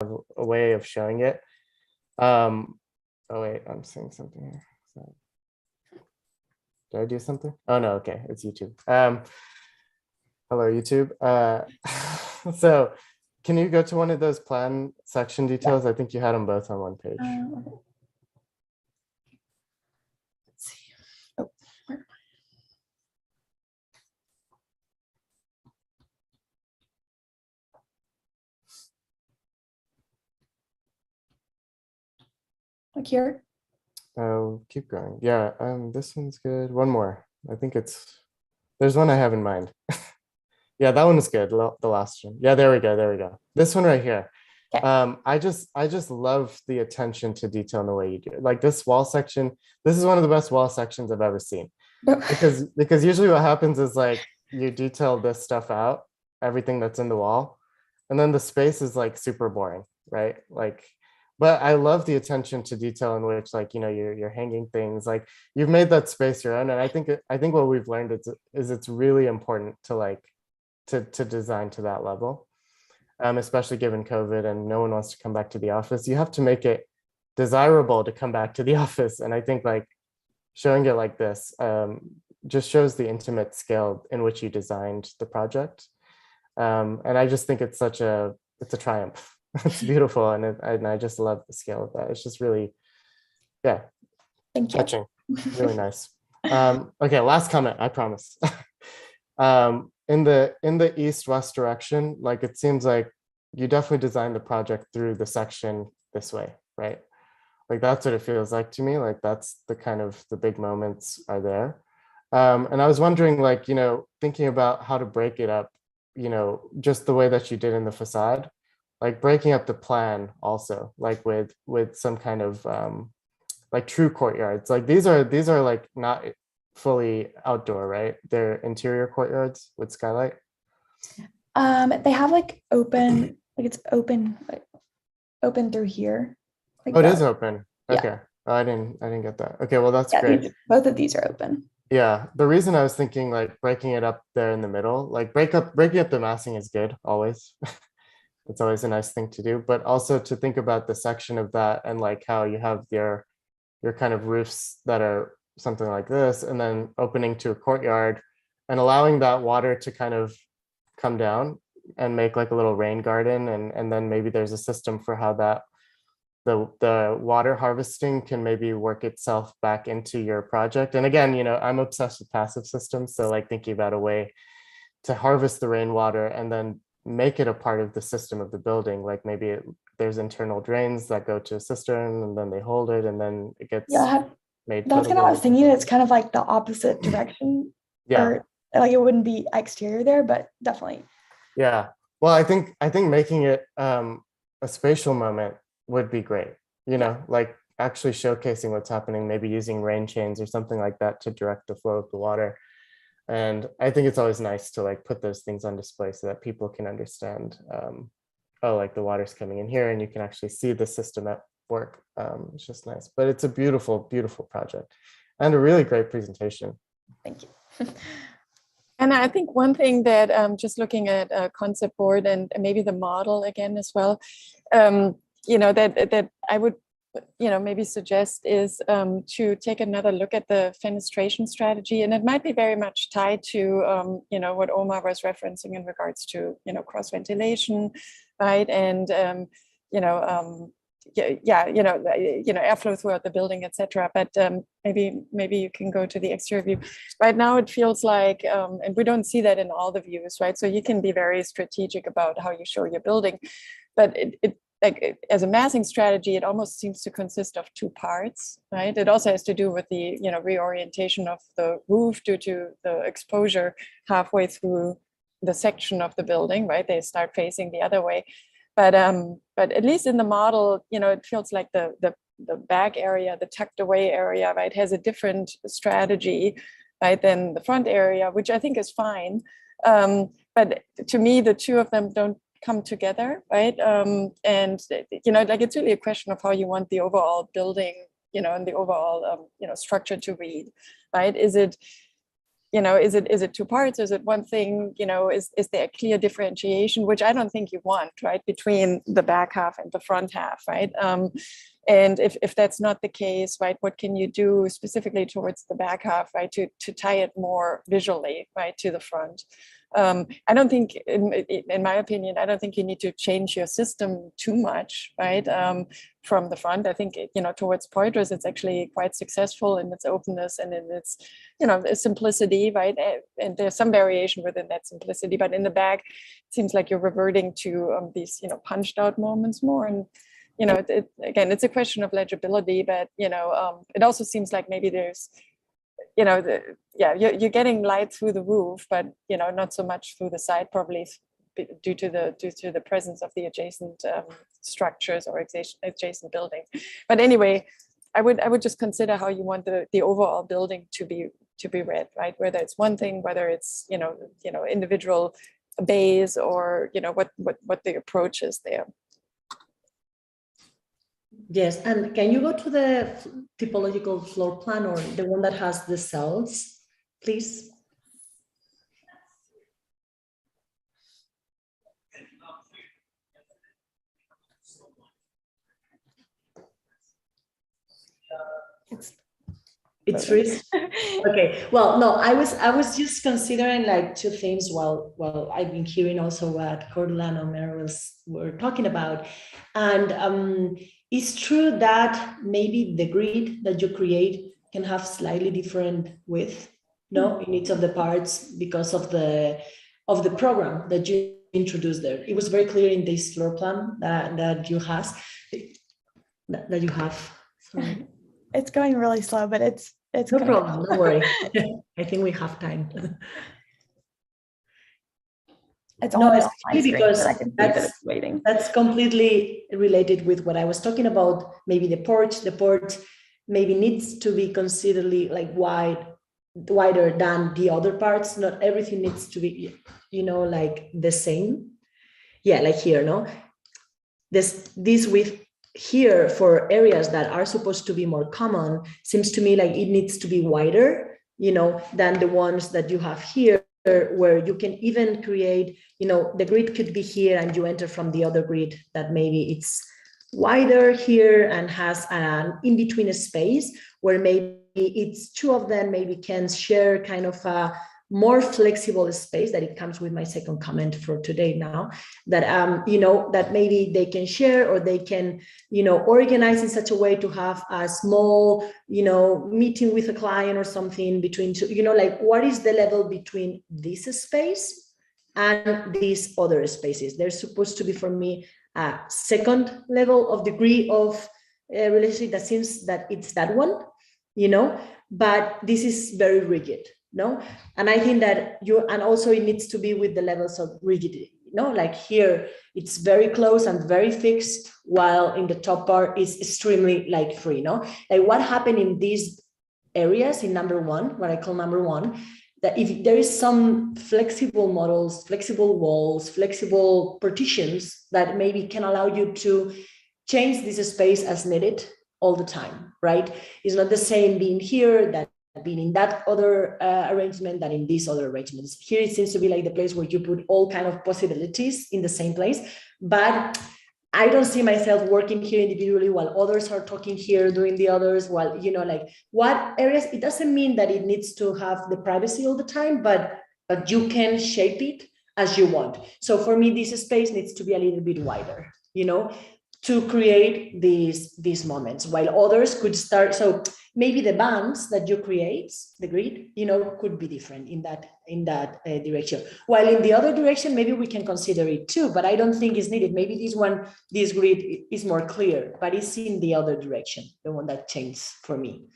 a way of showing it. Oh wait, I'm saying something here. So, did I do something? Oh no, okay, it's YouTube. Hello YouTube. So can you go to one of those plan section details? I think you had them both on one page. Okay. Let's see. Oh, where am I? Like here. Oh, keep going. Yeah, this one's good. One more. I think there's one I have in mind. Yeah, that one is good. The last one. Yeah, there we go. There we go. This one right here. Okay. I just love the attention to detail in the way you do it. Like this wall section, this is one of the best wall sections I've ever seen. Because usually what happens is like you detail this stuff out, everything that's in the wall, and then the space is like super boring, right? Like, but I love the attention to detail in which, like, you know, you're hanging things, like you've made that space your own. And I think what we've learned is it's really important to like to design to that level. Especially given COVID and no one wants to come back to the office. You have to make it desirable to come back to the office. And I think like showing it like this just shows the intimate scale in which you designed the project. And I just think it's a triumph. It's beautiful. And I just love the scale of that. It's just really, yeah, Thank you. touching, really nice. Okay, last comment, I promise. In the east-west direction, like it seems like you definitely designed the project through the section this way, right? Like that's what it feels like to me. Like that's the kind of the big moments are there. And I was wondering, like, you know, thinking about how to break it up, you know, just the way that you did in the facade, like breaking up the plan also, like with some kind of like true courtyards. Like these are like not fully outdoor, right? They're interior courtyards with skylight. They have like open, like it's open, like open through here. Like Oh, it that. is open. Yeah. Okay. Oh, I didn't get that. Okay, well that's Yeah, great. both of these are open. Yeah, the reason I was thinking like breaking it up there in the middle, like breaking up the massing is good always. It's always a nice thing to do, but also to think about the section of that and like how you have your kind of roofs that are something like this, and then opening to a courtyard and allowing that water to kind of come down and make like a little rain garden. And then maybe there's a system for how that the water harvesting can maybe work itself back into your project. And again, you know, I'm obsessed with passive systems. So like thinking about a way to harvest the rainwater and then make it a part of the system of the building. Like maybe there's internal drains that go to a cistern and then they hold it and then it gets made. That's kind of what I was thinking. It's kind of like the opposite direction. Yeah. Or like it wouldn't be exterior there, but definitely. Yeah. Well, I think making it a spatial moment would be great. You know, like actually showcasing what's happening, maybe using rain chains or something like that to direct the flow of the water. And I think it's always nice to like put those things on display so that people can understand, oh, like the water's coming in here and you can actually see the system at work. It's just nice, but it's a beautiful, beautiful project and a really great presentation. Thank you. And I think one thing that just looking at a concept board and maybe the model again as well, you know, that I would, you know, maybe suggest is to take another look at the fenestration strategy. And it might be very much tied to, you know, what Omar was referencing in regards to, you know, cross ventilation, right? And, you know, airflow throughout the building, etc. But maybe you can go to the exterior view. Right now, it feels like, and we don't see that in all the views, right? So you can be very strategic about how you show your building, but as a massing strategy, it almost seems to consist of two parts, right? It also has to do with the, you know, reorientation of the roof due to the exposure halfway through the section of the building, right? They start facing the other way. But at least in the model, you know, it feels like the back area, the tucked away area, right, has a different strategy, right, than the front area, which I think is fine. But to me, the two of them don't come together, right? And you know, like it's really a question of how you want the overall building, you know, and the overall you know, structure to read, right? Is it you know, is it two parts? Is it one thing? You know, is there a clear differentiation, which I don't think you want, right, between the back half and the front half, right? And if that's not the case, right, what can you do specifically towards the back half, right, to tie it more visually, right, to the front? I don't think, in my opinion, I don't think you need to change your system too much, right, from the front. I think, you know, towards pointers, it's actually quite successful in its openness and in its, you know, simplicity, right? And there's some variation within that simplicity, but in the back, it seems like you're reverting to these, you know, punched out moments more. And, you know, again, it's a question of legibility, but, you know, it also seems like maybe there's, you know, you're getting light through the roof, but, you know, not so much through the side, probably due to the presence of the adjacent structures or adjacent buildings. But anyway, I would just consider how you want the overall building to be read, right? Whether it's one thing, whether it's, you know, individual bays, or, you know, what the approach is there. Yes, and can you go to the typological floor plan, or the one that has the cells, please? It's freeze. Okay. Well, no, I was just considering like two things while I've been hearing also what Cordula and Mary were talking about, and it's true that maybe the grid that you create can have slightly different width, no, in each of the parts because of the program that you introduced there. It was very clear in this floor plan that you have. Sorry. It's going really slow, but it's no problem. Don't worry. I think we have time. It's no, only especially because waiting. That's completely related with what I was talking about. Maybe the porch maybe needs to be considerably like wider than the other parts. Not everything needs to be, you know, like the same. Yeah, like here, no. This width here for areas that are supposed to be more common seems to me like it needs to be wider, you know, than the ones that you have here, where you can even create, you know, the grid could be here and you enter from the other grid that maybe it's wider here and has an in-between space where maybe it's two of them maybe can share kind of a more flexible space. That it comes with my second comment for today now, that you know, that maybe they can share, or they can, you know, organize in such a way to have a small, you know, meeting with a client or something between two, you know, like what is the level between this space and these other spaces. There's supposed to be, for me, a second level of degree of relationship that seems that it's that one, you know, but this is very rigid. No, and I think that and also it needs to be with the levels of rigidity, no, like here it's very close and very fixed, while in the top part is extremely like free, no, like what happened in these areas in number one, what I call number one, that if there is some flexible models, flexible walls, flexible partitions that maybe can allow you to change this space as needed all the time, right? It's not the same being here that being in that other arrangement than in these other arrangements. Here it seems to be like the place where you put all kind of possibilities in the same place, but I don't see myself working here individually while others are talking here, doing the others, while, you know, like what areas, it doesn't mean that it needs to have the privacy all the time, but you can shape it as you want. So for me, this space needs to be a little bit wider, you know, to create these moments, while others could start. So maybe the bands that you create, the grid, you know, could be different in that direction. While in the other direction, maybe we can consider it too, but I don't think it's needed. Maybe this grid is more clear, but it's in the other direction, the one that changed for me,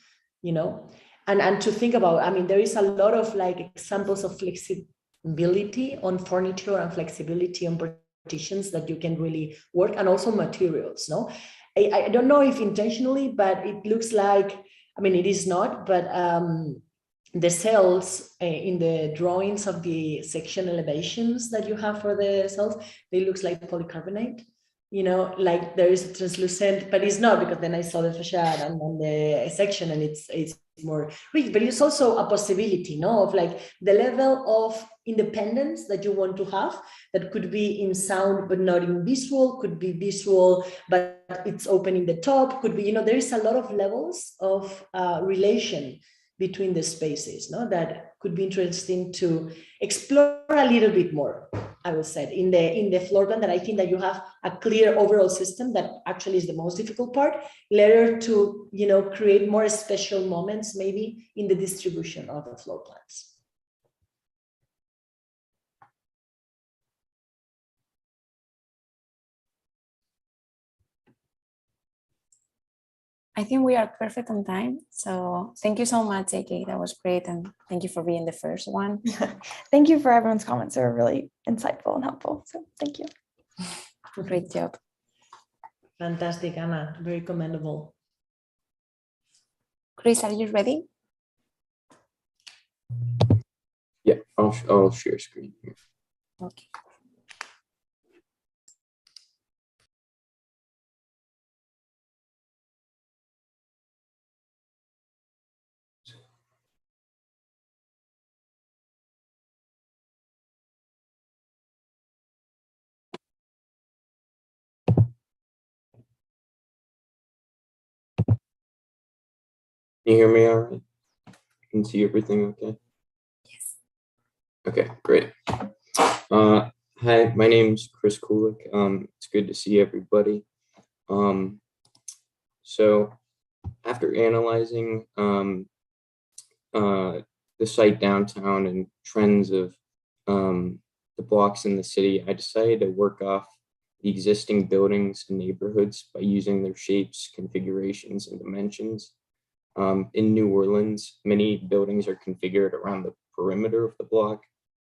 you know. And to think about, I mean, there is a lot of like examples of flexibility on furniture and flexibility on partitions that you can really work, and also materials, no? I don't know if intentionally, but it looks like, I mean, it is not, but the cells in the drawings of the section elevations that you have for the cells, they looks like polycarbonate. you know, like there is a translucent, but it's not, because then I saw the facade and then the section, and it's more rich, but it's also a possibility, no, of like the level of independence that you want to have, that could be in sound but not in visual, could be visual but it's open in the top, could be, you know, there is a lot of levels of relation between the spaces, no, that could be interesting to explore a little bit more, I would say, in the floor plan, that I think that you have a clear overall system that actually is the most difficult part, later to, you know, create more special moments maybe in the distribution of the floor plans. I think we are perfect on time. So thank you so much, AK. That was great. And thank you for being the first one. Thank you for everyone's comments. They were really insightful and helpful. So thank you. Great job. Fantastic, Anna, very commendable. Chris, are you ready? Yeah, I'll share screen here. Okay. Can you hear me all right? Can see everything okay? Yes. Okay, great. Hi, my name's Chris Kulik. It's good to see everybody. So after analyzing the site downtown and trends of the blocks in the city, I decided to work off the existing buildings and neighborhoods by using their shapes, configurations, and dimensions. In New Orleans, many buildings are configured around the perimeter of the block,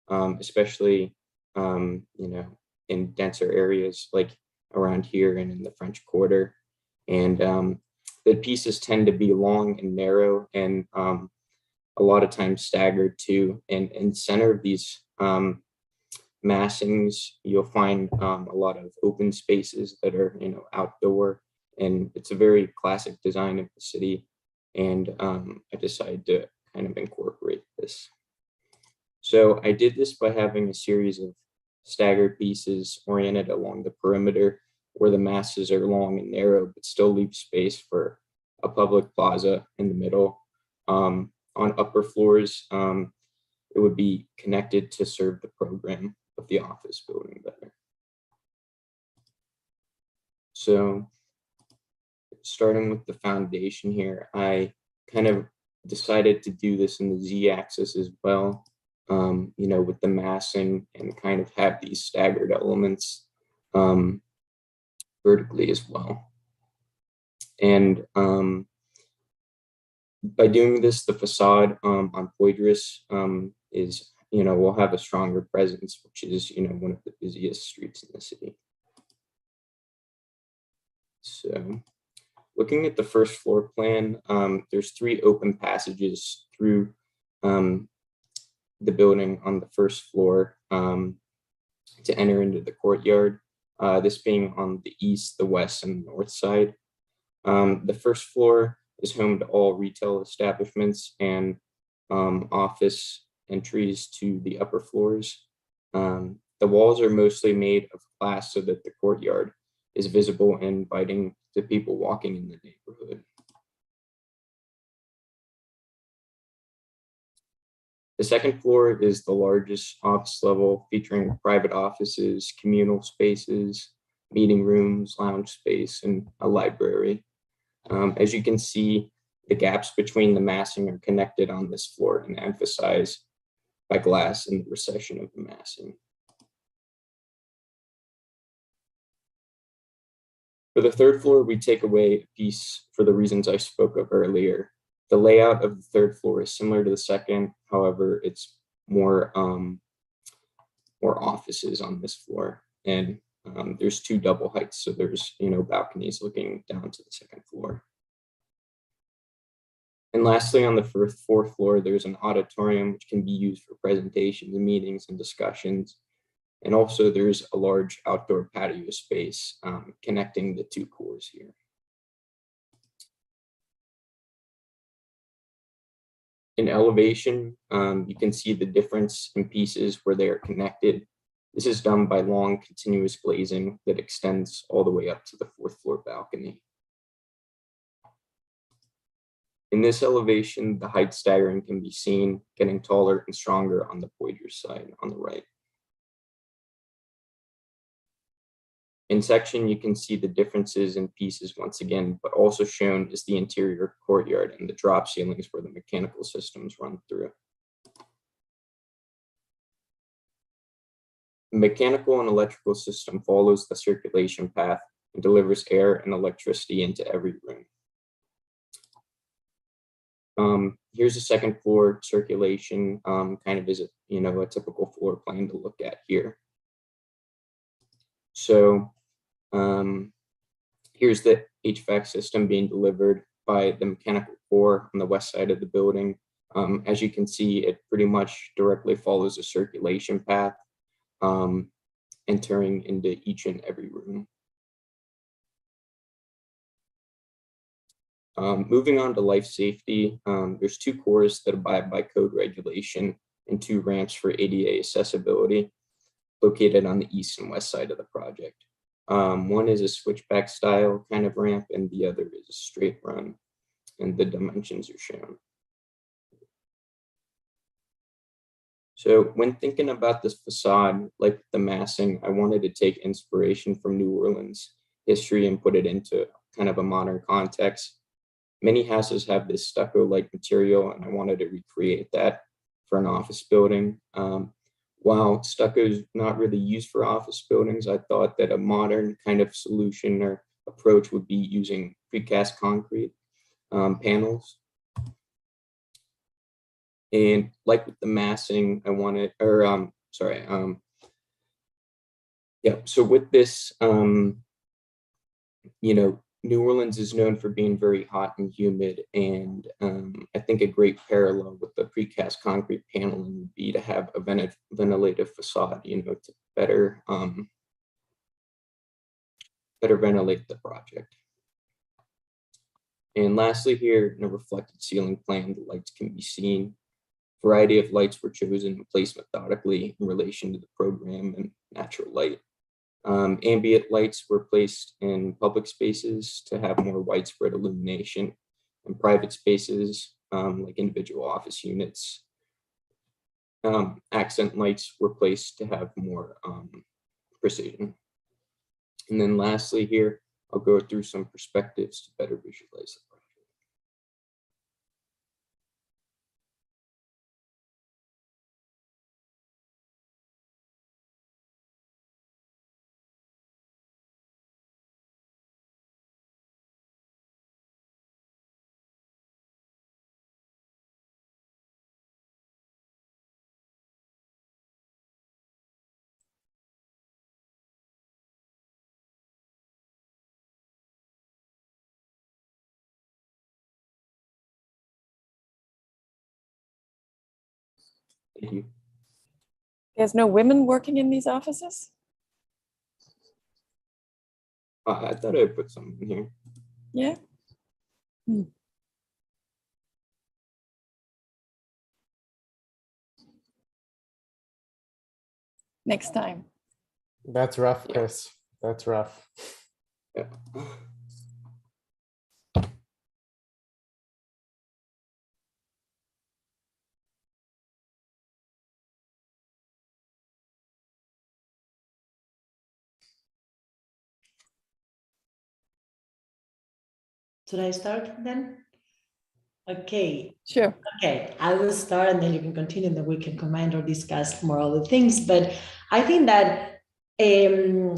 especially you know, in denser areas like around here and in the French Quarter. And the pieces tend to be long and narrow, and a lot of times staggered too. And in center of these massings, you'll find a lot of open spaces that are, you know, outdoor, and it's a very classic design of the city. And I decided to kind of incorporate this. So I did this by having a series of staggered pieces oriented along the perimeter, where the masses are long and narrow, but still leave space for a public plaza in the middle. On upper floors, it would be connected to serve the program of the office building better. So starting with the foundation here, I kind of decided to do this in the Z-axis as well, you know, with the massing, and kind of have these staggered elements vertically as well. And by doing this, the facade on Poydras is, you know, will have a stronger presence, which is, you know, one of the busiest streets in the city. So looking at the first floor plan, there's 3 open passages through the building on the first floor to enter into the courtyard, this being on the east, the west, and north side. The first floor is home to all retail establishments and office entries to the upper floors. The walls are mostly made of glass so that the courtyard is visible and inviting to people walking in the neighborhood. The second floor is the largest office level, featuring private offices, communal spaces, meeting rooms, lounge space, and a library. As you can see, the gaps between the massing are connected on this floor and emphasized by glass and the recession of the massing. For the third floor, we take away a piece for the reasons I spoke of earlier. The layout of the third floor is similar to the second, however, it's more offices on this floor, and there's 2 double heights, so there's, you know, balconies looking down to the second floor. And lastly, on the fourth floor, there's an auditorium which can be used for presentations and meetings and discussions. And also there's a large outdoor patio space connecting the two cores here. In elevation, you can see the difference in pieces where they are connected. This is done by long continuous glazing that extends all the way up to the 4th floor balcony. In this elevation, the height staggering can be seen, getting taller and stronger on the Poitiers side on the right. In section, you can see the differences in pieces once again, but also shown is the interior courtyard and the drop ceilings where the mechanical systems run through. The mechanical and electrical system follows the circulation path and delivers air and electricity into every room. Here's a 2nd floor circulation, kind of is a typical floor plan to look at here. So here's the HVAC system being delivered by the mechanical core on the west side of the building. As you can see, it pretty much directly follows a circulation path, entering into each and every room. Moving on to life safety, there's 2 cores that abide by code regulation and 2 ramps for ADA accessibility located on the east and west side of the project. One is a switchback style kind of ramp and the other is a straight run, and the dimensions are shown. So when thinking about this facade, like the massing, I wanted to take inspiration from New Orleans history and put it into kind of a modern context. Many houses have this stucco-like material, and I wanted to recreate that for an office building. While stucco is not really used for office buildings, I thought that a modern kind of solution or approach would be using precast concrete panels. And like with the massing, I wanted, so with this, New Orleans is known for being very hot and humid, and I think a great parallel with the precast concrete paneling would be to have a ventilative facade, to better ventilate the project. And lastly here, in a reflected ceiling plan, the lights can be seen. Variety of lights were chosen and placed methodically in relation to the program and natural light. Ambient lights were placed in public spaces to have more widespread illumination, and private spaces like individual office units. Accent lights were placed to have more precision. And then lastly here, I'll go through some perspectives to better visualize the project. Thank you. There's no women working in these offices? I thought I put some in here. Yeah. Next time. That's rough, Chris. That's rough. Yeah. Should I start then? Okay. Sure. Okay, I will start and then you can continue and then we can comment or discuss more other things. But I think that your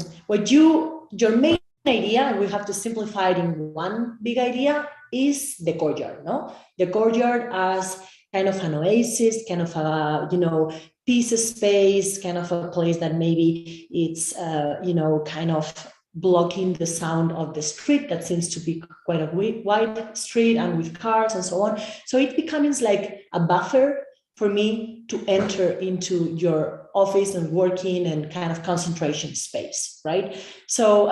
main idea, we have to simplify it in one big idea, is the courtyard, no? The courtyard as kind of an oasis, kind of a, peace space, kind of a place that maybe it's, kind of blocking the sound of the street that seems to be quite a wide street and with cars and so on. So it becomes like a buffer for me to enter into your office and working and kind of concentration space, right? So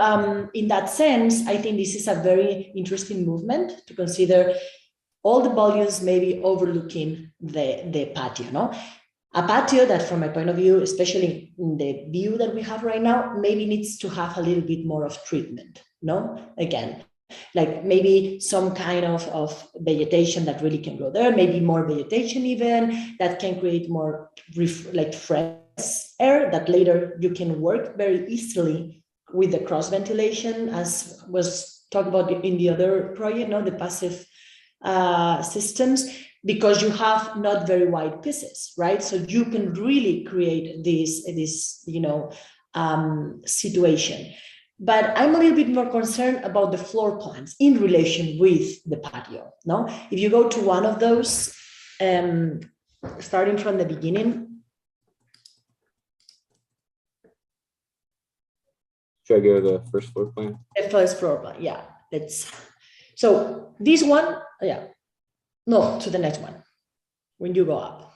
in that sense, I think this is a very interesting movement to consider all the volumes maybe overlooking the patio, no? A patio that from my point of view, especially in the view that we have right now, maybe needs to have a little bit more of treatment, no? Again, like maybe some kind of vegetation that really can grow there, maybe more vegetation even, that can create more like fresh air that later you can work very easily with the cross ventilation, as was talked about in the other project, no, the passive systems, because you have not very wide pieces, right? So you can really create this situation. But I'm a little bit more concerned about the floor plans in relation with the patio. No, if you go to one of those, starting from the beginning. Should I go to the first floor plan? The first floor plan, yeah. So this one, yeah. No, to the next one. When you go up.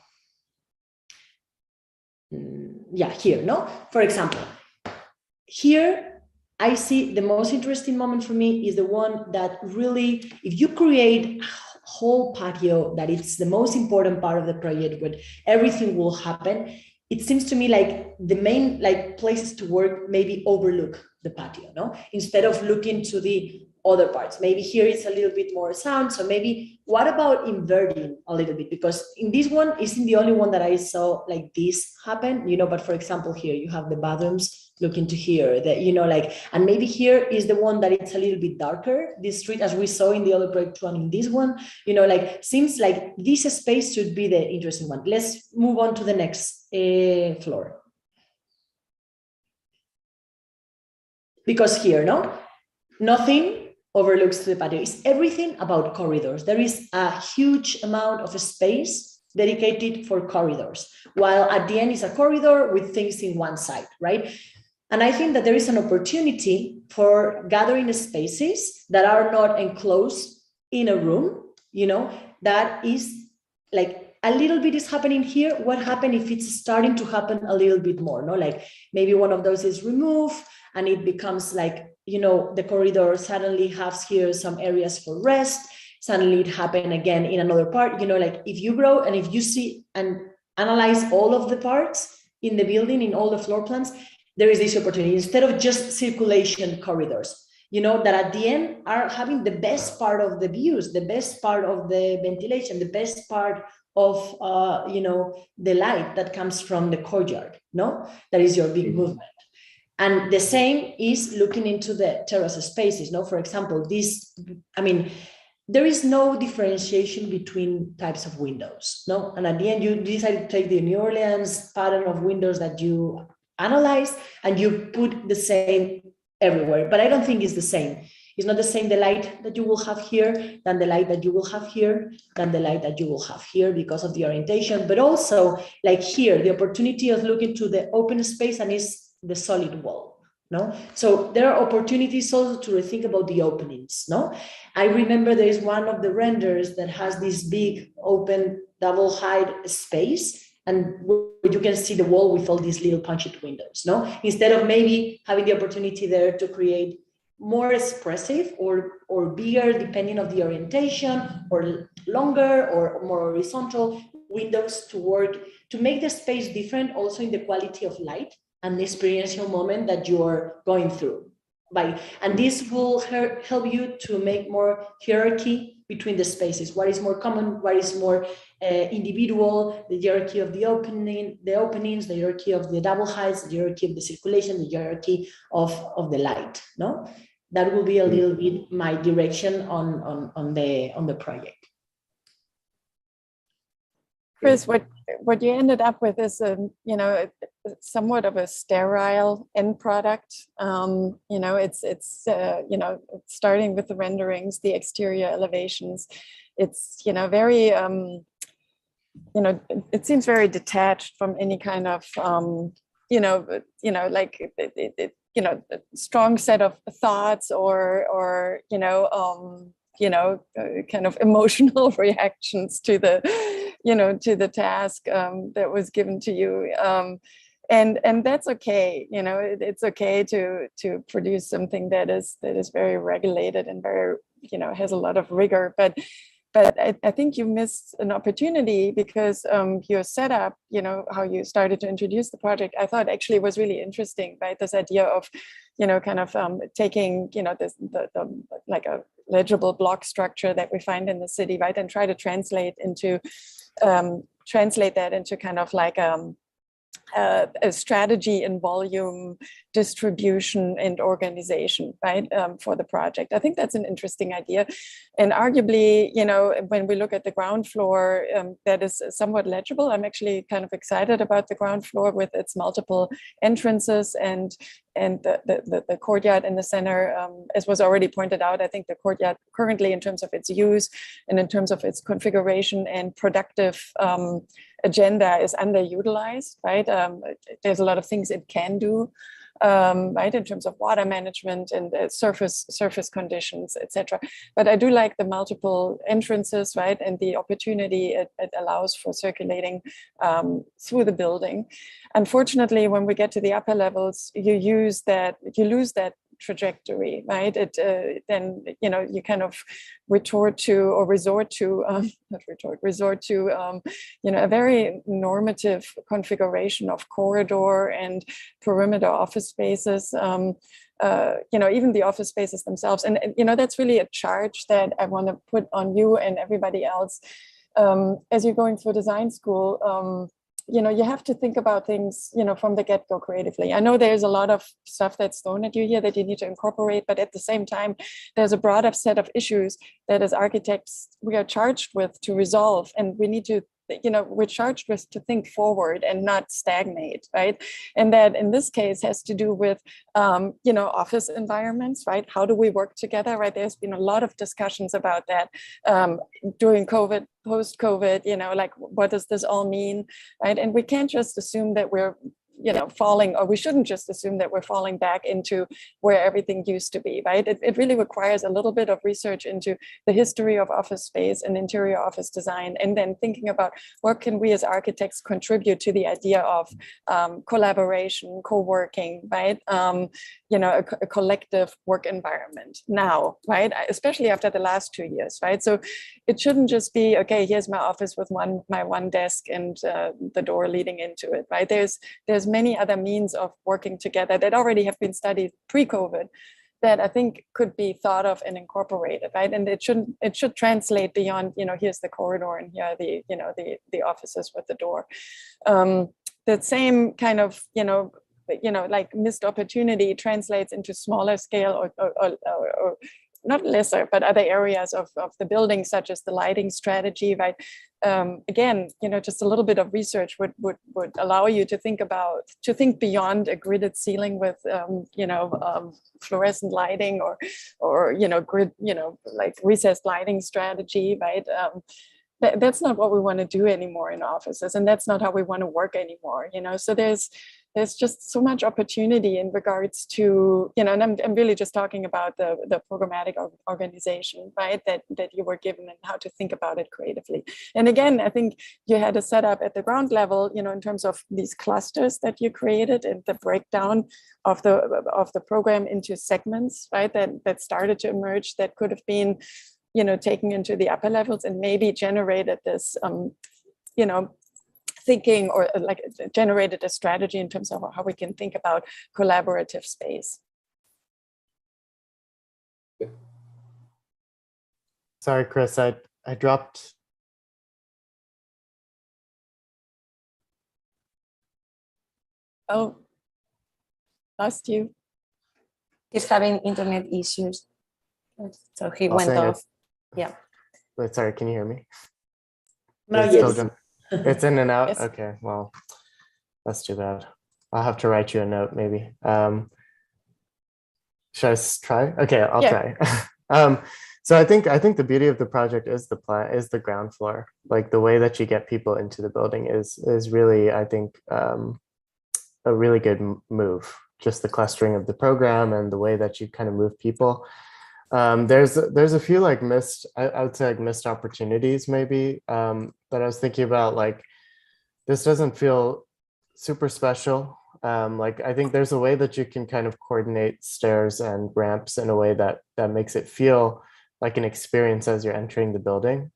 Yeah, here, no? For example, here, I see the most interesting moment for me is the one that really, if you create a whole patio, that it's the most important part of the project where everything will happen, it seems to me like the main places to work maybe overlook the patio, no? Instead of looking to the other parts. Maybe here it's a little bit more sound. So maybe what about inverting a little bit? Because in this one, isn't the only one that I saw like this happen, but for example, here you have the bathrooms looking to here, that, and maybe here is the one that it's a little bit darker, this street, as we saw in the other project one, in this one, seems like this space should be the interesting one. Let's move on to the next floor. Because here, nothing overlooks the patio. It's everything about corridors. There is a huge amount of space dedicated for corridors, while at the end is a corridor with things in one side, right? And I think that there is an opportunity for gathering spaces that are not enclosed in a room, that is like a little bit is happening here. What happens if it's starting to happen a little bit more, like maybe one of those is removed and it becomes like, the corridor suddenly has here some areas for rest. Suddenly it happened again in another part, like if you grow and if you see and analyze all of the parts in the building, in all the floor plans, there is this opportunity instead of just circulation corridors, that at the end are having the best part of the views, the best part of the ventilation, the best part of, the light that comes from the courtyard, that is your big movement. And the same is looking into the terrace spaces. For example, there is no differentiation between types of windows. And at the end, you decide to take the New Orleans pattern of windows that you analyze and you put the same everywhere. But I don't think it's the same. It's not the same the light that you will have here than the light that you will have here than the light that you will have here because of the orientation. But also, like here, the opportunity of looking to the open space and is the solid wall, So there are opportunities also to rethink about the openings, I remember there is one of the renders that has this big open double height space, and you can see the wall with all these little punched windows, Instead of maybe having the opportunity there to create more expressive or bigger, depending on the orientation, or longer or more horizontal windows to work, to make the space different also in the quality of light and the experiential moment that you're going through. And this will help you to make more hierarchy between the spaces. What is more common, what is more individual, the hierarchy of the openings, the hierarchy of the double heights, the hierarchy of the circulation, the hierarchy of the light. That will be a little bit my direction on the project. Chris, what you ended up with is somewhat of a sterile end product. It's starting with the renderings, the exterior elevations. It's very it seems very detached from any kind of strong set of thoughts or kind of emotional reactions to the to the task that was given to you. and that's okay. You know, it's okay to produce something that is very regulated and very, you know, has a lot of rigor. But I think you missed an opportunity because your setup, you know, how you started to introduce the project, I thought actually was really interesting, right? This idea of, you know, kind of taking, you know, this the like a legible block structure that we find in the city, right, and try to translate that into kind of like a strategy in volume, distribution, and organization, right, for the project. I think that's an interesting idea. And arguably, you know, when we look at the ground floor, that is somewhat legible. I'm actually kind of excited about the ground floor with its multiple entrances and the courtyard in the center. As was already pointed out, I think the courtyard currently, in terms of its use and in terms of its configuration and productive agenda, is underutilized, right? There's a lot of things it can do, right, in terms of water management and surface conditions, etc. But I do like the multiple entrances, right, and the opportunity it allows for circulating through the building. Unfortunately, when we get to the upper levels, you lose that trajectory, right? Then, you know, you kind of resort to you know, a very normative configuration of corridor and perimeter office spaces. You know, even the office spaces themselves, and you know, that's really a charge that I want to put on you and everybody else as you're going through design school. You know, you have to think about things, you know, from the get-go creatively. I know there's a lot of stuff that's thrown at you here that you need to incorporate, but at the same time, there's a broader set of issues that as architects we are charged with to resolve, and we need to, you know, we're charged with to think forward and not stagnate, right? And that in this case has to do with, you know, office environments, right? How do we work together, right? There's been a lot of discussions about that during COVID, post-COVID, you know, like what does this all mean, right? And we can't just assume that we're, you know, falling, or we shouldn't just assume that we're falling back into where everything used to be, right? It really requires a little bit of research into the history of office space and interior office design, and then thinking about what can we as architects contribute to the idea of collaboration, co-working, right? You know, a collective work environment now, right? Especially after the last 2 years, right? So it shouldn't just be, okay, here's my office with my one desk and the door leading into it, right? There's many other means of working together that already have been studied pre-COVID that I think could be thought of and incorporated, right? And it should translate beyond, you know, here's the corridor and here are the, you know, the offices with the door. That same kind of, you know, like missed opportunity translates into smaller scale or not lesser, but other areas of the building, such as the lighting strategy, right? Again, you know, just a little bit of research would allow you to think beyond a gridded ceiling with, you know, fluorescent lighting or, you know, grid, you know, like recessed lighting strategy, right? That's not what we want to do anymore in offices, and that's not how we want to work anymore, you know? So there's just so much opportunity in regards to, you know, and I'm really just talking about the programmatic organization, right, that you were given and how to think about it creatively. And again, I think you had a setup at the ground level, you know, in terms of these clusters that you created and the breakdown of the program into segments, right, that started to emerge, that could have been, you know, taken into the upper levels and maybe generated this, you know, thinking, or like generated a strategy in terms of how we can think about collaborative space. Sorry, Chris, I dropped. Oh, lost you. He's having internet issues, so he went off. Yeah. Wait, sorry, can you hear me? No, yes. It's in and out. Yes. Okay, well, that's too bad. I'll have to write you a note, maybe. Should I try? Okay, I'll try. So I think the beauty of the project is the ground floor. Like the way that you get people into the building is really, I think, a really good move. Just the clustering of the program and the way that you kind of move people. There's a few like I would say like missed opportunities maybe that I was thinking about. Like this doesn't feel super special. Like I think there's a way that you can kind of coordinate stairs and ramps in a way that makes it feel like an experience as you're entering the building.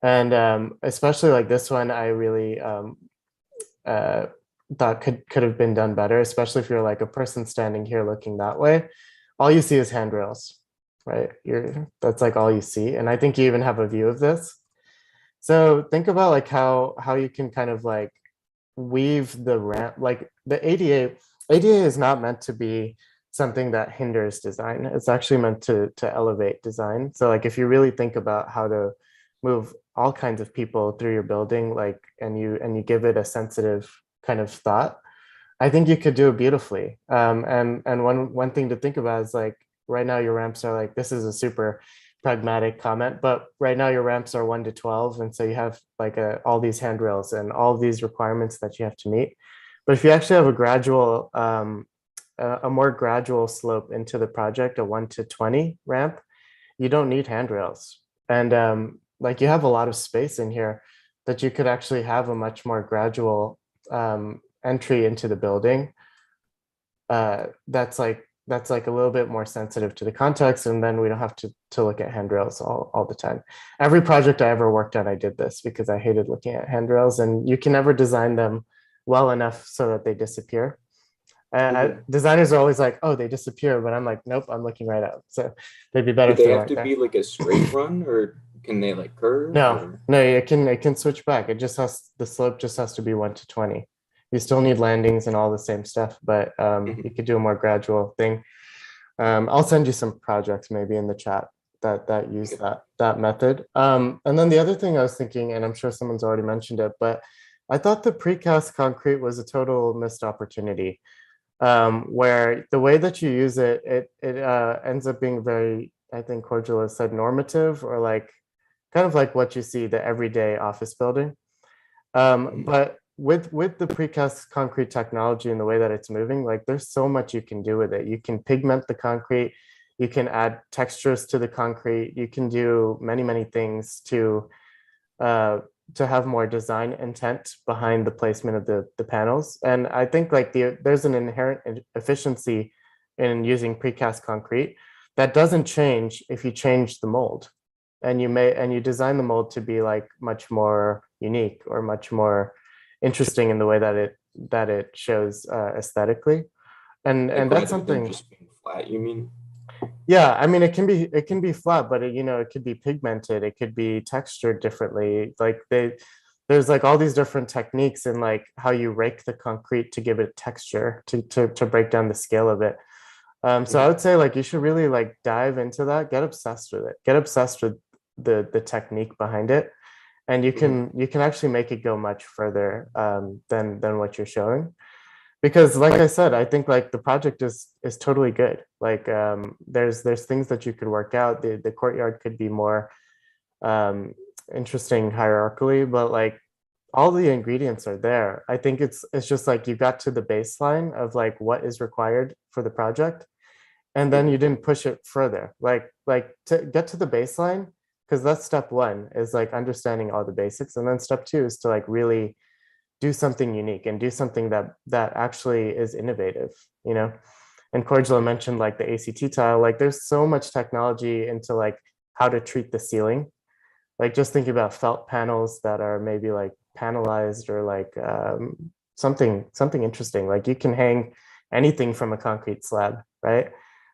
And especially like this one, I really thought could have been done better, especially if you're like a person standing here looking that way. All you see is handrails, right? That's like all you see. And I think you even have a view of this. So think about like how you can kind of like weave the ramp, like the ADA is not meant to be something that hinders design. It's actually meant to elevate design. So like if you really think about how to move all kinds of people through your building, like and you give it a sensitive kind of thought, I think you could do it beautifully. And one thing to think about is like right now your ramps are like, this is a super pragmatic comment, but right now your ramps are 1 to 12, and so you have like all these handrails and all these requirements that you have to meet. But if you actually have a gradual, a more gradual slope into the project, a 1 to 20 ramp, you don't need handrails. And like you have a lot of space in here that you could actually have a much more gradual entry into the building. That's like a little bit more sensitive to the context, and then we don't have to look at handrails all the time. Every project I ever worked on, I did this because I hated looking at handrails, and you can never design them well enough so that they disappear. Designers are always like, oh, they disappear, but I'm like, nope, I'm looking right up. So they'd be better Do if they they have weren't to there. be like a straight run, or can they like curve? No, it can switch back. It just has, the slope just has to be 1 to 20. You still need landings and all the same stuff, but you could do a more gradual thing. I'll send you some projects maybe in the chat that use that method. And then the other thing I was thinking, and I'm sure someone's already mentioned it, but I thought the precast concrete was a total missed opportunity, where the way that you use it, it ends up being very, I think Cordula said, normative, or like kind of like what you see the everyday office building. But with the precast concrete technology and the way that it's moving, like there's so much you can do with it. You can pigment the concrete, you can add textures to the concrete, you can do many things to have more design intent behind the placement of the panels. And I think like there's an inherent efficiency in using precast concrete that doesn't change if you change the mold, and you design the mold to be like much more unique or much more interesting in the way that it shows aesthetically. And like that's something just being flat, you mean? Yeah, I mean, it can be flat, but it could be pigmented, it could be textured differently. Like there's like all these different techniques in like how you rake the concrete to give it texture, to break down the scale of it. So I would say like you should really like dive into that, get obsessed with it, get obsessed with the technique behind it, and you can actually make it go much further than what you're showing. Because like I said, I think like the project is totally good. Like there's things that you could work out. The courtyard could be more interesting hierarchically, but like all the ingredients are there. I think it's just like you got to the baseline of like what is required for the project, and then you didn't push it further. Like to get to the baseline, because that's step one, is like understanding all the basics, and then step two is to like really do something unique and do something that actually is innovative, And Cordula mentioned like the ACT tile, like there's so much technology into like how to treat the ceiling. Like just thinking about felt panels that are maybe like panelized, or like something interesting. Like you can hang anything from a concrete slab, right?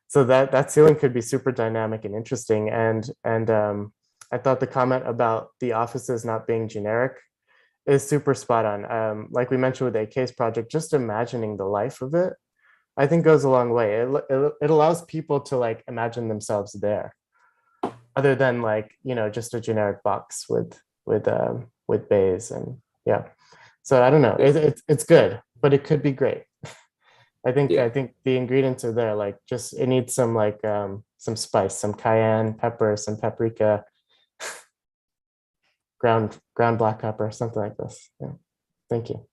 So that ceiling could be super dynamic and interesting. And I thought the comment about the offices not being generic is super spot on. Like we mentioned with the AK's project, just imagining the life of it, I think goes a long way. It allows people to like imagine themselves there, other than like, just a generic box with bays, and yeah. So I don't know, it's good, but it could be great. I think the ingredients are there. Like just, it needs some like some spice, some cayenne pepper, some paprika, ground black pepper, something like this. Yeah. Thank you.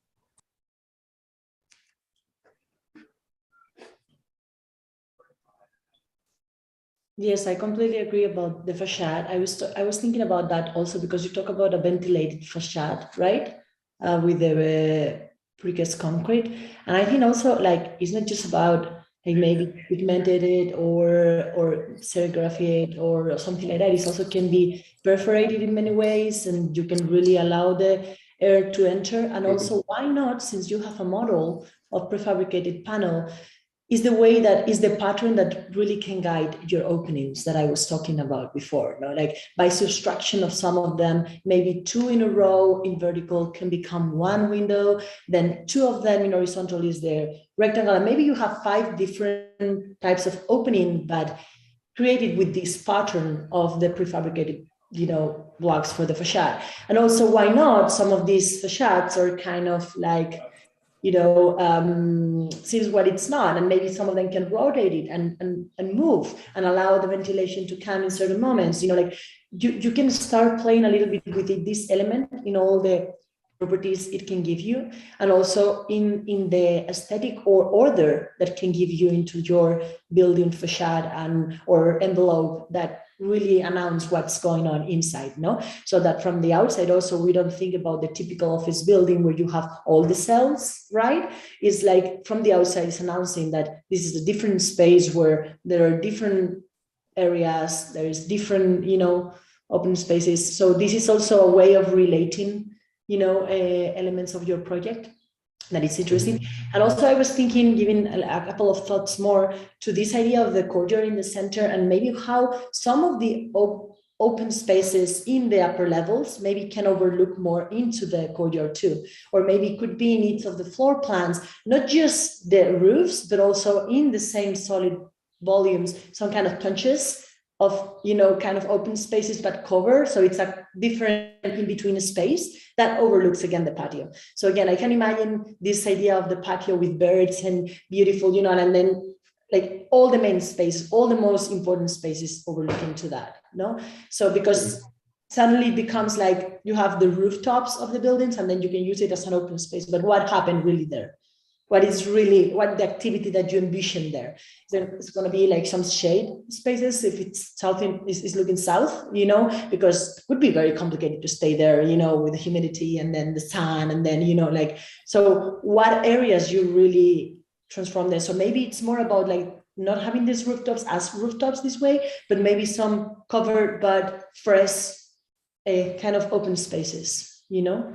Yes, I completely agree about the facade. I was thinking about that also because you talk about a ventilated facade, right? With the precast concrete. And I think also like it's not just about like maybe pigmented it or serigraphy it or something like that. It also can be perforated in many ways, and you can really allow the air to enter. And also, why not, since you have a model of prefabricated panel, is the way that is the pattern that really can guide your openings that I was talking about before. You know? Like by subtraction of some of them, maybe 2 in a row in vertical can become 1 window, then 2 of them in horizontal is the rectangle. And maybe you have 5 different types of opening, but created with this pattern of the prefabricated, you know, blocks for the facade. And also, why not? Some of these facades are kind of like, you know, seems what it's not, and maybe some of them can rotate it and move and allow the ventilation to come in certain moments. You know, like you can start playing a little bit with this element in all the properties it can give you, and also in the aesthetic or order that can give you into your building facade and or envelope that really announce what's going on inside, no? So that from the outside also, we don't think about the typical office building where you have all the cells, right? It's like from the outside, it's announcing that this is a different space where there are different areas, there is different, you know, open spaces. So this is also a way of relating, you know, elements of your project. That is interesting. And also I was thinking, giving a couple of thoughts more to this idea of the courtyard in the center, and maybe how some of the open spaces in the upper levels maybe can overlook more into the courtyard too, or maybe could be in each of the floor plans, not just the roofs, but also in the same solid volumes, some kind of punches of, you know, kind of open spaces but cover, so it's a different in between space that overlooks again the patio. So again, I can imagine this idea of the patio with birds and beautiful, you know, and then like all the main spaces, all the most important spaces overlooking to that, no? So because suddenly it becomes like you have the rooftops of the buildings and then you can use it as an open space, but what happened really there? What is really, what the activity that you envision there? It's going to be like some shade spaces if it's south, is looking south, you know, because it would be very complicated to stay there, you know, with the humidity and then the sun and then, you know, like, so what areas you really transform there? So maybe it's more about like not having these rooftops as rooftops this way, but maybe some covered but fresh kind of open spaces, you know,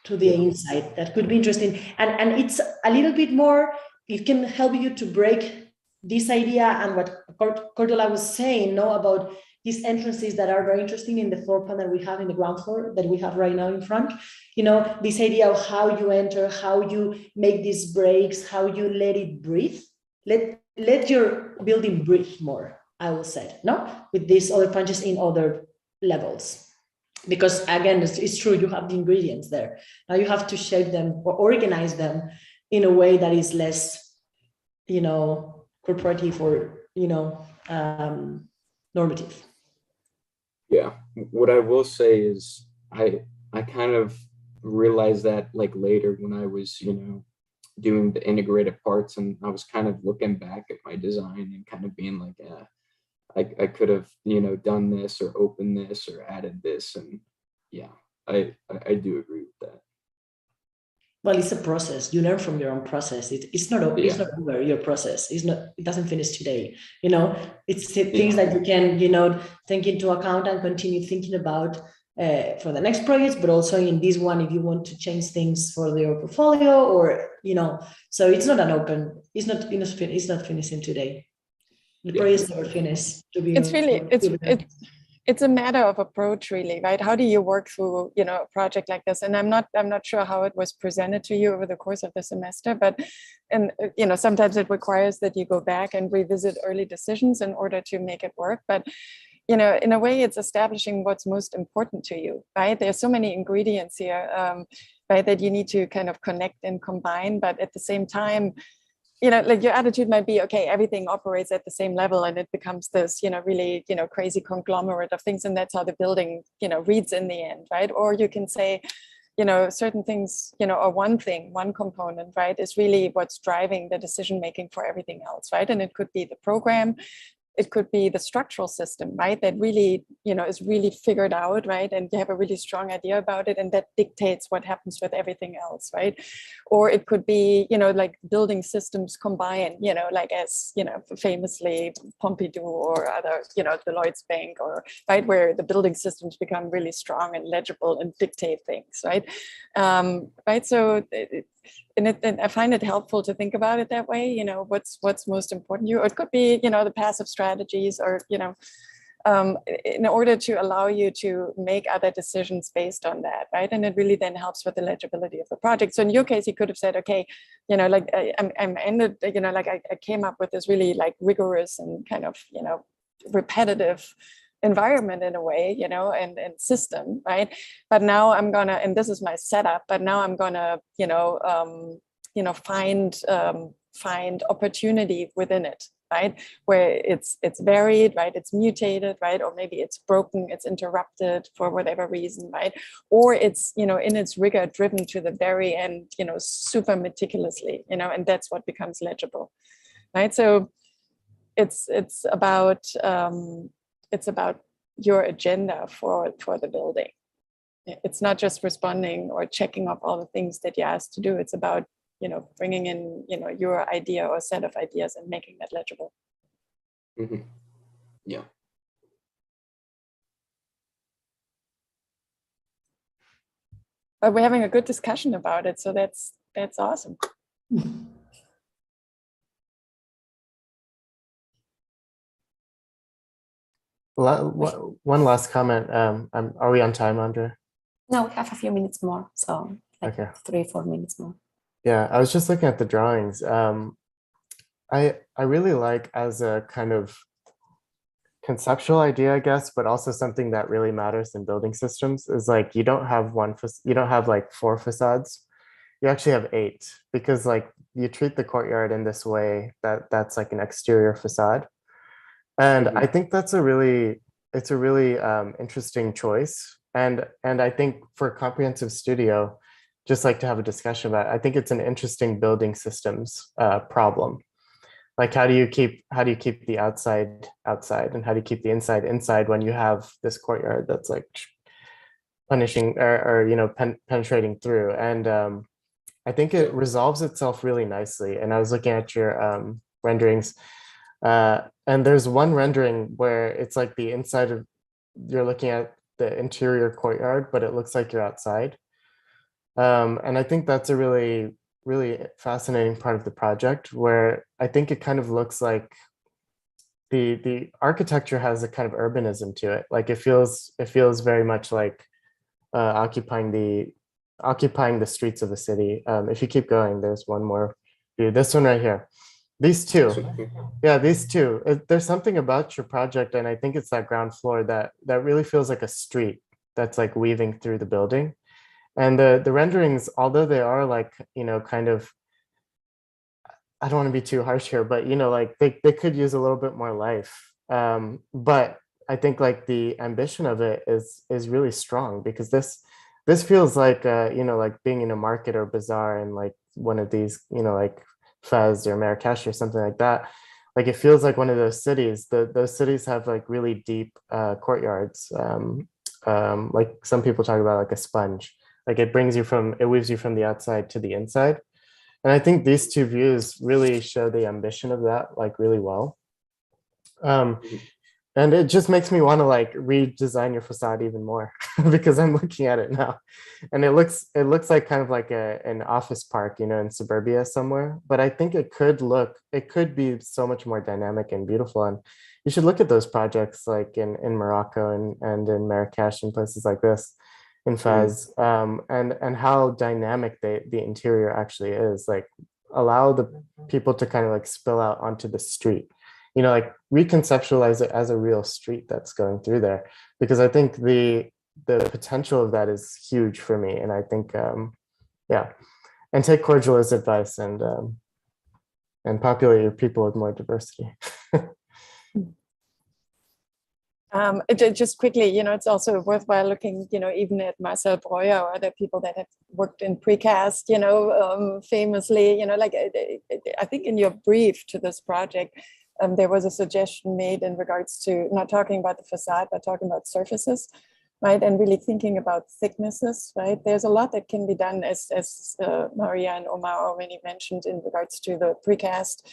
to the inside. That could be interesting. And it's a little bit more, it can help you to break this idea and what Cordula was saying, no, about these entrances that are very interesting in the floor plan that we have in the ground floor that we have right now in front. You know, this idea of how you enter, how you make these breaks, how you let it breathe. Let your building breathe more, I will say, no? With these other punches in other levels. Because again, it's true, you have the ingredients there. Now you have to shape them or organize them in a way that is less, you know, corporative or, you know, normative. Yeah, what I will say is I kind of realized that like later when I was, you know, doing the integrated parts, and I was kind of looking back at my design and kind of being like, yeah, I could have, you know, done this or opened this or added this. And yeah, I do agree with that. Well, it's a process. You learn from your own process. It's not over your process. It doesn't finish today. You know, it's things that you can, you know, take into account and continue thinking about for the next projects, but also in this one, if you want to change things for your portfolio or, you know, so it's not an open, it's not finishing today. The project's never finished. It's a matter of approach, really, right? How do you work through, you know, a project like this? And I'm not sure how it was presented to you over the course of the semester, but, and you know, sometimes it requires that you go back and revisit early decisions in order to make it work. But you know, in a way, it's establishing what's most important to you, right? There's so many ingredients here, right, that you need to kind of connect and combine, but at the same time, you know, like your attitude might be, okay, everything operates at the same level and it becomes this, you know, really, you know, crazy conglomerate of things. And that's how the building, you know, reads in the end, right? Or you can say, you know, certain things, you know, or one component, right, is really what's driving the decision making for everything else, right? And it could be the program, it could be the structural system, right? That really, is really figured out, right? And you have a really strong idea about it, and that dictates what happens with everything else, right? Or it could be, like building systems combined, like as, famously Pompidou or other, the Lloyd's Bank, or right, where the building systems become really strong and legible and dictate things, right? Right. So and I find it helpful to think about it that way. What's most important to you. Or it could be, the passive strategies, or in order to allow you to make other decisions based on that, right? And it really then helps with the legibility of the project. So in your case, you could have said, okay, like I'm ended, like I came up with this really like rigorous and kind of, repetitive environment in a way, and system, right? But now I'm gonna, and this is my setup, but now I'm gonna, find opportunity within it, right? Where it's varied, right? It's mutated, right? Or maybe it's broken, it's interrupted for whatever reason, right? Or it's, in its rigor driven to the very end, super meticulously, and that's what becomes legible, right? So it's about your agenda for the building. It's not just responding or checking off all the things that you're asked to do. It's about, bringing in, your idea or set of ideas and making that legible. Mm-hmm. Yeah. But we're having a good discussion about it, so that's awesome. One last comment. Are we on time, Andrea? No, we have a few minutes more, so like Okay. 3-4 minutes more. Yeah, I was just looking at the drawings. I really like, as a kind of conceptual idea, I guess, but also something that really matters in building systems, is like you don't have like 4 facades. You actually have 8, because like you treat the courtyard in this way that's like an exterior facade. And I think it's a really interesting choice. And I think for a comprehensive studio, just like to have a discussion about it, I think it's an interesting building systems problem. Like how do you keep the outside outside, and how do you keep the inside when you have this courtyard that's like punishing or penetrating through? And I think it resolves itself really nicely. And I was looking at your renderings. And there's one rendering where it's like the inside of, you're looking at the interior courtyard, but it looks like you're outside. And I think that's a really, really fascinating part of the project, where I think it kind of looks like the architecture has a kind of urbanism to it. Like it feels very much like occupying the streets of the city. If you keep going, there's one more view. This one right here. These two. Yeah, these two. There's something about your project, and I think it's that ground floor that really feels like a street that's like weaving through the building. And the renderings, although they are like, kind of, I don't want to be too harsh here, but like they could use a little bit more life. But I think like the ambition of it is really strong, because this feels like like being in a market or bazaar in like one of these, like Fez or Marrakesh or something like that. Like it feels like one of those cities. Those cities have like really deep courtyards. Like some people talk about like a sponge. Like it weaves you from the outside to the inside. And I think these two views really show the ambition of that like really well. And it just makes me want to like redesign your facade even more because I'm looking at it now, and it looks like kind of like an office park, in suburbia somewhere. But I think it could be so much more dynamic and beautiful. And you should look at those projects like in Morocco and in Marrakesh and places like this, in Fez, and how dynamic the interior actually is. Like allow the people to kind of like spill out onto the street. Like reconceptualize it as a real street that's going through there, because I think the potential of that is huge for me. And I think, yeah, and take Cordial's advice and populate your people with more diversity. Just quickly, it's also worthwhile looking, even at Marcel Breuer or other people that have worked in precast, famously, like I think in your brief to this project, there was a suggestion made in regards to not talking about the facade, but talking about surfaces, right? And really thinking about thicknesses, right? There's a lot that can be done, as Maria and Omar already mentioned, in regards to the precast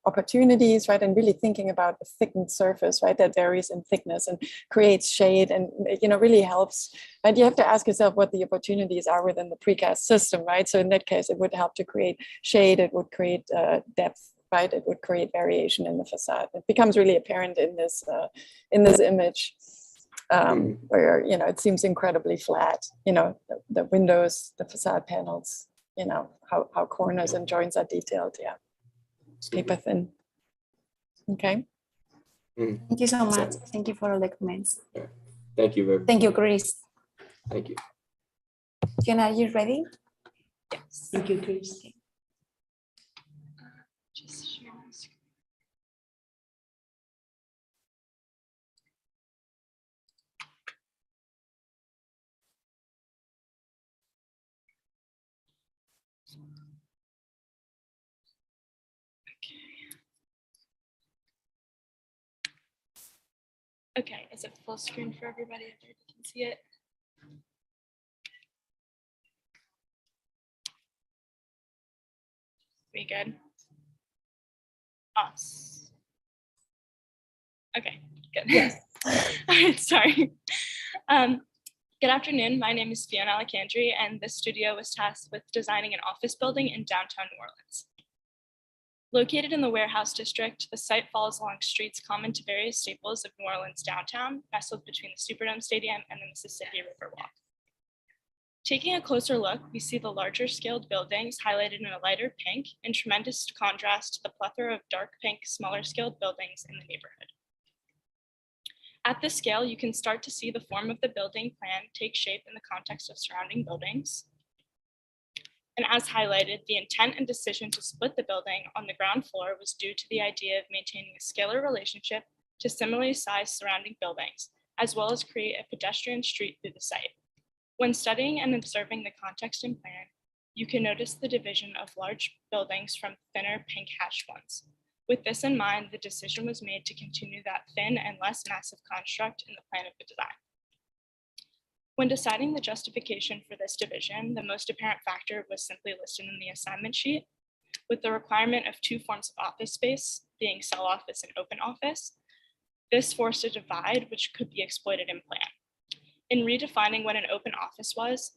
opportunities, right? And really thinking about a thickened surface, right? That varies in thickness and creates shade and, really helps. And you have to ask yourself what the opportunities are within the precast system, right? So in that case, it would help to create shade, it would create depth, right? It would create variation in the facade. It becomes really apparent in this image. Where it seems incredibly flat, the windows, the facade panels, how corners and joints are detailed. Yeah, paper thin. Okay. Thank you so much. Thank you for all the comments. Thank you very. Thank you, Chris. Thank you. Fiona, are you ready? Yes. Thank you, Chris. Just share my screen. Okay, is it full screen for everybody? Everybody can see it. We good? Us. Okay, good. Yes. All right, sorry. Good afternoon. My name is Fiona Alacandri, and this studio was tasked with designing an office building in downtown New Orleans. Located in the warehouse district, the site follows along streets common to various staples of New Orleans downtown, nestled between the Superdome Stadium and the Mississippi River Walk. Taking a closer look, we see the larger scaled buildings highlighted in a lighter pink, in tremendous contrast to the plethora of dark pink, smaller scaled buildings in the neighborhood. At this scale, you can start to see the form of the building plan take shape in the context of surrounding buildings. And as highlighted, the intent and decision to split the building on the ground floor was due to the idea of maintaining a scalar relationship to similarly sized surrounding buildings, as well as create a pedestrian street through the site. When studying and observing the context and plan, you can notice the division of large buildings from thinner pink hashed ones. With this in mind, the decision was made to continue that thin and less massive construct in the plan of the design. When deciding the justification for this division, the most apparent factor was simply listed in the assignment sheet, with the requirement of two forms of office space, being cell office and open office. This forced a divide which could be exploited in plan. In redefining what an open office was,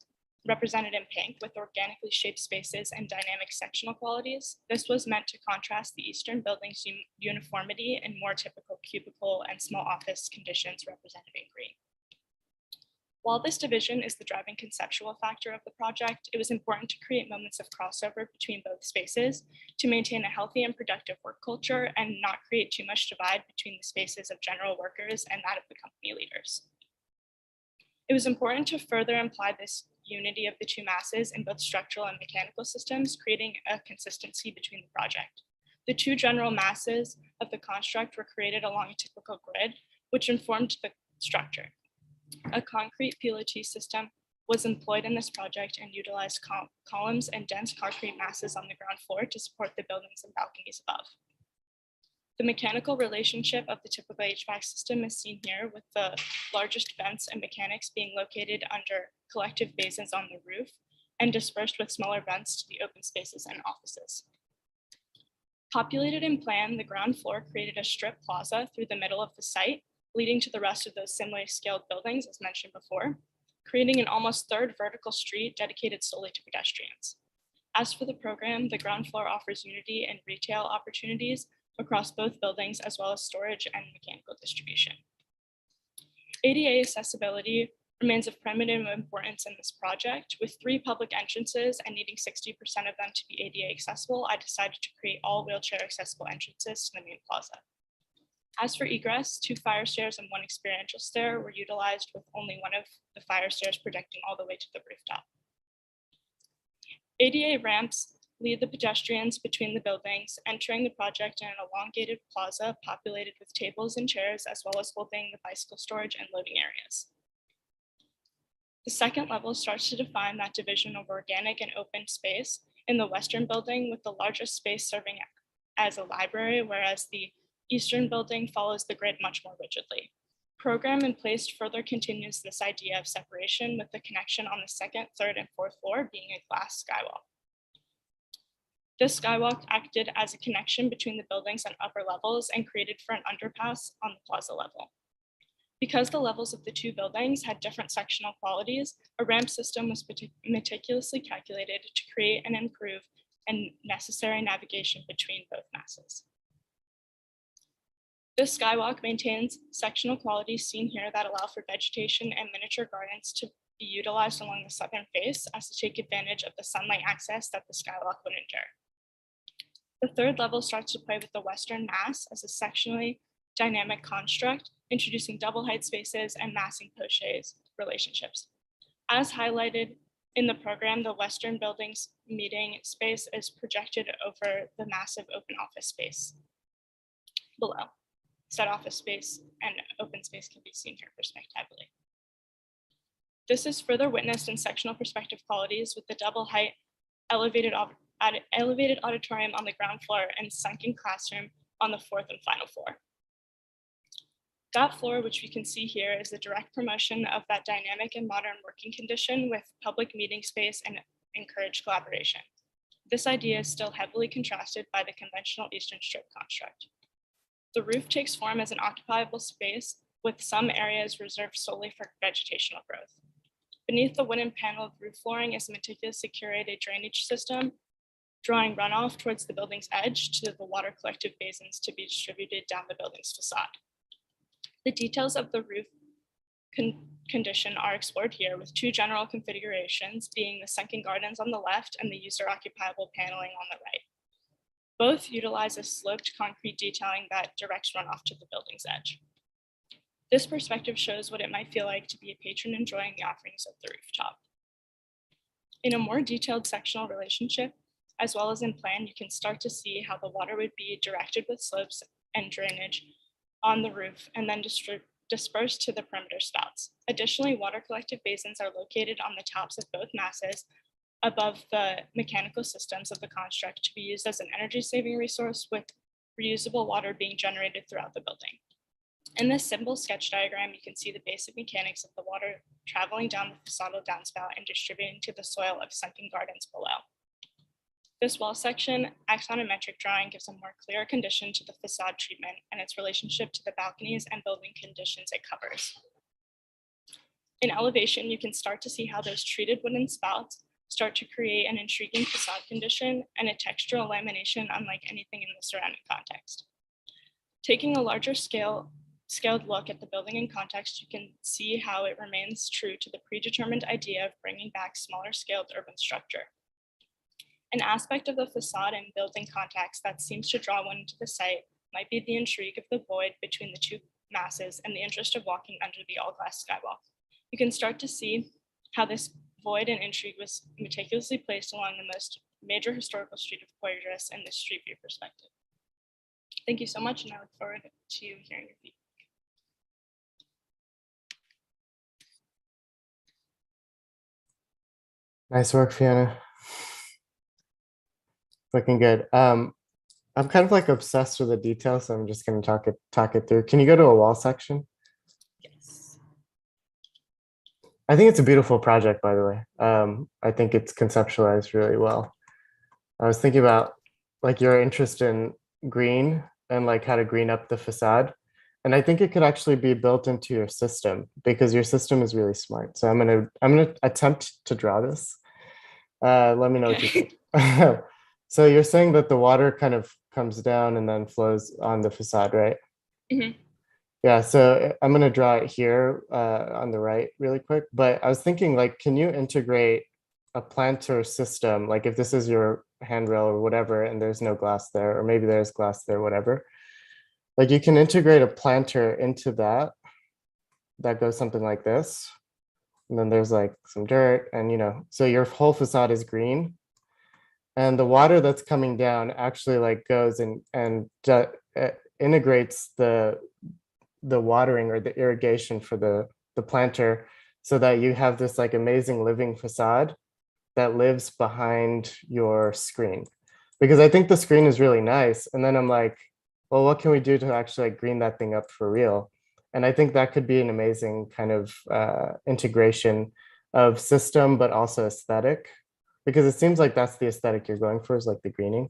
represented in pink with organically shaped spaces and dynamic sectional qualities, this was meant to contrast the Eastern building's uniformity and more typical cubicle and small office conditions represented in green. While this division is the driving conceptual factor of the project, it was important to create moments of crossover between both spaces to maintain a healthy and productive work culture and not create too much divide between the spaces of general workers and that of the company leaders. It was important to further imply this unity of the two masses in both structural and mechanical systems, creating a consistency between the project. The two general masses of the construct were created along a typical grid, which informed the structure. A concrete pilotis system was employed in this project and utilized columns and dense concrete masses on the ground floor to support the buildings and balconies above. The mechanical relationship of the typical HVAC system is seen here, with the largest vents and mechanics being located under collective basins on the roof and dispersed with smaller vents to the open spaces and offices. Populated in plan, the ground floor created a strip plaza through the middle of the site, leading to the rest of those similarly scaled buildings as mentioned before, creating an almost third vertical street dedicated solely to pedestrians. As for the program, the ground floor offers unity and retail opportunities across both buildings, as well as storage and mechanical distribution. ADA accessibility remains of primitive importance in this project. With 3 public entrances and needing 60% of them to be ADA accessible, I decided to create all wheelchair accessible entrances to the main plaza. As for egress, 2 fire stairs and 1 experiential stair were utilized, with only one of the fire stairs projecting all the way to the rooftop. ADA ramps lead the pedestrians between the buildings, entering the project in an elongated plaza populated with tables and chairs, as well as holding the bicycle storage and loading areas. The second level starts to define that division of organic and open space in the western building, with the largest space serving as a library, whereas the eastern building follows the grid much more rigidly. Program in place further continues this idea of separation, with the connection on the second, third, and fourth floor being a glass skywall. This skywalk acted as a connection between the buildings and upper levels and created for an underpass on the plaza level. Because the levels of the two buildings had different sectional qualities, a ramp system was meticulously calculated to create and improve and necessary navigation between both masses. This skywalk maintains sectional qualities seen here that allow for vegetation and miniature gardens to be utilized along the southern face as to take advantage of the sunlight access that the skywalk would endure. The third level starts to play with the western mass as a sectionally dynamic construct, introducing double height spaces and massing pochets relationships. As highlighted in the program, the western building's meeting space is projected over the massive open office space below. Said office space and open space can be seen here perspectively. This is further witnessed in sectional perspective qualities with the double height elevated auditorium on the ground floor and sunken classroom on the fourth and final floor. That floor, which we can see here, is the direct promotion of that dynamic and modern working condition with public meeting space and encouraged collaboration. This idea is still heavily contrasted by the conventional Eastern Strip construct. The roof takes form as an occupiable space with some areas reserved solely for vegetational growth. Beneath the wooden paneled roof flooring is a meticulously curated drainage system, drawing runoff towards the building's edge to the water collective basins to be distributed down the building's facade. The details of the roof condition are explored here with two general configurations being the sunken gardens on the left and the user occupiable paneling on the right. Both utilize a sloped concrete detailing that directs runoff to the building's edge. This perspective shows what it might feel like to be a patron enjoying the offerings of the rooftop. In a more detailed sectional relationship, as well as in plan, you can start to see how the water would be directed with slopes and drainage on the roof and then dispersed to the perimeter spouts. Additionally, water collective basins are located on the tops of both masses above the mechanical systems of the construct to be used as an energy saving resource with reusable water being generated throughout the building. In this simple sketch diagram, you can see the basic mechanics of the water traveling down the facadal downspout and distributing to the soil of sunken gardens below. This wall section axonometric drawing gives a more clear condition to the facade treatment and its relationship to the balconies and building conditions it covers. In elevation, you can start to see how those treated wooden spouts start to create an intriguing facade condition and a textural lamination unlike anything in the surrounding context. Taking a larger scaled look at the building in context, you can see how it remains true to the predetermined idea of bringing back smaller scaled urban structure. An aspect of the facade and building context that seems to draw one into the site might be the intrigue of the void between the two masses and the interest of walking under the all-glass skywalk. You can start to see how this void and intrigue was meticulously placed along the most major historical street of Poydras in this street view perspective. Thank you so much, and I look forward to hearing your feedback. Nice work, Fiona. Looking good. I'm kind of like obsessed with the details, so I'm just going to talk it through. Can you go to a wall section? Yes. I think it's a beautiful project, by the way. I think it's conceptualized really well. I was thinking about like your interest in green and like how to green up the facade. And I think it could actually be built into your system because your system is really smart. So I'm gonna attempt to draw this. Let me know what you think. So you're saying that the water kind of comes down and then flows on the facade, right? Mm-hmm. Yeah, so I'm gonna draw it here on the right really quick. But I was thinking like, can you integrate a planter system? Like if this is your handrail or whatever, and there's no glass there, or maybe there's glass there, whatever. Like you can integrate a planter into that goes something like this. And then there's like some dirt and, you know, so your whole facade is green. And the water that's coming down actually like goes and integrates the watering or the irrigation for the planter so that you have this like amazing living facade that lives behind your screen. because I think the screen is really nice. And then I'm like, well, what can we do to actually like green that thing up for real? And I think that could be an amazing kind of integration of system, but also aesthetic, because it seems like that's the aesthetic you're going for, is like the greening.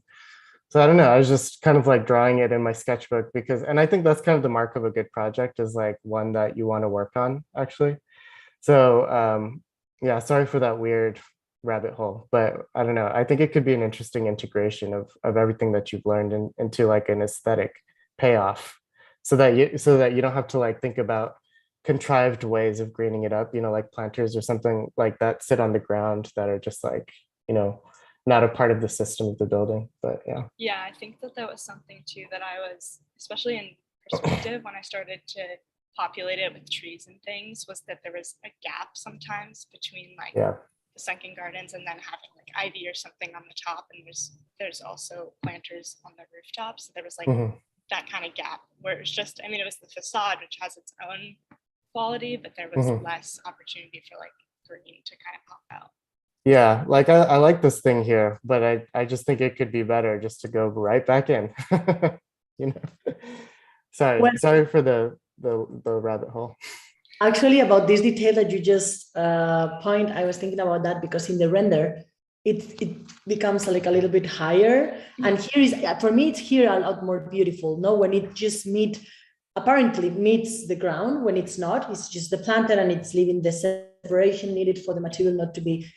So I don't know, I was just kind of like drawing it in my sketchbook because, and I think that's kind of the mark of a good project, is like one that you want to work on actually. So yeah, sorry for that weird rabbit hole, but I don't know. I think it could be an interesting integration of everything that you've learned into like an aesthetic payoff, so that you don't have to like think about contrived ways of greening it up, like planters or something like that sit on the ground that are just like, not a part of the system of the building. But yeah. Yeah, I think that was something too that I was, especially in perspective, when I started to populate it with trees and things, was that there was a gap sometimes between like the sunken gardens and then having like ivy or something on the top, and there's also planters on the rooftop. So there was like that kind of gap where it was just, I mean, it was the facade, which has its own quality, but there was less opportunity for like green to kind of pop out. Yeah, like I like this thing here, but I just think it could be better just to go right back in. you know. Sorry for the rabbit hole. Actually, about this detail that you just point, I was thinking about that because in the render, it becomes like a little bit higher, and here is, for me, it's here a lot more beautiful. No, when it just apparently meets the ground. When it's not, it's just the planter and it's leaving the separation needed for the material not to be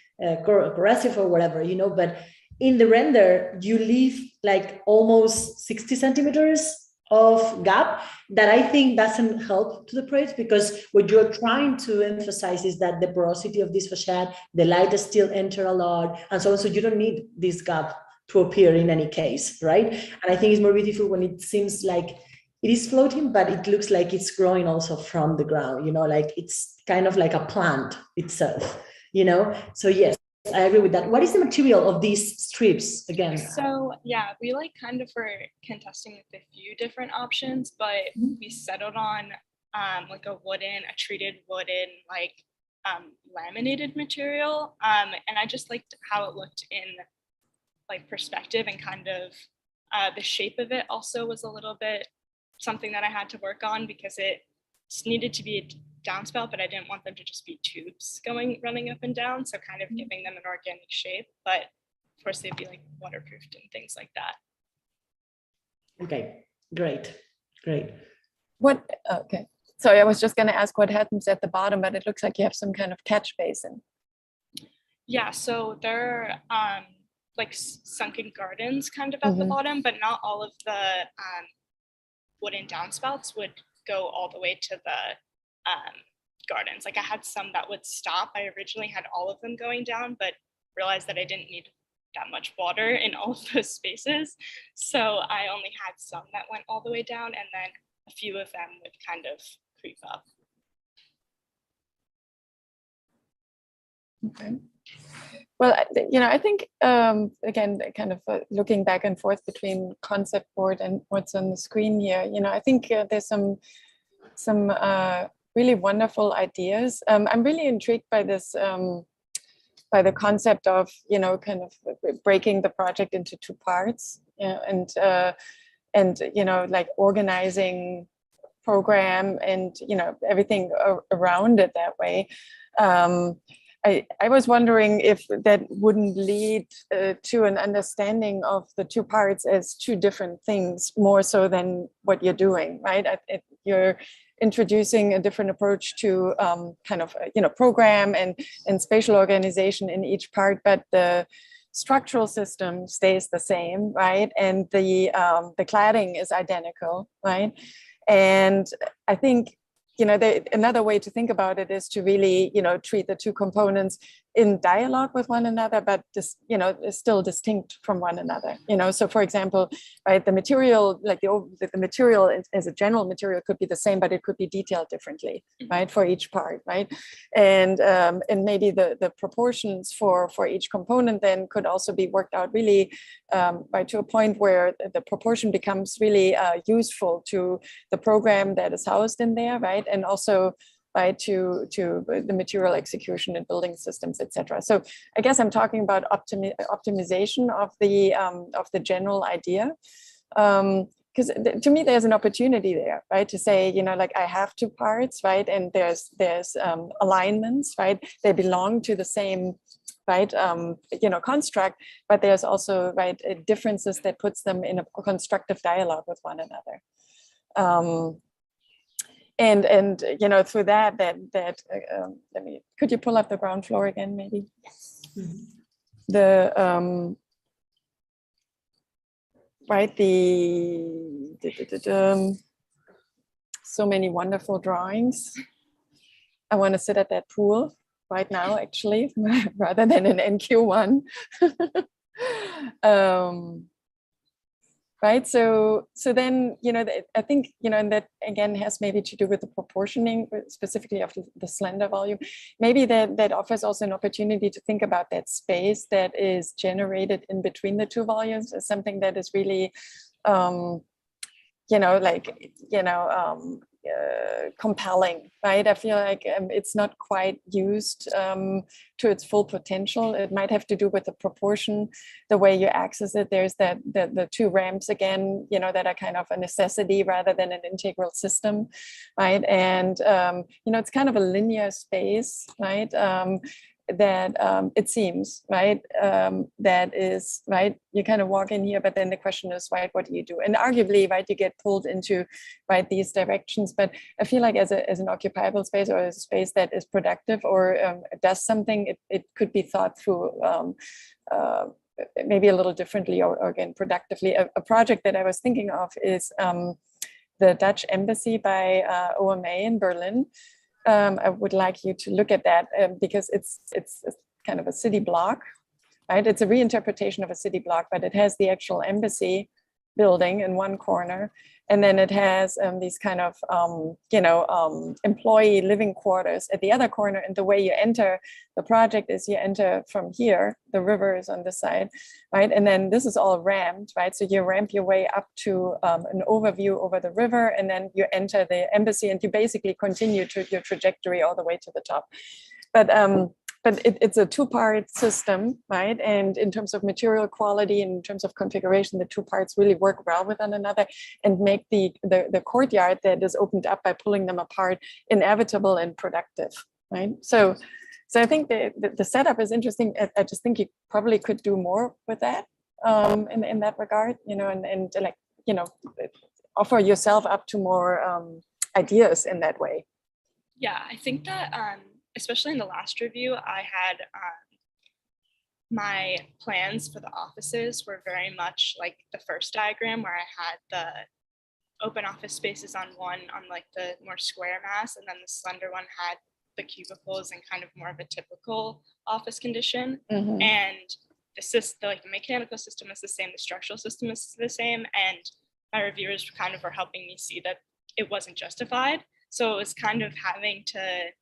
corrosive or whatever, But in the render, you leave like almost 60 centimeters of gap that I think doesn't help to the project, because what you're trying to emphasize is that the porosity of this facade, the light still enter a lot, and so on. So you don't need this gap to appear in any case, right? And I think it's more beautiful when it seems like it is floating, but it looks like it's growing also from the ground, like it's kind of like a plant itself, So yes, I agree with that. What is the material of these strips again? So yeah, we like kind of were contesting with a few different options, but we settled on like a treated wooden, like laminated material. And I just liked how it looked in like perspective, and kind of the shape of it also was a little bit something that I had to work on, because it needed to be a downspout, but I didn't want them to just be tubes running up and down. So kind of giving them an organic shape, but of course they'd be like waterproofed and things like that. Okay, great. Okay. Sorry, I was just going to ask what happens at the bottom, but it looks like you have some kind of catch basin. Yeah, so there are like sunken gardens kind of at the bottom, but not all of the wooden downspouts would go all the way to the gardens. Like I had some that would stop. I originally had all of them going down, but realized that I didn't need that much water in all of those spaces. So I only had some that went all the way down, and then a few of them would kind of creep up. Okay. Well, I think, again, kind of looking back and forth between concept board and what's on the screen here, I think there's some really wonderful ideas. I'm really intrigued by this, by the concept of, kind of breaking the project into two parts, and like organizing program and, everything around it that way. I was wondering if that wouldn't lead to an understanding of the two parts as two different things, more so than what you're doing, right? You're introducing a different approach to kind of, program and spatial organization in each part, but the structural system stays the same, right? And the cladding is identical, right? And I think, another way to think about it is to really, treat the two components in dialogue with one another, but just, still distinct from one another. So for example, right, the material, like the material as a general material could be the same, but it could be detailed differently, right, for each part, right? And maybe the proportions for each component then could also be worked out really right to a point where the proportion becomes really useful to the program that is housed in there, right? And also right, to the material execution and building systems, etc. So I guess I'm talking about optimization of the general idea. Because to me, there's an opportunity there, right? To say, like I have two parts, right? And there's alignments, right? They belong to the same, right? Construct, but there's also, right, differences that puts them in a constructive dialogue with one another. And through that could you pull up the ground floor again, maybe? Yes. The right, so many wonderful drawings. I want to sit at that pool right now, actually, rather than in NQ1. Right, so then, I think, and that again has maybe to do with the proportioning, specifically of the slender volume. Maybe that offers also an opportunity to think about that space that is generated in between the two volumes as something that is really, compelling, right? I feel like it's not quite used to its full potential. It might have to do with the proportion, the way you access it. There's the two ramps again, that are kind of a necessity rather than an integral system, right? And it's kind of a linear space, right? That it seems, right, that is, right, you kind of walk in here, but then the question is, right, what do you do? And arguably, right, you get pulled into, right, these directions. But I feel like as an occupiable space, or as a space that is productive or does something, it could be thought through maybe a little differently, or again, productively. A project that I was thinking of is the Dutch Embassy by OMA in Berlin. I would like you to look at that because it's kind of a city block, right? It's a reinterpretation of a city block, but it has the actual embassy building in one corner. And then it has these kind of, employee living quarters at the other corner. And the way you enter the project is you enter from here, the river is on this side, right? And then this is all ramped, right? So you ramp your way up to an overview over the river, and then you enter the embassy, and you basically continue to your trajectory all the way to the top. But it's a two-part system, right? And in terms of material quality and in terms of configuration, the two parts really work well with one another and make the courtyard that is opened up by pulling them apart inevitable and productive, right? So I think the setup is interesting. I just think you probably could do more with that in that regard, and like, offer yourself up to more ideas in that way. Yeah, I think that especially in the last review, I had my plans for the offices were very much like the first diagram, where I had the open office spaces on like the more square mass, and then the slender one had the cubicles and kind of more of a typical office condition. Mm-hmm. And the system, like the mechanical system is the same, the structural system is the same, and my reviewers kind of were helping me see that it wasn't justified. So it was kind of having to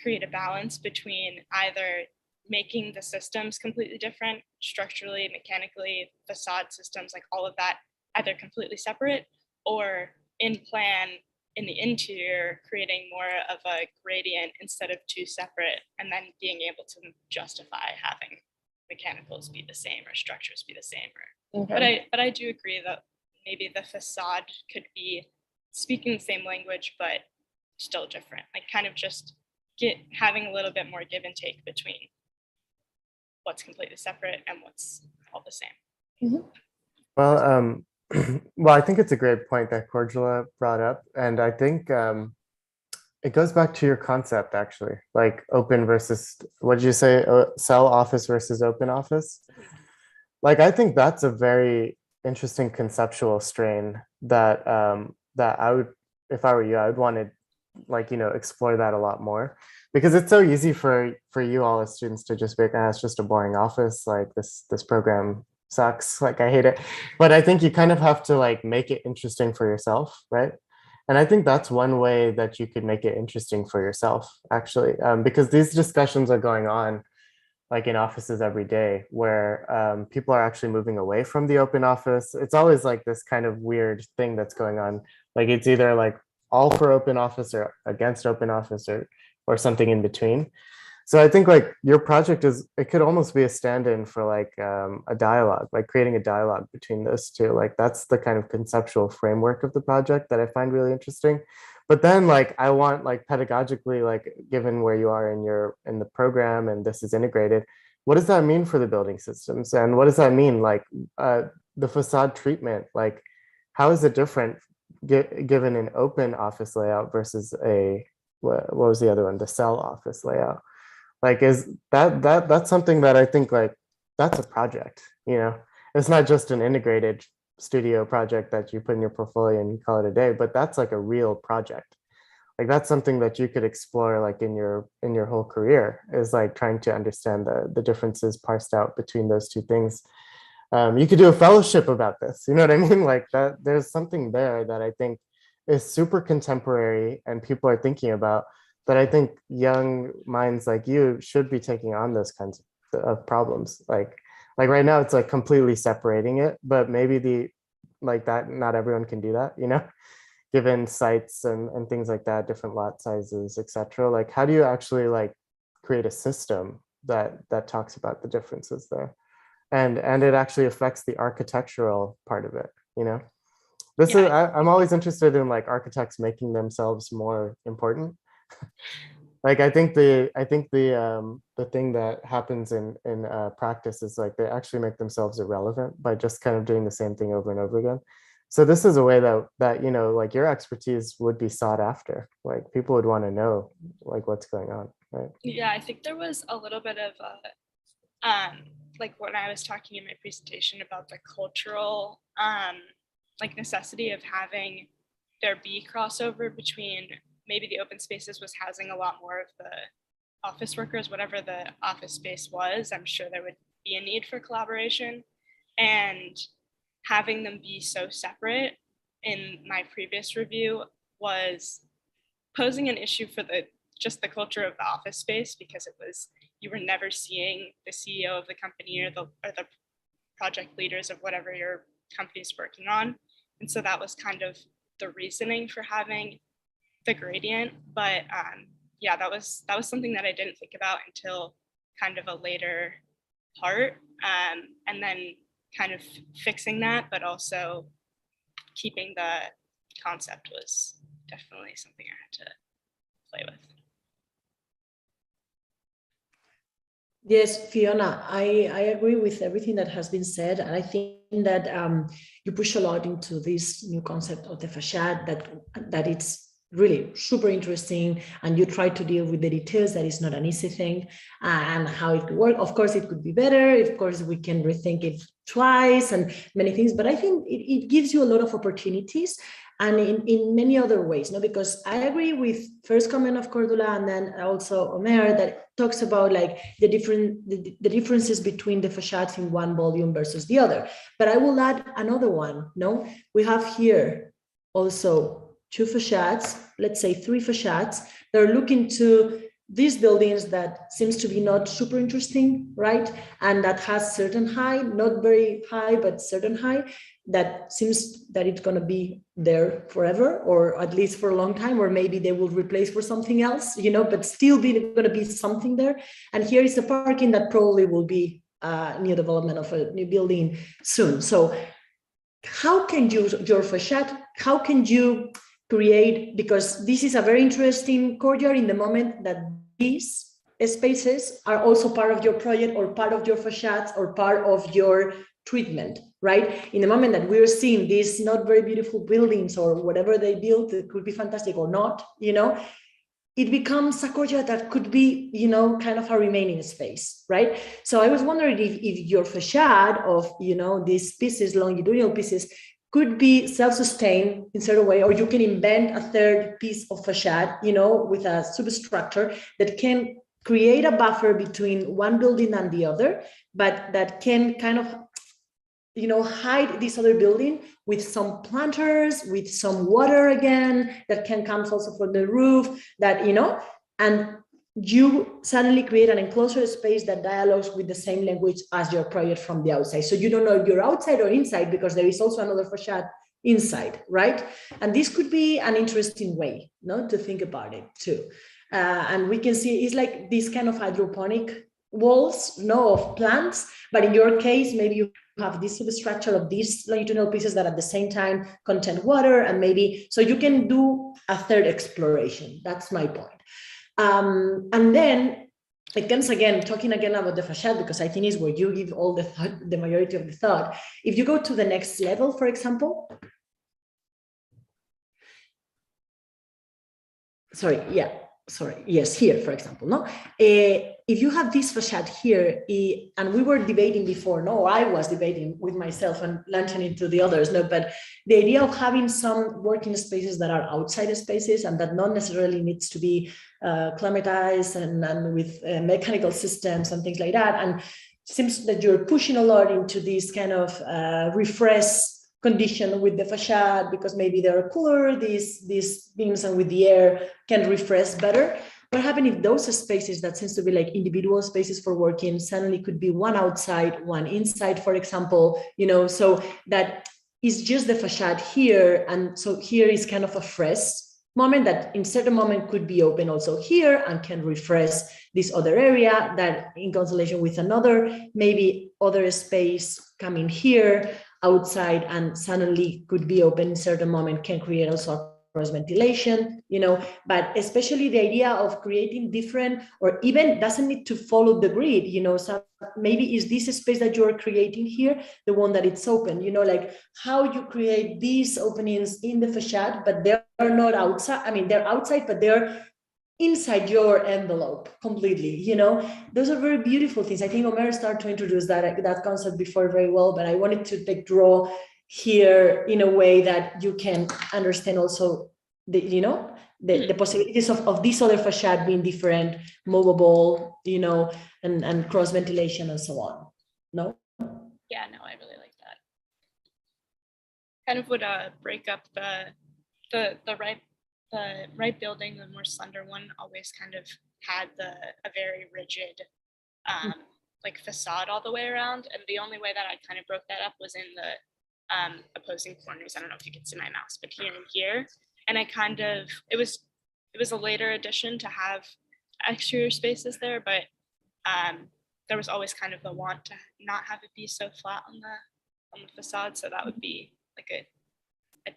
create a balance between either making the systems completely different, structurally, mechanically, facade systems, like all of that, either completely separate, or in plan, in the interior, creating more of a gradient instead of two separate, and then being able to justify having mechanicals be the same or structures be the same. Okay. But I do agree that maybe the facade could be speaking the same language, but still different, like kind of just having a little bit more give and take between what's completely separate and what's all the same. Mm-hmm. Well, well, I think it's a great point that Cordula brought up. And I think it goes back to your concept, actually, like open versus, what did you say, cell office versus open office? Like, I think that's a very interesting conceptual strain that that I would, if I were you, I would want to, like, explore that a lot more, because it's so easy for you all as students to just be like, it's just a boring office, like this program sucks, like I hate it. But I think you kind of have to like make it interesting for yourself, right? And I think that's one way that you could make it interesting for yourself, actually, because these discussions are going on like in offices every day, where people are actually moving away from the open office. It's always like this kind of weird thing that's going on. Like it's either like all for open office or against open office or something in between. So I think like your project it could almost be a stand-in for like a dialogue, like creating a dialogue between those two. Like that's the kind of conceptual framework of the project that I find really interesting. But then like I want like pedagogically, like given where you are in the program and this is integrated, what does that mean for the building systems? And what does that mean? Like the facade treatment, like how is it different given an open office layout versus what was the other one? The cell office layout. Like is that's something that I think like that's a project, it's not just an integrated studio project that you put in your portfolio and you call it a day, but that's like a real project. Like that's something that you could explore like in your whole career, is like trying to understand the differences parsed out between those two things. You could do a fellowship about this, you know what I mean? Like that there's something there that I think is super contemporary and people are thinking about, that I think young minds like you should be taking on those kinds of problems. Like right now it's like completely separating it, but maybe that not everyone can do that, given sites and things like that, different lot sizes, etc. Like how do you actually like create a system that talks about the differences there? And it actually affects the architectural part of it, This is I'm always interested in like architects making themselves more important. Like I think the thing that happens in practice is like they actually make themselves irrelevant by just kind of doing the same thing over and over again. So this is a way that like your expertise would be sought after. Like people would want to know like what's going on, right? Yeah, I think there was a little bit of like when I was talking in my presentation about the cultural like necessity of having there be crossover between maybe the open spaces was housing a lot more of the office workers, whatever the office space was, I'm sure there would be a need for collaboration. And having them be so separate in my previous review was posing an issue for just the culture of the office space, because you were never seeing the CEO of the company or the project leaders of whatever your company's working on. And so that was kind of the reasoning for having the gradient. But yeah, that was something that I didn't think about until kind of a later part, and then kind of fixing that, but also keeping the concept was definitely something I had to play with. Yes, Fiona, I agree with everything that has been said. And I think that you push a lot into this new concept of the facade, that it's really super interesting, and you try to deal with the details. That is not an easy thing, and how it could work. Of course, it could be better. Of course, we can rethink it twice and many things, but I think it gives you a lot of opportunities, and in many other ways, no? Because I agree with first comment of Cordula and then also Omer that talks about like the differences between the facades in one volume versus the other. But I will add another one. No, we have here also two facades, let's say three facades. They're looking to these buildings that seems to be not super interesting, right? And that has certain height, not very high, but certain height, that seems that it's going to be there forever, or at least for a long time, or maybe they will replace for something else, but still going to be something there. And here is the parking that probably will be new development of a new building soon. So how can your facade, how can you create, because this is a very interesting courtyard in the moment that these spaces are also part of your project or part of your facades or part of your treatment, right? In the moment that we're seeing these not very beautiful buildings or whatever they built, it could be fantastic or not, it becomes a courtyard that could be, kind of a remaining space, right? So I was wondering if your facade of, these pieces, longitudinal pieces, could be self-sustained in certain way, or you can invent a third piece of facade, with a substructure that can create a buffer between one building and the other, but that can kind of, hide this other building with some planters, with some water again, that can come also from the roof, that, and you suddenly create an enclosure space that dialogues with the same language as your project from the outside. So you don't know if you're outside or inside, because there is also another facade inside, right? And this could be an interesting way, no, to think about it too. And we can see it's like this kind of hydroponic walls, no, of plants, but in your case, maybe you have this substructure of these longitudinal pieces that at the same time contain water, and maybe, so you can do a third exploration. That's my point. And then it comes again, talking again about the facade, because I think is where you give all the thought, the majority of the thought. If you go to the next level, for example, here, for example, no? If you have this facade here, and we were debating before, no, I was debating with myself and launching it to the others, no, but the idea of having some working spaces that are outside spaces and that not necessarily needs to be climatized and with mechanical systems and things like that. And it seems that you're pushing a lot into this kind of refresh condition with the facade, because maybe they're cooler, these beams, and with the air can refresh better. What happens if those spaces that seems to be like individual spaces for working suddenly could be one outside, one inside, for example, you know, so that is just the facade here. And so here is kind of a fresh moment that in certain moment could be open also here and can refresh this other area that in constellation with another, maybe other space coming here outside and suddenly could be open in certain moment, can create also cross ventilation, you know, but especially the idea of creating different, or even doesn't need to follow the grid, you know, so maybe is this space that you're creating here, the one that it's open, you know, like how you create these openings in the facade, but they're not outside. I mean, they're outside, but they're inside your envelope completely, you know. Those are very beautiful things. I think Omer started to introduce that concept before very well, but I wanted to like draw here in a way that you can understand also the, you know, the possibilities of this other facade being different, movable, you know, and cross ventilation and so on. No? Yeah, no, I really like that. Kind of would break up the right building, the more slender one, always kind of had a very rigid like facade all the way around, and the only way that I kind of broke that up was in the opposing corners. I don't know if you can see my mouse, but here and here, and I kind of, it was a later addition to have exterior spaces there, but there was always kind of the want to not have it be so flat on the facade, so that would be like a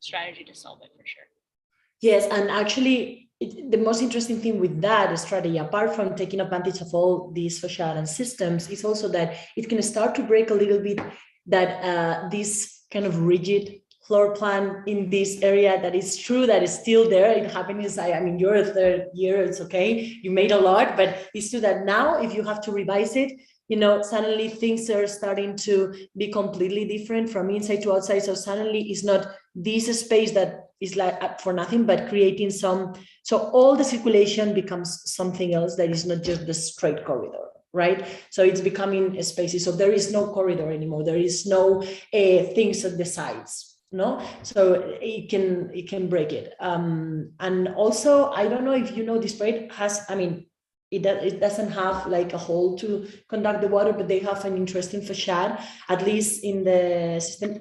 strategy to solve it for sure. Yes, and actually, the most interesting thing with that strategy, apart from taking advantage of all these facade and systems, is also that it can start to break a little bit that this kind of rigid floor plan in this area that is true, that is still there. It happened inside. I mean, you're a third year, it's okay. You made a lot, but it's true that now if you have to revise it, you know, suddenly things are starting to be completely different from inside to outside. So suddenly it's not this space that is like for nothing, but creating some, so all the circulation becomes something else that is not just the straight corridor, right? So it's becoming spaces. So there is no corridor anymore. There is no things at the sides. No, so it can break it. And also, I don't know if you know, this project has, I mean, it doesn't have like a hole to conduct the water, but they have an interesting facade, at least in the system,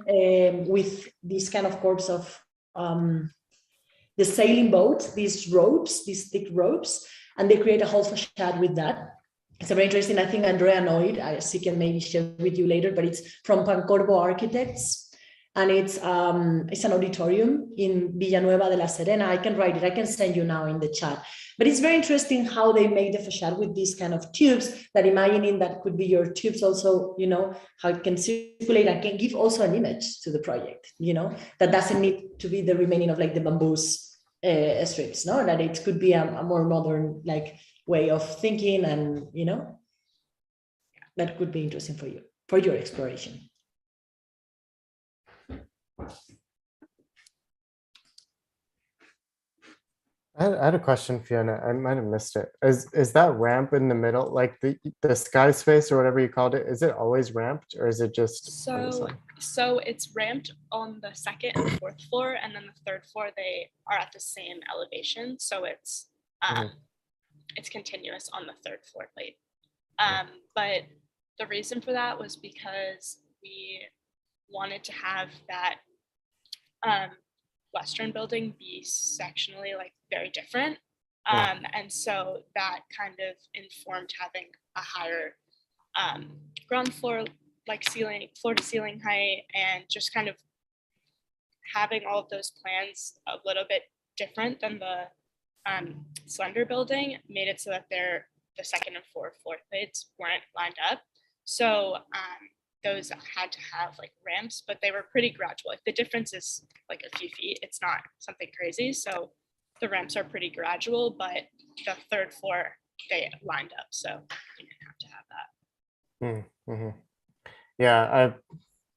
with this kind of corpse of the sailing boats, these ropes, these thick ropes, and they create a whole facade with that. It's a very interesting, I think Andrea know it, she can maybe share with you later, but it's from Pancorbo Architects. And it's an auditorium in Villanueva de la Serena. I can write it, I can send you now in the chat. But it's very interesting how they make the facade with these kind of tubes, that imagining that could be your tubes also, you know, how it can circulate and can give also an image to the project, you know, that doesn't need to be the remaining of like the bamboos strips, no, that it could be a more modern like way of thinking, and, you know, that could be interesting for you, for your exploration. I had a question, Fiona. I might have missed it. Is that ramp in the middle, like the sky space or whatever you called it? Is it always ramped, or is it just so it's ramped on the second and fourth floor, and then the third floor they are at the same elevation, so it's it's continuous on the third floor plate. But the reason for that was because we wanted to have that western building be sectionally like very different. Yeah. And so that kind of informed having a higher ground floor, like floor to ceiling height, and just kind of having all of those plans a little bit different than the slender building made it so that the second and fourth floor plates weren't lined up. So those had to have like ramps, but they were pretty gradual. Like the difference is like a few feet. It's not something crazy. So the ramps are pretty gradual, but the third floor, they lined up. So you didn't have to have that. Mm-hmm.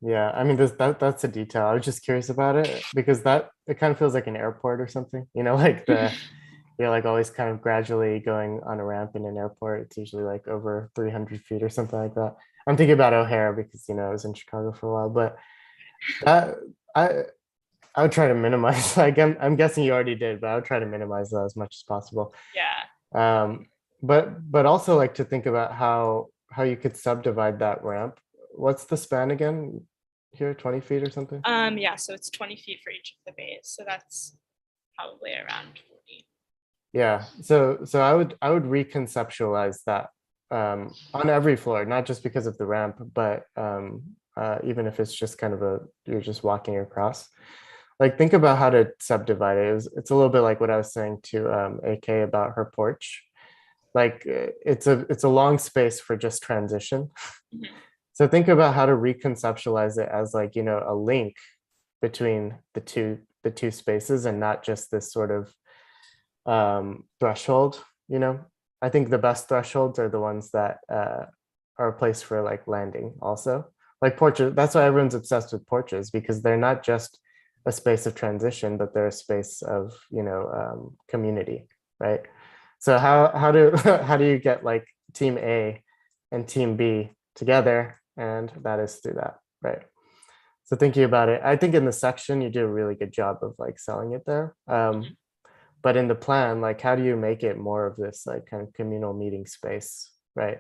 Yeah, I mean, that's a detail. I was just curious about it because it kind of feels like an airport or something, you know, like you're like always kind of gradually going on a ramp in an airport. It's usually like over 300 feet or something like that. I'm thinking about O'Hare because, you know, I was in Chicago for a while, but that I would try to minimize, like I'm guessing you already did, but I would try to minimize that as much as possible. Yeah. But also like to think about how you could subdivide that ramp. What's the span again here, 20 feet or something? Yeah, so it's 20 feet for each of the bays. So that's probably around 40. Yeah, so I would reconceptualize that on every floor, not just because of the ramp, but even if it's just kind of you're just walking across. Like think about how to subdivide it. It's a little bit like what I was saying to AK about her porch. Like it's a long space for just transition. Mm-hmm. So think about how to reconceptualize it as like, you know, a link between the two spaces and not just this sort of threshold, you know. I think the best thresholds are the ones that are a place for like landing also. Like porches, that's why everyone's obsessed with porches, because they're not just a space of transition, but they're a space of, you know, community, right? So how do you get like team A and team B together? And that is through that, right? So thinking about it, I think in the section you do a really good job of like selling it there. But in the plan, like how do you make it more of this like kind of communal meeting space, right?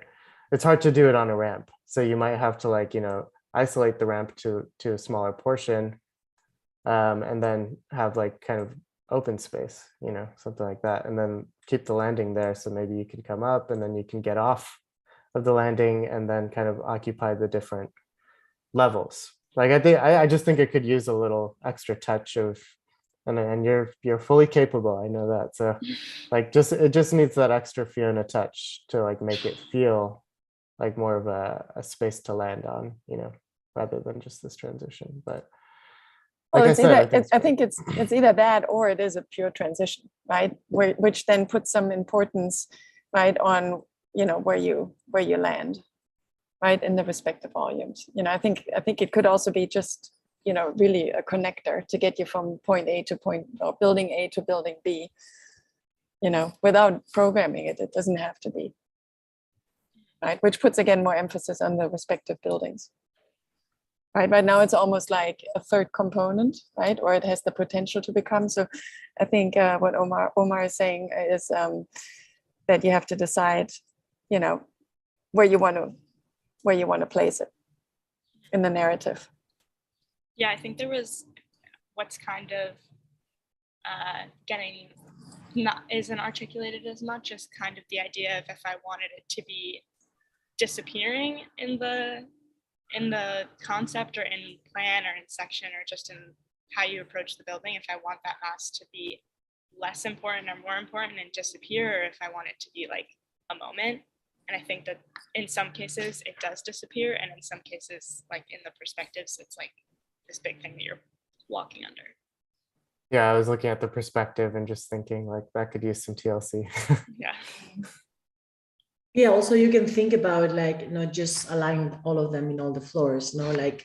It's hard to do it on a ramp. So you might have to like, you know, isolate the ramp to a smaller portion, and then have like kind of open space, you know, something like that. And then keep the landing there. So maybe you can come up and then you can get off of the landing and then kind of occupy the different levels. Like I just think it could use a little extra touch of, and you're fully capable, I know that. So like it just needs that extra Fiona touch to like make it feel like more of a space to land on, you know, rather than just this transition. But well, like I think it's either that or it is a pure transition, right? Which then puts some importance, right, on, you know, where you land, right, in the respective volumes. You know, I think it could also be just, you know, really a connector to get you from point A to building A to building B, you know, without programming it. It doesn't have to be, right? Which puts again more emphasis on the respective buildings. Right now it's almost like a third component, right? Or it has the potential to become. So I think what Omar is saying is that you have to decide, you know, where you want to place it in the narrative. Yeah, I think there was what's kind of getting isn't articulated as much as kind of the idea of if I wanted it to be disappearing in the concept or in plan or in section or just in how you approach the building, if I want that mass to be less important or more important and disappear, or if I want it to be like a moment. And I think that in some cases it does disappear, and in some cases, like in the perspectives, it's like this big thing that you're walking under. Yeah, I was looking at the perspective and just thinking like that could use some TLC. Yeah. Yeah, also you can think about like not just aligning all of them in all the floors, no, like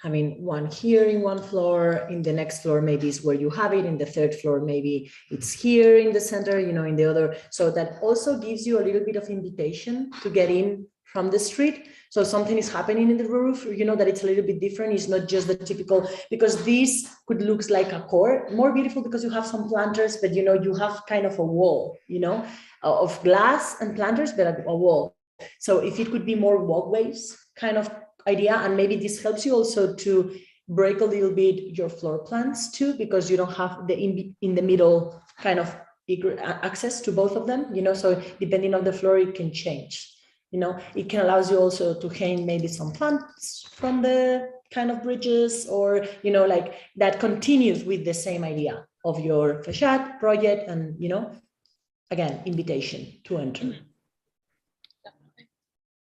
having one here in one floor, in the next floor maybe is where you have it, in the third floor maybe it's here in the center, you know, in the other. So that also gives you a little bit of invitation to get in from the street. So something is happening in the roof, you know, that it's a little bit different. It's not just the typical, because this could look like a core, more beautiful because you have some planters, but you know, you have kind of a wall, you know, of glass and planters, but a wall. So if it could be more walkways kind of idea, and maybe this helps you also to break a little bit your floor plans too, because you don't have the in the middle kind of access to both of them, you know, so depending on the floor, it can change. You know, it can allow you also to hang maybe some plants from the kind of bridges, or, you know, like that continues with the same idea of your facade project and, you know, again, invitation to enter.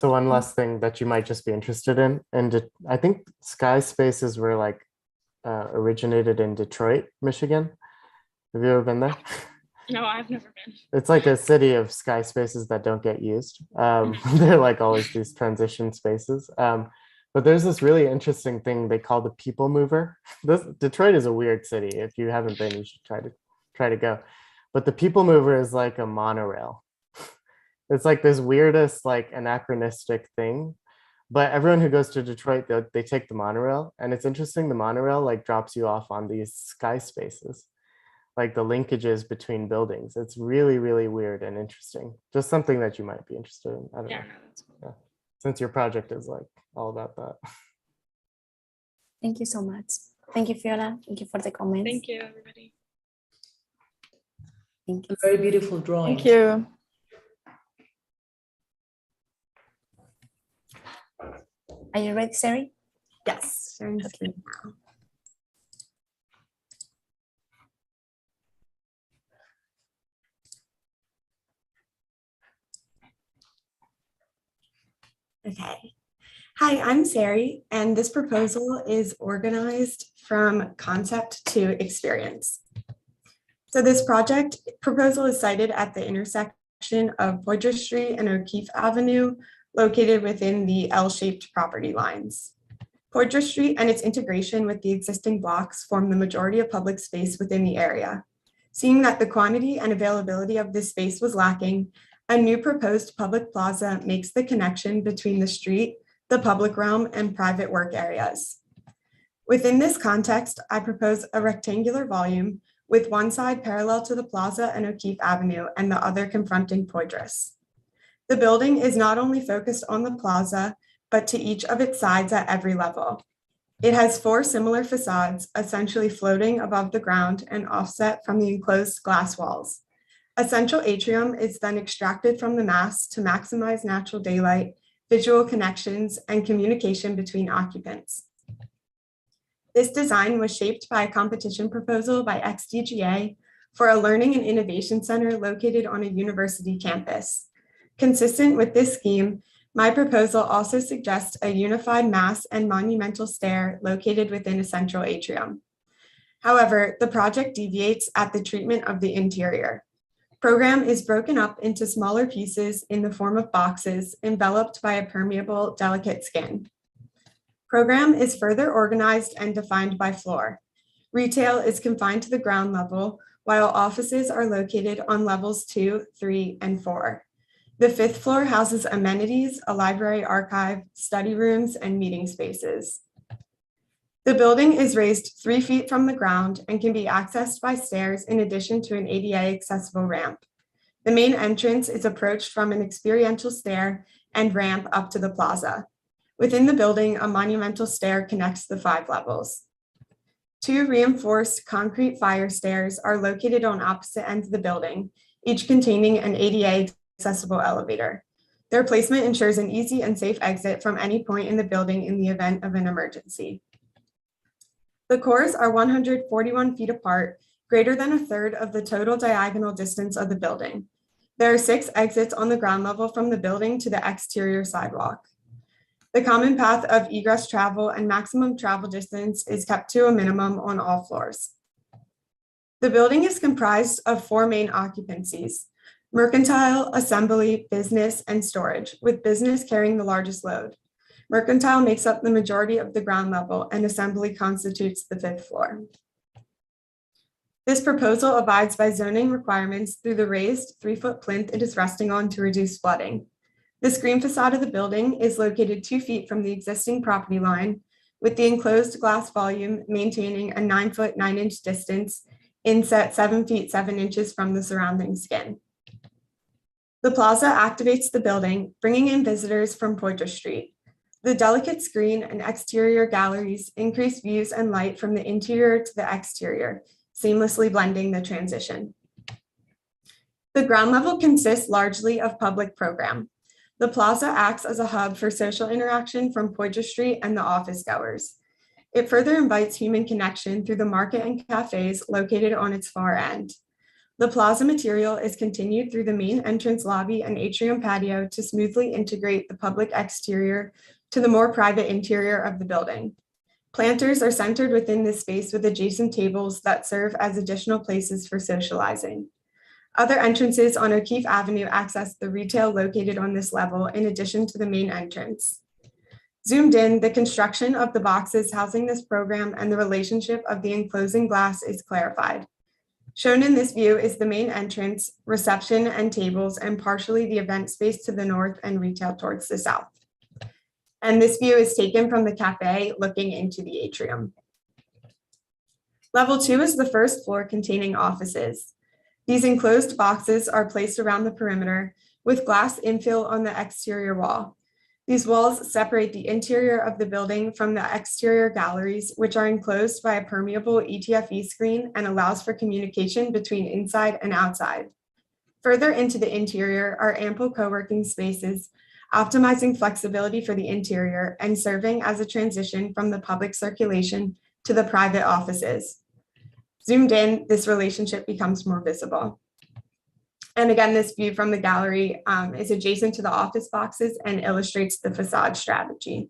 So one last thing that you might just be interested in, and I think sky spaces were like originated in Detroit, Michigan. Have you ever been there? No, I've never been. It's like a city of sky spaces that don't get used. They're like always these transition spaces. But there's this really interesting thing they call the people mover. Detroit is a weird city. If you haven't been, you should try to go. But the people mover is like a monorail. It's like this weirdest, like anachronistic thing. But everyone who goes to Detroit, they take the monorail. And it's interesting, the monorail like drops you off on these sky spaces, like the linkages between buildings. It's really, really weird and interesting. Just something that you might be interested in. I don't know. No, that's cool. Yeah. Since your project is like all about that. Thank you so much. Thank you, Fiona. Thank you for the comments. Thank you, everybody. Thank you. Very beautiful drawing. Thank you. Are you ready, Sari? Yes, sharing the screen now. Okay. Hi, I'm Sari, and this proposal is organized from concept to experience. So this project proposal is sited at the intersection of Poydras Street and O'Keefe Avenue, located within the L-shaped property lines. Poydras Street and its integration with the existing blocks form the majority of public space within the area. Seeing that the quantity and availability of this space was lacking, a new proposed public plaza makes the connection between the street, the public realm, and private work areas. Within this context, I propose a rectangular volume with one side parallel to the plaza and O'Keefe Avenue and the other confronting Poydras. The building is not only focused on the plaza, but to each of its sides at every level. It has 4 similar facades, essentially floating above the ground and offset from the enclosed glass walls. A central atrium is then extracted from the mass to maximize natural daylight, visual connections, and communication between occupants. This design was shaped by a competition proposal by XDGA for a learning and innovation center located on a university campus. Consistent with this scheme, my proposal also suggests a unified mass and monumental stair located within a central atrium. However, the project deviates at the treatment of the interior. Program is broken up into smaller pieces in the form of boxes enveloped by a permeable, delicate skin. Program is further organized and defined by floor. Retail is confined to the ground level, while offices are located on levels 2, 3, and 4. The 5th floor houses amenities, a library archive, study rooms, and meeting spaces. The building is raised 3 feet from the ground and can be accessed by stairs in addition to an ADA accessible ramp. The main entrance is approached from an experiential stair and ramp up to the plaza. Within the building, a monumental stair connects the 5 levels. 2 reinforced concrete fire stairs are located on opposite ends of the building, each containing an ADA accessible elevator. Their placement ensures an easy and safe exit from any point in the building in the event of an emergency. The cores are 141 feet apart, greater than a third of the total diagonal distance of the building. There are 6 exits on the ground level from the building to the exterior sidewalk. The common path of egress travel and maximum travel distance is kept to a minimum on all floors. The building is comprised of 4 main occupancies: mercantile, assembly, business, and storage, with business carrying the largest load. Mercantile makes up the majority of the ground level, and assembly constitutes the 5th floor. This proposal abides by zoning requirements through the raised 3-foot plinth it is resting on to reduce flooding. The screen facade of the building is located 2 feet from the existing property line, with the enclosed glass volume maintaining a 9-foot 9-inch distance inset 7 feet 7 inches from the surrounding skin. The plaza activates the building, bringing in visitors from Poydras Street. The delicate screen and exterior galleries increase views and light from the interior to the exterior, seamlessly blending the transition. The ground level consists largely of public program. The plaza acts as a hub for social interaction from Poydras Street and the office goers. It further invites human connection through the market and cafes located on its far end. The plaza material is continued through the main entrance lobby and atrium patio to smoothly integrate the public exterior to the more private interior of the building. Planters are centered within this space with adjacent tables that serve as additional places for socializing. Other entrances on O'Keefe Avenue access the retail located on this level in addition to the main entrance. Zoomed in, the construction of the boxes housing this program and the relationship of the enclosing glass is clarified. Shown in this view is the main entrance, reception and tables, and partially the event space to the north and retail towards the south. And this view is taken from the cafe looking into the atrium. Level 2 is the first floor containing offices. These enclosed boxes are placed around the perimeter with glass infill on the exterior wall. These walls separate the interior of the building from the exterior galleries, which are enclosed by a permeable ETFE screen and allows for communication between inside and outside. Further into the interior are ample co-working spaces, optimizing flexibility for the interior and serving as a transition from the public circulation to the private offices. Zoomed in, this relationship becomes more visible. And again, this view from the gallery is adjacent to the office boxes and illustrates the facade strategy.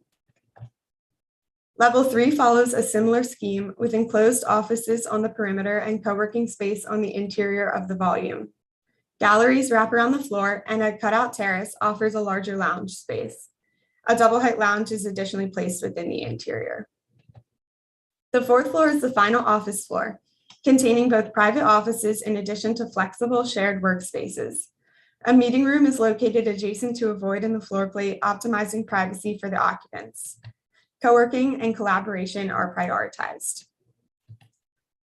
Level 3 follows a similar scheme with enclosed offices on the perimeter and co-working space on the interior of the volume. Galleries wrap around the floor and a cutout terrace offers a larger lounge space. A double height lounge is additionally placed within the interior. The fourth floor is the final office floor, containing both private offices in addition to flexible shared workspaces. A meeting room is located adjacent to a void in the floor plate, optimizing privacy for the occupants. Co-working and collaboration are prioritized.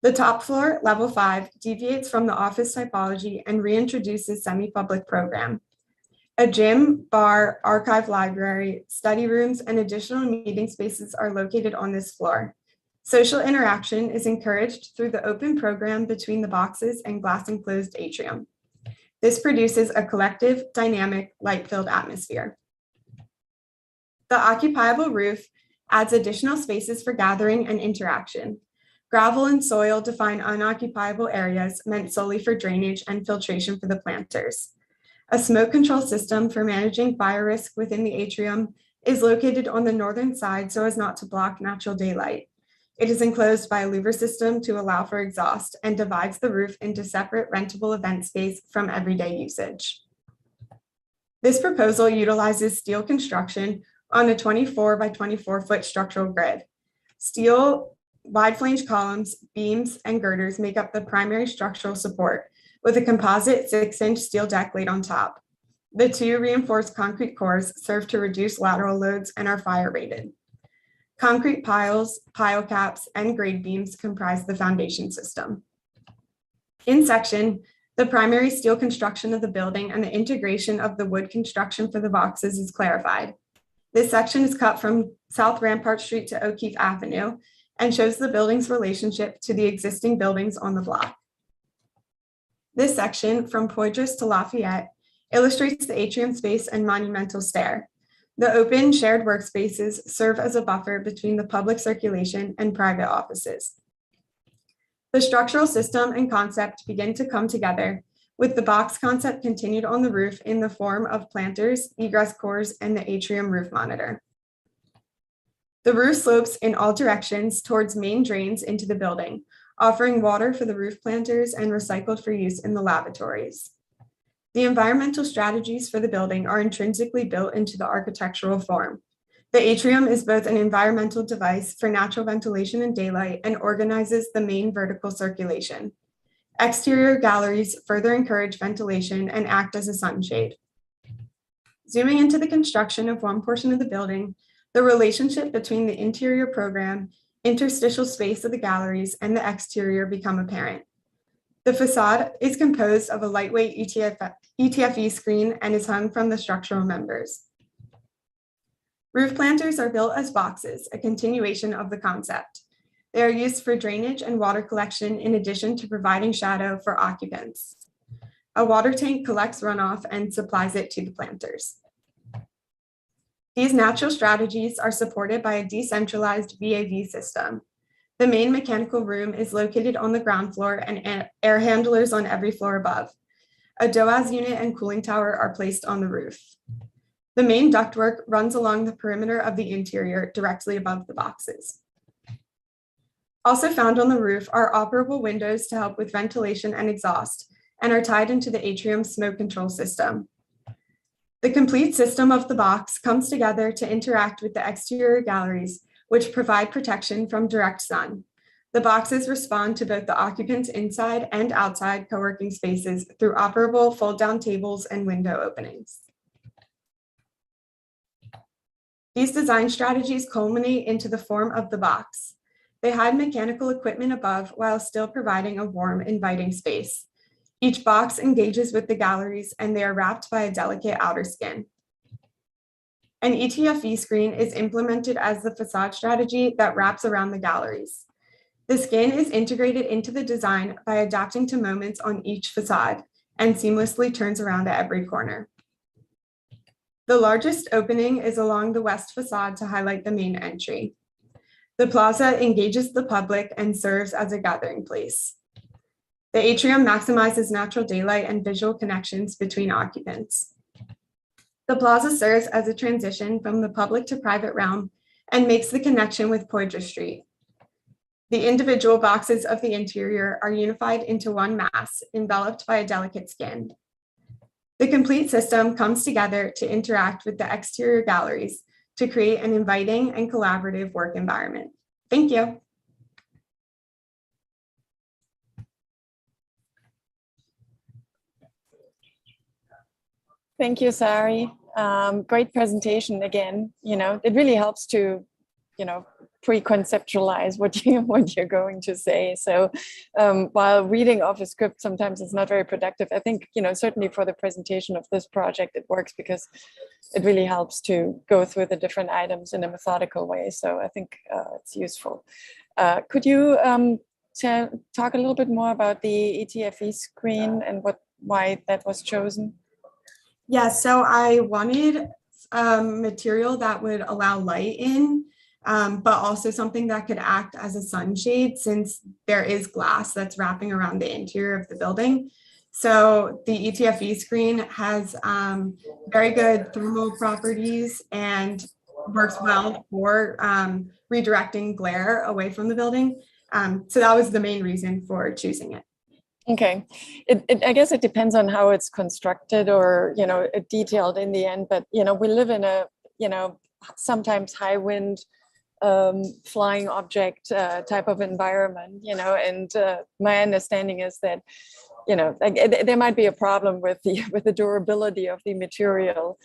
The top floor, level 5, deviates from the office typology and reintroduces semi-public program. A gym, bar, archive library, study rooms, and additional meeting spaces are located on this floor. Social interaction is encouraged through the open program between the boxes and glass-enclosed atrium. This produces a collective, dynamic, light-filled atmosphere. The occupiable roof adds additional spaces for gathering and interaction. Gravel and soil define unoccupiable areas meant solely for drainage and filtration for the planters. A smoke control system for managing fire risk within the atrium is located on the northern side so as not to block natural daylight. It is enclosed by a louver system to allow for exhaust and divides the roof into separate rentable event space from everyday usage. This proposal utilizes steel construction on a 24 by 24 foot structural grid. Steel wide flange columns, beams, and girders make up the primary structural support, with a composite 6-inch steel deck laid on top. The 2 reinforced concrete cores serve to reduce lateral loads and are fire rated. Concrete piles, pile caps, and grade beams comprise the foundation system. In section, the primary steel construction of the building and the integration of the wood construction for the boxes is clarified. This section is cut from South Rampart Street to O'Keefe Avenue and shows the building's relationship to the existing buildings on the block. This section, from Poydras to Lafayette, illustrates the atrium space and monumental stair. The open shared workspaces serve as a buffer between the public circulation and private offices. The structural system and concept begin to come together, with the box concept continued on the roof in the form of planters, egress cores, and the atrium roof monitor. The roof slopes in all directions towards main drains into the building, offering water for the roof planters and recycled for use in the lavatories. The environmental strategies for the building are intrinsically built into the architectural form. The atrium is both an environmental device for natural ventilation and daylight and organizes the main vertical circulation. Exterior galleries further encourage ventilation and act as a sunshade. Zooming into the construction of one portion of the building, the relationship between the interior program, interstitial space of the galleries, and the exterior become apparent. The facade is composed of a lightweight ETFE screen and is hung from the structural members. Roof planters are built as boxes, a continuation of the concept. They are used for drainage and water collection in addition to providing shadow for occupants. A water tank collects runoff and supplies it to the planters. These natural strategies are supported by a decentralized VAV system. The main mechanical room is located on the ground floor and air handlers on every floor above. A DOAS unit and cooling tower are placed on the roof. The main ductwork runs along the perimeter of the interior directly above the boxes. Also found on the roof are operable windows to help with ventilation and exhaust, and are tied into the atrium smoke control system. The complete system of the box comes together to interact with the exterior galleries, which provide protection from direct sun. The boxes respond to both the occupants' inside and outside co-working spaces through operable fold-down tables and window openings. These design strategies culminate into the form of the box. They hide mechanical equipment above while still providing a warm, inviting space. Each box engages with the galleries and they are wrapped by a delicate outer skin. An ETFE screen is implemented as the facade strategy that wraps around the galleries. The skin is integrated into the design by adapting to moments on each facade and seamlessly turns around at every corner. The largest opening is along the west facade to highlight the main entry. The plaza engages the public and serves as a gathering place. The atrium maximizes natural daylight and visual connections between occupants. The plaza serves as a transition from the public to private realm and makes the connection with Poydras Street. The individual boxes of the interior are unified into one mass, enveloped by a delicate skin. The complete system comes together to interact with the exterior galleries to create an inviting and collaborative work environment. Thank you. Thank you, Sari. Great presentation again. It really helps to, pre-conceptualize what you're going to say. So while reading off a script sometimes it's not very productive, I think, certainly for the presentation of this project, it works because it really helps to go through the different items in a methodical way. So I think it's useful. Could you talk a little bit more about the ETFE screen and why that was chosen? Yeah, so I wanted material that would allow light in, but also something that could act as a sunshade since there is glass that's wrapping around the interior of the building. So the ETFE screen has very good thermal properties and works well for redirecting glare away from the building. So that was the main reason for choosing it. Okay, I guess it depends on how it's constructed or, detailed in the end, but, we live in a, sometimes high wind, flying object type of environment, and my understanding is that, there might be a problem with the durability of the material,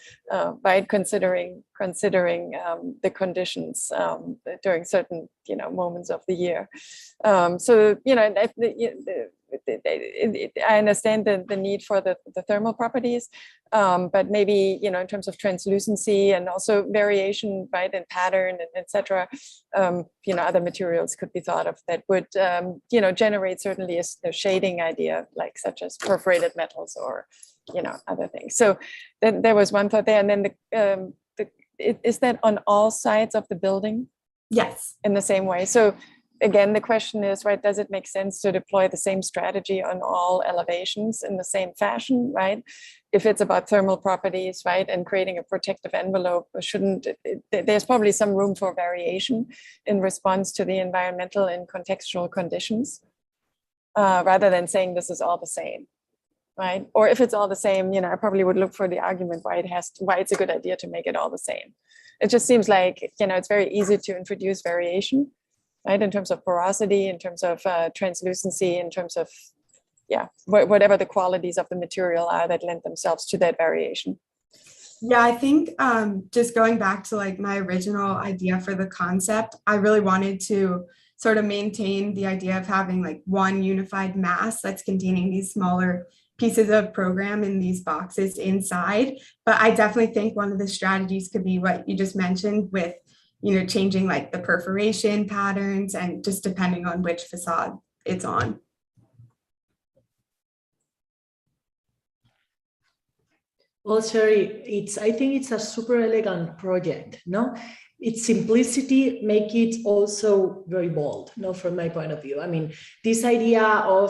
by considering the conditions during certain, moments of the year. So, I understand the need for the thermal properties, but maybe, in terms of translucency and also variation, right, in pattern and etc., other materials could be thought of that would, generate certainly a shading idea, like such as perforated metals or, other things. So there was one thought there. And then is that on all sides of the building? Yes. In the same way. So again, the question is, right, does it make sense to deploy the same strategy on all elevations in the same fashion, right? If it's about thermal properties, right, and creating a protective envelope, there's probably some room for variation in response to the environmental and contextual conditions, rather than saying this is all the same, right? Or if it's all the same, I probably would look for the argument why it's a good idea to make it all the same. It just seems like, it's very easy to introduce variation, right, in terms of porosity, in terms of translucency, in terms of, whatever the qualities of the material are that lend themselves to that variation. Yeah, I think just going back to like my original idea for the concept, I really wanted to sort of maintain the idea of having like one unified mass that's containing these smaller pieces of program in these boxes inside. But I definitely think one of the strategies could be what you just mentioned with, changing like the perforation patterns and just depending on which facade it's on. Well, Sherry, I think it's a super elegant project, no? Its simplicity make it also very bold, no, from my point of view. I mean, this idea of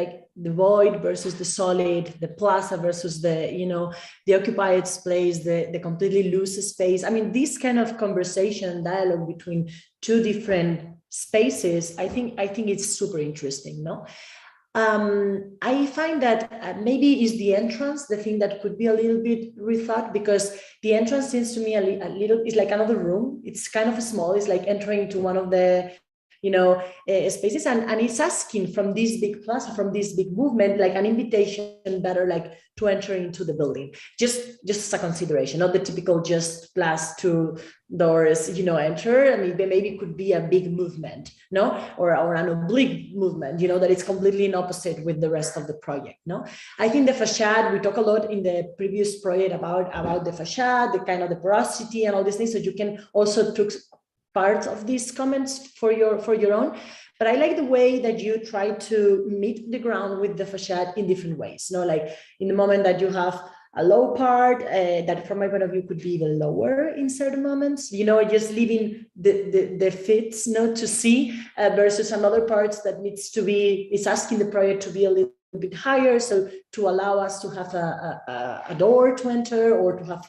like the void versus the solid, the plaza versus the occupied space, the completely loose space. I mean, this kind of conversation, dialogue between two different spaces, I think it's super interesting, no? I find that maybe is the entrance the thing that could be a little bit rethought, because the entrance seems to me a little, it's like another room. It's kind of small. It's like entering into one of the spaces, and it's asking from this big plaza, from this big movement, like an invitation better, like to enter into the building, just as a consideration, not the typical just glass two doors, enter. I mean, maybe it could be a big movement, no, or an oblique movement, that it's completely in opposite with the rest of the project, no. I think the facade, we talk a lot in the previous project about the facade, the kind of the porosity and all these things, so you can also took parts of these comments for your own. But I like the way that you try to meet the ground with the facade in different ways. Like in the moment that you have a low part that from my point of view could be even lower in certain moments, just leaving the fits to see versus another parts that needs to be, is asking the project to be a little bit higher, so to allow us to have a door to enter, or to have,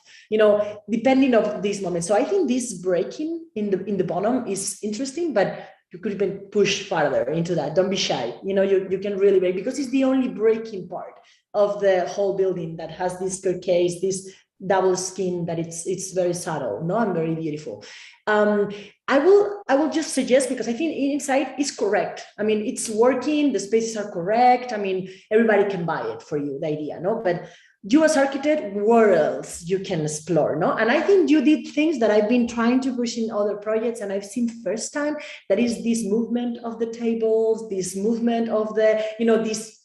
depending on these moments. So I think this breaking in the bottom is interesting, but you could even push farther into that. Don't be shy. You can really break, because it's the only breaking part of the whole building that has this staircase, this double skin, that it's very subtle, and very beautiful. I will just suggest, because I think inside is correct. I mean, it's working, the spaces are correct. I mean, everybody can buy it for you, the idea, but you as architect, where else you can explore, And I think you did things that I've been trying to push in other projects, and I've seen first time, that is this movement of the tables, this movement of the, these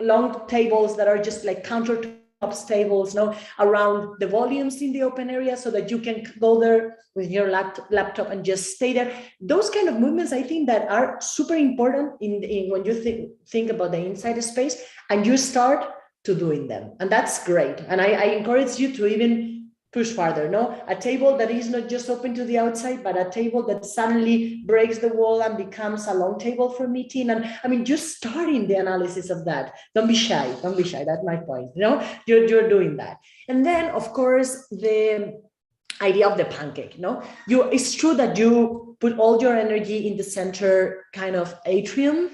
long tables that are just like countertops tables, around the volumes in the open area, so that you can go there with your laptop and just stay there. Those kind of movements, I think, that are super important in when you think about the inside space, and you start to doing them, and that's great. And I encourage you to even push farther, a table that is not just open to the outside, but a table that suddenly breaks the wall and becomes a long table for meeting. And I mean, just starting the analysis of that. Don't be shy. That's my point. You're doing that. And then, of course, the idea of the pancake. It's true that you put all your energy in the center kind of atrium.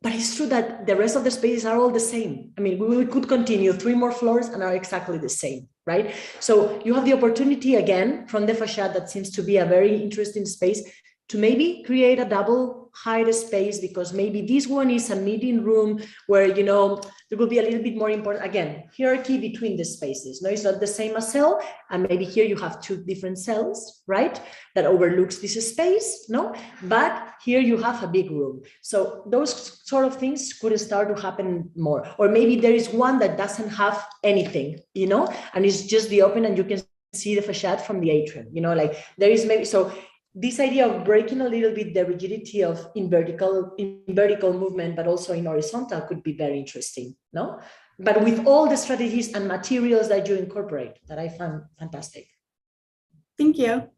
But it's true that the rest of the spaces are all the same. I mean, we could continue 3 more floors and are exactly the same, right? So you have the opportunity, again, from the facade that seems to be a very interesting space, to maybe create a double height space, because maybe this one is a meeting room where, there will be a little bit more important, again, hierarchy between the spaces. It's not the same as cell. And maybe here you have 2 different cells, right? That overlooks this space, But here you have a big room. So those sort of things could start to happen more. Or maybe there is one that doesn't have anything, and it's just the open, and you can see the facade from the atrium, like there is maybe, so this idea of breaking a little bit the rigidity of in vertical movement, but also in horizontal, could be very interesting, But with all the strategies and materials that you incorporate, that I found fantastic. Thank you.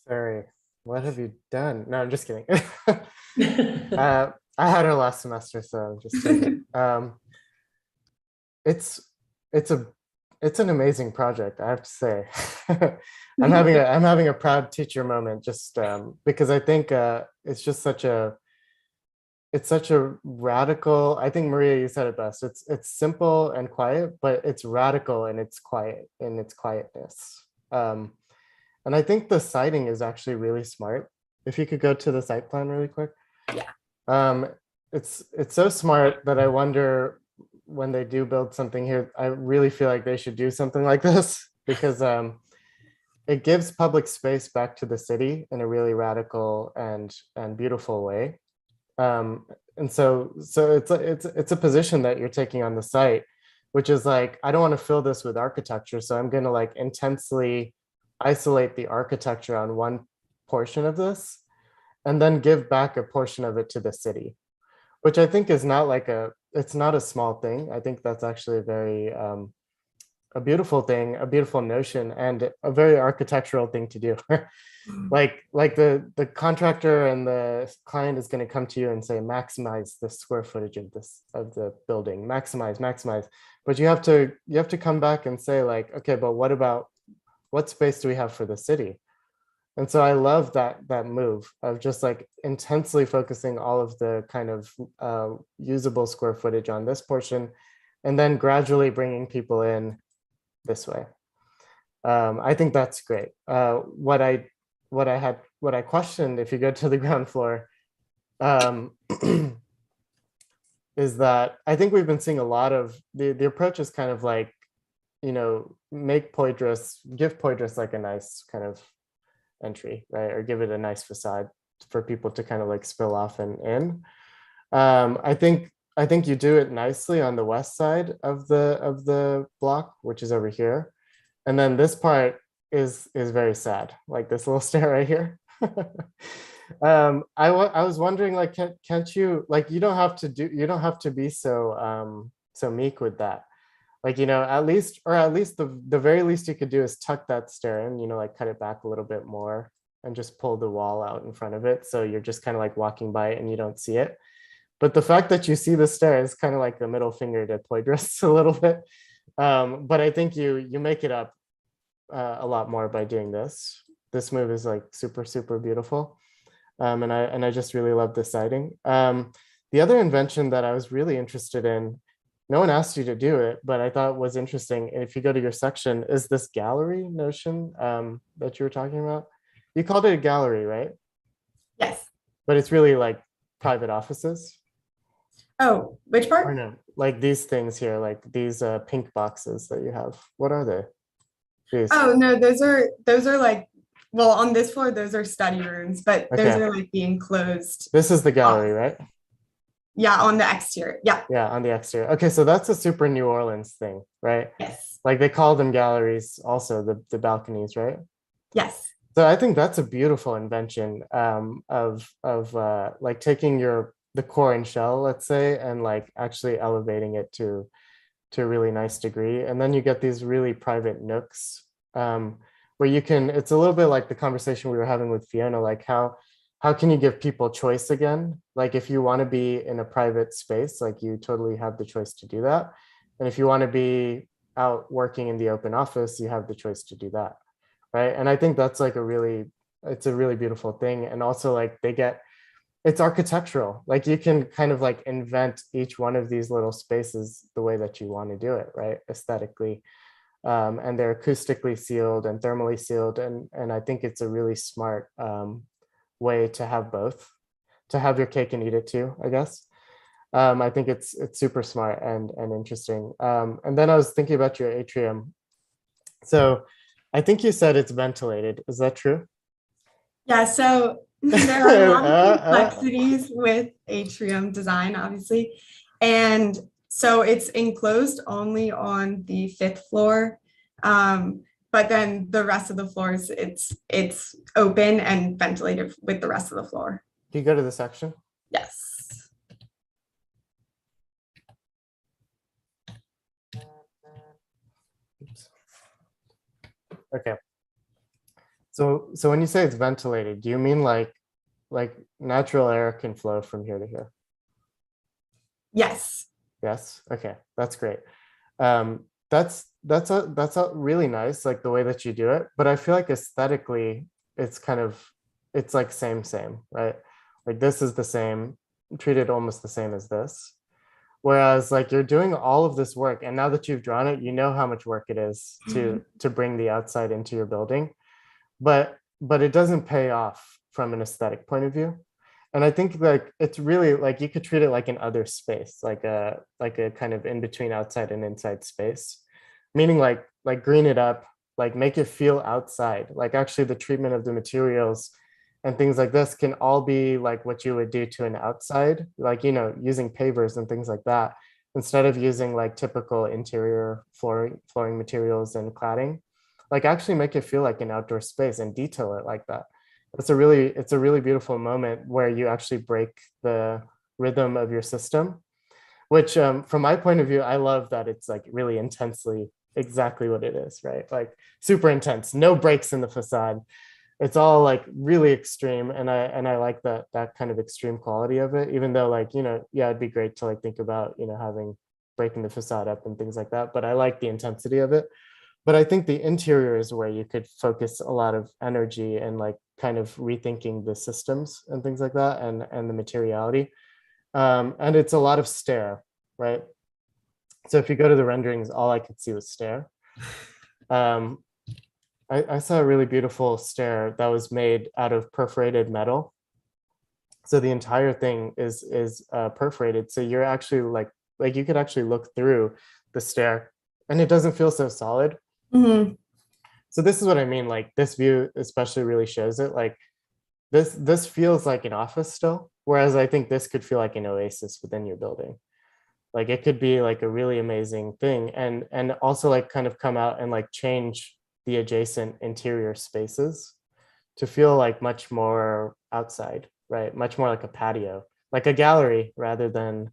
Sorry, what have you done? No, I'm just kidding. I had her last semester, so I'm just kidding. It's an amazing project, I have to say. I'm having a proud teacher moment, just because I think it's just such a radical. I think, Maria, you said it best. It's simple and quiet, but it's radical and it's quiet in its quietness. And I think the siting is actually really smart. If you could go to the site plan really quick. Yeah. It's so smart that I wonder, when they do build something here, I really feel like they should do something like this, because it gives public space back to the city in a really radical and beautiful way. so it's a position that you're taking on the site, which is like, I don't want to fill this with architecture, so I'm going to like intensely isolate the architecture on one portion of this and then give back a portion of it to the city, which I think is not like it's not a small thing. I think that's actually a very a beautiful thing, a beautiful notion, and a very architectural thing to do. like the contractor and the client is going to come to you and say, maximize the square footage of the building, maximize. But you have to come back and say like, okay, but what space do we have for the city? And so I love that move of just like intensely focusing all of the kind of usable square footage on this portion, and then gradually bringing people in this way. I think that's great. What I questioned, if you go to the ground floor, is that I think we've been seeing a lot of the approach is kind of like, make Poydras, give Poydras like a nice kind of entry, right? Or give it a nice facade for people to kind of like spill off and in. I think you do it nicely on the west side of the block, which is over here. And then this part is very sad, like this little stair right here. I was wondering, like, can't you, like, you don't have to be so meek with that. Like, at least the very least you could do is tuck that stair in, like cut it back a little bit more and just pull the wall out in front of it. So you're just kind of like walking by it and you don't see it. But the fact that you see the stair is kind of like the middle finger to Poydras a little bit. But I think you make it up a lot more by doing this. This move is like super, super beautiful. And I just really love the siding. The other invention that I was really interested in, no one asked you to do it, but I thought was interesting. And if you go to your section, is this gallery notion that you were talking about? You called it a gallery, right? Yes. But it's really like private offices. Oh, which part? Or no, like these things here, like these pink boxes that you have. What are they? These. Oh no, those are like, well, on this floor, those are study rooms, but those Okay. are like the enclosed. This is the gallery, right? Yeah, on the exterior. Yeah. Yeah, on the exterior. Okay, so that's a super New Orleans thing, right? Yes. Like they call them galleries also, the balconies, right? Yes. So I think that's a beautiful invention of like taking the core and shell, let's say, and like actually elevating it to a really nice degree. And then you get these really private nooks where you can, it's a little bit like the conversation we were having with Fiona, like how can you give people choice again? Like if you want to be in a private space, like you totally have the choice to do that. And if you want to be out working in the open office, you have the choice to do that. Right. And I think that's like it's a really beautiful thing. And also like it's architectural. Like you can kind of like invent each one of these little spaces the way that you want to do it, right? Aesthetically. And they're acoustically sealed and thermally sealed. And I think it's a really smart way to have both, to have your cake and eat it too, I guess. I think it's super smart and interesting. And then I was thinking about your atrium. So I think you said it's ventilated. Is that true? Yeah, so there are a lot of complexities with atrium design, obviously. And so it's enclosed only on the 5th floor. But then the rest of the floors, it's open and ventilated with the rest of the floor. Can you go to the section? Yes. Oops. Okay. So when you say it's ventilated, do you mean like natural air can flow from here to here? Yes. Yes. Okay, that's great. That's really nice, like the way that you do it. But I feel like aesthetically, it's like same, right? Like this is the same, treated almost the same as this. Whereas like you're doing all of this work, and now that you've drawn it, you know how much work it is to bring the outside into your building. But it doesn't pay off from an aesthetic point of view. And I think like it's really like you could treat it like an other space, like a kind of in between outside and inside space, meaning like green it up, like make it feel outside. Like actually the treatment of the materials and things like this can all be like what you would do to an outside, like, you know, using pavers and things like that, instead of using like typical interior flooring materials and cladding, like actually make it feel like an outdoor space and detail it like that. It's a really beautiful moment where you actually break the rhythm of your system, which from my point of view, I love that it's like really intensely exactly what it is, right? Like super intense, no breaks in the facade. It's all like really extreme, and I like that kind of extreme quality of it, even though, like, you know, yeah, it'd be great to like think about, you know, having breaking the facade up and things like that, but I like the intensity of it. But I think the interior is where you could focus a lot of energy and like kind of rethinking the systems and things like that, and the materiality. And it's a lot of stair, right? So if you go to the renderings, all I could see was stair. I saw a really beautiful stair that was made out of perforated metal. So the entire thing is perforated. So you're actually like you could actually look through the stair, and it doesn't feel so solid. Mhm. So this is what I mean. Like this view especially really shows it. Like this feels like an office still, whereas I think this could feel like an oasis within your building. Like it could be like a really amazing thing, and also like kind of come out and like change the adjacent interior spaces to feel like much more outside, right? Much more like a patio, like a gallery rather than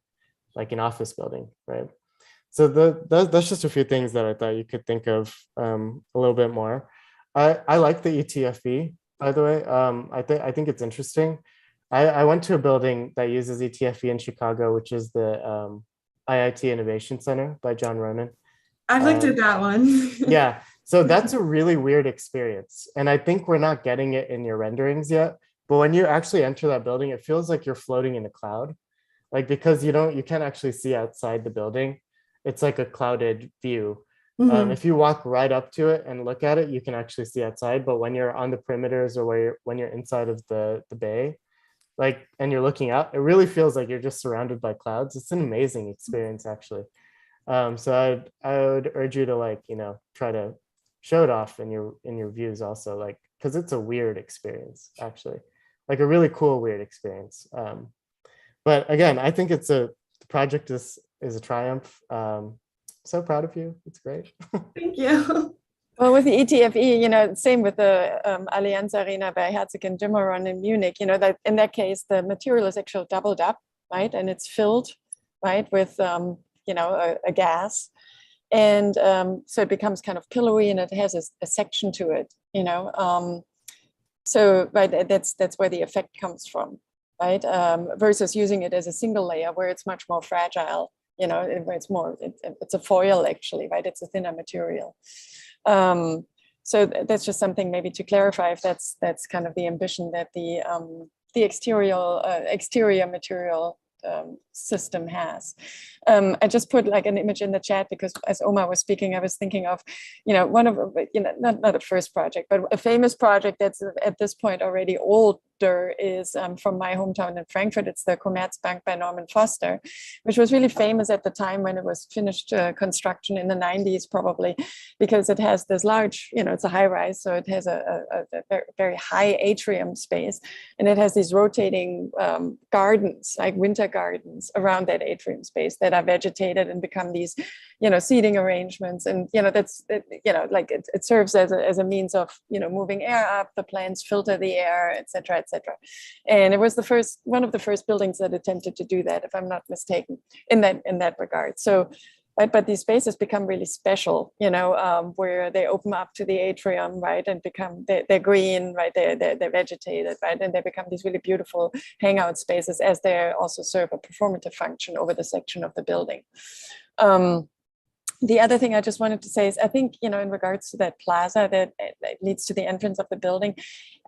like an office building, right? So that's just a few things that I thought you could think of a little bit more. I like the ETFE, by the way. I think it's interesting. I went to a building that uses ETFE in Chicago, which is the IIT Innovation Center by John Ronan. I've looked at that one. Yeah, so that's a really weird experience. And I think we're not getting it in your renderings yet. But when you actually enter that building, it feels like you're floating in a cloud. Like because you can't actually see outside the building. It's like a clouded view. Mhm. If you walk right up to it and look at it, you can actually see outside. But when you're on the perimeters or when you're inside of the bay, like, and you're looking out, it really feels like you're just surrounded by clouds. It's an amazing experience, actually. So I would urge you to, like, you know, try to show it off in your views also, like, because it's a weird experience, actually, like a really cool weird experience. But again, I think the project is a triumph. So proud of you. It's great. Thank you. Well, with the ETFE, you know, same with the Allianz Arena by Herzog and Jimeron in Munich, you know, that in that case, the material is actually doubled up, right? And it's filled, right, with, you know, a gas. And so it becomes kind of pillowy, and it has a section to it, you know. So, right, that's where the effect comes from, right? Versus using it as a single layer where it's much more fragile, you know, it's a foil actually, right? It's a thinner material. So that's just something maybe to clarify if that's kind of the ambition that the exterior material system has. I just put like an image in the chat because as Omar was speaking, I was thinking of, you know, one of, you know, not a first project, but a famous project that's at this point already older is from my hometown in Frankfurt. It's the Commerzbank by Norman Foster, which was really famous at the time when it was finished construction in the 90s, probably, because it has this large, you know, it's a high rise, so it has a very, very high atrium space, and it has these rotating gardens, like winter gardens around that atrium space that are vegetated and become these, you know, seating arrangements. And, you know, you know, like it serves as a means of, you know, moving air up, the plants filter the air, etc., etc. And it was one of the first buildings that attempted to do that, if I'm not mistaken, in that regard. So, but these spaces become really special, you know, where they open up to the atrium, right, and become they're green, right, they're vegetated, right, and they become these really beautiful hangout spaces as they also serve a performative function over the section of the building. The other thing I just wanted to say is, I think, you know, in regards to that plaza that leads to the entrance of the building,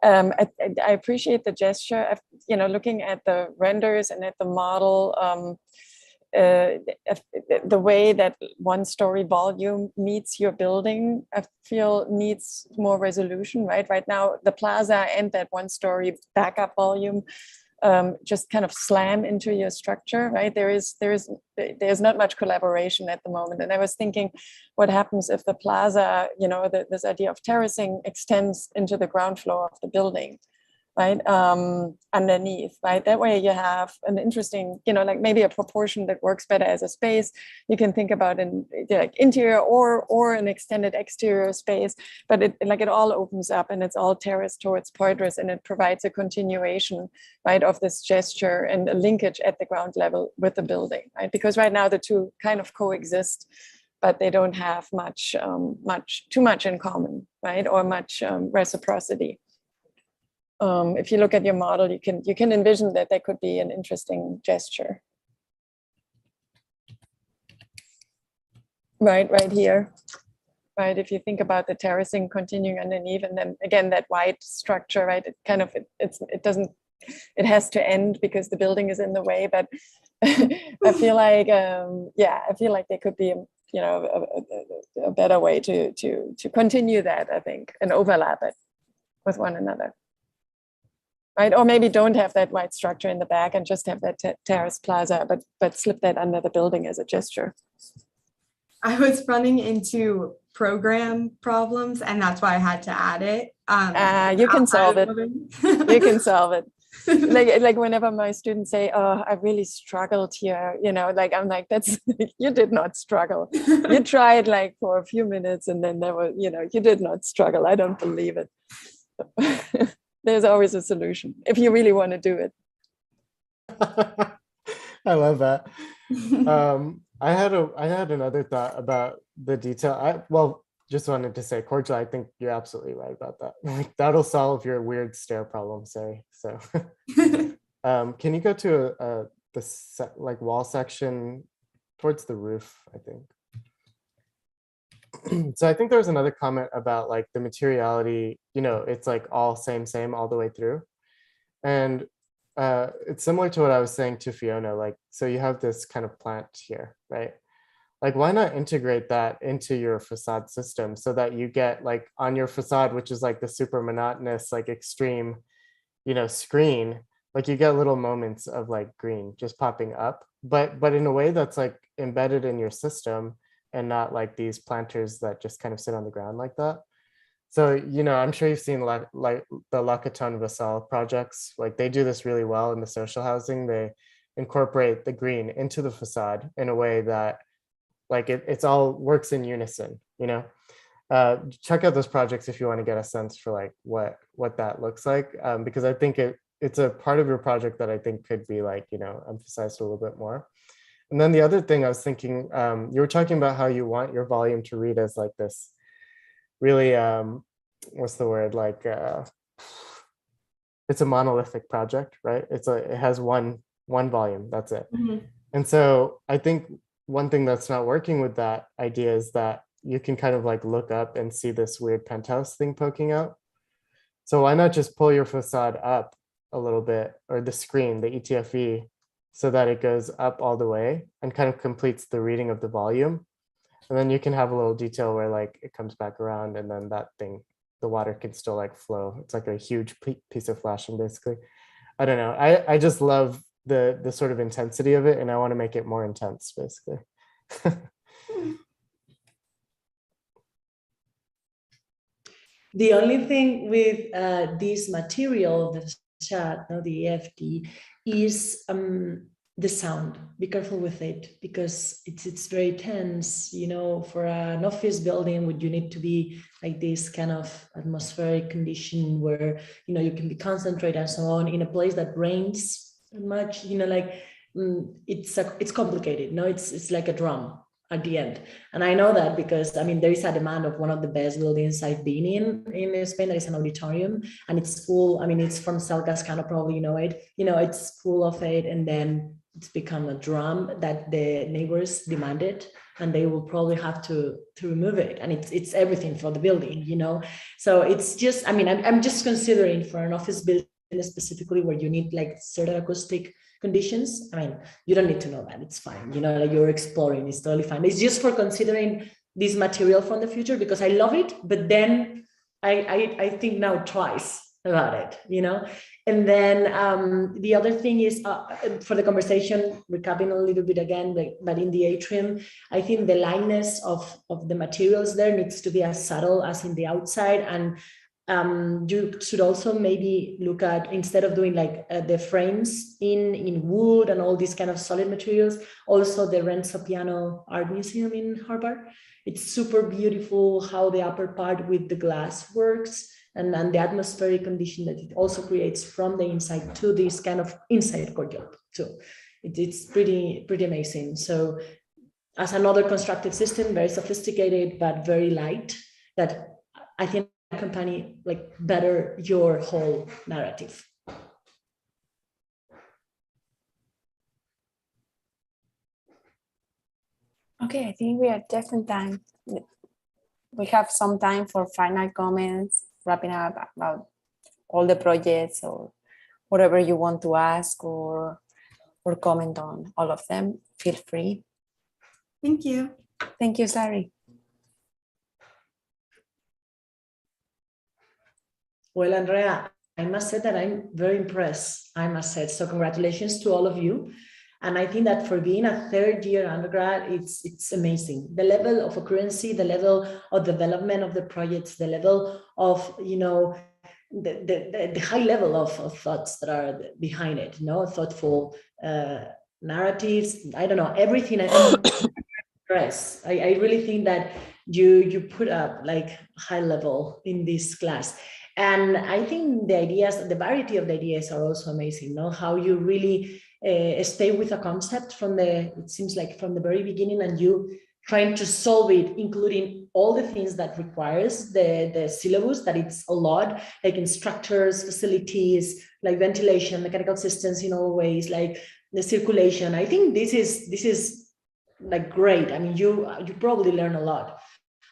I appreciate the gesture of, you know, looking at the renders and at the model, the way that one-story volume meets your building, I feel needs more resolution, right? Right now, the plaza and that one-story backup volume just kind of slam into your structure, right? There's not much collaboration at the moment. And I was thinking, what happens if the plaza, you know, this idea of terracing extends into the ground floor of the building, right, underneath, right? That way you have an interesting, like maybe a proportion that works better as a space. You can think about an like interior or an extended exterior space, but it all opens up and it's all terraced towards Poitras, and it provides a continuation, right, of this gesture and a linkage at the ground level with the building, right? Because right now the two kind of coexist, but they don't have too much in common, right, or much reciprocity. If you look at your model, you can envision that there could be an interesting gesture. Right here, right? If you think about the terracing continuing underneath, and then again that white structure, right? It has to end because the building is in the way. But I feel like, there could be, a better way to continue that, I think, and overlap it with one another. Right? Or maybe don't have that white structure in the back and just have that terrace plaza, but slip that under the building as a gesture. I was running into program problems, and that's why I had to add it. You can solve it. You can solve it. Like whenever my students say, "Oh, I really struggled here," I'm like, "That's you did not struggle. You tried like for a few minutes, and then there were, you did not struggle. I don't believe it." There's always a solution if you really want to do it. I love that. I had another thought about the detail. Just wanted to say, Cordial, I think you're absolutely right about that. Like that'll solve your weird stair problem, Sari. So, can you go to the wall section towards the roof? I think. So I think there was another comment about like the materiality, it's like all same all the way through. And it's similar to what I was saying to Fiona, like, so you have this kind of plant here, right? Like, why not integrate that into your facade system so that you get like on your facade, which is like the super monotonous, like extreme, screen, like you get little moments of like green just popping up, but in a way that's like embedded in your system, and not like these planters that just kind of sit on the ground like that. So, I'm sure you've seen like the La Catone Vassal projects, like they do this really well in the social housing. They incorporate the green into the facade in a way that like it's all works in unison, check out those projects if you want to get a sense for like what that looks like, because I think it's a part of your project that I think could be like, emphasized a little bit more. And then the other thing I was thinking, you were talking about how you want your volume to read as like this really, what's the word? Like, it's a monolithic project, right? It has one volume, that's it. Mm-hmm. And so I think one thing that's not working with that idea is that you can kind of like look up and see this weird penthouse thing poking out. So why not just pull your facade up a little bit, or the screen, the ETFE, so that it goes up all the way and kind of completes the reading of the volume. And then you can have a little detail where like it comes back around, and then that thing, the water can still like flow. It's like a huge piece of flashing basically. I don't know. I just love the sort of intensity of it, and I want to make it more intense basically. The only thing with this material, the chat, no, the EFD, is the sound. Be careful with it, because it's very tense, for an office building, would you need to be like this kind of atmospheric condition where, you can be concentrated and so on. In a place that rains much, it's complicated. No, it's like a drum at the end. And I know that because, there is a demand of one of the best buildings I've been in Spain. There is an auditorium, and it's full. It's from Salcascano, probably you know it. It's full of it, and then it's become a drum that the neighbors demanded, and they will probably have to remove it. And it's everything for the building, So it's just, I'm just considering for an office building specifically where you need like certain acoustic conditions. You don't need to know that, it's fine. Like you're exploring, it's totally fine. It's just for considering this material from the future, because I love it, but then I think now twice about it, And then the other thing is for the conversation, recapping a little bit again, but in the atrium, I think the lightness of the materials there needs to be as subtle as in the outside. And You should also maybe look at, instead of doing like the frames in wood and all these kind of solid materials, also the Renzo Piano Art Museum in Harvard. It's super beautiful how the upper part with the glass works, and the atmospheric condition that it also creates from the inside to this kind of inside courtyard too. It's pretty amazing. So as another constructed system, very sophisticated, but very light, that I think accompany like better your whole narrative. Okay, I think we are just in time. We have some time for final comments, wrapping up about all the projects or whatever you want to ask or comment on all of them. Feel free. Thank you. Thank you, Sari. Well, Andrea, I must say that I'm very impressed, I must say. So congratulations to all of you. And I think that for being a third year undergrad, it's amazing. The level of accuracy, the level of development of the projects, the level of, you know, the high level of thoughts that are behind it, you know, thoughtful narratives, I don't know, everything. I'm impressed. I really think that you put up like high level in this class. And I think the ideas, the variety of the ideas are also amazing, no? How you really stay with a concept from it seems like from the very beginning, and you trying to solve it, including all the things that requires the syllabus, that it's a lot, like in structures, facilities, like ventilation, mechanical systems in all ways, like the circulation. I think this is like great. I mean, you probably learn a lot.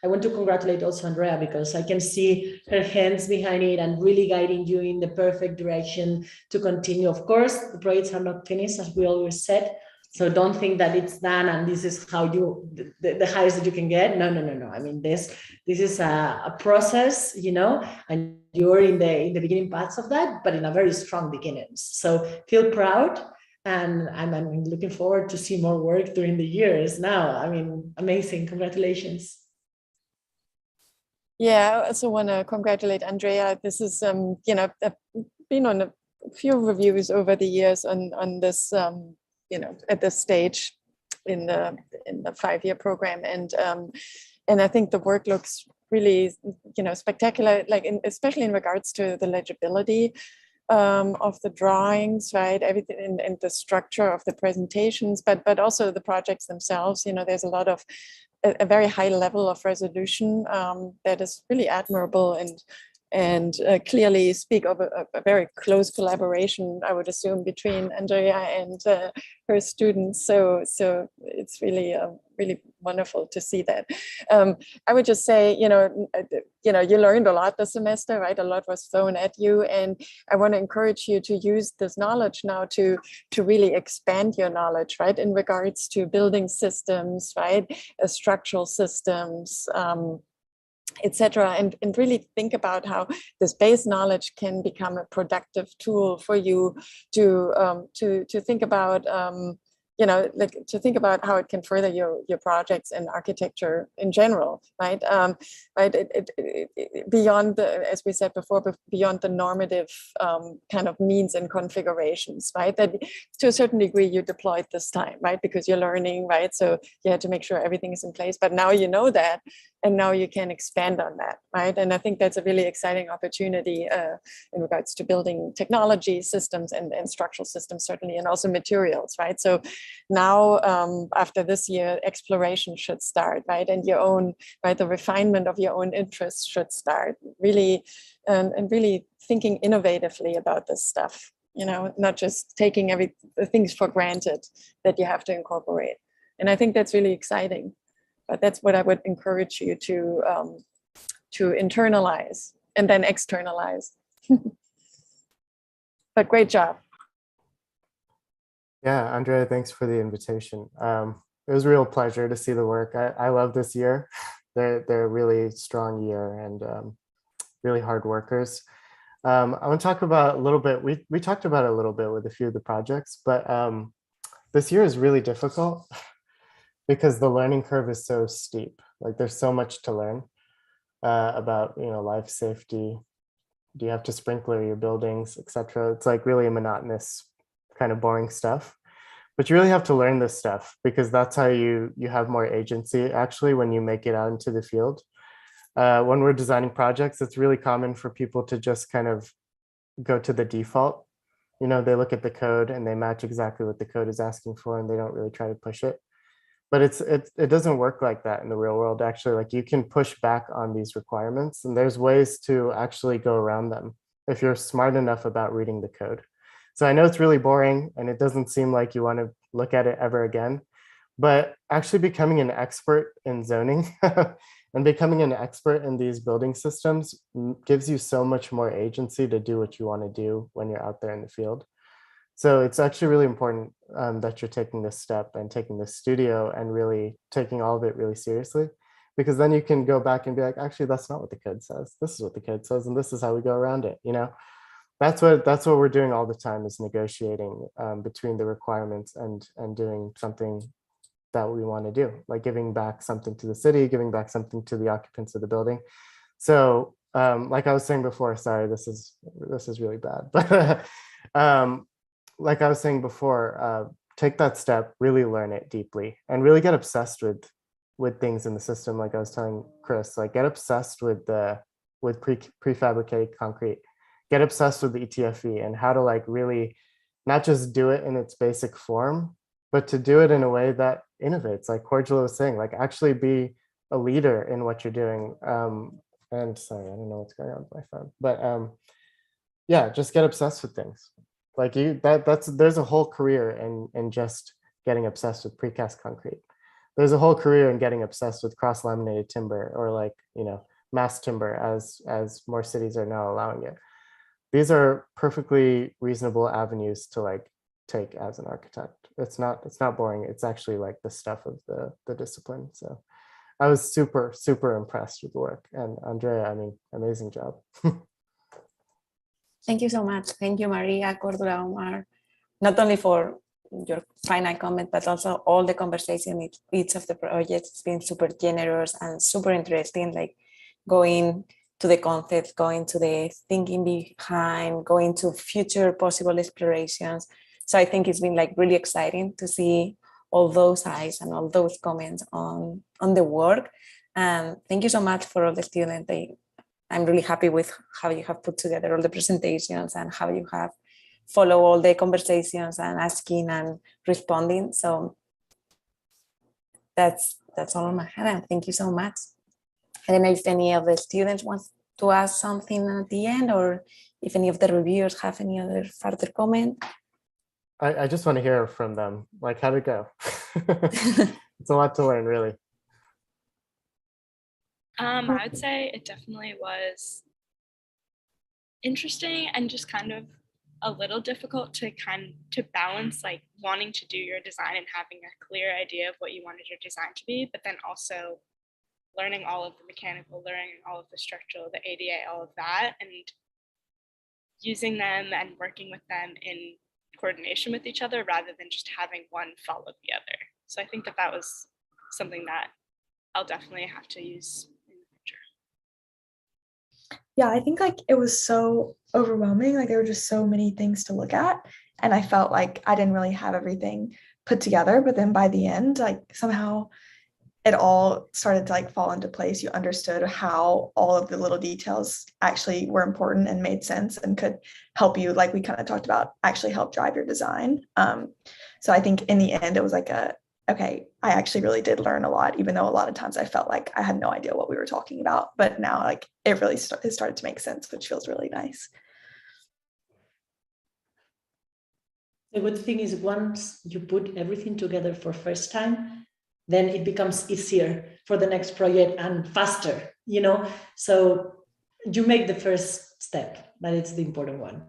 I want to congratulate also Andrea, because I can see her hands behind it and really guiding you in the perfect direction to continue. Of course, the projects are not finished, as we always said. So don't think that it's done and this is how you, the highest that you can get. No. I mean, this is a process, you know, and you're in the beginning parts of that, but in a very strong beginnings. So feel proud. And I'm looking forward to see more work during the years now. I mean, amazing. Congratulations. Yeah, I also want to congratulate Andrea. This is, you know, I've been on a few reviews over the years on this, you know, at this stage in the 5-year program, and I think the work looks really, you know, spectacular. Like especially in regards to the legibility of the drawings, right? Everything and the structure of the presentations, but also the projects themselves. You know, there's a lot of a very high level of resolution that is really admirable and clearly speak of a very close collaboration, I would assume, between Andrea and her students. So it's really really wonderful to see that. I would just say, you know, you learned a lot this semester, right? A lot was thrown at you, and I want to encourage you to use this knowledge now to really expand your knowledge, right, in regards to building systems, right, structural systems, etc., and really think about how this base knowledge can become a productive tool for you to think about, you know, like to think about how it can further your projects and architecture in general, right? Right, beyond the, as we said before, beyond the normative kind of means and configurations, right? That to a certain degree you deployed this time, right? Because you're learning, right? So you had to make sure everything is in place, but now you know that, and now you can expand on that, right? And I think that's a really exciting opportunity in regards to building technology systems and structural systems, certainly, and also materials, right? So now after this year, exploration should start, right? And your own, right, the refinement of your own interests should start, really, and really thinking innovatively about this stuff, you know, not just taking things for granted that you have to incorporate. And I think that's really exciting. But that's what I would encourage you to internalize and then externalize. But great job. Yeah, Andrea, thanks for the invitation. It was a real pleasure to see the work. I love this year. They're a really strong year and really hard workers. I want to talk about a little bit, we talked about it a little bit with a few of the projects, but this year is really difficult because the learning curve is so steep. Like there's so much to learn about, you know, life safety, do you have to sprinkler your buildings, etc. It's like really a monotonous kind of boring stuff. But you really have to learn this stuff because that's how you have more agency actually when you make it out into the field. When we're designing projects, it's really common for people to just kind of go to the default. You know, they look at the code and they match exactly what the code is asking for and they don't really try to push it. But it doesn't work like that in the real world. Actually, like you can push back on these requirements and there's ways to actually go around them if you're smart enough about reading the code. So I know it's really boring and it doesn't seem like you want to look at it ever again, but actually becoming an expert in zoning and becoming an expert in these building systems gives you so much more agency to do what you want to do when you're out there in the field. So it's actually really important that you're taking this step and taking this studio and really taking all of it really seriously, because then you can go back and be like, actually, that's not what the code says. This is what the code says, and this is how we go around it. You know, that's what we're doing all the time, is negotiating between the requirements and doing something that we want to do, like giving back something to the city, giving back something to the occupants of the building. So like I was saying before, sorry, this is really bad, but like I was saying before, take that step, really learn it deeply, and really get obsessed with things in the system. Like I was telling Chris, like get obsessed with prefabricated concrete, get obsessed with the ETFE and how to like really not just do it in its basic form, but to do it in a way that innovates, like Cordial was saying, like actually be a leader in what you're doing. And sorry, I don't know what's going on with my phone, but yeah, just get obsessed with things. Like there's a whole career in just getting obsessed with precast concrete. There's a whole career in getting obsessed with cross laminated timber, or like, you know, mass timber as more cities are now allowing it. These are perfectly reasonable avenues to like take as an architect. It's not boring. It's actually like the stuff of the discipline. So I was super impressed with the work. And Andrea, I mean, amazing job. Thank you so much. Thank you, Maria, Cordula, Omar, not only for your final comment, but also all the conversation, each of the projects. It's been super generous and super interesting, like going to the concepts, going to the thinking behind, going to future possible explorations. So I think it's been like really exciting to see all those eyes and all those comments on the work. And thank you so much for all the students. I'm really happy with how you have put together all the presentations and how you have followed all the conversations and asking and responding. So that's all on my head. And thank you so much. I don't know if any of the students want to ask something at the end, or if any of the reviewers have any other further comment. I just want to hear from them. Like, how'd it go? It's a lot to learn, really. I would say it definitely was interesting and just kind of a little difficult to balance, like wanting to do your design and having a clear idea of what you wanted your design to be, but then also learning all of the mechanical, learning all of the structural, the ADA, all of that, and using them and working with them in coordination with each other rather than just having one follow the other. So I think that was something that I'll definitely have to use in the future. Yeah, I think like it was so overwhelming. Like there were just so many things to look at. And I felt like I didn't really have everything put together. But then by the end, like somehow it all started to like fall into place. You understood how all of the little details actually were important and made sense and could help you, like we kind of talked about, actually help drive your design. So I think in the end, it was like okay, I actually really did learn a lot, even though a lot of times I felt like I had no idea what we were talking about. But now like it really started to make sense, which feels really nice. The good thing is once you put everything together for first time, then it becomes easier for the next project and faster, you know? So you make the first step, but it's the important one.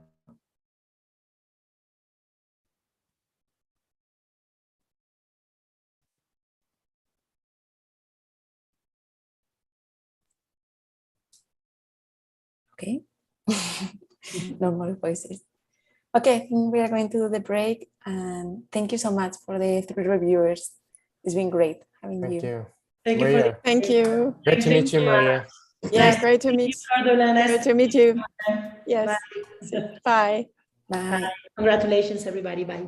Okay. No more voices. Okay, we are going to do the break, and thank you so much for the 3 reviewers. It's been great having Thank you. you. Thank you. Maria. Thank you. Great to meet you, Maria. Yeah, great to Thank meet you, Bardon, and great to meet you. Bye. Yes. Bye. Bye. Congratulations, everybody. Bye.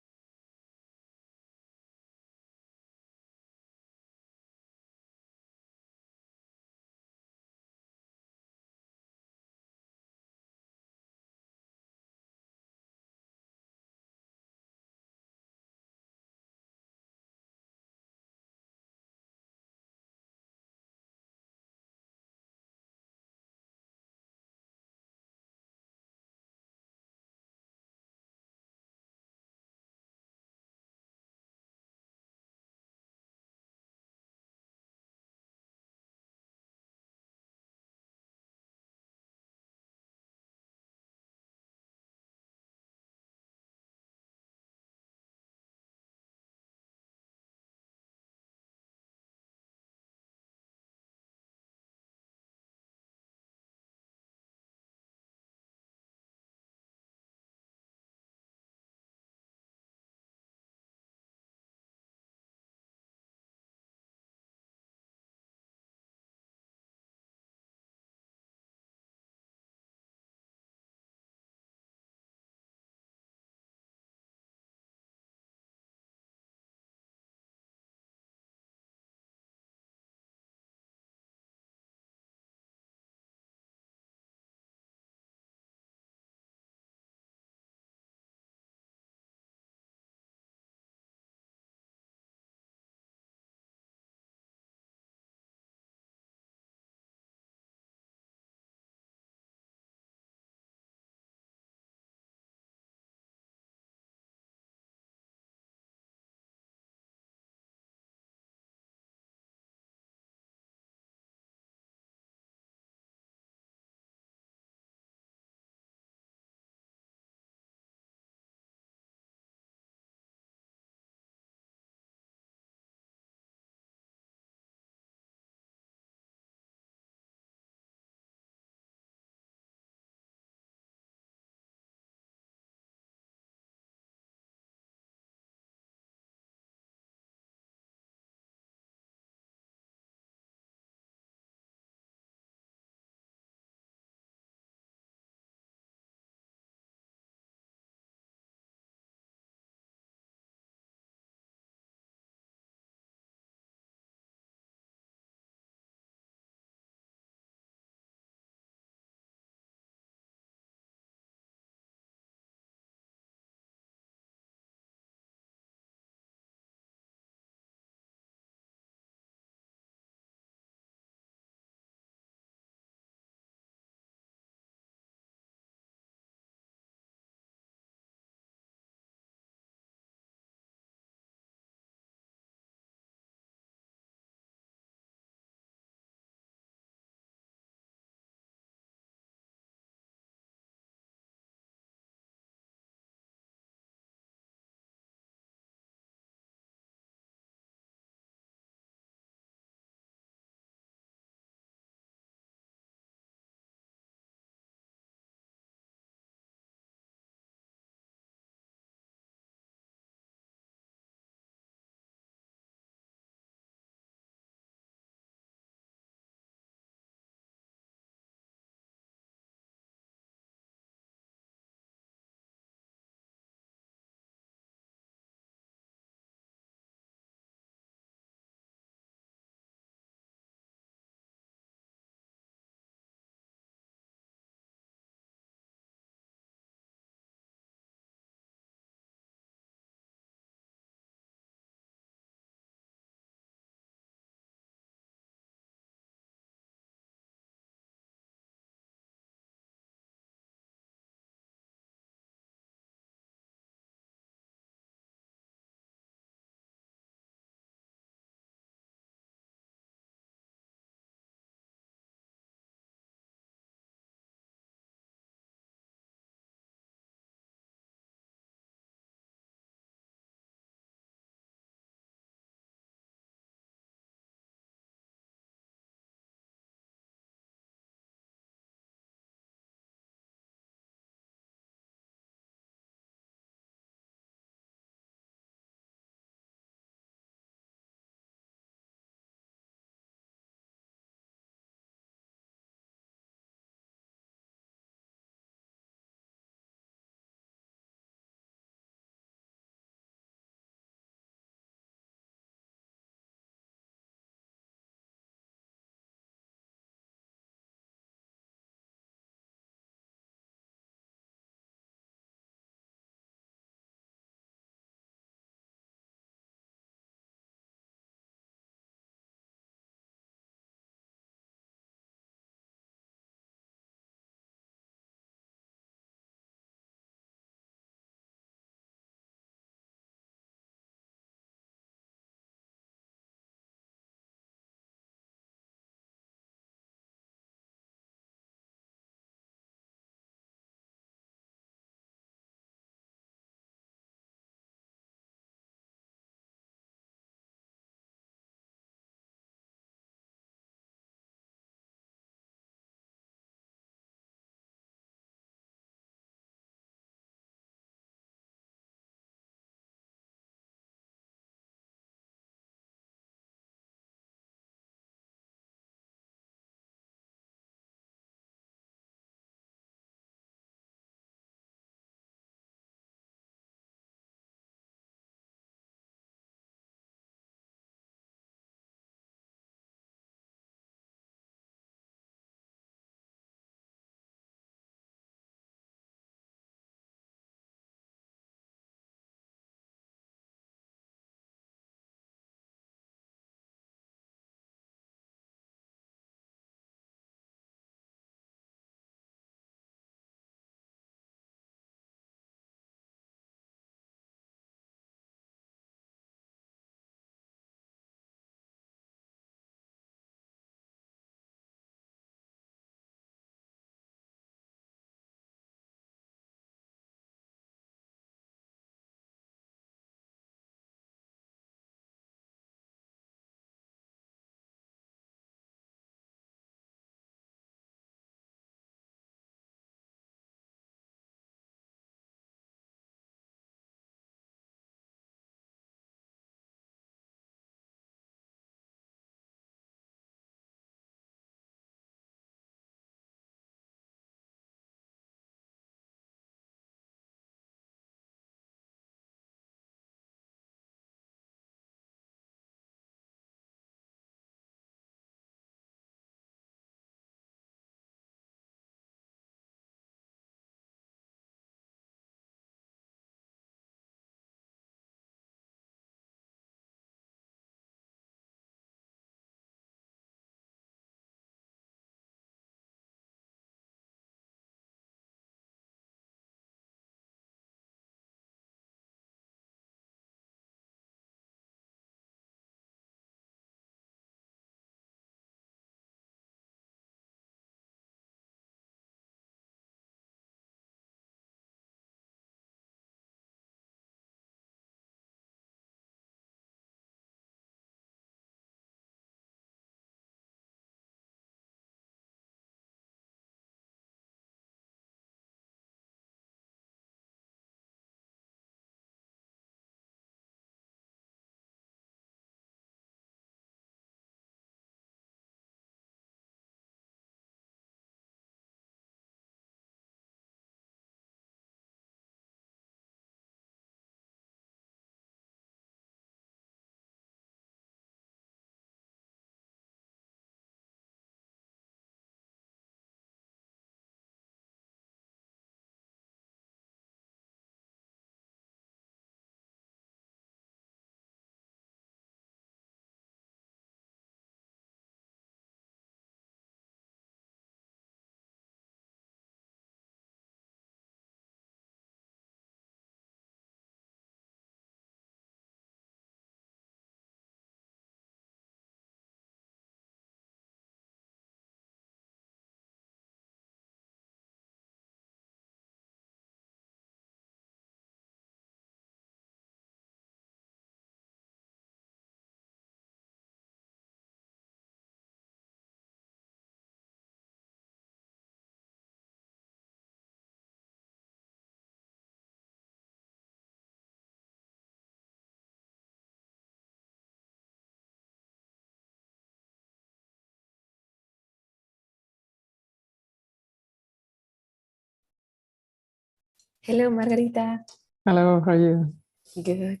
Hello, Margarita. Hello, how are you? Good.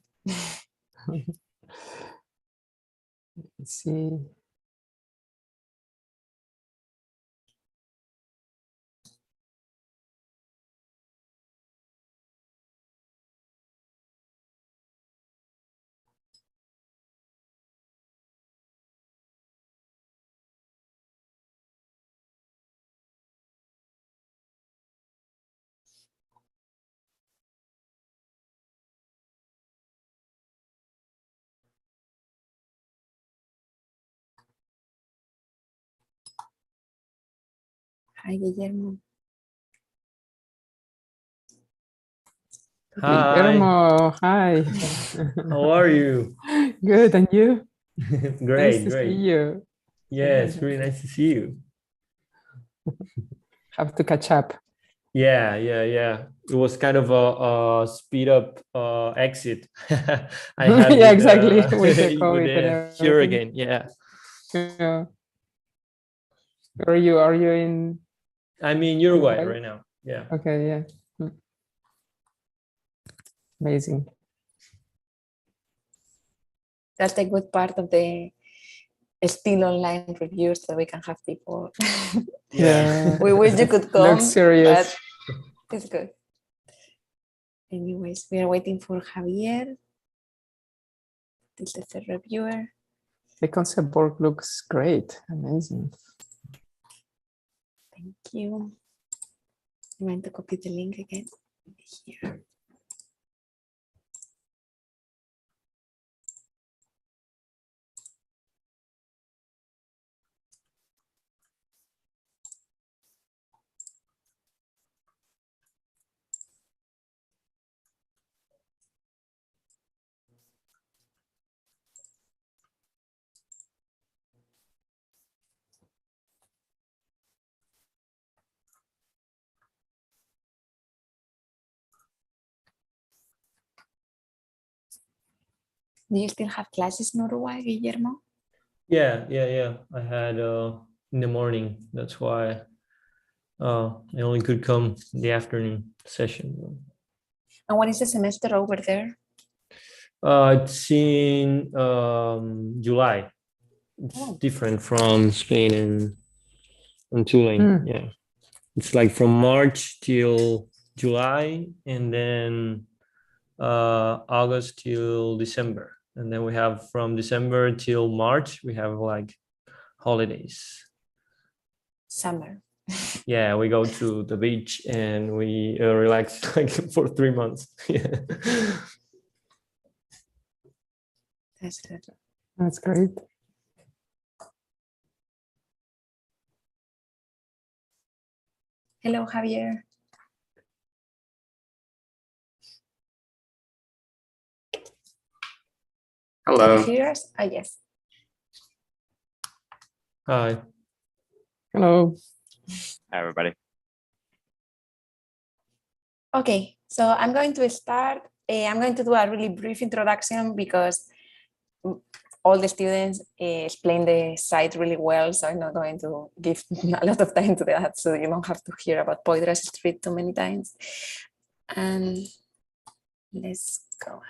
Let's see. Hi, Guillermo. Hi, Guillermo, hi. how are you? Good, and you? Nice Great, to see great. you. Yes, really nice to see you. Have to catch up. Yeah. It was kind of a speed up exit. I had Yeah, with exactly. With the with COVID and the everything. hurricane. Yeah. Yeah. Are you in I'm in Uruguay Uruguay? right now. Yeah. Okay, yeah. Amazing. That's the good part of the still online reviews, so we can have people. Yeah. We wish you could come, Looks serious. but it's good. Anyways, we are waiting for Javier, the third reviewer. The concept board looks great. Amazing. Thank you. I'm going to copy the link again here. Do you still have classes in Uruguay, Guillermo? Yeah. I had in the morning. That's why I only could come in the afternoon session. And what is the semester over there? It's in July. It's different from Spain and Tulane. Yeah, it's like from March till July, and then August till December, and then we have from December till March we have like holidays. Summer. Yeah, we go to the beach and we relax like for 3 months. Yeah. That's good. That's great. Hello, Javier. Hello. Can you hear us? Ah, yes. Hi. Hello. Hi, everybody. Okay, so I'm going to start. I'm going to do a really brief introduction because all the students explain the site really well, so I'm not going to give a lot of time to that, so you don't have to hear about Poydras Street too many times. And let's go.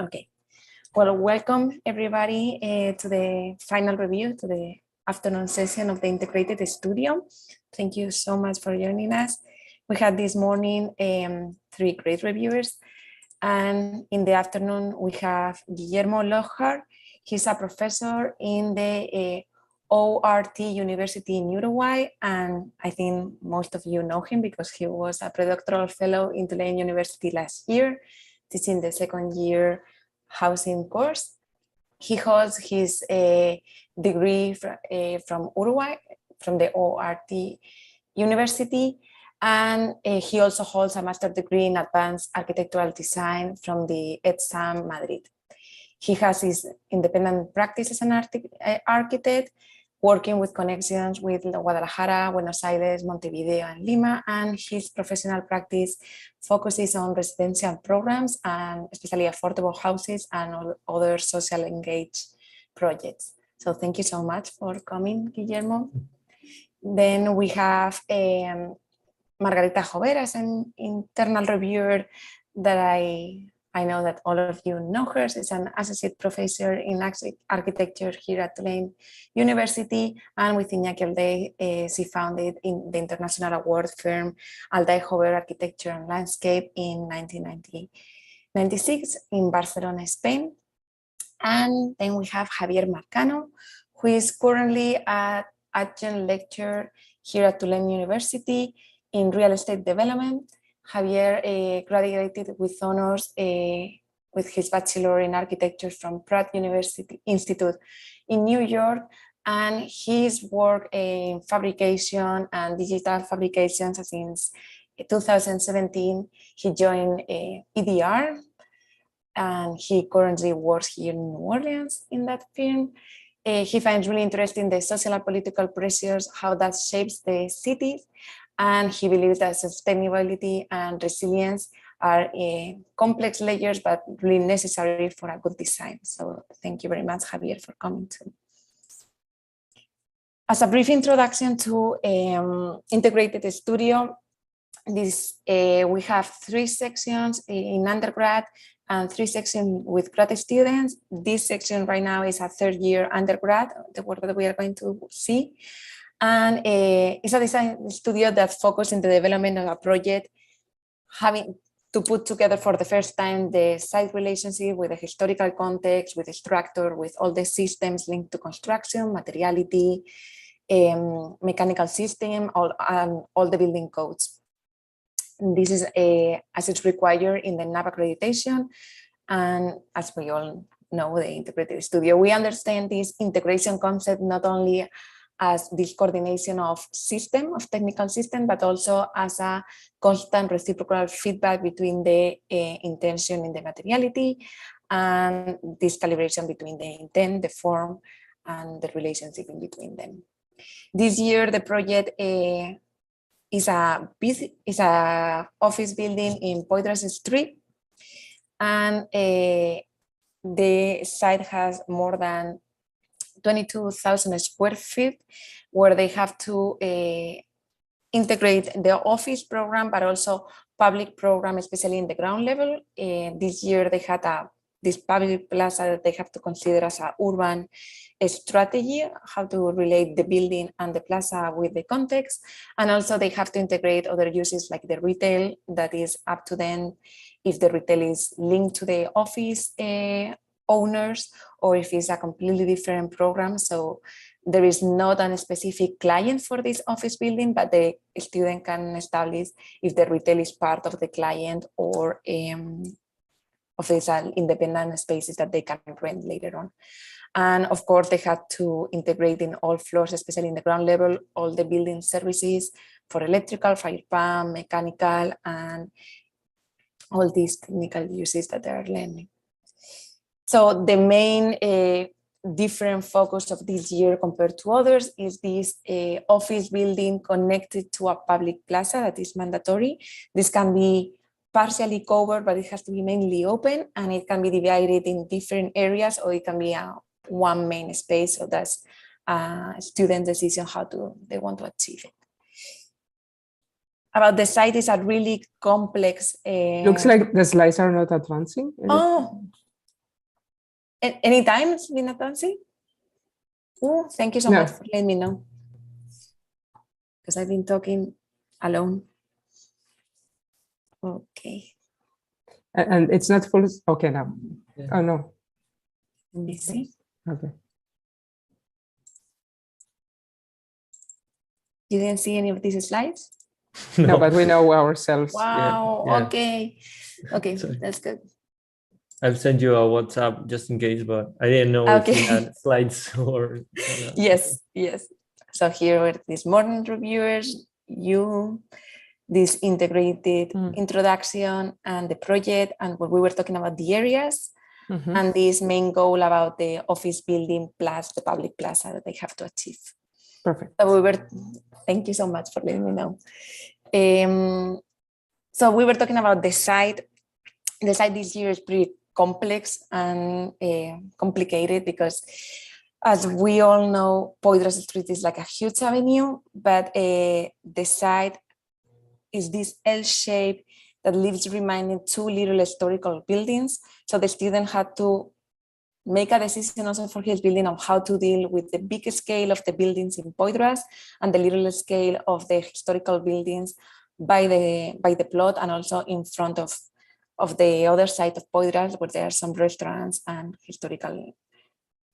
Okay, well, welcome everybody to the final review, to the afternoon session of the Integrated Studio. Thank you so much for joining us. We had this morning 3 great reviewers, and in the afternoon we have Guillermo Lockhart. He's a professor in the ORT University in Uruguay, and I think most of you know him because he was a predoctoral fellow in Tulane University last year, teaching the second year housing course. He holds his degree from Uruguay, from the ORT University, and he also holds a master's degree in advanced architectural design from the ETSAM Madrid. He has his independent practice as an architect, working with connections with Guadalajara, Buenos Aires, Montevideo, and Lima, and his professional practice focuses on residential programs and especially affordable houses and other social engaged projects. So thank you so much for coming, Guillermo. Then we have Margarita Jover as an internal reviewer that I know that all of you know her. She's an associate professor in architecture here at Tulane University, and with Iñaki Alday, she founded in the international award firm Alday Jover Architecture and Landscape in 1996 in Barcelona, Spain. And then we have Javier Marcano, who is currently an adjunct lecturer here at Tulane University in real estate development. Javier graduated with honors with his bachelor in architecture from Pratt University Institute in New York, and his work in fabrication and digital fabrication since 2017. He joined EDR, and he currently works here in New Orleans in that firm. He finds really interesting the social and political pressures, how that shapes the cities, and he believes that sustainability and resilience are complex layers, but really necessary for a good design. So thank you very much, Javier, for coming too. As a brief introduction to Integrated Studio, we have 3 sections in undergrad and 3 sections with grad students. This section right now is a 3rd year undergrad, the work that we are going to see. And it's a design studio that focuses in the development of a project, having to put together for the first time the site relationship with the historical context, with the structure, with all the systems linked to construction, materiality, mechanical system, all the building codes. This is as it's required in the NAB accreditation. And as we all know, the Integrated Studio, we understand this integration concept not only as this coordination of technical system, but also as a constant reciprocal feedback between the intention and the materiality, and this calibration between the intent, the form, and the relationship in between them. This year, the project is a office building in Poydras Street, and the site has more than 22,000 square feet, where they have to integrate the office program, but also public program, especially in the ground level. This year they had this public plaza that they have to consider as an urban strategy, how to relate the building and the plaza with the context. And also they have to integrate other uses like the retail, that is up to them if the retail is linked to the office owners, or if it's a completely different program. So there is not a specific client for this office building, but the student can establish if the retail is part of the client, or of these independent spaces that they can rent later on. And of course, they had to integrate in all floors, especially in the ground level, all the building services for electrical, fire pump, mechanical, and all these technical uses that they are learning. So the main different focus of this year compared to others is this office building connected to a public plaza that is mandatory. This can be partially covered, but it has to be mainly open, and it can be divided in different areas, or it can be one main space. So that's a student decision how they want to achieve it. About the site, is a really complex. Looks like the slides are not advancing. Oh. Anytime it's been advancing? Oh, thank you so much for letting me know, because I've been talking alone. Okay. And it's not full. Okay, now. Yeah. Oh, no. Let me see. Okay. You didn't see any of these slides? No, but we know ourselves. Wow. Yeah. Okay. Okay, Sorry. That's good. I've sent you a WhatsApp just in case, but I didn't know if you had slides or. Yes. So here were these morning reviewers, this integrated introduction and the project, and what we were talking about the areas. Mhm. and this main goal about the office building plus the public plaza that they have to achieve. Perfect. So thank you so much for letting me know. So we were talking about the site. The site this year is pretty complex and complicated because, as we all know, Poydras Street is like a huge avenue, but the site is this L shape that leaves reminding two little historical buildings. So the student had to make a decision also for his building of how to deal with the big scale of the buildings in Poydras and the little scale of the historical buildings by the plot, and also in front of the other side of Poydras, where there are some restaurants and historical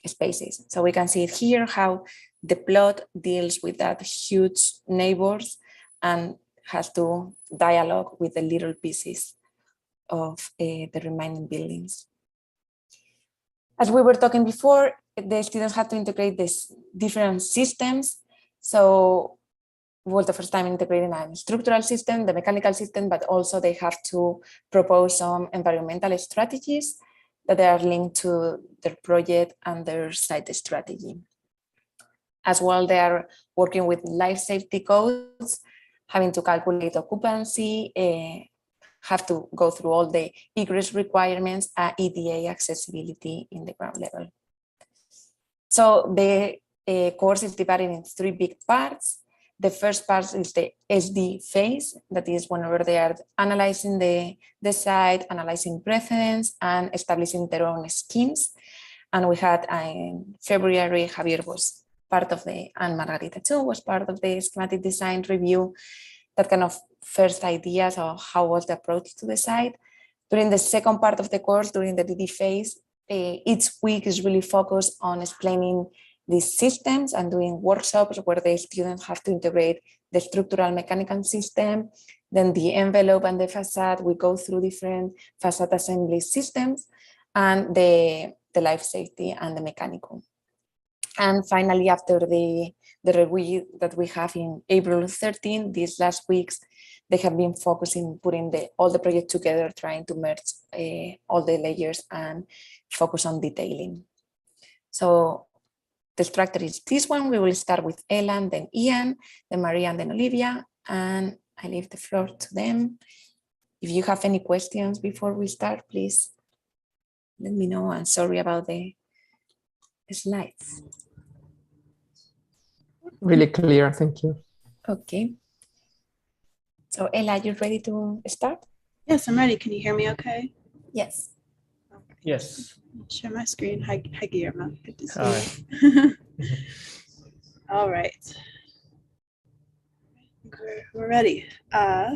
spaces. So we can see it here, how the plot deals with that huge neighbors and has to dialogue with the little pieces of the remaining buildings. As we were talking before, the students had to integrate these different systems. So it was the first time integrating a structural system, the mechanical system, but also they have to propose some environmental strategies that are linked to their project and their site strategy. As well, they are working with life safety codes, having to calculate occupancy, have to go through all the egress requirements, EDA accessibility in the ground level. So the course is divided in three big parts. The first part is the SD phase, that is whenever they are analyzing the site, analyzing precedents, and establishing their own schemes. And we had in February, Javier was part of and Margarita too, was part of the schematic design review, that kind of first ideas of how was the approach to the site. During the second part of the course, during the DD phase, each week is really focused on explaining these systems and doing workshops where the students have to integrate the structural mechanical system, then the envelope and the facade. We go through different facade assembly systems, and the life safety and the mechanical. And finally, after the review that we have in April 13, these last weeks, they have been focusing, putting all the projects together, trying to merge all the layers and focus on detailing. So the structure is this one. We will start with Ellen, then Ian, then Maria, and then Olivia, and I leave the floor to them. If you have any questions before we start, please let me know. I'm sorry about the slides. Really clear, thank you. Okay. So Ella, you ready to start? Yes, I'm ready. Can you hear me okay? Yes. Okay. Yes. Share my screen. Hi Guillermo. Good to see Hi. you. All right. We're ready.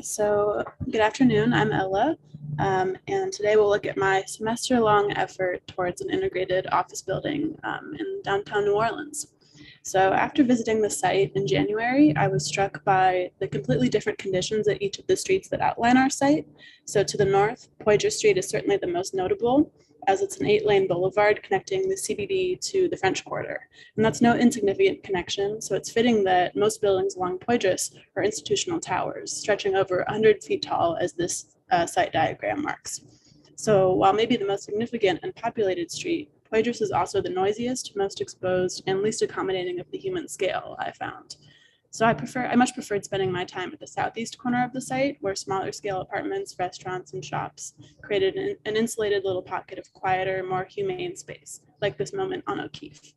So good afternoon. I'm Ella, and today we'll look at my semester-long effort towards an integrated office building in downtown New Orleans. So after visiting the site in January, I was struck by the completely different conditions at each of the streets that outline our site. So to the north, Poydras Street is certainly the most notable, as it's an 8-lane boulevard connecting the CBD to the French Quarter. And that's no insignificant connection, so it's fitting that most buildings along Poydras are institutional towers, stretching over 100 feet tall, as this site diagram marks. So while maybe the most significant and populated street, Poydras is also the noisiest, most exposed, and least accommodating of the human scale, I found. So I much preferred spending my time at the southeast corner of the site, where smaller scale apartments, restaurants, and shops created an insulated little pocket of quieter, more humane space, like this moment on O'Keeffe.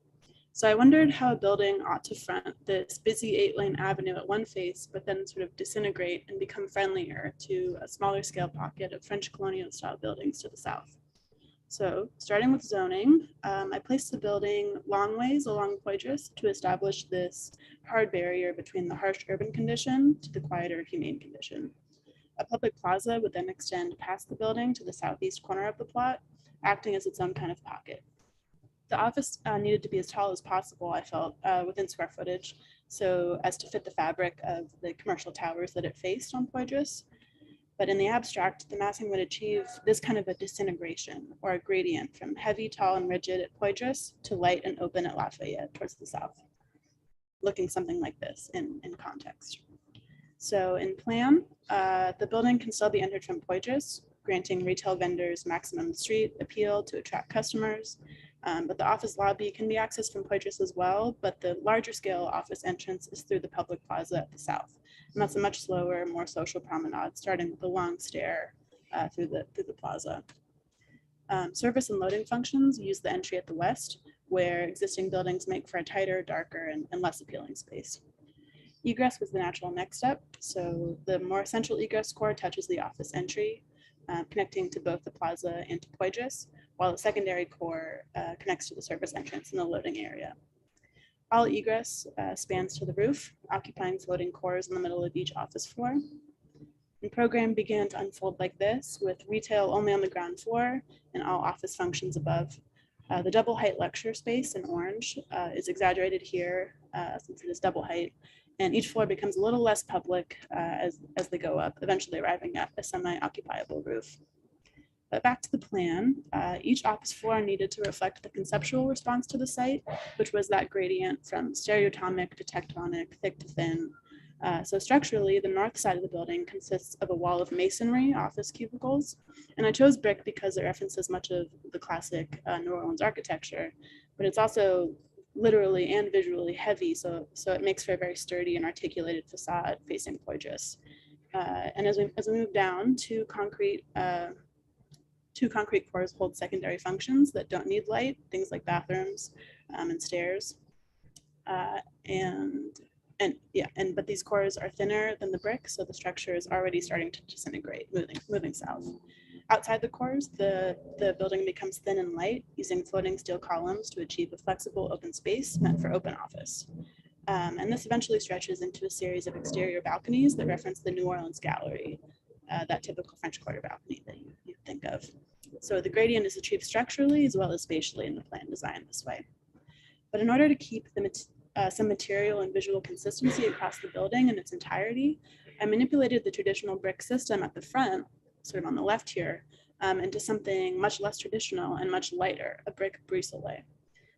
So I wondered how a building ought to front this busy 8-lane avenue at one face, but then sort of disintegrate and become friendlier to a smaller scale pocket of French colonial style buildings to the south. So starting with zoning, I placed the building long ways along Poydras to establish this hard barrier between the harsh urban condition to the quieter humane condition. A public plaza would then extend past the building to the southeast corner of the plot, acting as its own kind of pocket. The office needed to be as tall as possible, I felt, within square footage, so as to fit the fabric of the commercial towers that it faced on Poydras. But in the abstract, the massing would achieve this kind of a disintegration or a gradient from heavy, tall, and rigid at Poydras to light and open at Lafayette towards the south, looking something like this in context. So in plan, the building can still be entered from Poydras, granting retail vendors maximum street appeal to attract customers. But the office lobby can be accessed from Poitras as well, but the larger scale office entrance is through the public plaza at the south. And that's a much slower, more social promenade, starting with a long stair through the plaza. Service and loading functions use the entry at the west, where existing buildings make for a tighter, darker, and less appealing space. Egress was the natural next step. So the more central egress core touches the office entry, connecting to both the plaza and to Poitras, while the secondary core connects to the service entrance in the loading area. All egress spans to the roof, occupying floating cores in the middle of each office floor. The program began to unfold like this, with retail only on the ground floor and all office functions above. The double height lecture space in orange is exaggerated here since it is double height, and each floor becomes a little less public as they go up, eventually arriving at a semi-occupiable roof. But back to the plan, each office floor needed to reflect the conceptual response to the site, which was that gradient from stereotomic to tectonic, thick to thin. So structurally, the north side of the building consists of a wall of masonry office cubicles. And I chose brick because it references much of the classic New Orleans architecture, but it's also literally and visually heavy. So it makes for a very sturdy and articulated facade facing Poitras. And as we move down, two concrete cores hold secondary functions that don't need light, things like bathrooms and stairs. But these cores are thinner than the brick, so the structure is already starting to disintegrate, moving south. Outside the cores, the building becomes thin and light, using floating steel columns to achieve a flexible open space meant for open office. And this eventually stretches into a series of exterior balconies that reference the New Orleans gallery, that typical French Quarter balcony that you think of. So the gradient is achieved structurally as well as spatially in the plan design this way. But in order to keep some material and visual consistency across the building in its entirety, I manipulated the traditional brick system at the front, sort of on the left here, into something much less traditional and much lighter, a brick brise-soleil.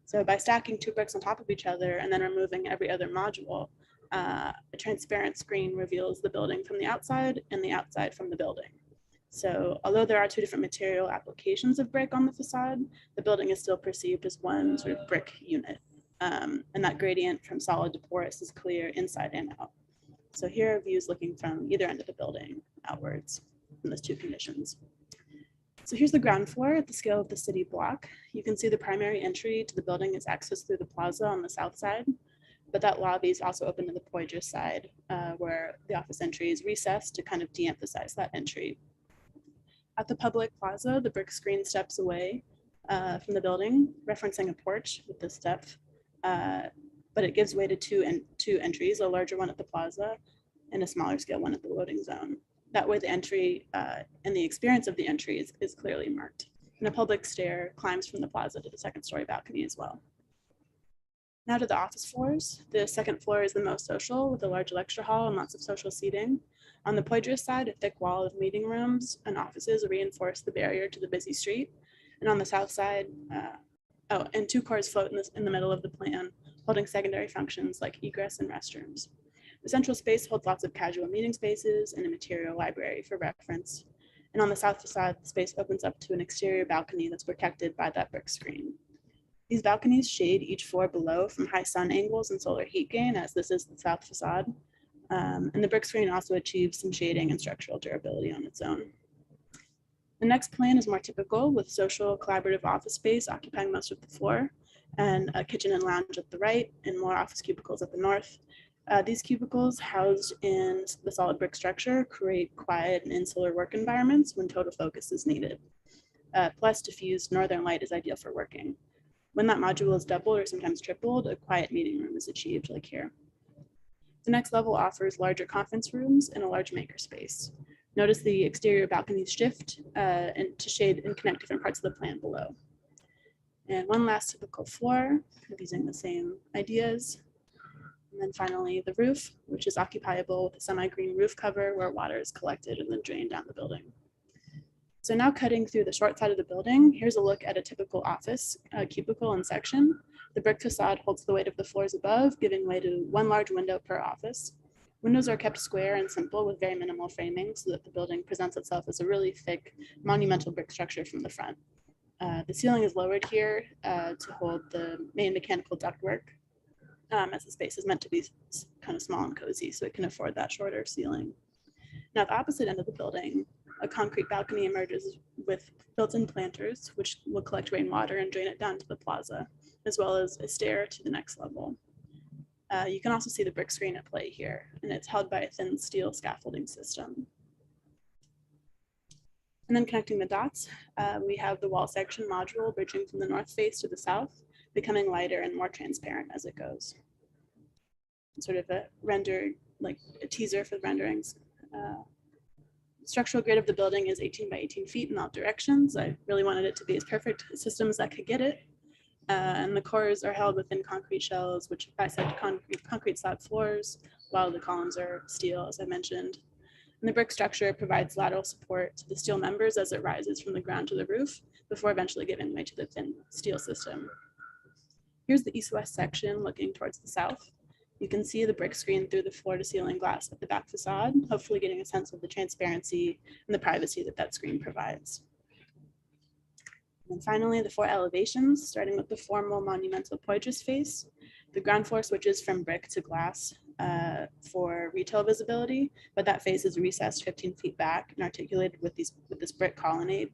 So by stacking two bricks on top of each other and then removing every other module, a transparent screen reveals the building from the outside and the outside from the building. So although there are two different material applications of brick on the facade, the building is still perceived as one sort of brick unit. And that gradient from solid to porous is clear inside and out. So here are views looking from either end of the building outwards in those two conditions. So here's the ground floor at the scale of the city block. You can see the primary entry to the building is accessed through the plaza on the south side, but that lobby is also open to the Poitras side, where the office entry is recessed to kind of de-emphasize that entry. At the public plaza, the brick screen steps away from the building, referencing a porch with the step, but it gives way to two entries, a larger one at the plaza and a smaller scale one at the loading zone. That way the entry and the experience of the entry is clearly marked. And a public stair climbs from the plaza to the second story balcony as well. Now to the office floors. The second floor is the most social, with a large lecture hall and lots of social seating. On the Poitras side, a thick wall of meeting rooms and offices reinforce the barrier to the busy street. And on the south side, and two cores float in the middle of the plan, holding secondary functions like egress and restrooms. The central space holds lots of casual meeting spaces and a material library for reference. And on the south facade, the space opens up to an exterior balcony that's protected by that brick screen. These balconies shade each floor below from high sun angles and solar heat gain, as this is the south facade. And the brick screen also achieves some shading and structural durability on its own. The next plan is more typical, with social collaborative office space occupying most of the floor, and a kitchen and lounge at the right, and more office cubicles at the north. These cubicles, housed in the solid brick structure, create quiet and insular work environments when total focus is needed. Plus, diffused northern light is ideal for working. When that module is doubled or sometimes tripled, a quiet meeting room is achieved, like here. The next level offers larger conference rooms and a large makerspace. Notice the exterior balconies shift and to shade and connect different parts of the plan below. And one last typical floor, kind of using the same ideas. And then finally the roof, which is occupiable with a semi-green roof cover where water is collected and then drained down the building. So now cutting through the short side of the building, here's a look at a typical office cubicle and section. The brick facade holds the weight of the floors above, giving way to one large window per office. Windows are kept square and simple with very minimal framing so that the building presents itself as a really thick monumental brick structure from the front. The ceiling is lowered here to hold the main mechanical ductwork, as the space is meant to be kind of small and cozy, so it can afford that shorter ceiling. Now, at the opposite end of the building, a concrete balcony emerges with built-in planters, which will collect rainwater and drain it down to the plaza, as well as a stair to the next level. You can also see the brick screen at play here, and it's held by a thin steel scaffolding system. And then connecting the dots, we have the wall section module bridging from the north face to the south, becoming lighter and more transparent as it goes. Sort of a render, like a teaser for the renderings. Structural grid of the building is 18 by 18 feet in all directions. I really wanted it to be as perfect a system as I could get it. And the cores are held within concrete shells, which bisect concrete slab floors, while the columns are steel, as I mentioned. And the brick structure provides lateral support to the steel members as it rises from the ground to the roof, before eventually giving way to the thin steel system. Here's the east-west section looking towards the south. You can see the brick screen through the floor-to-ceiling glass at the back facade, hopefully getting a sense of the transparency and the privacy that that screen provides. And finally, the 4 elevations, starting with the formal monumental Poitras face. The ground floor switches from brick to glass for retail visibility, but that face is recessed 15 feet back and articulated with this brick colonnade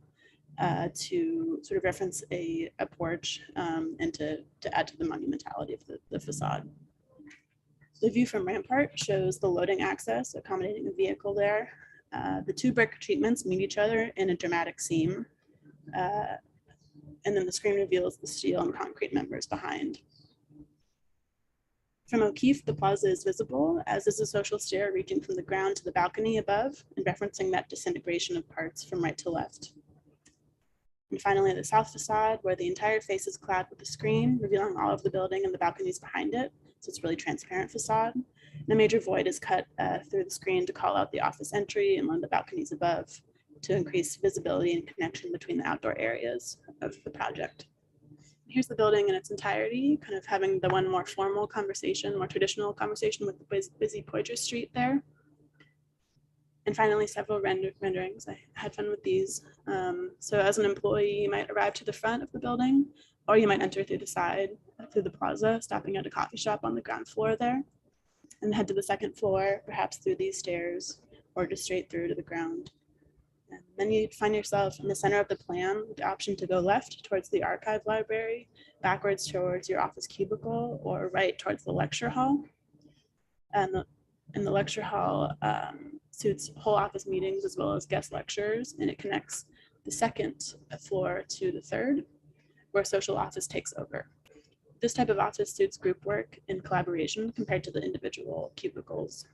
to sort of reference a porch and to add to the monumentality of the facade. The view from Rampart shows the loading access, accommodating a vehicle there. The 2 brick treatments meet each other in a dramatic seam. And then the screen reveals the steel and concrete members behind. From O'Keefe, the plaza is visible, as is a social stair reaching from the ground to the balcony above and referencing that disintegration of parts from right to left. And finally, the south facade, where the entire face is clad with a screen, revealing all of the building and the balconies behind it. So it's a really transparent facade. And a major void is cut through the screen to call out the office entry and lend the balconies above to increase visibility and connection between the outdoor areas of the project. Here's the building in its entirety, kind of having the one more formal conversation, more traditional conversation with the busy Poitras Street there. And finally, several renderings. I had fun with these. So as an employee, you might arrive to the front of the building, or you might enter through the side, through the plaza, stopping at a coffee shop on the ground floor there, and head to the second floor, perhaps through these stairs, or just straight through to the ground. And then you'd find yourself in the center of the plan with the option to go left towards the archive library, backwards towards your office cubicle, or right towards the lecture hall. And the lecture hall suits whole office meetings as well as guest lectures, and it connects the second floor to the third, where social office takes over. This type of office suits group work in collaboration compared to the individual cubicles.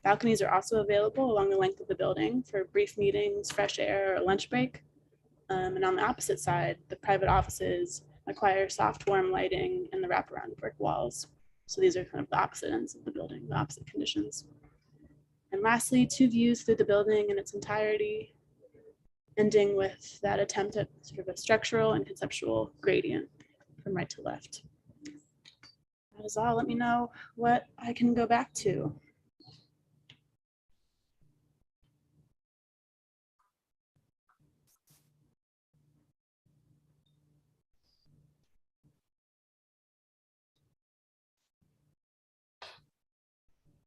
Balconies are also available along the length of the building for brief meetings, fresh air, or lunch break. And on the opposite side, the private offices acquire soft, warm lighting and the wraparound brick walls. So these are kind of the opposite ends of the building, the opposite conditions. And lastly, 2 views through the building in its entirety, ending with that attempt at sort of a structural and conceptual gradient from right to left. That is all. Let me know what I can go back to.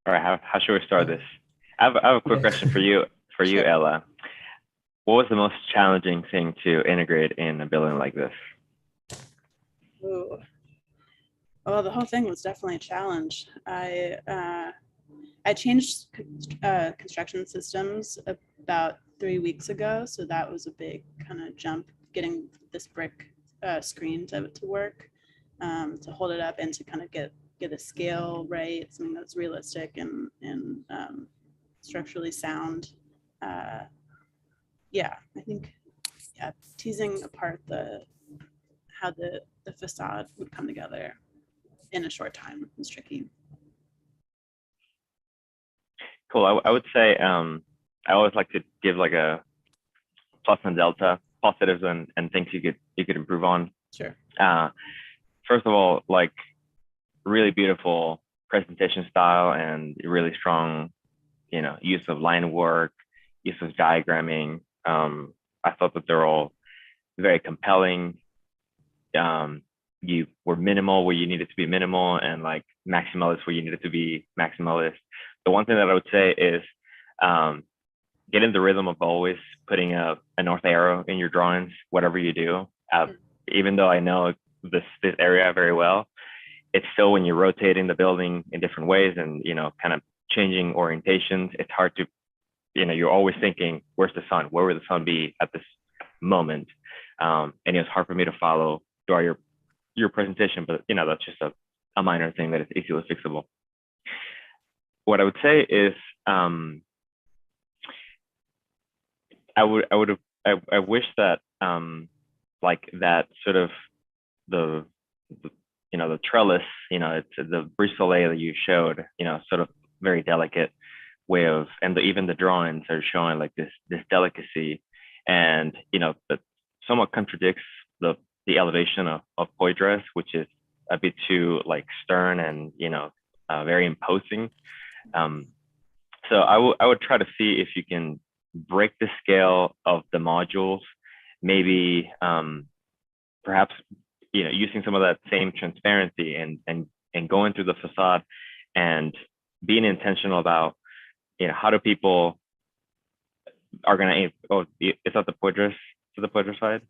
All right, how should we start this? I have a quick question for you, Sure. Ella. What was the most challenging thing to integrate in a building like this? Ooh. Well, the whole thing was definitely a challenge. I changed construction systems about 3 weeks ago, so that was a big kind of jump, getting this brick screen to work, to hold it up and to kind of get a scale right, something that's realistic and structurally sound. Yeah, I think teasing apart how the facade would come together in a short time was tricky. Cool. I would say I always like to give like a plus and delta, positives and things you could improve on. Sure. First of all, like really beautiful presentation style and really strong, use of line work, use of diagramming. I thought that they're all very compelling. You were minimal where you needed to be minimal, and like maximalist where you needed to be maximalist. The one thing that I would say is get in the rhythm of always putting a north arrow in your drawings, whatever you do. Even though I know this area very well, it's still when you're rotating the building in different ways and kind of changing orientations, it's hard to, you're always thinking, where's the sun? Where would the sun be at this moment? And it was hard for me to follow throughout your presentation, but that's just a minor thing that is easily fixable. What I would say is I wish that like that sort of the trellis, it's the brise soleil that you showed, sort of very delicate way of, and even the drawings are showing like this delicacy, and that somewhat contradicts the elevation of Poydras, which is a bit too like stern and very imposing. So I would try to see if you can break the scale of the modules, maybe perhaps using some of that same transparency and going through the facade and being intentional about how do people are going to aim. Oh, is that the Poydras, to the Poydras side?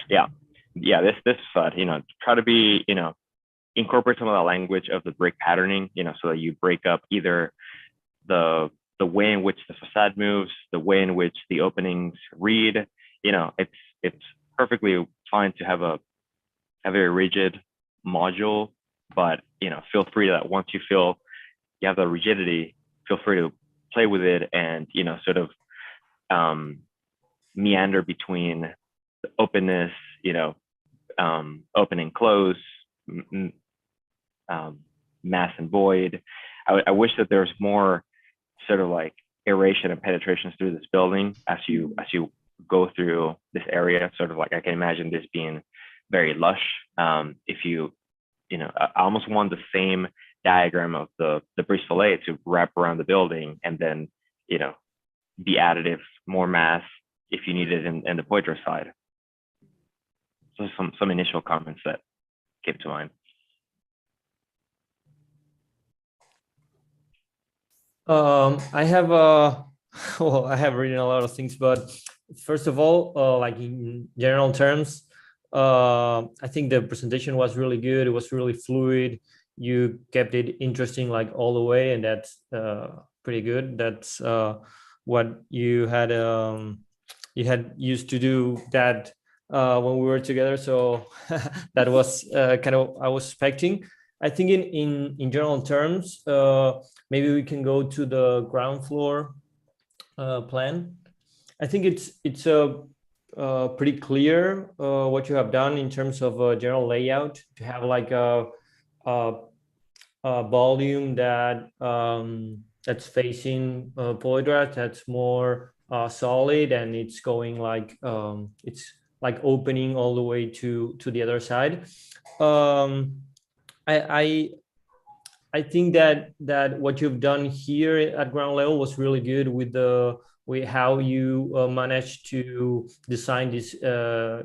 Yeah, this facade, try to be incorporate some of the language of the brick patterning, so that you break up either the way in which the facade moves, the way in which the openings read. It's perfectly fine to have a very rigid module, but feel free that once you feel you have the rigidity, feel free to play with it and sort of meander between the openness, open and close, mass and void. I wish that there's more sort of like aeration and penetrations through this building as you go through this area. Sort of like I can imagine this being very lush. If I almost want the same diagram of the brise soleil to wrap around the building and then be additive, more mass if you need it in the Poydras side. So some initial comments that came to mind. I have I have written a lot of things, but first of all, like in general terms, I think the presentation was really good. It was really fluid. You kept it interesting like all the way, and that's pretty good. That's what you had used to do that when we were together. So that was kind of I was expecting. I think in general terms, maybe we can go to the ground floor plan. I think it's pretty clear what you have done in terms of general layout, to have like a volume that that's facing Poydras, that's more solid, and it's going like it's like opening all the way to the other side. I think that what you've done here at ground level was really good with how you managed to design this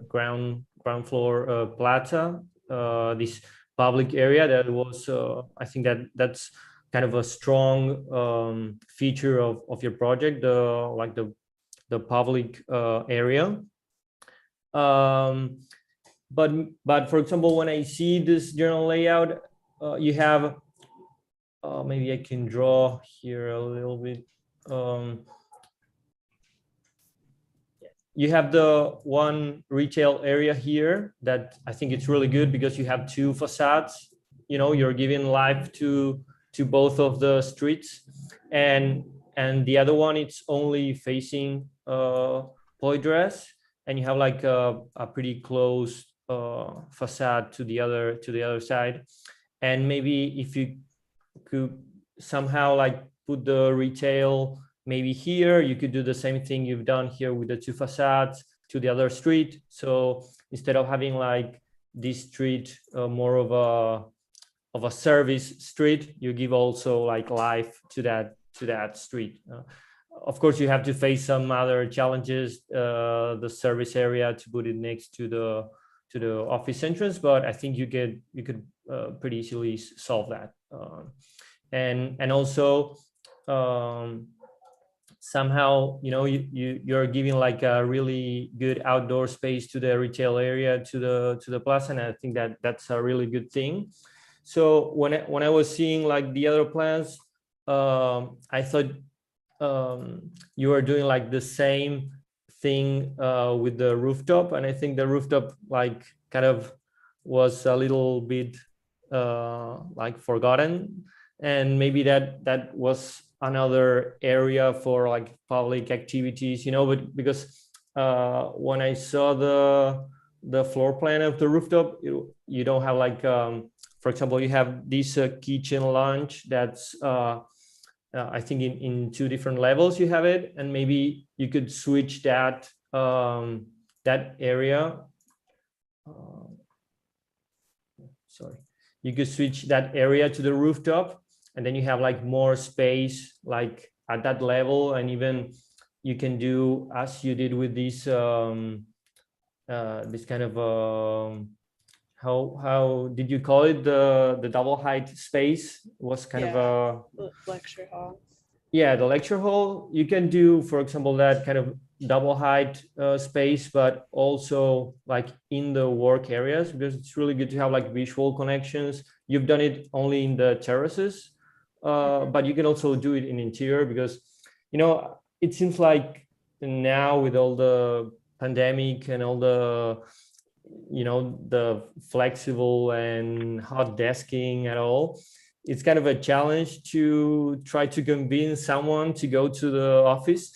ground floor plaza, this public area that was I think that's kind of a strong feature of your project, the public area. But for example, when I see this general layout, you have maybe I can draw here a little bit. You have the one retail area here that I think it's really good because you have two facades. You're giving life to both of the streets, and the other one it's only facing Poydras, and you have like a pretty close facade to the other side. And maybe if you could somehow like put the retail maybe here, you could do the same thing you've done here with the two facades to the other street. So instead of having like this street more of of a service street, you give also like life to that street. Of course, you have to face some other challenges, the service area to put it next to the office entrance, but I think you could pretty easily solve that. And also somehow, you know, you're giving like a really good outdoor space to the retail area, to the plaza, and I think that's a really good thing. So when I was seeing like the other plans, I thought you were doing like the same thing with the rooftop, and I think the rooftop like kind of was a little bit like forgotten, and maybe that was another area for like public activities, you know. But because when I saw the floor plan of the rooftop, you don't have like for example, you have this kitchen lounge that's I think in 2 different levels you have it, and maybe you could switch that that area. Sorry, you could switch that area to the rooftop, and then you have like more space like at that level, and even you can do as you did with this this kind of how did you call it, the double height space was kind of a lecture hall. Yeah, the lecture hall. You can do, for example, that kind of double height space, but also like in the work areas, because it's really good to have like visual connections. You've done it only in the terraces, but you can also do it in interior, because, you know, it seems like now with all the pandemic and all the, you know, the flexible and hot desking at all, it's kind of a challenge to try to convince someone to go to the office.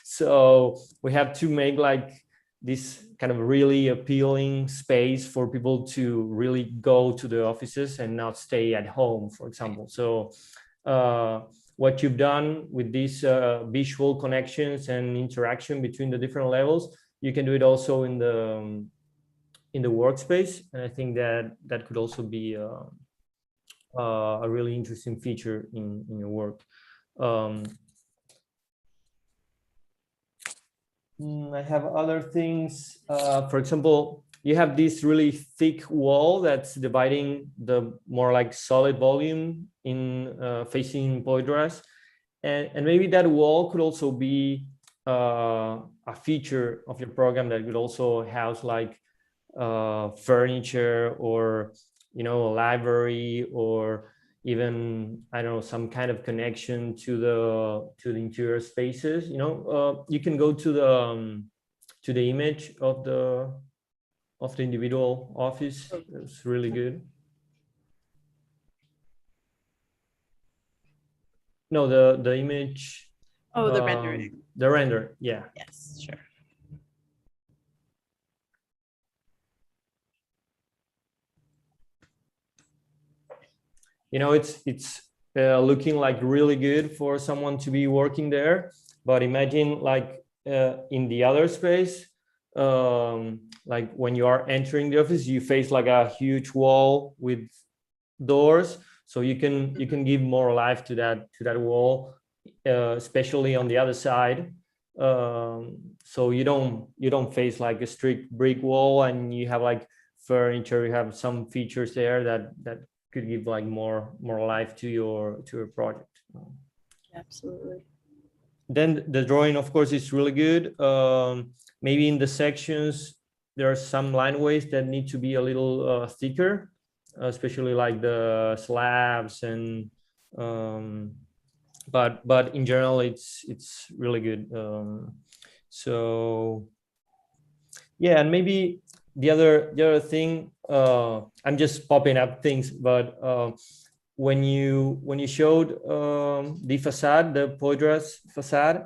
So we have to make like this kind of really appealing space for people to really go to the offices and not stay at home, for example. So what you've done with these visual connections and interaction between the different levels, you can do it also in the workspace, and I think that could also be a really interesting feature in your work. I have other things. For example, you have this really thick wall that's dividing the more like solid volume in facing Poitras, and maybe that wall could also be a feature of your program that could also house like furniture, or, you know, a library, or even, I don't know, some kind of connection to the interior spaces. You know, you can go to the image of the individual office. It's really good. No, the image. Oh, the rendering. The render, yeah. Yes, sure. You know, it's looking like really good for someone to be working there, but imagine like in the other space, like when you are entering the office, you face like a huge wall with doors, so you can give more life to that wall, especially on the other side. So you don't face like a strict brick wall, and you have like furniture, you have some features there that could give like more life to your project. Absolutely. Then the drawing, of course, is really good. Maybe in the sections there are some lineways that need to be a little thicker, especially like the slabs, and but in general it's really good. So yeah, and maybe the other thing, I'm just popping up things, but when you showed the facade, the Poitras facade,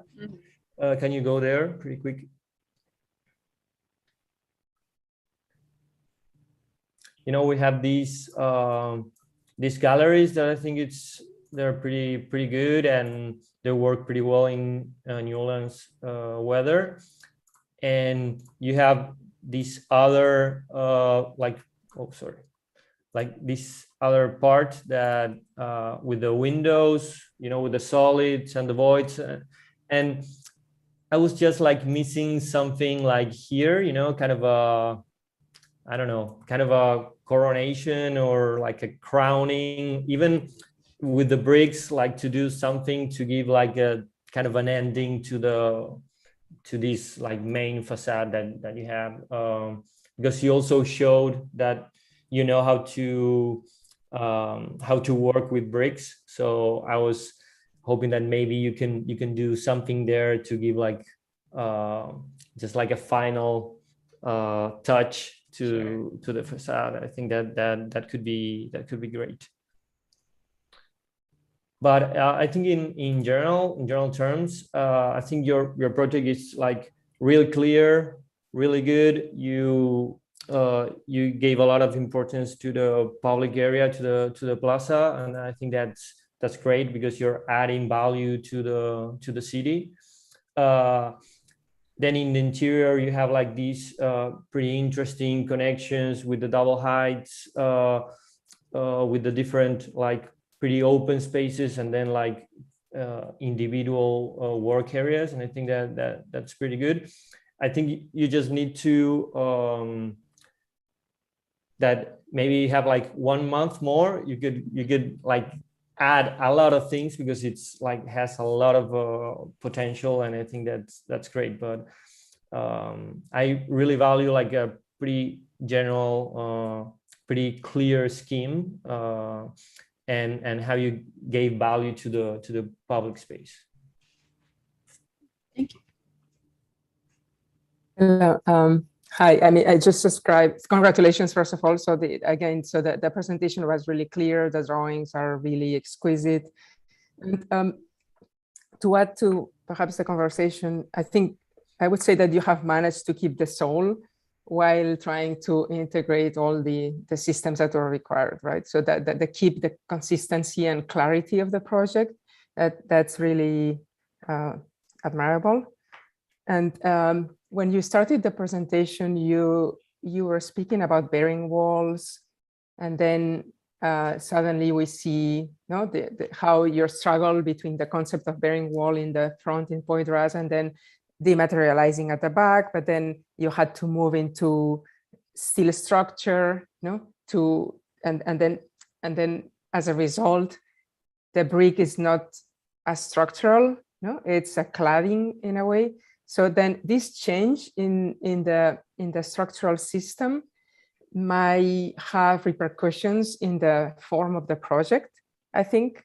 can you go there pretty quick? You know, we have these galleries that I think they're pretty good, and they work pretty well in New Orleans weather. And you have these other like, oh sorry, like this other part that with the windows, with the solids and the voids, and I was just like missing something like here, kind of a, I don't know, kind of a coronation or like a crowning, even with the bricks, like to do something to give like a kind of an ending to this like main facade that you have, because you also showed that you know how to work with bricks. So I was hoping that maybe you can do something there to give like just like a final touch to the facade. I think that could be great. But I think in general terms, I think your project is like real clear, really good. You gave a lot of importance to the public area, to the plaza, and I think that's great because you're adding value to the city. Then in the interior, you have like these pretty interesting connections with the double heights, with the different like pretty open spaces, and then like individual work areas. And I think that's pretty good. I think you just need to that maybe have like 1 month more. You could like add a lot of things because it's like has a lot of potential, and I think that's great. But I really value like a pretty general, pretty clear scheme, and how you gave value to the public space. Thank you. Hi, I mean, I just subscribed. Congratulations, first of all. So the presentation was really clear. The drawings are really exquisite. And to add to perhaps the conversation, I think I would say that you have managed to keep the soul while trying to integrate all the systems that are required, right? So that they keep the consistency and clarity of the project. That's really admirable. And when you started the presentation, you were speaking about bearing walls, and then suddenly we see how your struggle between the concept of bearing wall in the front in Poydras and then dematerializing at the back, but then you had to move into steel structure, and then as a result, the brick is not as structural, it's a cladding in a way. So then this change in the structural system might have repercussions in the form of the project, I think,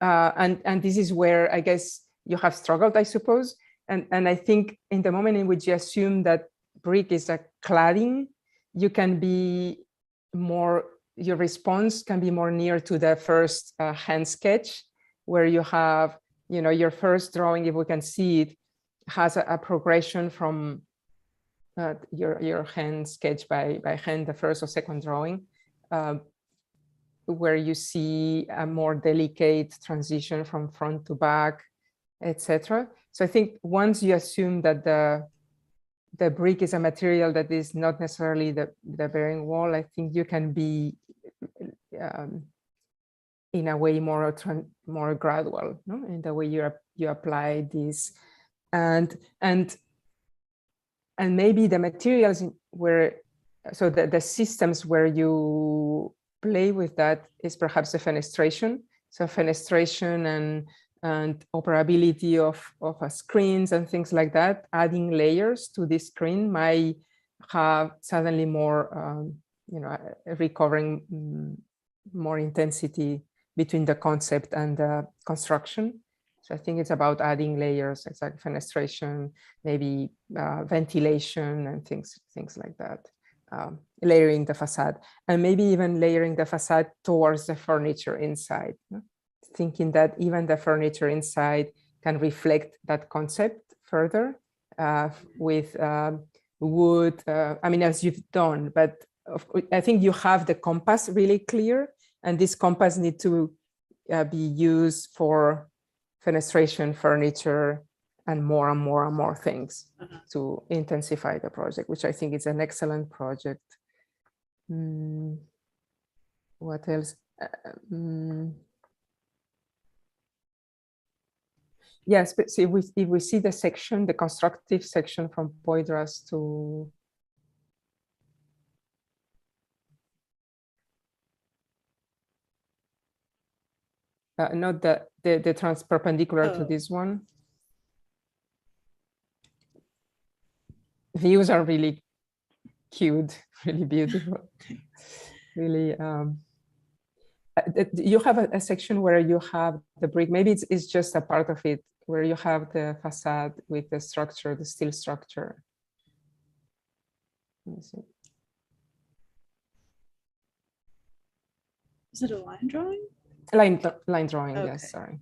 and this is where I guess you have struggled, I suppose. And I think in the moment in which you assume that brick is a cladding, you can be more, your response can be more near to the first hand sketch, where you have, your first drawing, if we can see it, has a progression from your hand sketch by hand, the first or second drawing, where you see a more delicate transition from front to back, etc. So I think once you assume that the brick is a material that is not necessarily the bearing wall, I think you can be in a way more gradual, in the way you apply this, and maybe the materials so the systems where you play with that is perhaps the fenestration. So fenestration and operability of screens and things like that, adding layers to this screen might have suddenly more, recovering more intensity between the concept and the construction. So I think it's about adding layers, it's like fenestration, maybe ventilation and things like that, layering the facade, and maybe even layering the facade towards the furniture inside. Thinking that even the furniture inside can reflect that concept further with wood, as you've done, but I think you have the compass really clear, and this compass need to be used for fenestration, furniture, and more things to intensify the project, which I think is an excellent project. what else? Yes, but see, if we see the section, the constructive section from Poydras to not the trans perpendicular to this one. Views are really cute, really beautiful, really. You have a section where you have the brick. Maybe it's just a part of it where you have the facade with the structure, the steel structure. Let me see. Is it a line drawing? Line drawing, Okay. yes, sorry.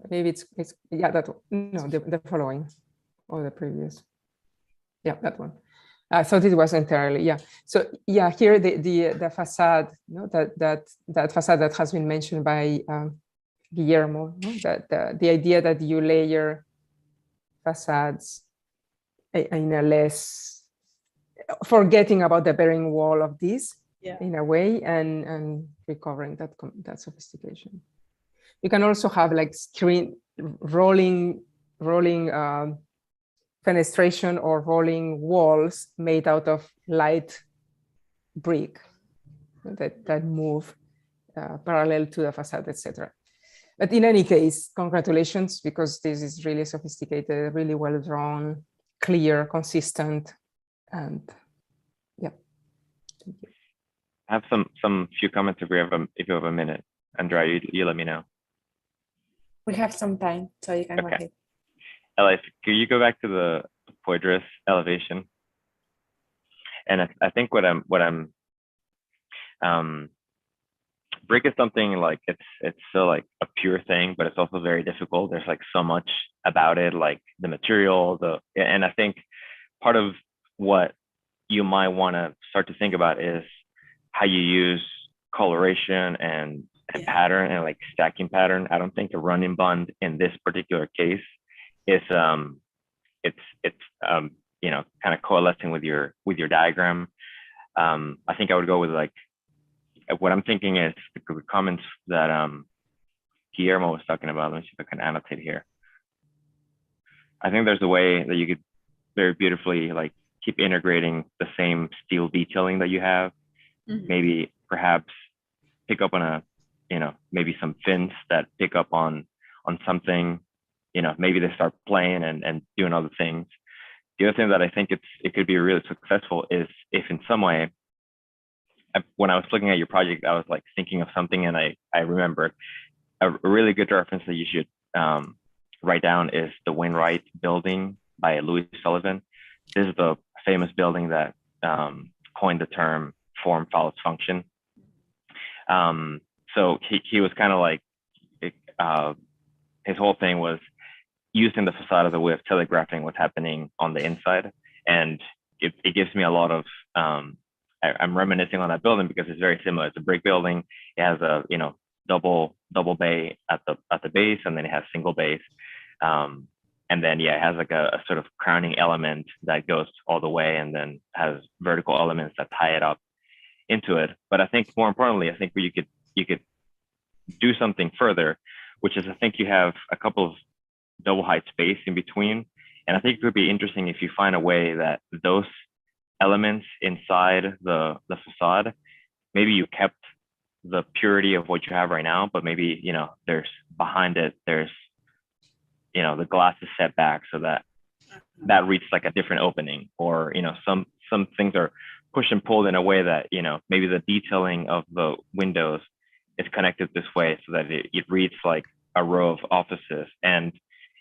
Maybe it's yeah, that one. No, the following or the previous. Yeah, that one. I thought it was entirely, yeah. So yeah, here the facade, you know, that facade that has been mentioned by Guillermo, you know, that the idea that you layer facades in a less, forgetting about the bearing wall of this, Yeah. in a way, and recovering that sophistication. You can also have like screen rolling fenestration or rolling walls made out of light brick that move parallel to the facade, etc. But in any case, congratulations, because this is really sophisticated, really well drawn, clear, consistent, and yeah. Thank you. I have some few comments if you have a minute. Andrea, you let me know. We have some time, so you can go ahead. Ella, can you go back to the Poydras elevation? And I think what I'm brick is something like it's still like a pure thing, but it's also very difficult. There's like so much about it, like the material, and I think part of what you might want to start to think about is how you use coloration and pattern and like stacking pattern. I don't think the running bund in this particular case is you know, kind of coalescing with your diagram. I think I would go with like, what I'm thinking is the comments that Guillermo was talking about. Let me see if I can annotate here. I think there's a way that you could very beautifully like keep integrating the same steel detailing that you have. Mm-hmm. Maybe perhaps pick up on a, you know, maybe some fins that pick up on something, you know, maybe they start playing and doing other things. The other thing that I think it could be really successful is if in some way, when I was looking at your project, I was like thinking of something, and I remembered a really good reference that you should write down is the Wainwright Building by Louis Sullivan. This is the famous building that coined the term form follows function. So he was kind of like, his whole thing was using the facade as a way of telegraphing what's happening on the inside. And it gives me a lot of, I'm reminiscing on that building because it's very similar. It's a brick building. It has a, you know, double bay at the base, and then it has single bays. And then, yeah, it has like a sort of crowning element that goes all the way, and then has vertical elements that tie it up into it. But I think more importantly, I think you could do something further, which is I think you have a couple of double height space in between. And I think it would be interesting if you find a way that those elements inside the facade, maybe you kept the purity of what you have right now, but maybe, you know, there's behind it, there's, you know, the glass is set back so that reaches like a different opening, or, you know, some things are push and pulled in a way that, you know, maybe the detailing of the windows is connected this way so that it reads like a row of offices, and,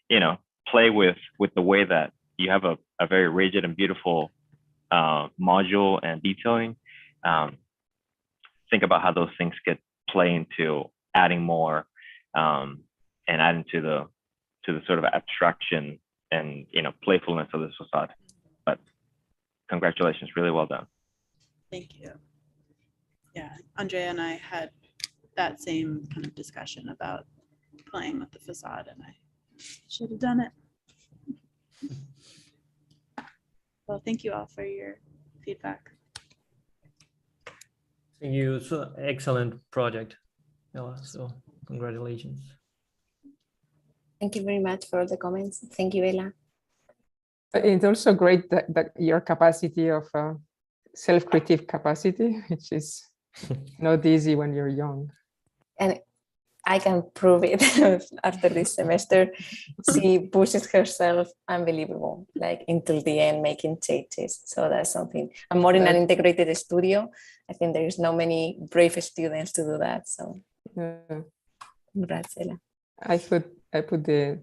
you know, play with the way that you have a very rigid and beautiful module and detailing. Think about how those things could play into adding more and adding to the sort of abstraction and, you know, playfulness of this facade. But congratulations, really well done. Thank you. Yeah, Andrea and I had that same kind of discussion about playing with the facade, and I should have done it. Well, thank you all for your feedback. Thank you. So excellent project, Ella. So congratulations. Thank you very much for all the comments. Thank you, Ella. It's also great that your capacity of self-critique capacity, which is not easy when you're young. And I can prove it after this semester. She pushes herself unbelievable, like until the end, making changes. So that's something. I'm more in an integrated studio. I think there's not many brave students to do that. So congrats, Ella. I put the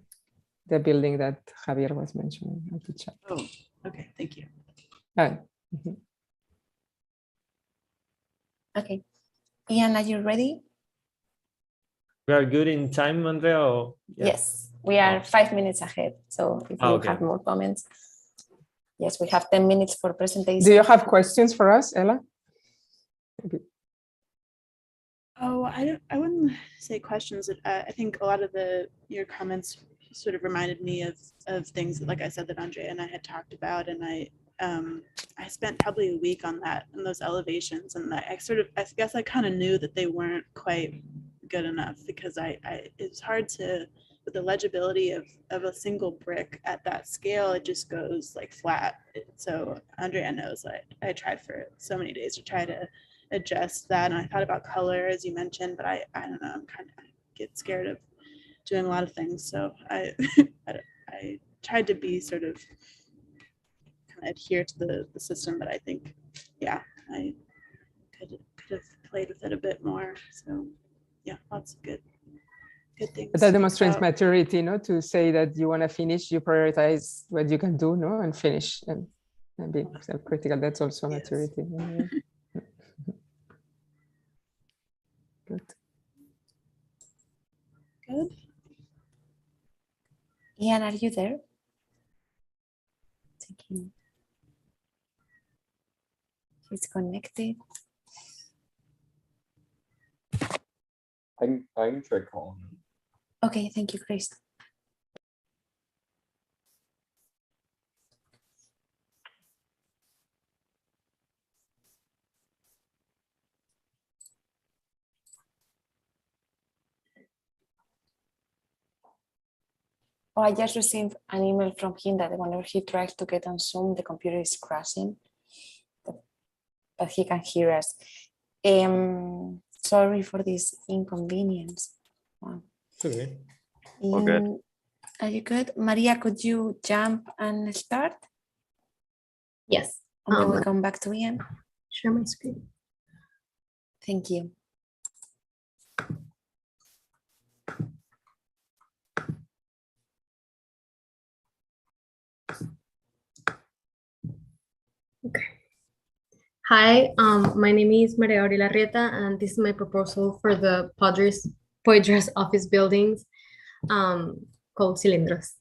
building that Javier was mentioning at the chat. Oh, okay, thank you. Okay, Ian, are you ready? We are good in time, Andrea? Or, yeah. Yes, we are 5 minutes ahead. So if you have more comments, yes, we have 10 minutes for presentation. Do you have questions for us, Ella? Maybe. Oh, I wouldn't say questions. I think a lot of your comments sort of reminded me of things that, like I said, that Andrea and I had talked about, and I spent probably a week on that and those elevations, and I guess I kind of knew that they weren't quite good enough, because it's hard to, with the legibility of a single brick at that scale, it just goes like flat. So Andrea knows I tried for so many days to try to adjust that, and I thought about color, as you mentioned, but I don't know, I'm kind of get scared of doing a lot of things, so I tried to be sort of kind of adhere to the system, but I think, yeah, I could have played with it a bit more. So yeah, lots of good things. But that demonstrates maturity, no? To say that you want to finish, you prioritize what you can do, no, and finish and be self-critical. That's also maturity. Good. Good. Ian, are you there? Thank you. He's connected. I can try calling him. Okay, thank you, Chris. Oh, I just received an email from him that whenever he tries to get on Zoom, the computer is crashing, but he can hear us. Sorry for this inconvenience. Wow. Okay. All good. Are you good? Maria, could you jump and start? Yes. And then we come back to Ian. Share my screen. Thank you. Okay. Hi, my name is Maria Aurela Rieta, and this is my proposal for the Poydras office buildings called Cilindros.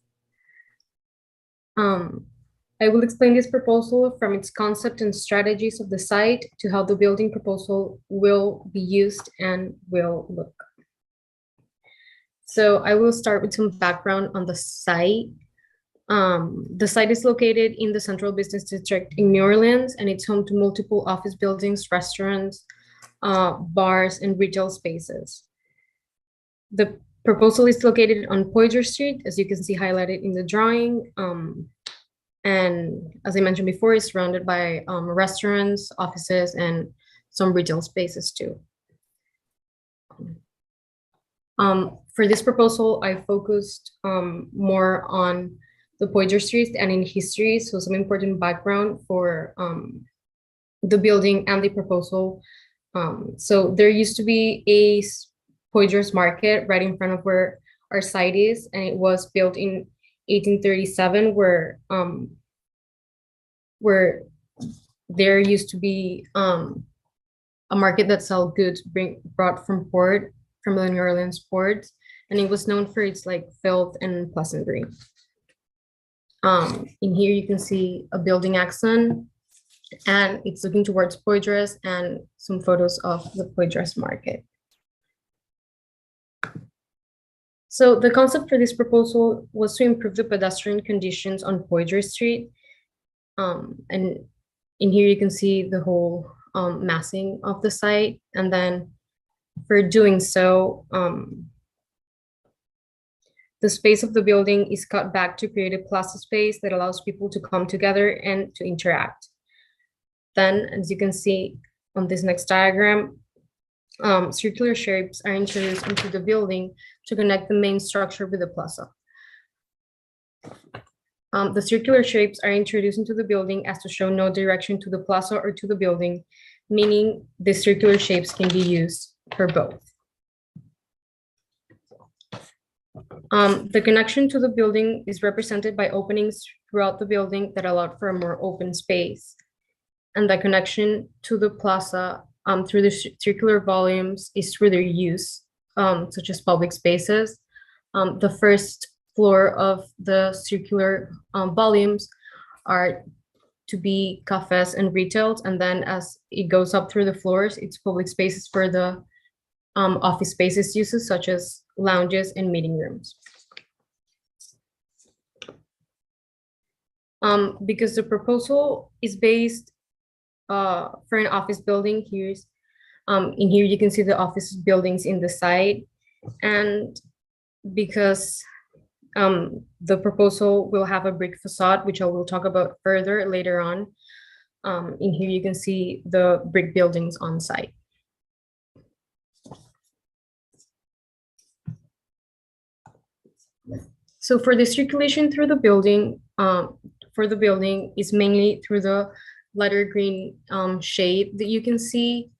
I will explain this proposal from its concept and strategies of the site to how the building proposal will be used and will look. So I will start with some background on the site. The site is located in the Central Business District in New Orleans, and it's home to multiple office buildings, restaurants, bars, and retail spaces. The proposal is located on Poydras Street, as you can see highlighted in the drawing. And as I mentioned before, it's surrounded by restaurants, offices, and some retail spaces too. For this proposal, I focused more on the Poydras Street and in history, so some important background for the building and the proposal. So there used to be a Poydras market right in front of where our site is, and it was built in 1837, where there used to be a market that sold goods brought from the New Orleans port, and it was known for its like filth and pleasantry. In here you can see a building axon, and it's looking towards Poydras, and some photos of the Poydras market. So the concept for this proposal was to improve the pedestrian conditions on Poydras Street. And in here you can see the whole massing of the site. And then for doing so, the space of the building is cut back to create a plaza space that allows people to come together and to interact. Then, as you can see on this next diagram, circular shapes are introduced into the building to connect the main structure with the plaza. The circular shapes are introduced into the building as to show no direction to the plaza or to the building, meaning the circular shapes can be used for both. The connection to the building is represented by openings throughout the building that allowed for a more open space. And the connection to the plaza through the circular volumes is through their use, such as public spaces. The first floor of the circular volumes are to be cafes and retails, and then as it goes up through the floors, it's public spaces for the office spaces uses, such as lounges and meeting rooms. Because the proposal is based for an office building, in here you can see the office buildings in the side, and because the proposal will have a brick facade, which I will talk about further later on. In here you can see the brick buildings on site. So for the circulation through the building, is mainly through the lighter green shade that you can see.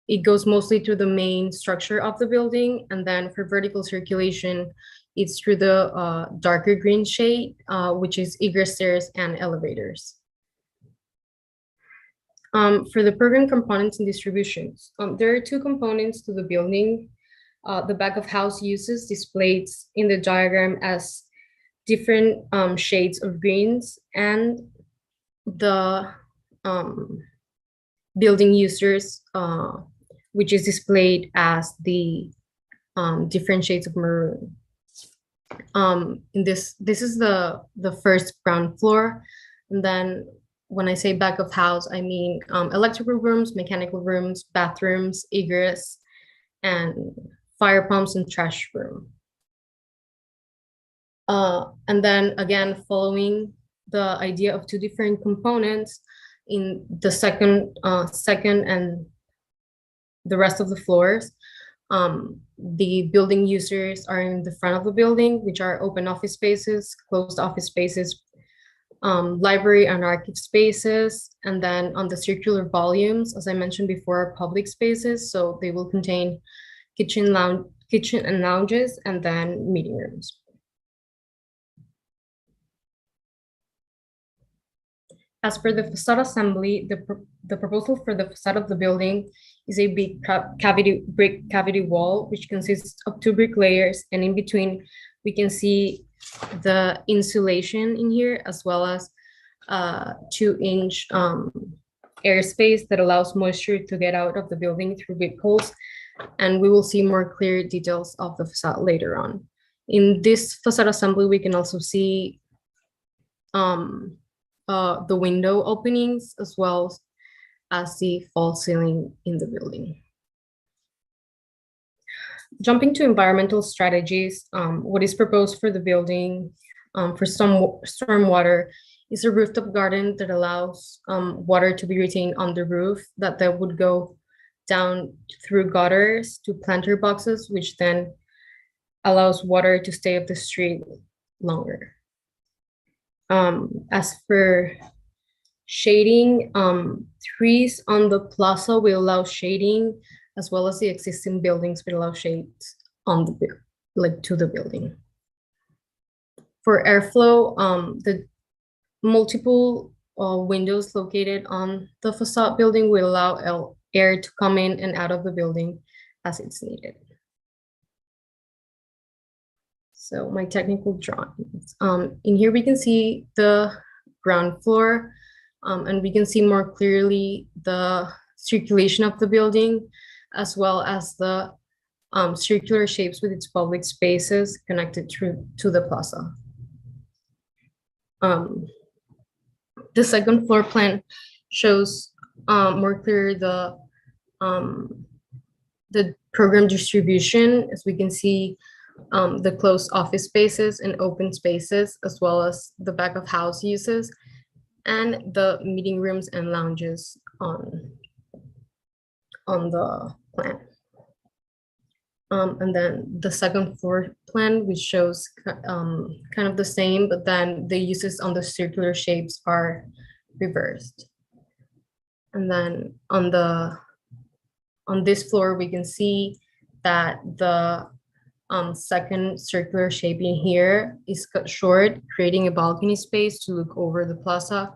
It goes mostly through the main structure of the building, and then for vertical circulation, it's through the darker green shade, which is egress stairs and elevators. For the program components and distributions, there are two components to the building. The back of house uses displayed in the diagram as different shades of greens, and the building users, which is displayed as the different shades of maroon. This is the first ground floor, and then when I say back of house, I mean electrical rooms, mechanical rooms, bathrooms, egress, and fire pumps and trash room. And then again, following the idea of two different components in the second and the rest of the floors, the building users are in the front of the building, which are open office spaces, closed office spaces, library and archive spaces, and then on the circular volumes, as I mentioned before, are public spaces, so they will contain kitchen and lounges, and then meeting rooms. As for the facade assembly, the proposal for the facade of the building is a big brick cavity wall, which consists of 2 brick layers, and in between we can see the insulation in here, as well as 2-inch airspace that allows moisture to get out of the building through big holes. And we will see more clear details of the facade later on. In this facade assembly, we can also see the window openings, as well as the false ceiling in the building. Jumping to environmental strategies, what is proposed for the building for stormwater is a rooftop garden that allows water to be retained on the roof, that would go down through gutters to planter boxes, which then allows water to stay up the street longer. As for shading, trees on the plaza will allow shading, as well as the existing buildings will allow shades on the to the building. For airflow, the multiple windows located on the facade building will allow air to come in and out of the building as it's needed. So my technical drawings. In here we can see the ground floor, and we can see more clearly the circulation of the building, as well as the circular shapes with its public spaces connected to the plaza. The second floor plan shows more clear the program distribution. As we can see, the closed office spaces and open spaces, as well as the back of house uses, and the meeting rooms and lounges on the plan. And then the second floor plan, which shows kind of the same, but then the uses on the circular shapes are reversed. And then on this floor, we can see that the second circular shaping here is cut short, creating a balcony space to look over the plaza,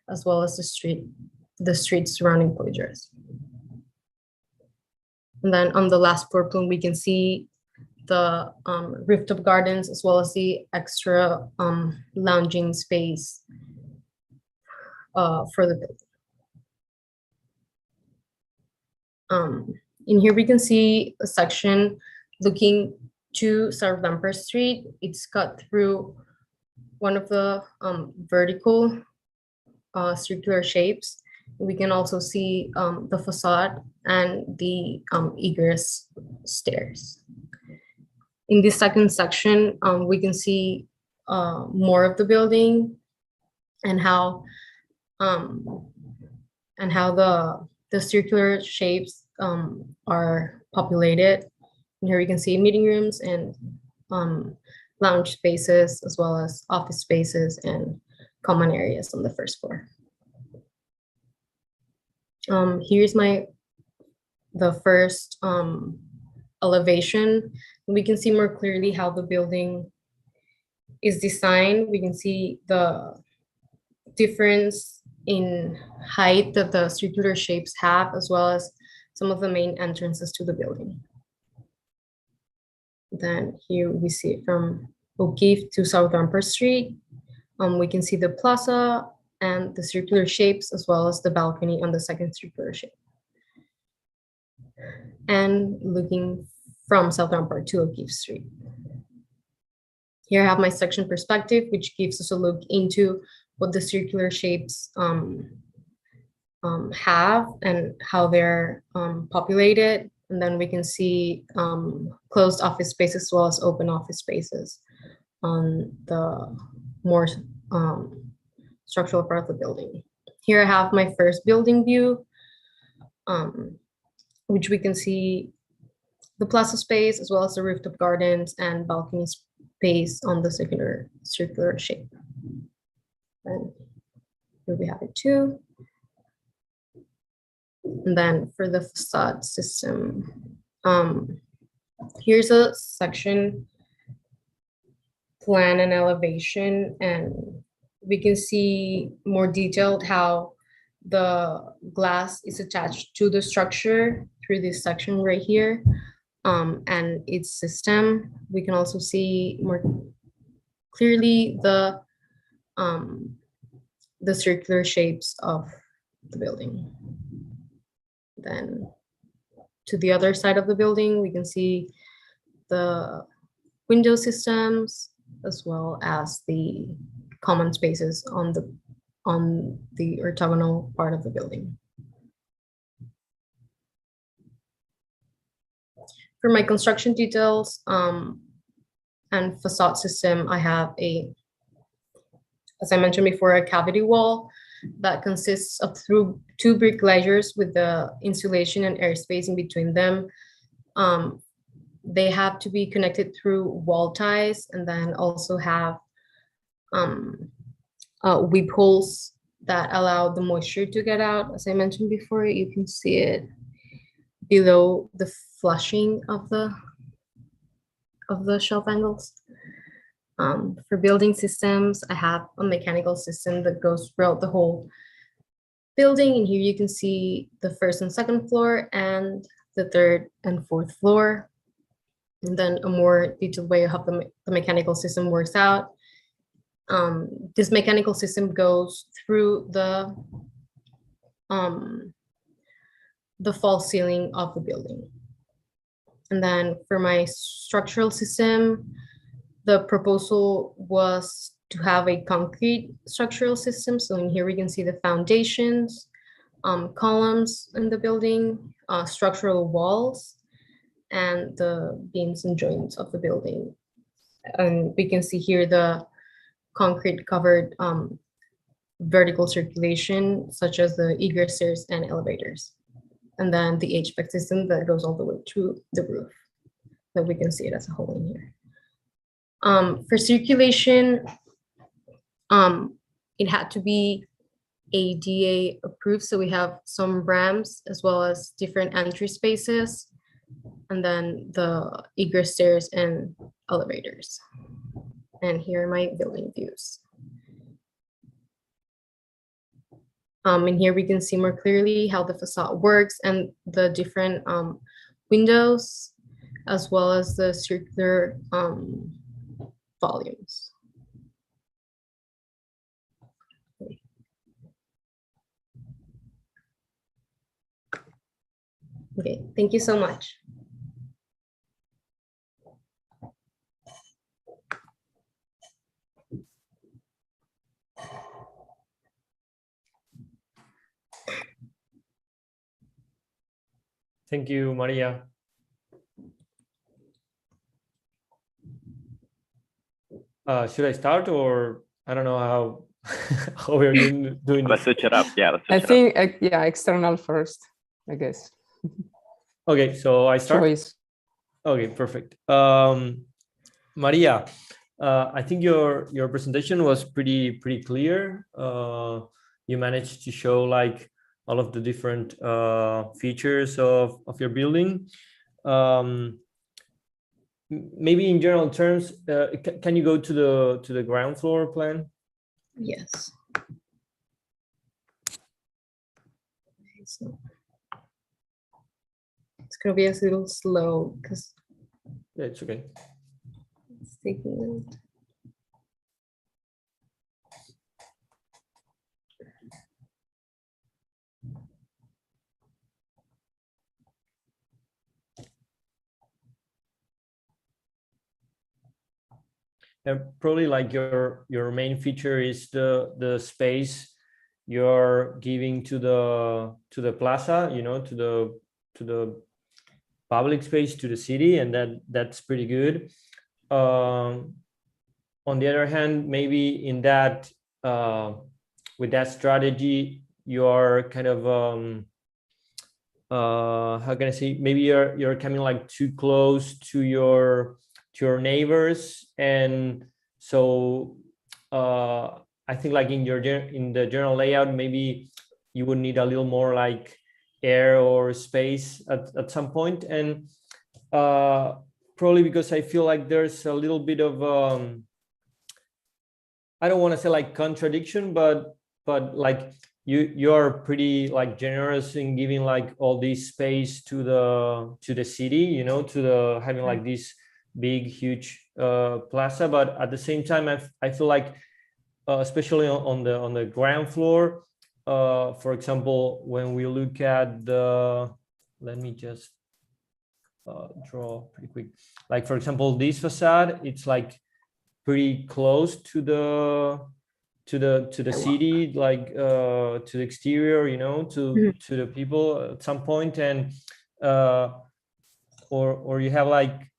as well as the streets surrounding Poydras. And then on the last floor plan, we can see the rooftop gardens, as well as the extra lounging space for the building. In here, we can see a section looking to South Lampert Street. It's cut through one of the vertical circular shapes. We can also see the facade and the egress stairs. In this second section, we can see more of the building and how the circular shapes are populated. And here we can see meeting rooms and lounge spaces, as well as office spaces and common areas on the first floor. Here's the first elevation. We can see more clearly how the building is designed. We can see the difference in height that the circular shapes have, as well as some of the main entrances to the building. Then here we see it from O'Keefe to South Lampert Street. We can see the plaza and the circular shapes, as well as the balcony on the second circular shape. And looking from South Lampert to O'Keefe Street. Here I have my section perspective, which gives us a look into what the circular shapes have and how they're populated. And then we can see closed office spaces, as well as open office spaces on the more structural part of the building. Here I have my first building view, which we can see the plaza space, as well as the rooftop gardens and balcony space on the circular shape. And here we have it too. And then for the facade system, here's a section plan and elevation, and we can see more detailed how the glass is attached to the structure through this section right here, and its system. We can also see more clearly the circular shapes of the building. Then to the other side of the building, we can see the window systems, as well as the common spaces on the orthogonal part of the building. For my construction details and facade system, I have as I mentioned before, a cavity wall that consists of two brick layers with the insulation and airspace in between them. They have to be connected through wall ties, and then also have weep holes that allow the moisture to get out. As I mentioned before, you can see it below the flushing of the shelf angles. For building systems, I have a mechanical system that goes throughout the whole building. And here you can see the first and second floor and the third and fourth floor. And then a more detailed way of how the mechanical system works out. This mechanical system goes through the false ceiling of the building. And then for my structural system, the proposal was to have a concrete structural system. So in here we can see the foundations, columns in the building, structural walls, and the beams and joints of the building. And we can see here the concrete covered vertical circulation, such as the egress stairs and elevators. And then the HVAC system that goes all the way to the roof, that we can see it as a whole in here. For circulation, it had to be ADA approved. So we have some ramps as well as different entry spaces, and then the egress stairs and elevators. And here are my building views. And here we can see more clearly how the facade works and the different windows, as well as the circular volumes. Okay, thank you so much. Thank you, Maria. Should I start, or I don't know how how we're doing Let's this? switch it up. Yeah, let's I switch it up. think, yeah, external first, I guess. Okay, so I start. Choice. Okay, perfect. Maria, I think your presentation was pretty clear. You managed to show like all of the different features of your building. Maybe in general terms, can you go to the ground floor plan? Yes. So it's gonna be a little slow because Yeah, it's okay. it's taking. And probably like your main feature is the space you're giving to the plaza, you know, to the public space, to the city, and that's pretty good. On the other hand, maybe in that with that strategy, you're kind of how can I say, maybe you're coming like too close to your neighbors, and so I think like in the general layout, maybe you would need a little more like air or space at some point. And probably because I feel like there's a little bit of I don't want to say like contradiction, but like you're pretty like generous in giving like all this space to the city, you know, to the having like this big huge plaza, but at the same time I feel like especially on the ground floor, for example, when we look at the, let me just draw pretty quick, like for example this facade, it's like pretty close to the city, like to the exterior, you know, to the people at some point, and or you have like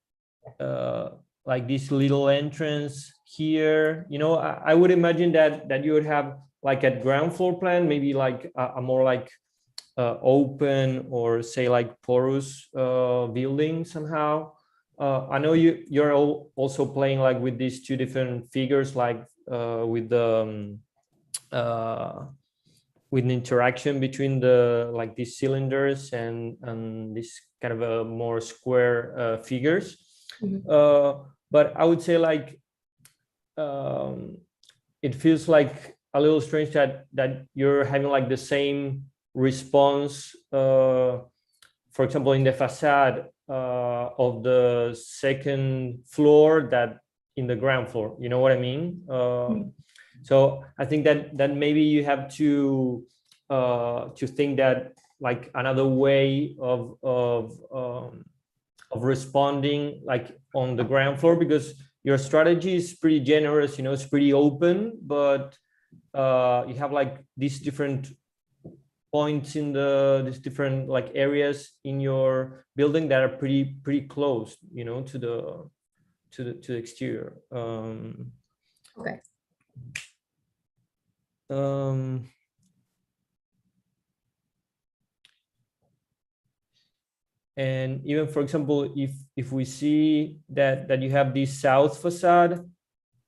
this little entrance here, you know. I would imagine that you would have like at ground floor plan maybe like a more like open or say like porous building somehow. I know you're also playing like with these two different figures, like with the with an interaction between the like these cylinders and this kind of a more square figures. But I would say like it feels like a little strange that you're having like the same response, for example, in the facade of the second floor that in the ground floor. You know what I mean? So I think that maybe you have to think that like another way of of responding like on the ground floor, because your strategy is pretty generous, you know, it's pretty open, but you have like these different points in these different like areas in your building that are pretty close, you know, to the exterior. Okay. And even, for example, if we see that you have this south facade,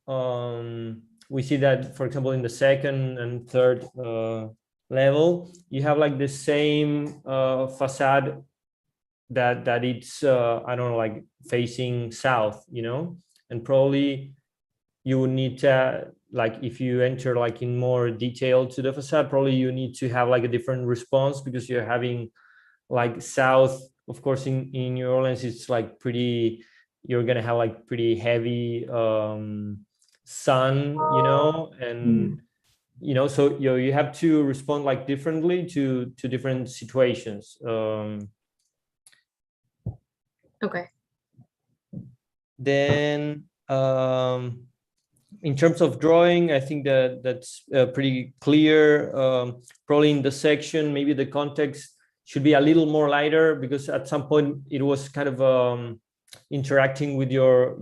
we see that, for example, in the second and third level, you have like the same facade that it's I don't know, like facing south, you know, and probably you would need to, like, if you enter like in more detail to the facade, probably you need to have like a different response, because you're having like south, of course, in New Orleans, it's like pretty, you're gonna have like pretty heavy sun, you know, and you know, so you have to respond like differently to different situations. Okay. Then in terms of drawing, I think that's pretty clear. Probably in the section, maybe the context should be a little more lighter, because at some point it was kind of interacting with your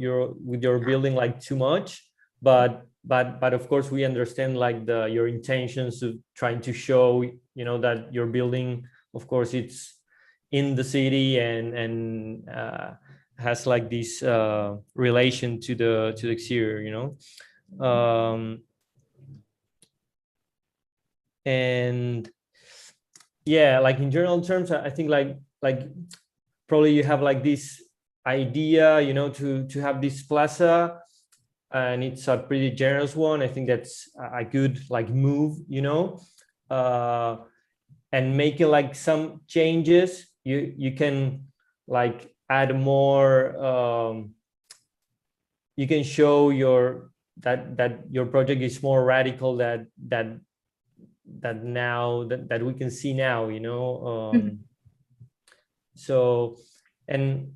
building like too much. But of course we understand like your intentions of trying to show, you know, that your building, of course, it's in the city and has like this relation to the exterior, you know. And yeah, like in general terms, I think like probably you have like this idea, you know, to have this plaza, and it's a pretty generous one. I think that's a good like move, you know, and making like some changes. You can like add more. You can show that your project is more radical that now that we can see now, you know. So and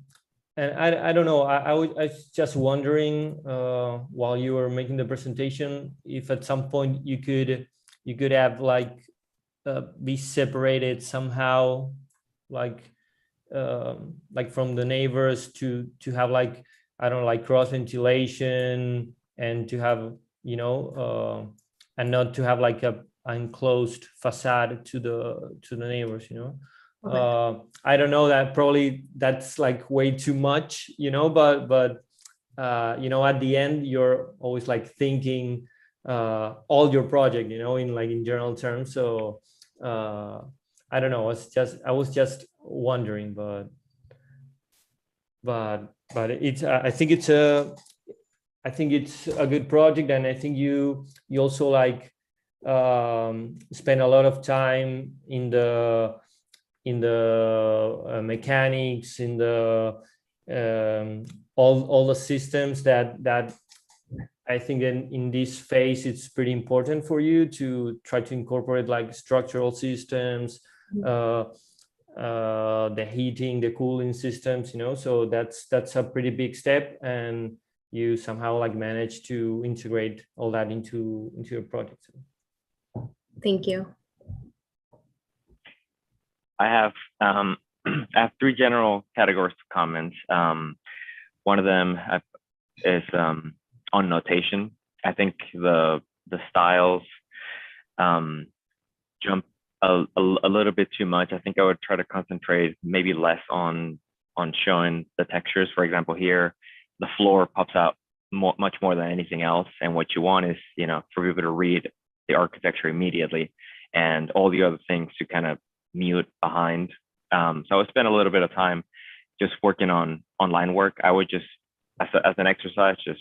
I don't know, I was just wondering while you were making the presentation, if at some point you could have like be separated somehow, like from the neighbors, to have like, I don't know, like cross ventilation, and to have, you know, and not to have like a enclosed facade to the neighbors, you know. Okay. I don't know, that probably that's like way too much, you know, but you know, at the end you're always like thinking all your project, you know, in general terms. So I don't know, I was just wondering, but it's I think it's a good project, and I think you also like spend a lot of time in the mechanics, in the all the systems that I think in this phase it's pretty important for you to try to incorporate like structural systems, the heating, the cooling systems, you know. So that's a pretty big step, and you somehow like manage to integrate all that into your project. Thank you. I have I have three general categories of comments. One of them is on notation. I think the styles jump a little bit too much. I think I would try to concentrate maybe less on showing the textures. For example, here the floor pops out much more than anything else, and what you want is, you know, for people to read the architecture immediately, and all the other things to kind of mute behind. So I would spend a little bit of time just working on line work. I would just, as an exercise, just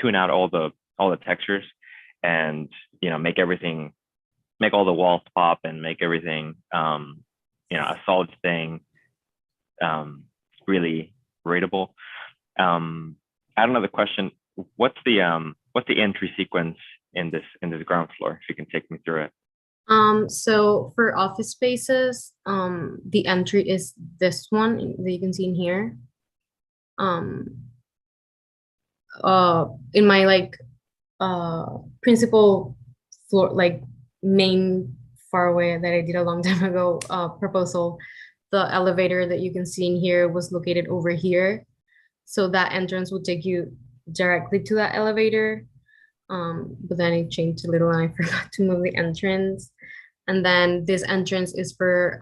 tune out all the textures, and, you know, make all the walls pop, and make everything, you know, a solid thing, really readable. I have another question. What's the entry sequence in this ground floor, if you can take me through it? So for office spaces, the entry is this one that you can see in here. In my like principal floor, like main fairway that I did a long time ago proposal, the elevator that you can see in here was located over here. So that entrance would take you directly to that elevator. But then it changed a little and I forgot to move the entrance. And then this entrance is for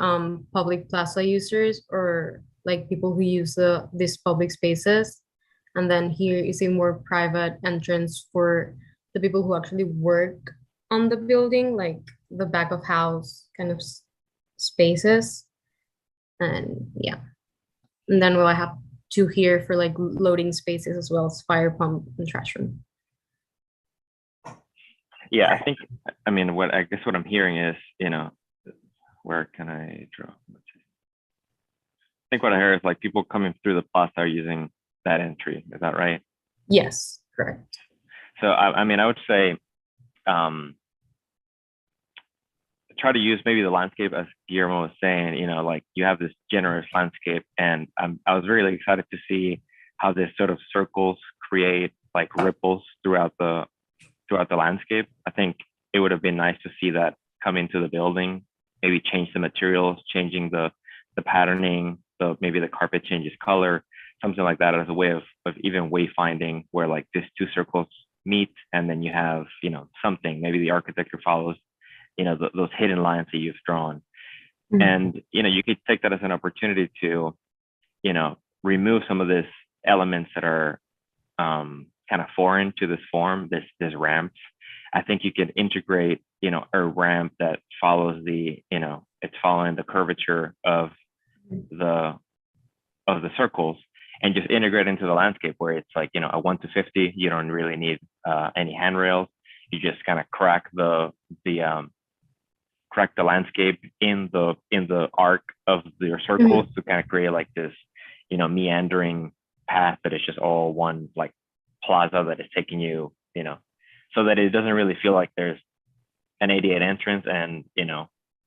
public plaza users or like people who use these public spaces. And then here is a more private entrance for the people who actually work on the building, like the back of house kind of spaces. And yeah. And then we'll have two here for like loading spaces as well as fire pump and trash room. Yeah, I mean, I guess what I'm hearing is, where can I draw? Let's see. I think what I hear is like people coming through the plaza are using that entry. Is that right? Yes, correct. So I mean, I would say try to use maybe the landscape as Guillermo was saying, like you have this generous landscape, and I was really excited to see how this sort of circles create like ripples throughout the landscape. I think it would have been nice to see that come into the building, maybe change the materials, changing the patterning, so maybe the carpet changes color, something like that as a way of even wayfinding where like these two circles meet, and then you have, something, maybe the architecture follows, those hidden lines that you've drawn. Mm-hmm. And, you could take that as an opportunity to, remove some of these elements that are kind of foreign to this form, this ramps. I think you can integrate, a ramp that follows it's following the curvature of the circles, and just integrate into the landscape where it's like, a 1 to 50, you don't really need any handrails. You just kind of crack the landscape in the arc of your circles to kind of create like this, meandering path that is just all one like plaza that is taking you, so that it doesn't really feel like there's an 88 entrance and,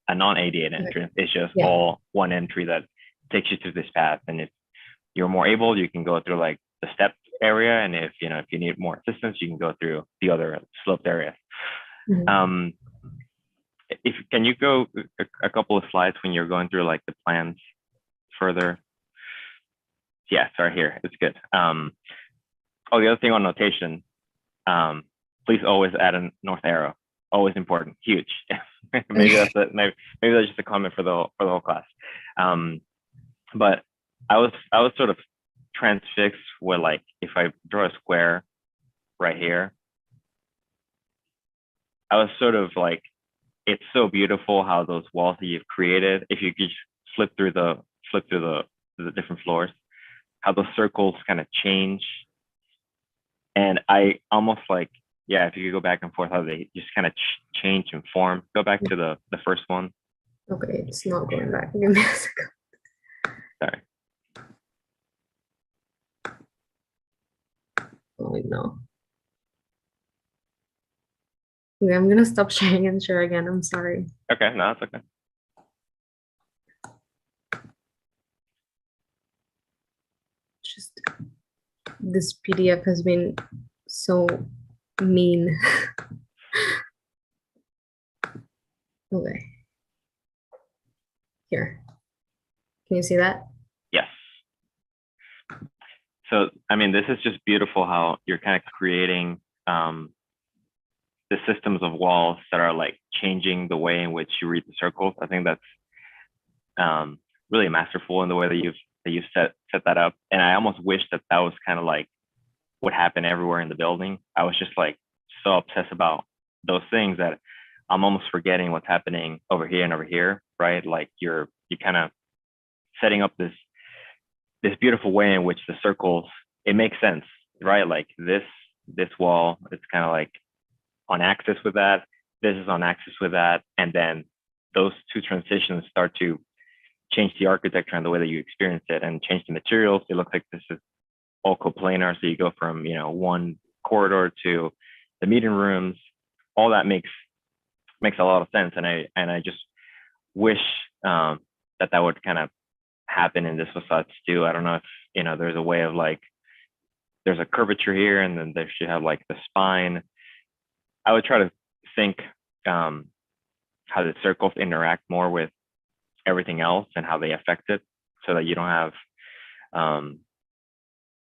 a non-88 entrance. It's just all one entry that takes you to this path. And if you're more able, you can go through like the step area. And if you need more assistance, you can go through the other sloped area. Mm-hmm. Can you go a couple of slides when you're going through like the plans further? Yeah, sorry, here, it's good. Oh, the other thing on notation, please always add a north arrow. Always important, huge. maybe that's just a comment for the whole class. But I was sort of transfixed with like, if I draw a square right here, I was sort of like, it's so beautiful how those walls that you've created, if you could just flip through the different floors, how those circles kind of change. And I almost like, yeah, if you could go back and forth, how they just kind of change and form. Go back to the first one. Okay, it's not going back. Give me a second. Sorry. Oh no. Okay, I'm gonna stop sharing and share again. I'm sorry. Okay, no, that's okay. Just this PDF has been so mean. Okay. Here. Can you see that? Yes. So, I mean, this is just beautiful how you're kind of creating the systems of walls that are like changing the way in which you read the circles. I think that's really masterful in the way that you've set that up. And I almost wish that was kind of like what happened everywhere in the building. I was just like so obsessed about those things that I'm almost forgetting what's happening over here and over here, right? Like you're kind of setting up this beautiful way in which the circles, it makes sense, right? Like this wall, it's kind of like on axis with that, this is on axis with that, and then those two transitions start to change the architecture and the way that you experience it, and change the materials. It looks like this is all coplanar, so you go from one corridor to the meeting rooms. All that makes a lot of sense, and I just wish that would kind of happen in this facades too. I don't know if, you know, there's a way of like, there's a curvature here and then there should have like the spine. I would try to think how the circles interact more with everything else and how they affect it, so that you don't have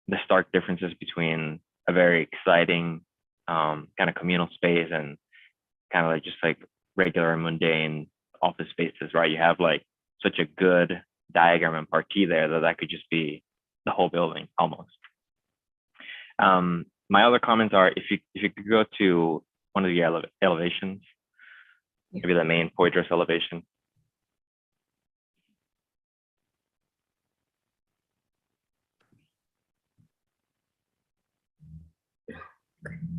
the stark differences between a very exciting kind of communal space and kind of like just like regular and mundane office spaces, right? You have like such a good diagram and parquet there that could just be the whole building almost. My other comments are, if you could go to one of the elevations, maybe the main Poitras elevation.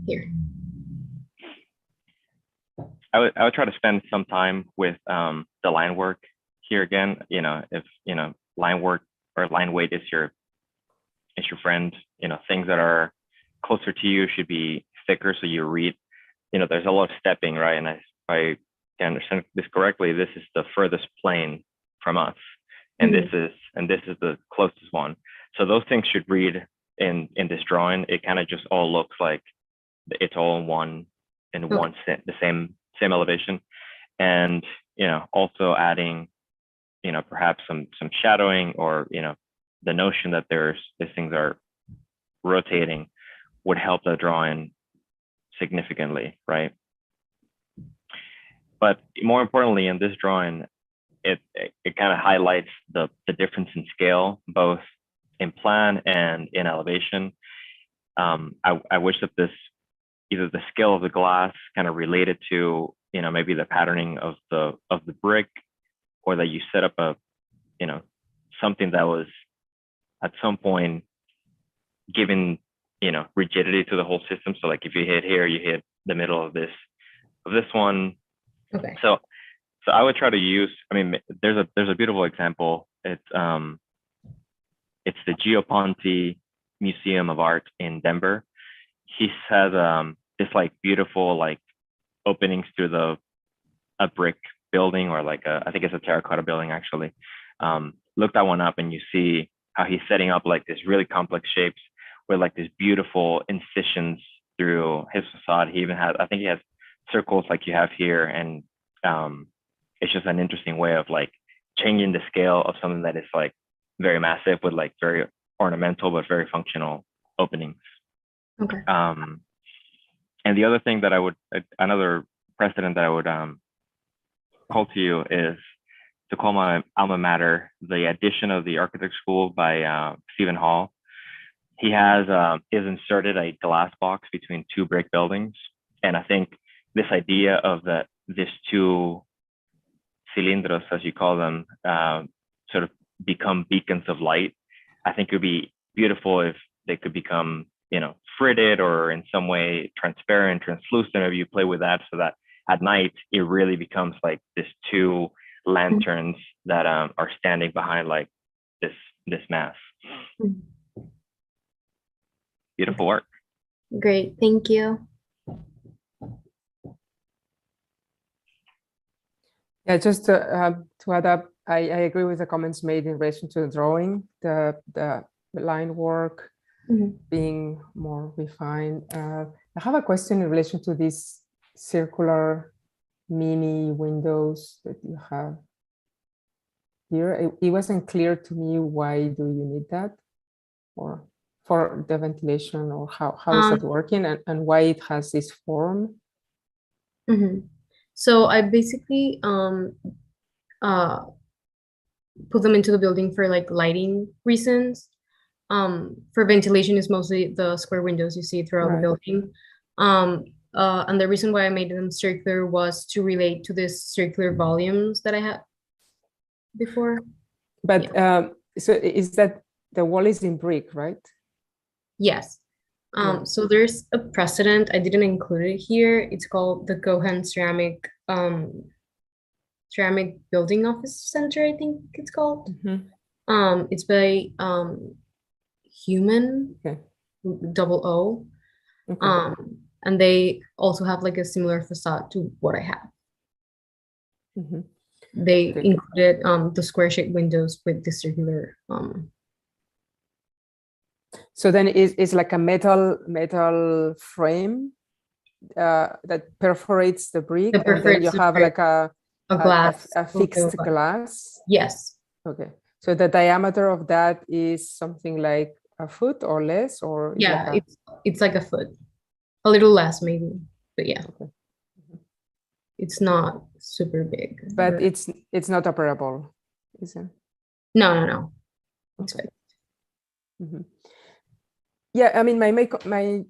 Here. I would try to spend some time with the line work here again. You know, if you know line work or line weight is your friend, you know, things that are closer to you should be thicker so you read. You know, there's a lot of stepping, right? And if I can understand this correctly, this is the furthest plane from us, and this is the closest one. So those things should read in this drawing. It kind of just all looks like it's all in one the same elevation. And you know, also adding, you know, perhaps some shadowing, or you know, the notion that these things are rotating would help the drawing significantly, right? But more importantly, in this drawing, it kind of highlights the difference in scale, both in plan and in elevation. I wish that either the scale of the glass kind of related to, you know, maybe the patterning of the brick, or that you set up a, you know, something that was at some point given, you know, rigidity to the whole system. So like if you hit here, you hit the middle of this one. Okay. So I would try to use, I mean, there's a beautiful example. It's the Gio Ponti Museum of Art in Denver. He has this like beautiful like openings through a brick building, or like I think it's a terracotta building actually. Look that one up and you see how he's setting up like this really complex shapes with like these beautiful incisions through his facade. He even has, I think he has circles like you have here, and it's just an interesting way of like changing the scale of something that is like very massive with like very ornamental but very functional openings. Okay. And the other thing that another precedent that I would call to you is to call my alma mater the addition of the architect school by Stephen Hall. He has inserted a glass box between two brick buildings, and I think this idea of these two cilindros, as you call them, sort of become beacons of light. I think it would be beautiful if they could become, you know, fritted or in some way transparent, translucent. Maybe you play with that so that at night it really becomes like this two lanterns that are standing behind like this mass. Beautiful work. Great, thank you. Yeah, just to add up, I agree with the comments made in relation to the drawing, the line work being more refined. I have a question in relation to these circular mini windows that you have here. It wasn't clear to me, why do you need that, or for the ventilation, or how is that working, and why it has this form? So I basically put them into the building for like lighting reasons. For ventilation is mostly the square windows you see throughout the building. And the reason why I made them circular was to relate to this circular volumes that I had before. But so is that the wall is in brick, right? Yes. So there's a precedent, I didn't include it here. It's called the Gohan Ceramic Building Office Center, I think it's called. It's by Human, double O. And they also have like a similar facade to what I have. they included the square-shaped windows with the circular. So then it's like a metal frame that perforates the brick, and then you have like a glass, a fixed glass. Yes. Okay. So the diameter of that is something like a foot or less, or yeah, like it's like a foot, a little less maybe, but yeah. Okay. It's not super big. But it's not operable, is it? No. It's good. Mm-hmm. Yeah, I mean, my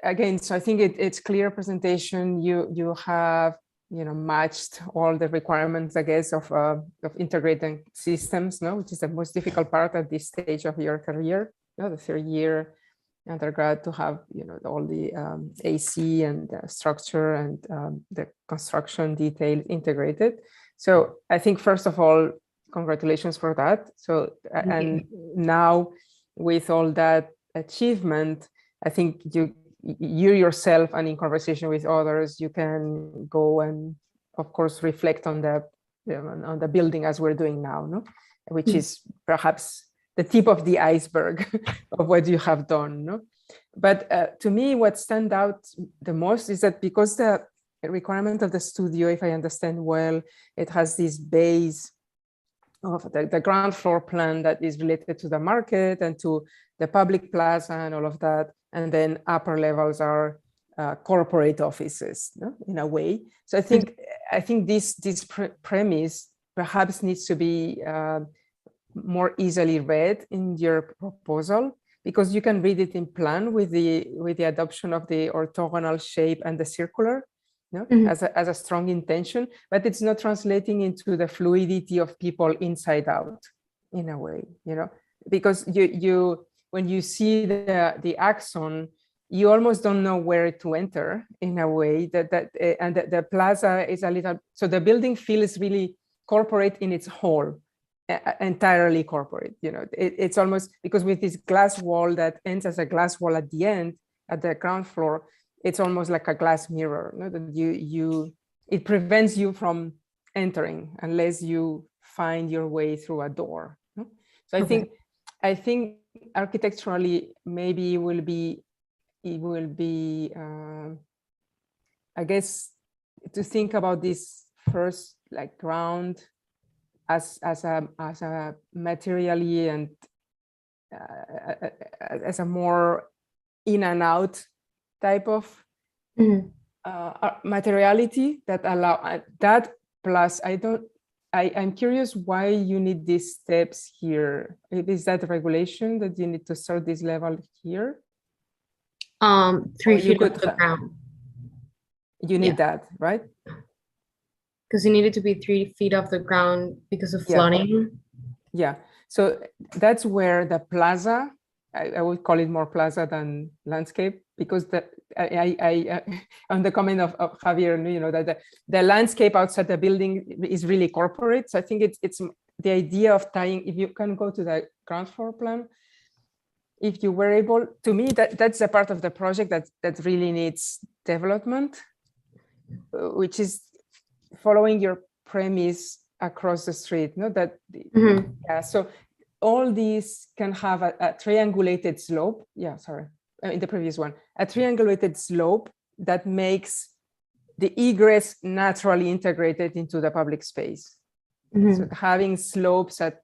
again, so I think it's clear presentation. You have matched all the requirements, I guess, of integrating systems, no, which is the most difficult part at this stage of your career, the third year undergrad, to have all the AC and structure and the construction detail integrated. So I think first of all, congratulations for that. So and now with all that achievement, I think you yourself and in conversation with others, you can go and of course reflect on the building as we're doing now, no? Which is perhaps the tip of the iceberg of what you have done, no? But to me, what stands out the most is that because the requirement of the studio, if I understand well, it has this base of the ground floor plan that is related to the market and to the public plaza and all of that. And then upper levels are corporate offices, no? In a way. So I think this premise perhaps needs to be more easily read in your proposal, because you can read it in plan with the adoption of the orthogonal shape and the circular, no? As a strong intention, but it's not translating into the fluidity of people inside out, in a way, because you when you see the axon, you almost don't know where to enter, in a way, and the plaza is a little, so the building feels really corporate in its whole, entirely corporate. It's almost, because with this glass wall that ends as a glass wall at the end, at the ground floor, it's almost like a glass mirror, no? That it prevents you from entering unless you find your way through a door, no? So I think architecturally, maybe it will be I guess, to think about this first, like, ground as a materially and as a more in and out type of materiality that allow that. Plus, I'm curious why you need these steps here. Is that a regulation that you need to start this level here? 3 feet off the ground. You need that, right? Because you need it to be 3 feet off the ground because of flooding. Yeah. So that's where the plaza, I would call it more plaza than landscape, because I on the comment of Javier, that the landscape outside the building is really corporate. So I think it's the idea of tying, if you can go to the ground floor plan, if you were able, to me, that's a part of the project that really needs development, which is following your premise across the street, no? That yeah. So all these can have a triangulated slope. Yeah, sorry, in the previous one, a triangulated slope that makes the egress naturally integrated into the public space. So having slopes at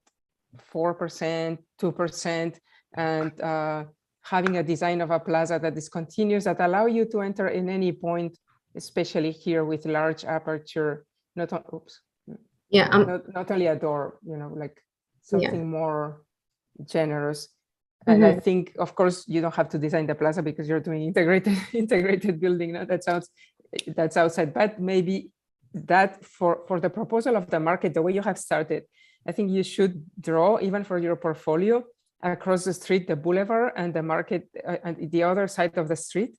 4%, 2%, and having a design of a plaza that is continuous, that allow you to enter in any point, especially here with large aperture, not only a door, like something more generous. And I think, of course, you don't have to design the plaza because you're doing integrated building. No? That's outside, but maybe that for the proposal of the market, the way you have started, I think you should draw, even for your portfolio, across the street, the boulevard and the market, and the other side of the street.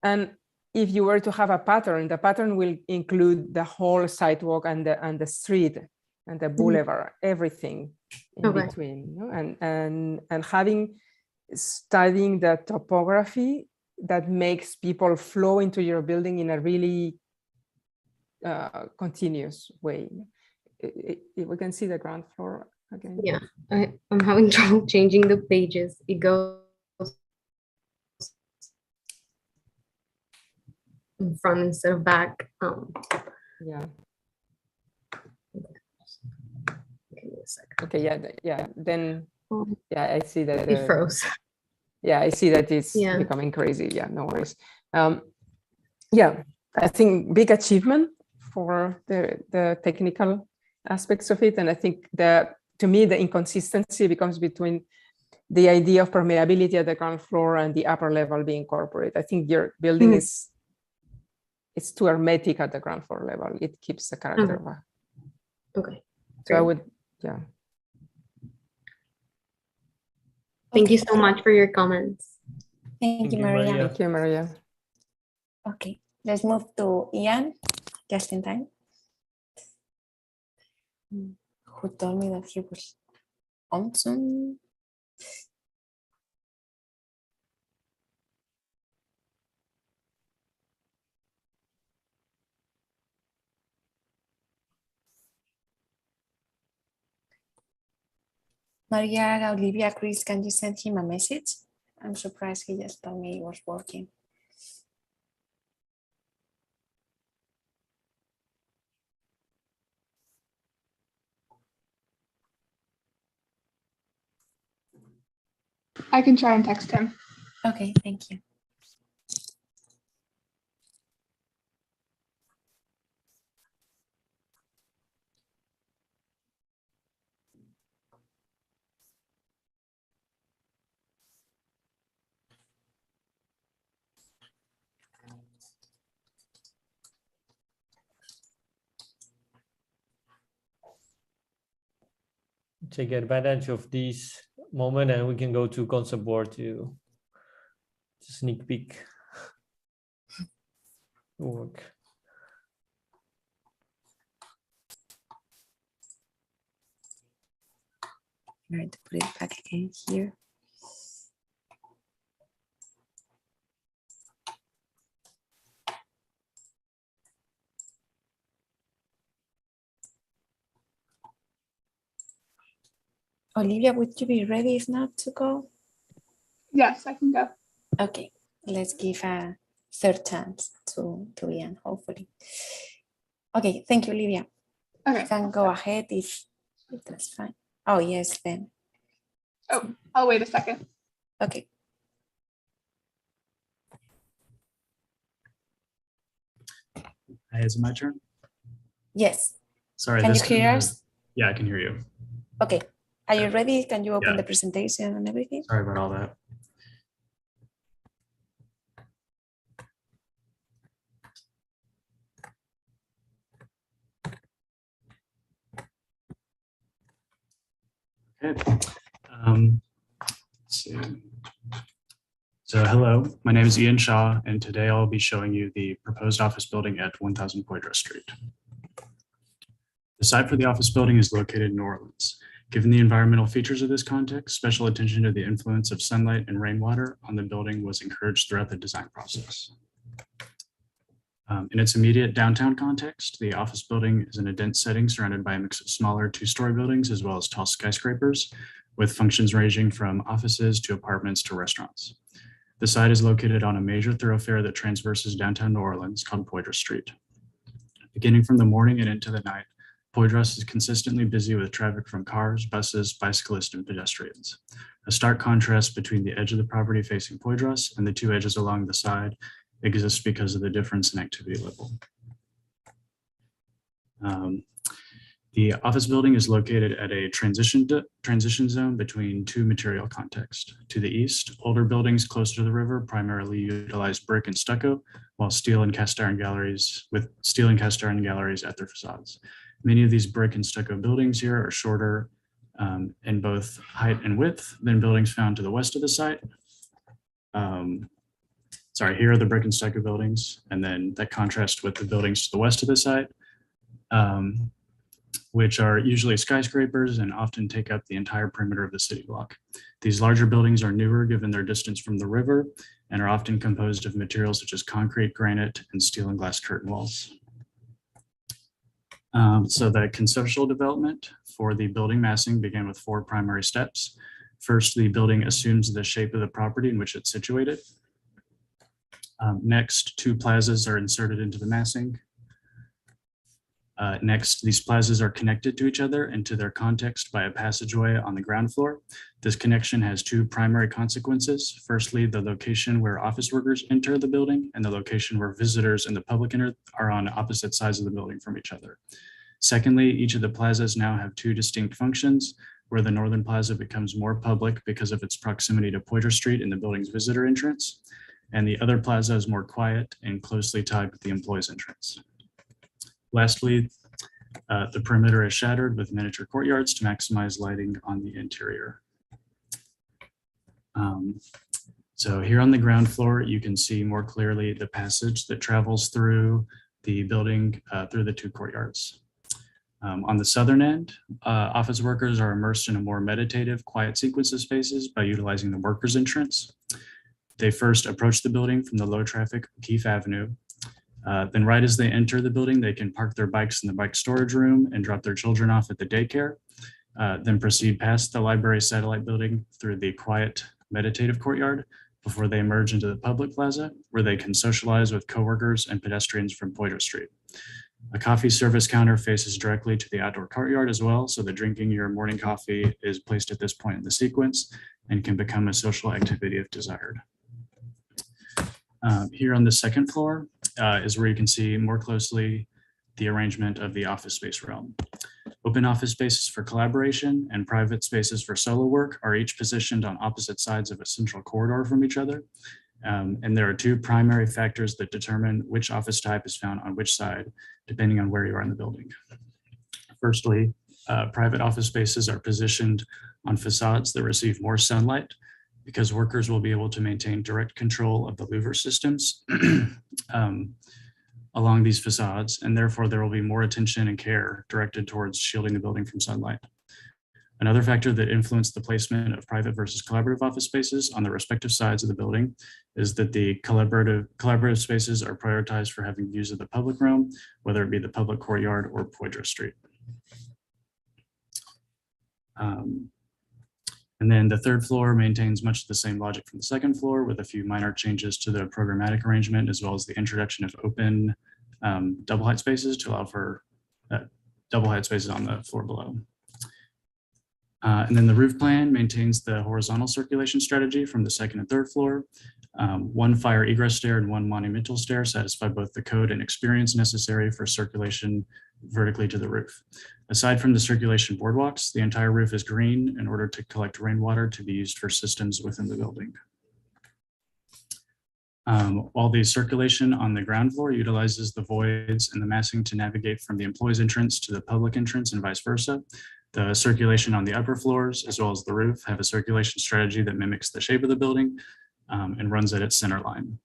And if you were to have a pattern, the pattern will include the whole sidewalk and the street and the boulevard, everything in between. And studying the topography that makes people flow into your building in a really continuous way. we can see the ground floor again. Yeah, I'm having trouble changing the pages. It goes in front instead of back. Yeah. Give me a second. Okay. Yeah. Yeah. Then. Oh, Yeah, I see that. it froze. Yeah, I see that it's Yeah. becoming crazy. Yeah, no worries. Yeah, I think big achievement for the technical aspects of it. And I think that, to me, the inconsistency becomes between the idea of permeability at the ground floor and the upper level being corporate. I think your building is it's too hermetic at the ground floor level. It keeps the character of a. Okay. So I would, yeah. Thank you so much for your comments. Thank you, Maria. Thank you, Maria. Okay, let's move to Ian, just in time. Who told me that he was on Zoom? Maria, Olivia, Chris, can you send him a message? I'm surprised he just told me it was working. I can try and text him. Okay, thank you. Take advantage of this moment and we can go to concept board to sneak peek work. I'm going to put it back again here. Olivia, would you be ready if not to go? Yes, I can go. Okay, let's give a third chance to Ian, hopefully. Okay, thank you, Olivia. Okay. You can go ahead if that's fine. Oh, yes, then. Oh, I'll wait a second. Okay. Hi, is it my turn? Yes. Sorry. Can you hear us? Yeah, I can hear you. Okay. Are you ready? Can you open Yeah. the presentation and everything? Sorry about all that. Okay. Let's see. So hello, my name is Ian Shaw, and today I'll be showing you the proposed office building at 1000 Poydras Street. The site for the office building is located in New Orleans. Given the environmental features of this context, special attention to the influence of sunlight and rainwater on the building was encouraged throughout the design process. In its immediate downtown context, the office building is in a dense setting surrounded by a mix of smaller two-story buildings as well as tall skyscrapers, with functions ranging from offices to apartments to restaurants. The site is located on a major thoroughfare that transverses downtown New Orleans called Poydras Street. Beginning from the morning and into the night, Poydras is consistently busy with traffic from cars, buses, bicyclists, and pedestrians. A stark contrast between the edge of the property facing Poydras and the two edges along the side exists because of the difference in activity level. The office building is located at a transition zone between two material contexts. To the east, older buildings closer to the river primarily utilize brick and stucco, while steel and cast iron galleries at their facades. Many of these brick and stucco buildings here are shorter in both height and width than buildings found to the west of the site. Sorry, here are the brick and stucco buildings, and then that contrasts with the buildings to the west of the site, which are usually skyscrapers and often take up the entire perimeter of the city block. These larger buildings are newer given their distance from the river and are often composed of materials such as concrete, granite, and steel and glass curtain walls. So the conceptual development for the building massing began with 4 primary steps. First, the building assumes the shape of the property in which it's situated. Next, 2 plazas are inserted into the massing. Next, these plazas are connected to each other and to their context by a passageway on the ground floor. This connection has 2 primary consequences. Firstly, the location where office workers enter the building and the location where visitors and the public enter are on opposite sides of the building from each other. Secondly, each of the plazas now have 2 distinct functions, where the northern plaza becomes more public because of its proximity to Poydras Street and the building's visitor entrance, and the other plaza is more quiet and closely tied with the employee's entrance. Lastly, the perimeter is shattered with miniature courtyards to maximize lighting on the interior. So here on the ground floor, you can see more clearly the passage that travels through the building through the 2 courtyards. On the southern end, office workers are immersed in a more meditative, quiet sequence of spaces by utilizing the workers' entrance. They first approach the building from the low traffic Keefe Avenue. Then right as they enter the building, they can park their bikes in the bike storage room and drop their children off at the daycare. Then proceed past the library satellite building through the quiet meditative courtyard before they emerge into the public plaza, where they can socialize with coworkers and pedestrians from Poydras Street. A coffee service counter faces directly to the outdoor courtyard as well, so that drinking your morning coffee is placed at this point in the sequence and can become a social activity if desired. Here on the second floor is where you can see more closely the arrangement of the office space realm. Open office spaces for collaboration and private spaces for solo work are each positioned on opposite sides of a central corridor from each other. And there are 2 primary factors that determine which office type is found on which side, depending on where you are in the building. Firstly, private office spaces are positioned on facades that receive more sunlight, because workers will be able to maintain direct control of the louver systems along these facades, and therefore there will be more attention and care directed towards shielding the building from sunlight. Another factor that influenced the placement of private versus collaborative office spaces on the respective sides of the building is that the collaborative spaces are prioritized for having views of the public realm, whether it be the public courtyard or Poydras Street. And then the third floor maintains much of the same logic from the second floor, with a few minor changes to the programmatic arrangement, as well as the introduction of open double height spaces to allow for double height spaces on the floor below. And then the roof plan maintains the horizontal circulation strategy from the second and third floor. 1 fire egress stair and 1 monumental stair satisfy both the code and experience necessary for circulation vertically to the roof. Aside from the circulation boardwalks, the entire roof is green in order to collect rainwater to be used for systems within the building. While the circulation on the ground floor utilizes the voids and the massing to navigate from the employee's entrance to the public entrance and vice versa, the circulation on the upper floors, as well as the roof, have a circulation strategy that mimics the shape of the building and runs at its center line.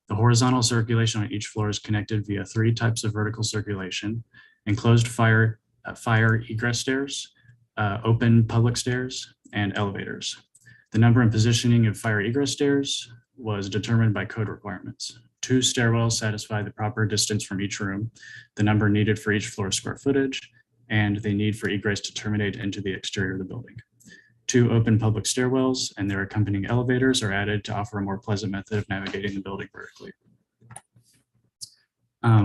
The horizontal circulation on each floor is connected via 3 types of vertical circulation: enclosed fire egress stairs, open public stairs, and elevators. The number and positioning of fire egress stairs was determined by code requirements. 2 stairwells satisfy the proper distance from each room, the number needed for each floor square footage, and the need for egress to terminate into the exterior of the building. 2 open public stairwells and their accompanying elevators are added to offer a more pleasant method of navigating the building vertically.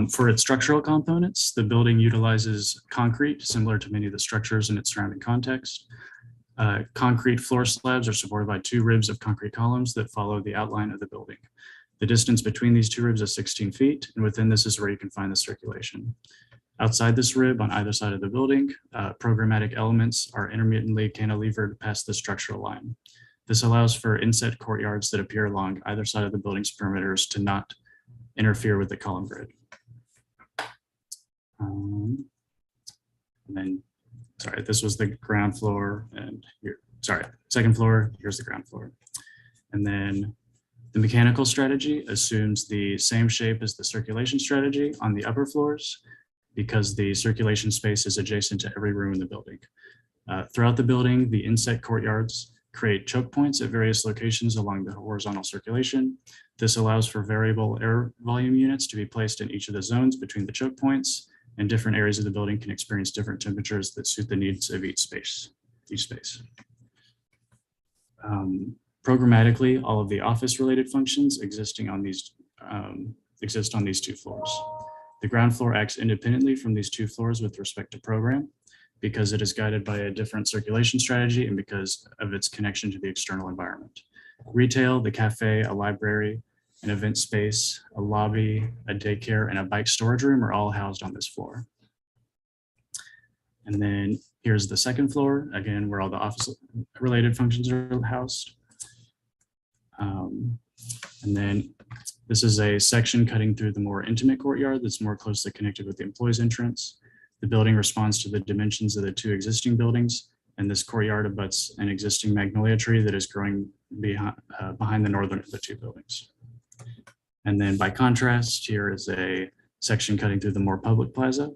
For its structural components, the building utilizes concrete, similar to many of the structures in its surrounding context. Concrete floor slabs are supported by 2 ribs of concrete columns that follow the outline of the building. The distance between these 2 ribs is 16 feet, and within this is where you can find the circulation. Outside this rib, on either side of the building, programmatic elements are intermittently cantilevered past the structural line. This allows for inset courtyards that appear along either side of the building's perimeters to not interfere with the column grid. And then, sorry, this was the ground floor, and here, sorry, second floor, here's the ground floor. And then the mechanical strategy assumes the same shape as the circulation strategy on the upper floors, because the circulation space is adjacent to every room in the building. Throughout the building, the inset courtyards create choke points at various locations along the horizontal circulation. This allows for variable air volume units to be placed in each of the zones between the choke points, and different areas of the building can experience different temperatures that suit the needs of each space. Programmatically, all of the office-related functions exist on these two floors. The ground floor acts independently from these two floors with respect to program, because it is guided by a different circulation strategy and because of its connection to the external environment. Retail, the cafe, a library, an event space, a lobby, a daycare, and a bike storage room are all housed on this floor. And then here's the second floor, again, where all the office-related functions are housed. And then this is a section cutting through the more intimate courtyard that's more closely connected with the employees' entrance. The building responds to the dimensions of the two existing buildings, and this courtyard abuts an existing magnolia tree that is growing behind the northern of the two buildings. And then by contrast, here is a section cutting through the more public plaza.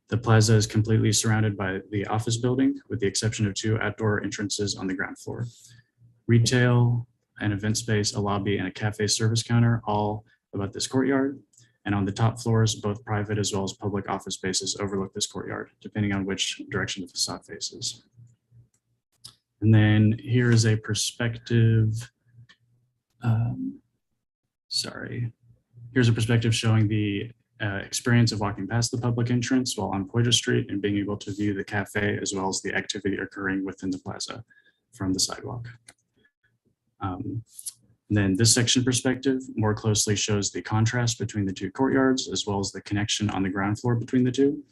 The plaza is completely surrounded by the office building, with the exception of two outdoor entrances on the ground floor. Retail, an event space, a lobby, and a cafe service counter all about this courtyard. And on the top floors, both private as well as public office spaces overlook this courtyard, depending on which direction the facade faces. And then here is a perspective, here's a perspective showing the experience of walking past the public entrance while on Poydras Street and being able to view the cafe as well as the activity occurring within the plaza from the sidewalk. Then this section perspective more closely shows the contrast between the two courtyards as well as the connection on the ground floor between the two.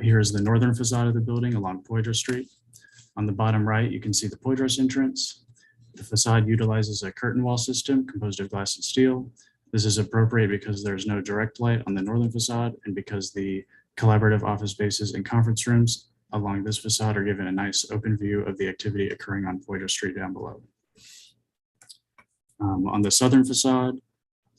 Here is the northern facade of the building along Poydras Street. On the bottom right, you can see the Poydras entrance. The facade utilizes a curtain wall system composed of glass and steel. This is appropriate because there's no direct light on the northern facade and because the collaborative office spaces and conference rooms along this facade are given a nice open view of the activity occurring on Poydras Street down below. On the southern facade,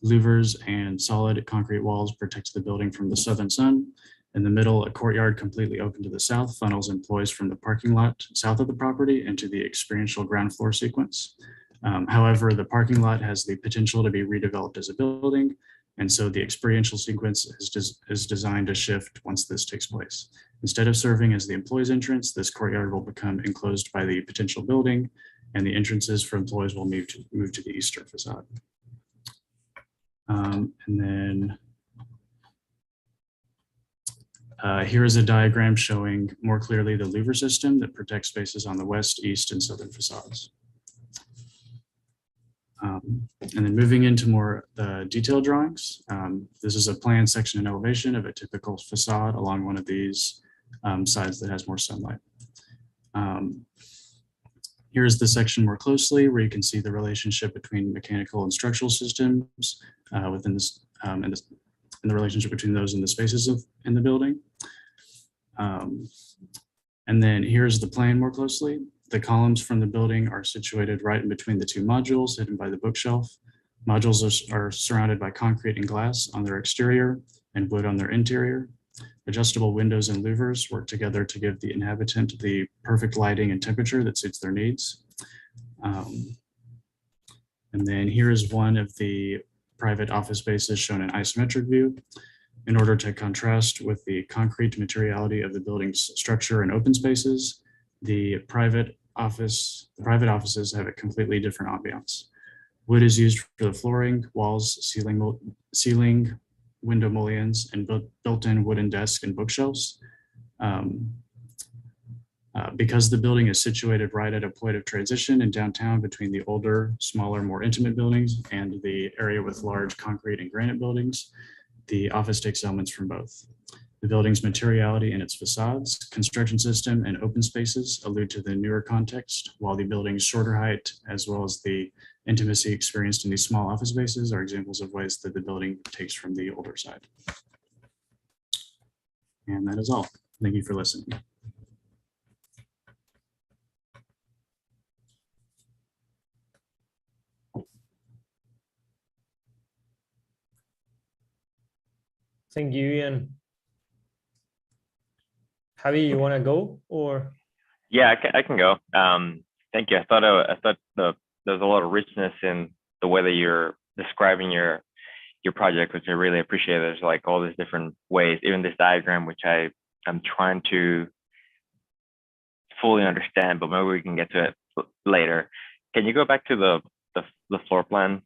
louvers and solid concrete walls protect the building from the southern sun. In the middle, a courtyard completely open to the south funnels employees from the parking lot south of the property into the experiential ground floor sequence. However, the parking lot has the potential to be redeveloped as a building, and so the experiential sequence is designed to shift once this takes place. Instead of serving as the employees' entrance, this courtyard will become enclosed by the potential building, and the entrances for employees will move to the eastern facade. And then here is a diagram showing more clearly the louver system that protects spaces on the west, east, and southern facades. And then moving into more the detailed drawings, this is a plan, section, and elevation of a typical facade along one of these sides that has more sunlight. Here's the section more closely where you can see the relationship between mechanical and structural systems within this, and the relationship between those and the spaces in the building. And then here's the plan more closely. The columns from the building are situated right in between the two modules hidden by the bookshelf. Modules are surrounded by concrete and glass on their exterior and wood on their interior. Adjustable windows and louvers work together to give the inhabitant the perfect lighting and temperature that suits their needs. And then here is one of the private office spaces shown in isometric view. In order to contrast with the concrete materiality of the building's structure and open spaces, the private offices have a completely different ambiance. Wood is used for the flooring, walls, ceiling, window mullions, and built-in wooden desks and bookshelves. Because the building is situated right at a point of transition in downtown between the older, smaller, more intimate buildings and the area with large concrete and granite buildings, the office takes elements from both. The building's materiality and its facades, construction system, and open spaces allude to the newer context, while the building's shorter height, as well as the intimacy experienced in these small office spaces, are examples of ways that the building takes from the older side. And that is all. Thank you for listening. Thank you, Ian. Javi, you want to go or? Yeah, I can go. Thank you. I thought there's a lot of richness in the way that you're describing your your project, which I really appreciate. There's like all these different ways, even this diagram, which I'm trying to fully understand, but maybe we can get to it later. Can you go back to the floor plan?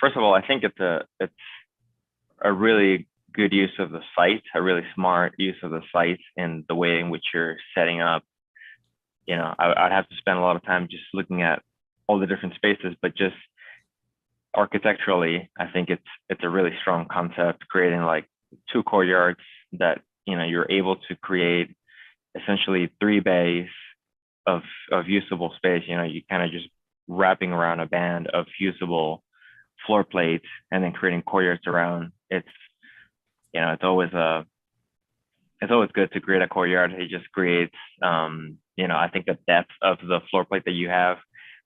First of all, I think it's a really good use of the site, a really smart use of the site and the way in which you're setting up. You know, I'd have to spend a lot of time just looking at all the different spaces, but just architecturally, I think it's a really strong concept, creating like 2 courtyards that, you know, you're able to create essentially 3 bays of usable space. You know, you kind of just wrapping around a band of usable floor plates and then creating courtyards around. It's, you know, it's always good to create a courtyard. It just creates, you know, I think the depth of the floor plate that you have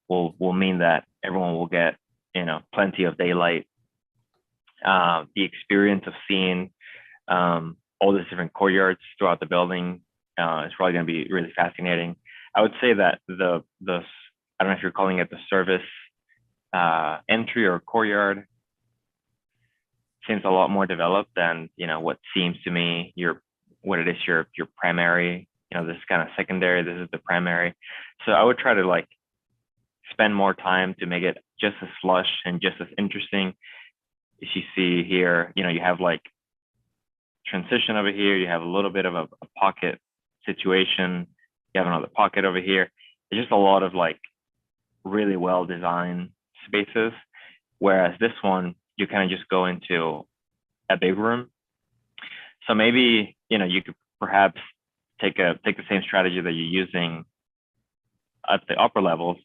will mean that everyone will get, you know, plenty of daylight. The experience of seeing all these different courtyards throughout the building is probably going to be really fascinating. I would say that the I don't know if you're calling it the service entry or courtyard seems a lot more developed than, you know, what seems to me your primary. You know, this is kind of secondary, this is the primary. So I would try to like spend more time to make it just as lush and just as interesting. As you see here, you know, you have like transition over here, you have a little bit of a pocket situation, you have another pocket over here. It's just a lot of like really well designed spaces, whereas this one you kind of just go into a big room. So maybe, you know, you could perhaps take the same strategy that you're using at the upper levels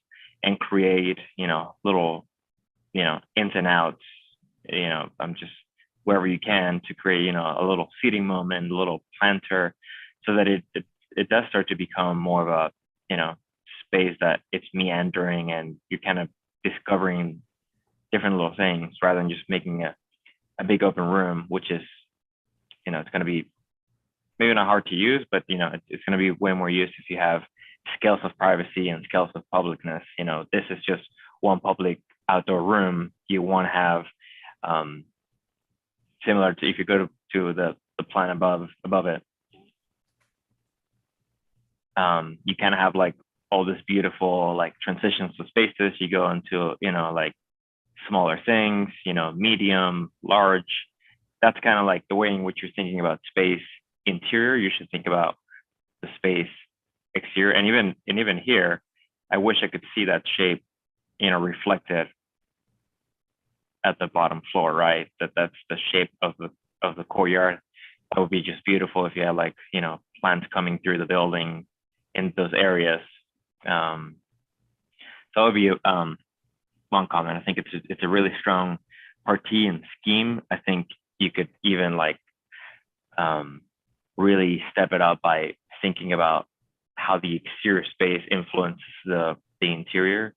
and create, you know, little, you know, ins and outs, you know, just wherever you can to create, you know, a little seating moment, a little planter, so that it does start to become more of a, you know, space that it's meandering and you're kind of discovering different little things rather than just making a big open room, which is, you know, it's going to be maybe not hard to use, but, you know, it's going to be way more used if you have scales of privacy and scales of publicness. You know, this is just one public outdoor room. You want to have similar to if you go to the plan above it, you kind of have like all this beautiful like transitions to spaces. You go into, you know, like smaller things, you know, medium, large. That's kind of like the way in which you're thinking about space interior. You should think about the space exterior. And even here, I wish I could see that shape, you know, reflected at the bottom floor, right? That's the shape of the courtyard. That would be just beautiful if you had like, you know, plants coming through the building in those areas. So that would be one comment. I think it's a really strong partie and scheme. I think you could even like really step it up by thinking about how the exterior space influences the interior.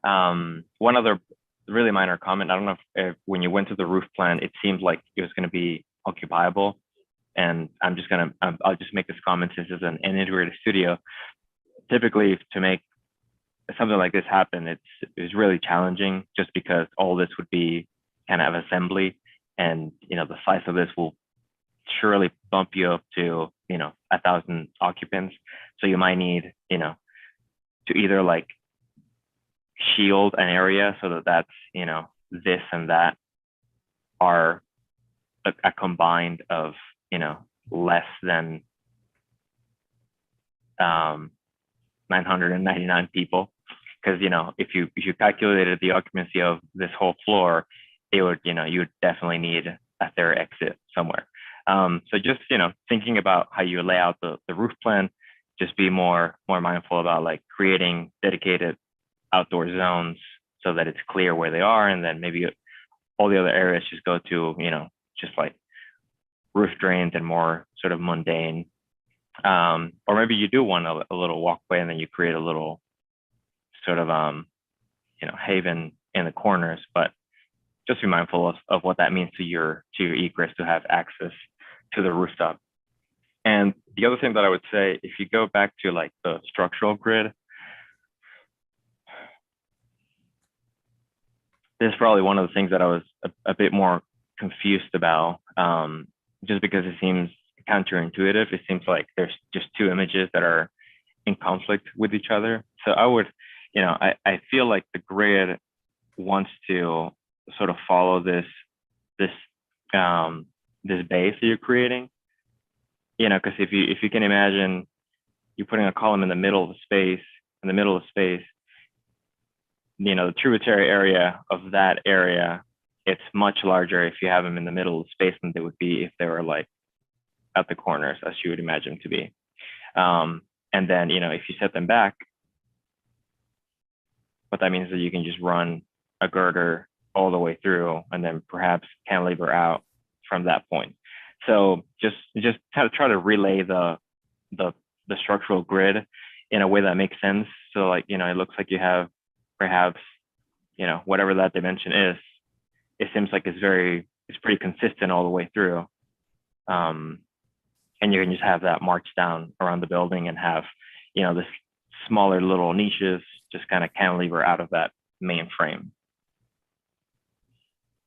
One other really minor comment. I don't know if when you went to the roof plan, it seemed like it was going to be occupiable. And I'll just make this comment since it's an integrated studio. Typically, to make something like this happen, it's really challenging just because all this would be kind of assembly, and you know the size of this will surely bump you up to, you know, 1,000 occupants. So you might need, you know, to either like shield an area so that's, you know, this and that are a combined of, you know, less than 999 people. Because, you know, if you calculated the occupancy of this whole floor, it would, you know, you would definitely need a third exit somewhere. So just, you know, thinking about how you lay out the roof plan, just be more mindful about like creating dedicated outdoor zones so that it's clear where they are, and then maybe all the other areas just go to, you know, just like roof drains and more sort of mundane. Or maybe you do want a little walkway, and then you create a little sort of you know, haven in the corners, but just be mindful of what that means to your egress to have access to the rooftop. And the other thing that I would say, if you go back to like the structural grid, this is probably one of the things that I was a bit more confused about, just because it seems counterintuitive. It seems like there's just two images that are in conflict with each other. So I would, I feel like the grid wants to sort of follow this base that you're creating. Because if you can imagine you putting a column in the middle of the space, the tributary area of that area, it's much larger if you have them in the middle of the space than they would be if they were like at the corners, as you would imagine them to be. And then, if you set them back, what that means is that you can just run a girder all the way through and then perhaps cantilever out from that point. So just try to relay the structural grid in a way that makes sense. So like, it looks like you have perhaps, whatever that dimension is, it seems like it's pretty consistent all the way through. And you can just have that march down around the building and have, this smaller little niches just kind of cantilever out of that main frame.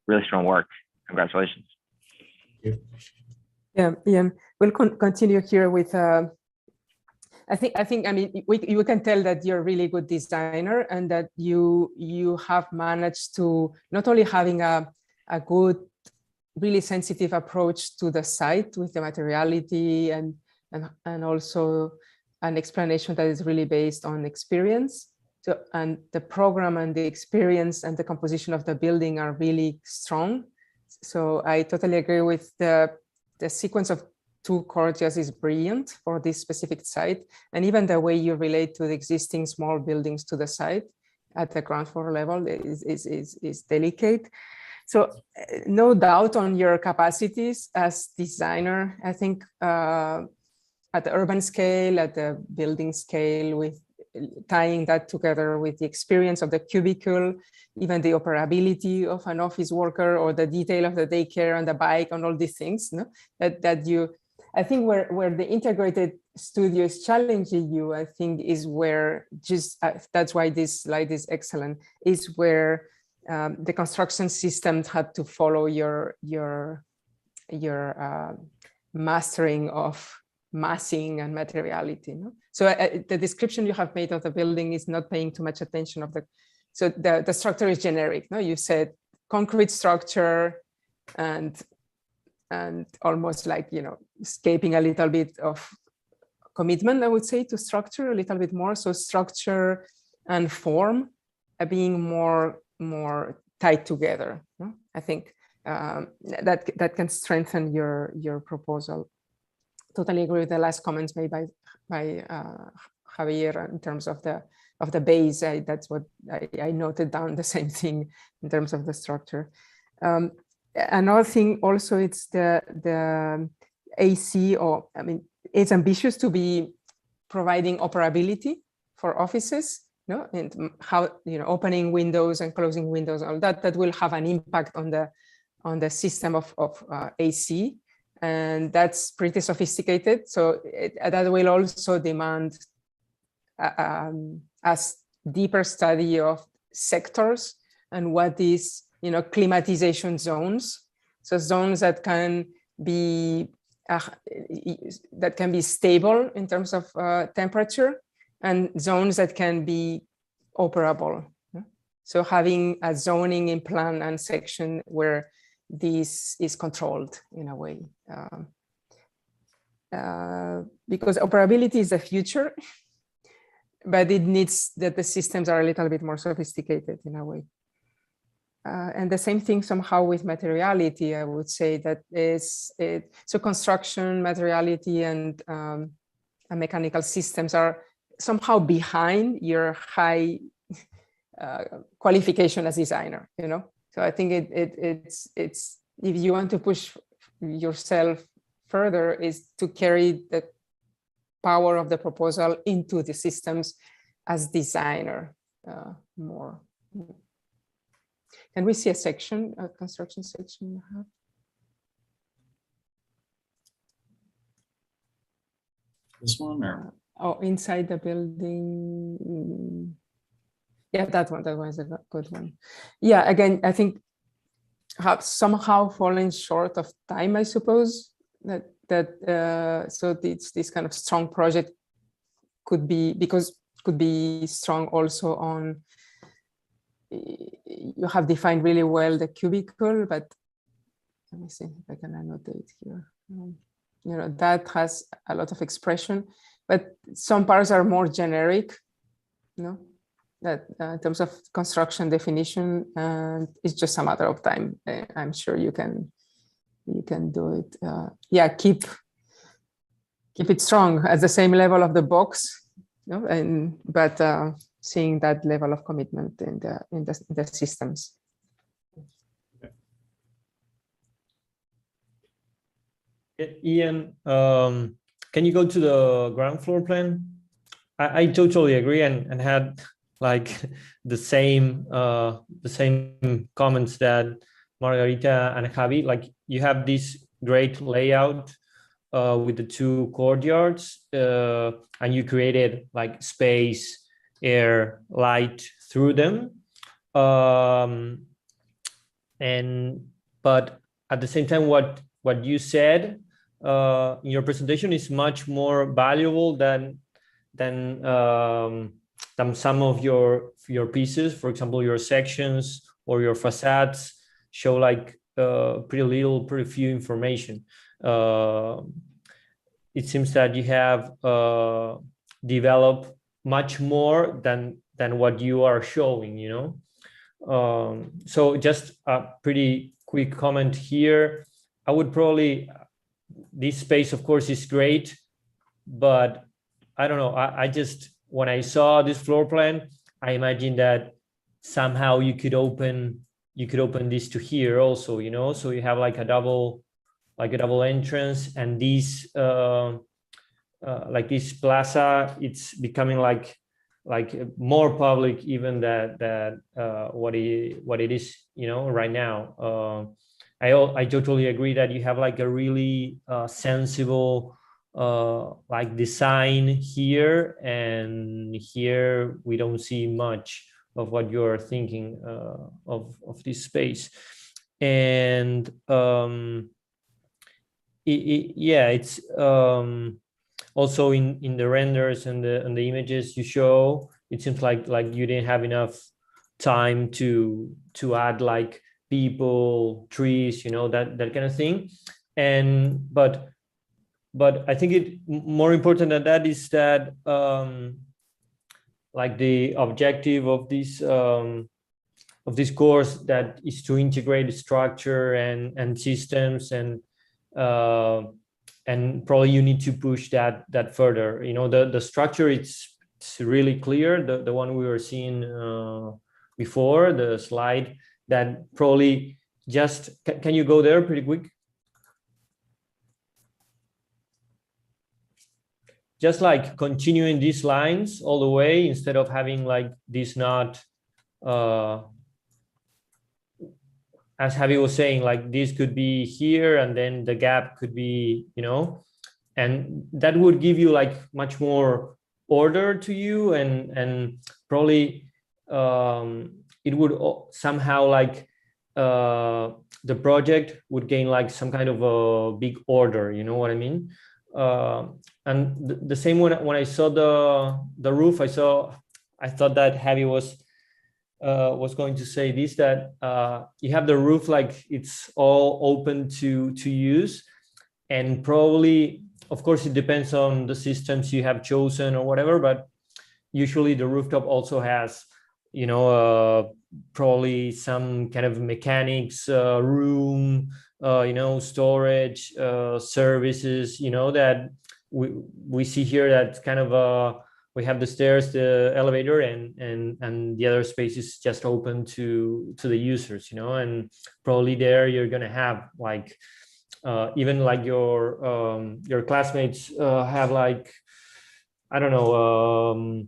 Really strong work. Congratulations. Yeah. We'll continue here with. I think. I mean, you can tell that you're a really good designer and that you have managed to not only having a good, really sensitive approach to the site with the materiality and also an explanation that is really based on experience. So, and the program and the experience and the composition of the building are really strong. So I totally agree with the sequence of two courtyards is brilliant for this specific site. And even the way you relate to the existing small buildings to the site at the ground floor level is delicate. So no doubt on your capacities as designer. I think at the urban scale, at the building scale, with tying that together with the experience of the cubicle, even the operability of an office worker or the detail of the daycare and the bike and all these things, no? that you, I think where the integrated studio is challenging you, I think is where that's why this slide is excellent, is where the construction systems had to follow your mastering of massing and materiality. No? So the description you have made of the building is not paying too much attention of so the structure is generic. No, you said concrete structure and almost like, escaping a little bit of commitment, I would say, to structure a little bit more. So structure and form are being more tied together. No? I think that can strengthen your proposal. Totally agree with the last comments made by Javier in terms of the base. That's what I noted down, the same thing in terms of the structure. Another thing also, it's the AC, or I mean, it's ambitious to be providing operability for offices, no, and how opening windows and closing windows, all that will have an impact on the system of AC. And that's pretty sophisticated. So that will also demand a deeper study of sectors and what is, climatization zones. So zones that can be stable in terms of temperature, and zones that can be operable. So having a zoning in plan and section where this is controlled in a way, because operability is the future, but it needs that the systems are a little bit more sophisticated in a way. And the same thing somehow with materiality, I would say that so construction, materiality, and mechanical systems are somehow behind your high qualification as designer, So I think it's if you want to push yourself further, is to carry the power of the proposal into the systems as designer more. Can we see a construction section? This one or? Oh, inside the building. Yeah, that one is a good one. Yeah, again, I think have somehow fallen short of time, I suppose. So this kind of strong project could be strong also on, you have defined really well the cubicle, but let me see if I can annotate here. That has a lot of expression, but some parts are more generic, that in terms of construction definition, and it's just a matter of time. I'm sure you can do it. Yeah, keep it strong at the same level of the box, but seeing that level of commitment in the systems. Ian, can you go to the ground floor plan? I totally agree and had like the same comments that Margarita and Javi. Like, you have this great layout with the two courtyards, and you created like space, air, light through them. But at the same time, what you said in your presentation is much more valuable than some of your pieces. For example, your sections or your facades show like pretty few information. It seems that you have developed much more than what you are showing, so just a pretty quick comment here. I would probably, this space of course is great, but I don't know, I just, when I saw this floor plan, I imagined that somehow you could open this to here also, so you have like a double entrance, and this like this plaza, it's becoming like more public even that what it is, right now. I totally agree that you have like a really sensible like design here, and here we don't see much of what you're thinking of this space. And it's also in the renders and the images you show, it seems like you didn't have enough time to add like people, trees, that kind of thing. And but I think it more important than that is that like the objective of this course, that is to integrate structure and systems, and probably you need to push that further. The structure, it's really clear, the one we were seeing before, the slide, that probably just, can you go there pretty quick? Just like continuing these lines all the way, instead of having like this knot, as Javi was saying, like this could be here, and then the gap could be, and that would give you like much more order to you, and probably it would somehow like the project would gain like some kind of a big order, you know what I mean? And the same when I saw the roof, I thought that Javi was going to say this, that you have the roof like it's all open to use, and probably, of course, it depends on the systems you have chosen or whatever, but usually the rooftop also has, probably some kind of mechanics room, storage services, that we see here, that kind of we have the stairs, the elevator, and the other space is just open to the users, and probably there you're gonna have like even like your classmates have like, I don't know,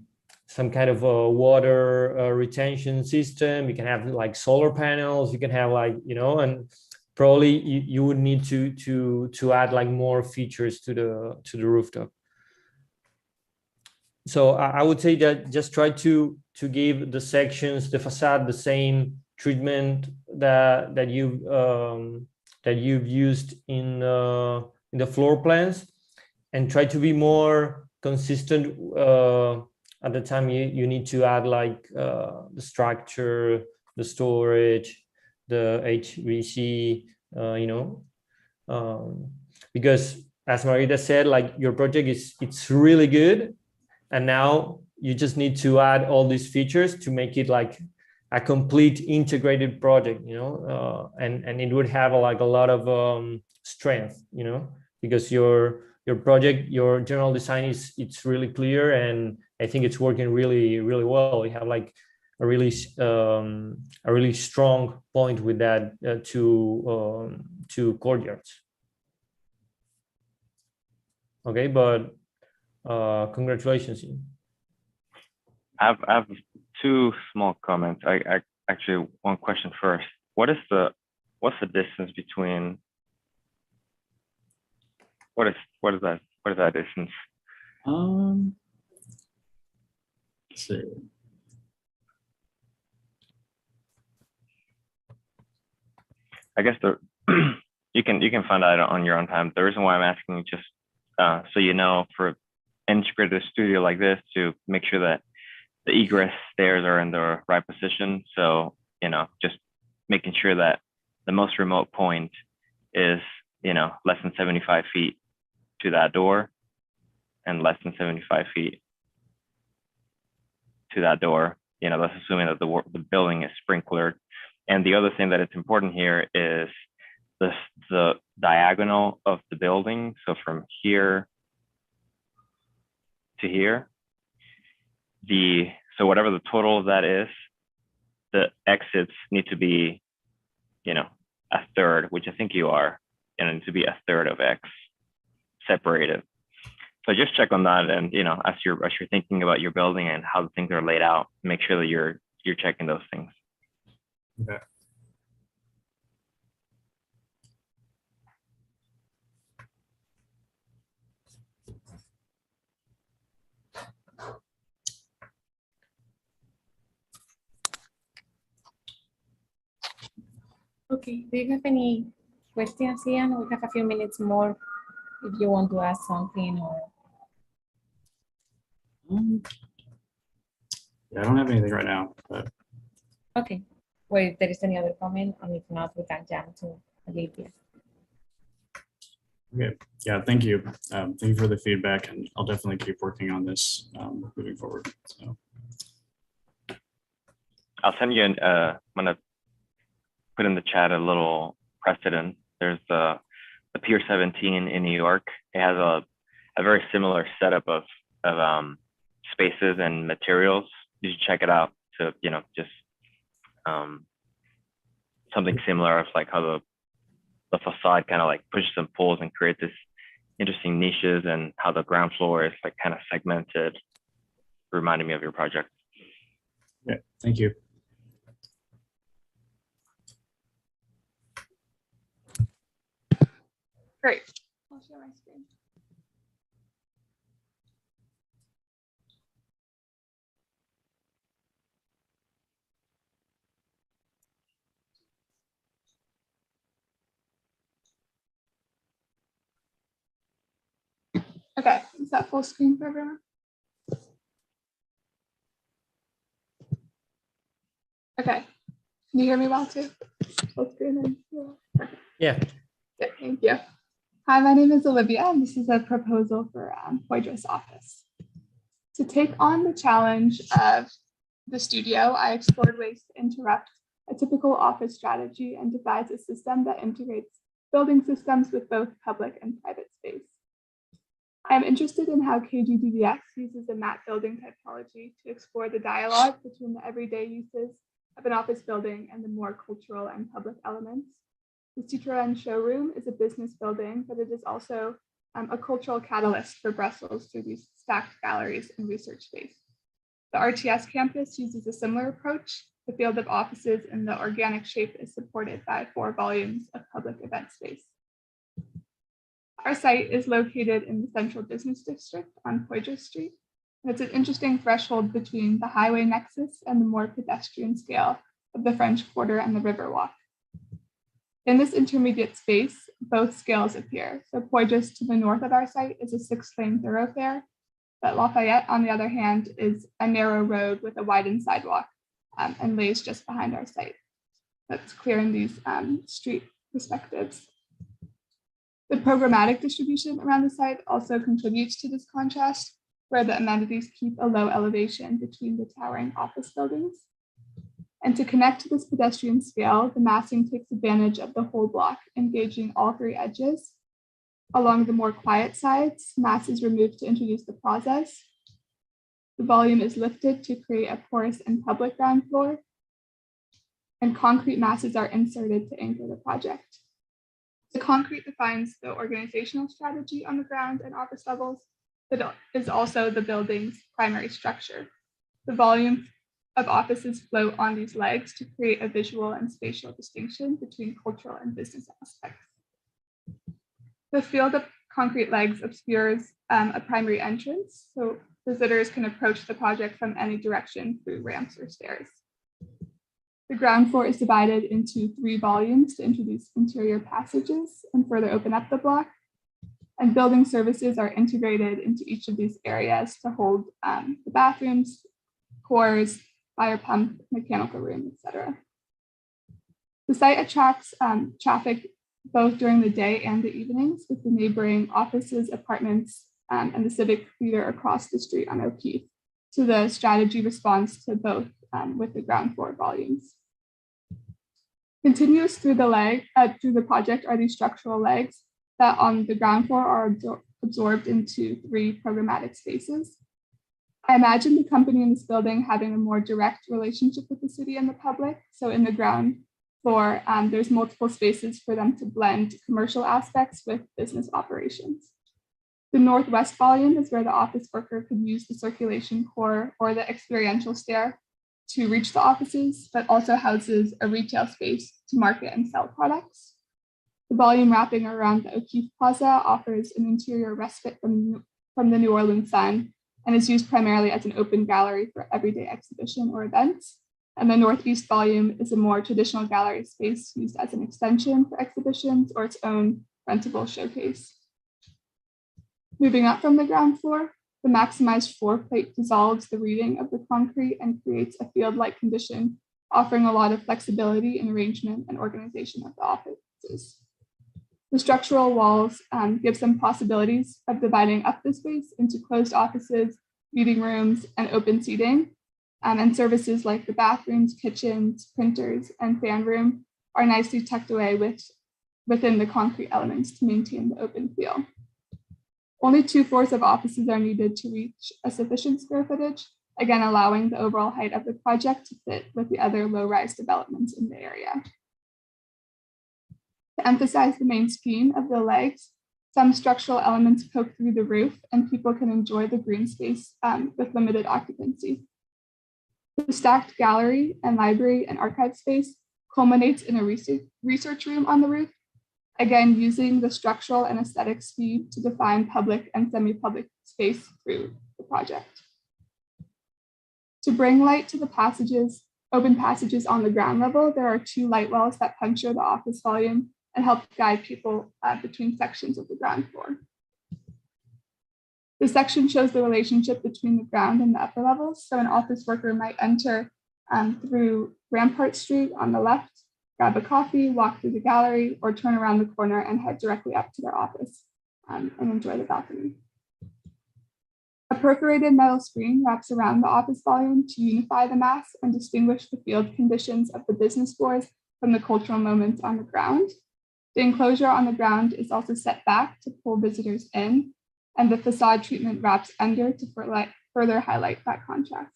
some kind of a water retention system. You can have like solar panels. You can have like, and probably you would need to add like more features to the rooftop. so I would say that just try to give the sections, the facade, the same treatment that you've used in the floor plans, and try to be more consistent at the time you need to add like the structure, the storage, the HVC, because as Marita said, like your project it's really good, and now you just need to add all these features to make it like a complete integrated project, and it would have like a lot of strength, because your project, your general design it's really clear, and I think it's working really, really well. We have like a really strong point with that two courtyards. Okay, but congratulations. I have two small comments. I actually one question first. What's the distance between what is that distance? Let's see. I guess you can find out on your own time. The reason why I'm asking is just so you know, for integrated studio like this, to make sure that the egress stairs are in the right position. So, just making sure that the most remote point is, less than 75 feet to that door, and less than 75 feet to that door. That's assuming that the building is sprinklered. And the other thing that it's important here is the diagonal of the building. So from here to here, so whatever the total of that is, the exits need to be, a third, which I think you are, and it needs to be a third of X separated. So just check on that, and as you're thinking about your building and how the things are laid out, make sure that you're checking those things. Okay. Okay, do you have any questions, Ian? We have a few minutes more if you want to ask something or. Yeah, I don't have anything right now, but. Okay, well, if there is any other comment, and if not, we can jump to Olivia. Okay, yeah, thank you. Thank you for the feedback, and I'll definitely keep working on this moving forward. So. I'll send you I'm gonna put in the chat a little precedent. There's the Pier 17 in New York. It has a very similar setup of spaces and materials. You should check it out to just something similar of like how the facade kind of like pushes and pulls and creates this interesting niches, and how the ground floor is like kind of segmented, reminding me of your project. Yeah, thank you. Great. I'll share my screen. Okay, is that full screen for everyone? Okay, can you hear me well too? Full screen. Yeah. Yeah, thank you. Hi, my name is Olivia, and this is a proposal for Poidra's office. To take on the challenge of the studio, I explored ways to interrupt a typical office strategy and devise a system that integrates building systems with both public and private space. I am interested in how KGDBX uses a map building typology to explore the dialogue between the everyday uses of an office building and the more cultural and public elements. The Citroën showroom is a business building, but it is also a cultural catalyst for Brussels through these stacked galleries and research space. The RTS campus uses a similar approach. The field of offices in the organic shape is supported by 4 volumes of public event space. Our site is located in the central business district on Poydras Street. And it's an interesting threshold between the highway nexus and the more pedestrian scale of the French Quarter and the Riverwalk. In this intermediate space, both scales appear. So Poydras to the north of our site is a 6-lane thoroughfare, but Lafayette, on the other hand, is a narrow road with a widened sidewalk and lays just behind our site. That's clear in these street perspectives. The programmatic distribution around the site also contributes to this contrast, where the amenities keep a low elevation between the towering office buildings. And to connect to this pedestrian scale, the massing takes advantage of the whole block, engaging all 3 edges. Along the more quiet sides, mass is removed to introduce the plazas. The volume is lifted to create a porous and public ground floor, and concrete masses are inserted to anchor the project. The concrete defines the organizational strategy on the ground and office levels, but is also the building's primary structure. The volume of offices float on these legs to create a visual and spatial distinction between cultural and business aspects. The field of concrete legs obscures a primary entrance, so visitors can approach the project from any direction through ramps or stairs. The ground floor is divided into 3 volumes to introduce interior passages and further open up the block. And building services are integrated into each of these areas to hold the bathrooms, cores, fire pump, mechanical room, etc. The site attracts traffic both during the day and the evenings, with the neighboring offices, apartments, and the civic theater across the street on O'Keefe. So the strategy responds to both with the ground floor volumes. Continuous through the project are these structural legs that on the ground floor are absorbed into 3 programmatic spaces. I imagine the company in this building having a more direct relationship with the city and the public. So in the ground floor, there's multiple spaces for them to blend commercial aspects with business operations. The northwest volume is where the office worker could use the circulation core or the experiential stair to reach the offices, but also houses a retail space to market and sell products. The volume wrapping around the O'Keefe Plaza offers an interior respite from the New Orleans sun and is used primarily as an open gallery for everyday exhibition or events. And the northeast volume is a more traditional gallery space used as an extension for exhibitions or its own rentable showcase. Moving up from the ground floor, the maximized floor plate dissolves the reading of the concrete and creates a field-like condition, offering a lot of flexibility in arrangement and organization of the offices. The structural walls give some possibilities of dividing up the space into closed offices, meeting rooms, and open seating. And services like the bathrooms, kitchens, printers, and fan room are nicely tucked away within the concrete elements to maintain the open feel. Only 2 floors of offices are needed to reach a sufficient square footage, again allowing the overall height of the project to fit with the other low-rise developments in the area. To emphasize the main scheme of the legs, some structural elements poke through the roof and people can enjoy the green space with limited occupancy. The stacked gallery and library and archive space culminates in a research room on the roof, again using the structural and aesthetic scheme to define public and semi-public space through the project. To bring light to the open passages on the ground level, there are 2 light wells that puncture the office volume and help guide people between sections of the ground floor. This section shows the relationship between the ground and the upper levels. So an office worker might enter through Rampart Street on the left, grab a coffee, walk through the gallery, or turn around the corner and head directly up to their office and enjoy the balcony. A perforated metal screen wraps around the office volume to unify the mass and distinguish the field conditions of the business floors from the cultural moments on the ground. The enclosure on the ground is also set back to pull visitors in, and the facade treatment wraps under to further highlight that contrast.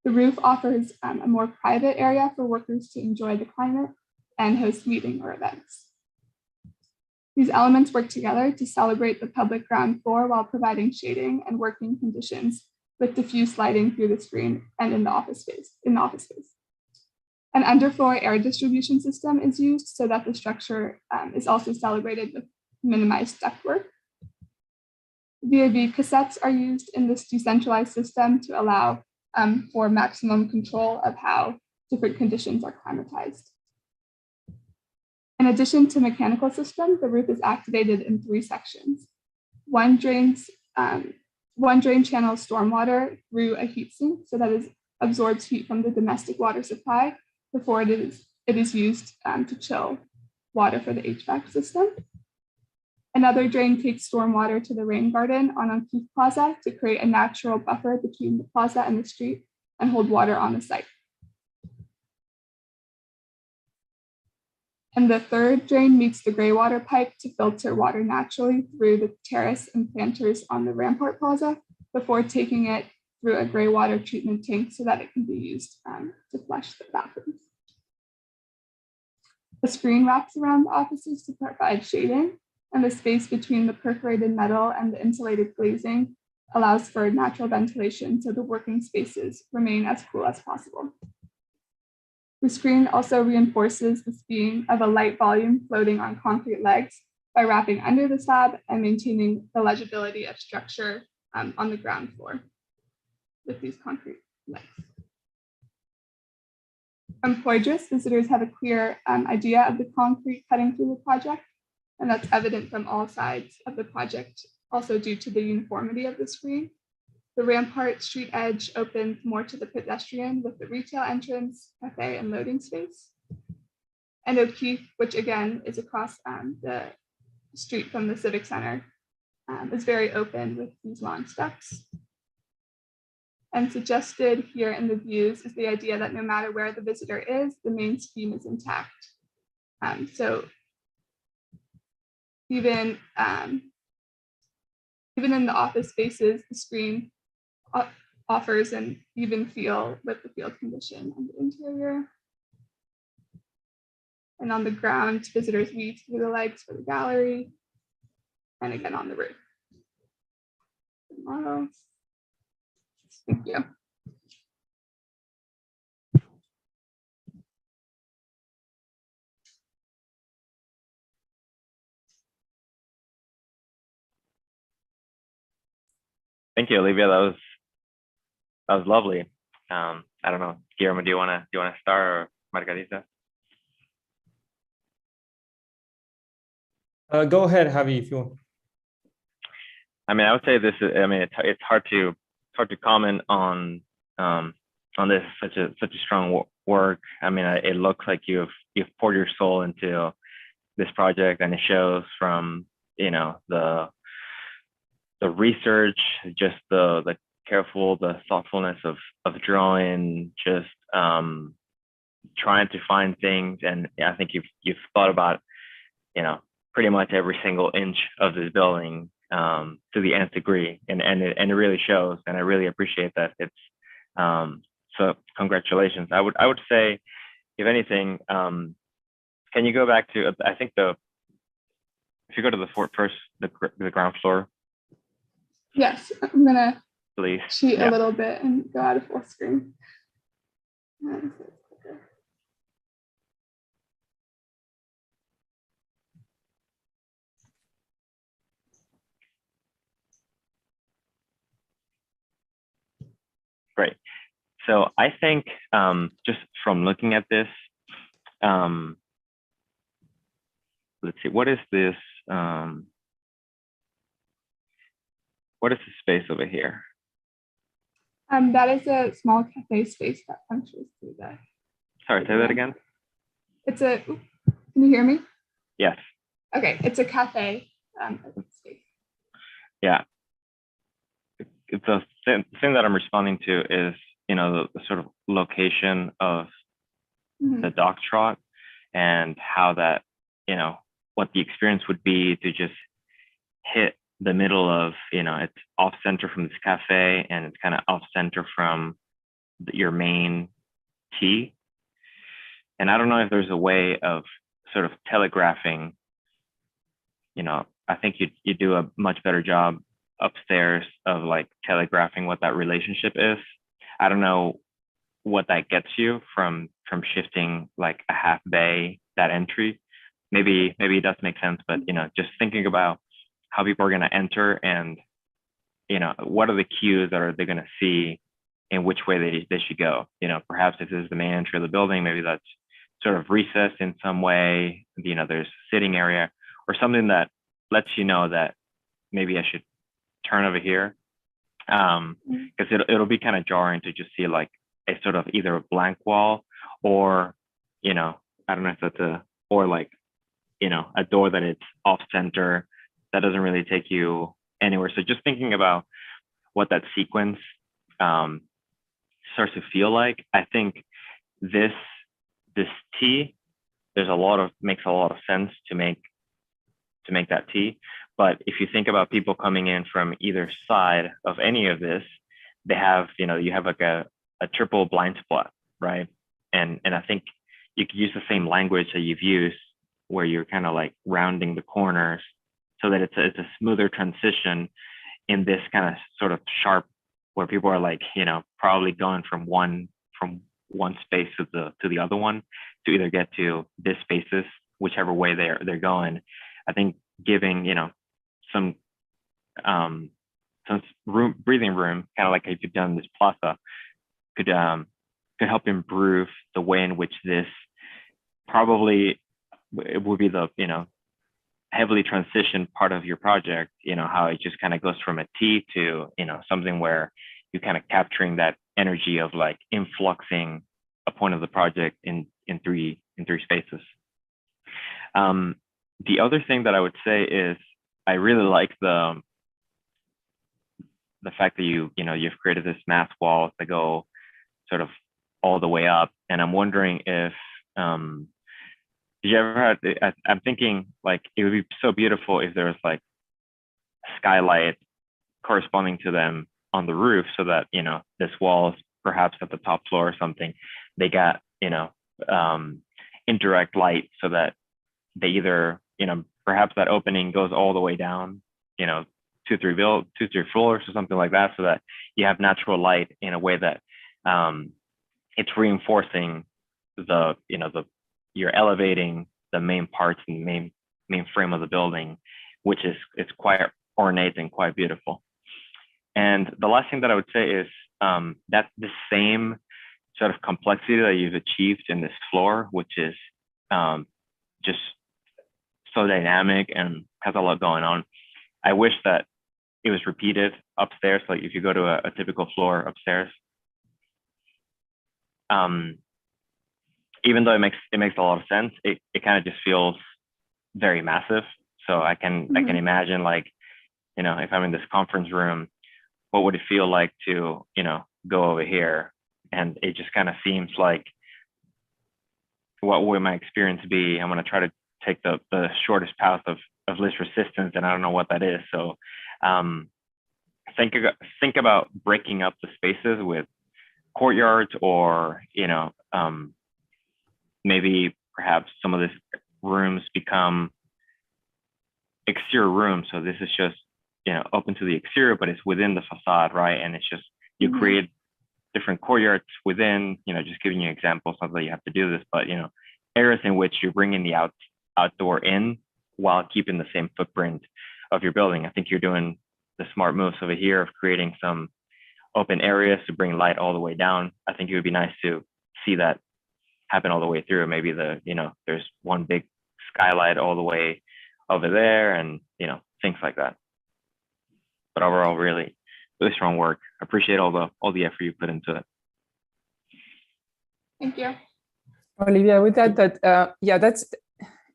The roof offers a more private area for workers to enjoy the climate and host meetings or events. These elements work together to celebrate the public ground floor while providing shading and working conditions with diffuse lighting through the screen and in the office space. An underfloor air distribution system is used so that the structure is also celebrated with minimized ductwork. VAV cassettes are used in this decentralized system to allow for maximum control of how different conditions are climatized. In addition to mechanical systems, the roof is activated in 3 sections. One drain channels stormwater through a heat sink so that it absorbs heat from the domestic water supply before it is used to chill water for the HVAC system. Another drain takes stormwater to the rain garden on O'Keefe Plaza to create a natural buffer between the plaza and the street and hold water on the site. And the third drain meets the gray water pipe to filter water naturally through the terrace and planters on the Rampart Plaza before taking it through a gray water treatment tank so that it can be used to flush the bathrooms. A screen wraps around the offices to provide shading, and the space between the perforated metal and the insulated glazing allows for natural ventilation so the working spaces remain as cool as possible. The screen also reinforces the being of a light volume floating on concrete legs by wrapping under the slab and maintaining the legibility of structure on the ground floor with these concrete legs. From Poydras, visitors have a clear idea of the concrete cutting through the project, and that's evident from all sides of the project, also due to the uniformity of the screen. The Rampart street edge opens more to the pedestrian with the retail entrance, cafe, and loading space. And O'Keefe, which again is across the street from the Civic Center, is very open with these long steps. And suggested here in the views is the idea that no matter where the visitor is, the main scheme is intact. So even in the office spaces, the screen offers an even feel with the field condition on the interior. And on the ground, visitors weave through the legs for the gallery, and again on the roof. Models. Thank you. Thank you, Olivia. That was lovely. I don't know, Guillermo, do you wanna start, or Margarita? Go ahead, Javi, if you want. I mean, I would say this is. I mean, it's hard to comment on this such a strong work. I mean, it looks like you've poured your soul into this project, and it shows from the research, just the careful, the thoughtfulness of drawing, just trying to find things. And I think you've thought about pretty much every single inch of this building to the nth degree, and it really shows, and I really appreciate that. It's so congratulations. I would say, if anything, can you go back to, I think if you go to the ground floor. Yes, I'm gonna please cheat a little bit and go out of full screen. Great. So I think just from looking at this, let's see, what is this? What is the space over here? That is a small cafe space that functions through the. Sorry, say that again. It's a. Can you hear me? Yes. Okay, it's a cafe space. Yeah. The thing that I'm responding to is, the sort of location of the dock trot, and how that, what the experience would be to just hit the middle of, it's off center from this cafe, and it's kind of off center from your main T. And I don't know if there's a way of sort of telegraphing, I think you do a much better job upstairs of like telegraphing what that relationship is. I don't know what that gets you from shifting like a half bay, that entry. Maybe it does make sense, but just thinking about how people are going to enter and what are the cues that are they going to see and which way they should go? Perhaps if this is the main entry of the building, maybe that's sort of recessed in some way, there's a sitting area or something that lets you know that maybe I should turn over here. Because it'll be kind of jarring to just see like a sort of either a blank wall or, I don't know if that's or like, a door that it's off center that doesn't really take you anywhere. So just thinking about what that sequence starts to feel like, I think this T, makes a lot of sense to make that T. But if you think about people coming in from either side of any of this, they have, you have like a triple blind spot, right? And I think you could use the same language that you've used where you're kind of like rounding the corners so that it's a smoother transition in this kind of sort of sharp where people are like, probably going from one space to the other one to either get to this spaces, whichever way they're going. I think giving, some breathing room, kind of like if you've done this plaza, could help improve the way in which this probably it would be the heavily transitioned part of your project. How it just kind of goes from a T to something where you're kind of capturing that energy of like influxing a point of the project in three spaces. The other thing that I would say is I really like the fact that you've created this mass wall to go sort of all the way up. And I'm wondering if did you ever I'm thinking like it would be so beautiful if there was like skylight corresponding to them on the roof so that this wall is perhaps at the top floor or something. They got indirect light so that they either perhaps that opening goes all the way down, 2-3 floors or something like that, so that you have natural light in a way that it's reinforcing you're elevating the main parts and the main frame of the building, which is it's quite ornate and quite beautiful. And the last thing that I would say is that the same sort of complexity that you've achieved in this floor, which is just so dynamic and has a lot going on. I wish that it was repeated upstairs. Like if you go to a typical floor upstairs, even though it makes a lot of sense, it kind of just feels very massive. So I can imagine like, if I'm in this conference room, what would it feel like to, go over here? And it just kind of seems like, what would my experience be? I'm going to try to take the shortest path of least resistance, and I don't know what that is. So think about breaking up the spaces with courtyards, or maybe perhaps some of these rooms become exterior rooms. So this is just open to the exterior, but it's within the facade, right? And it's just you create different courtyards within. Just giving you examples, not that you have to do this, but areas in which you're bringing the outdoor in while keeping the same footprint of your building. I think you're doing the smart moves over here of creating some open areas to bring light all the way down. I think it would be nice to see that happen all the way through. Maybe there's one big skylight all the way over there, and things like that. But overall, really, really strong work. I appreciate all the effort you put into it. Thank you. Olivia, with that,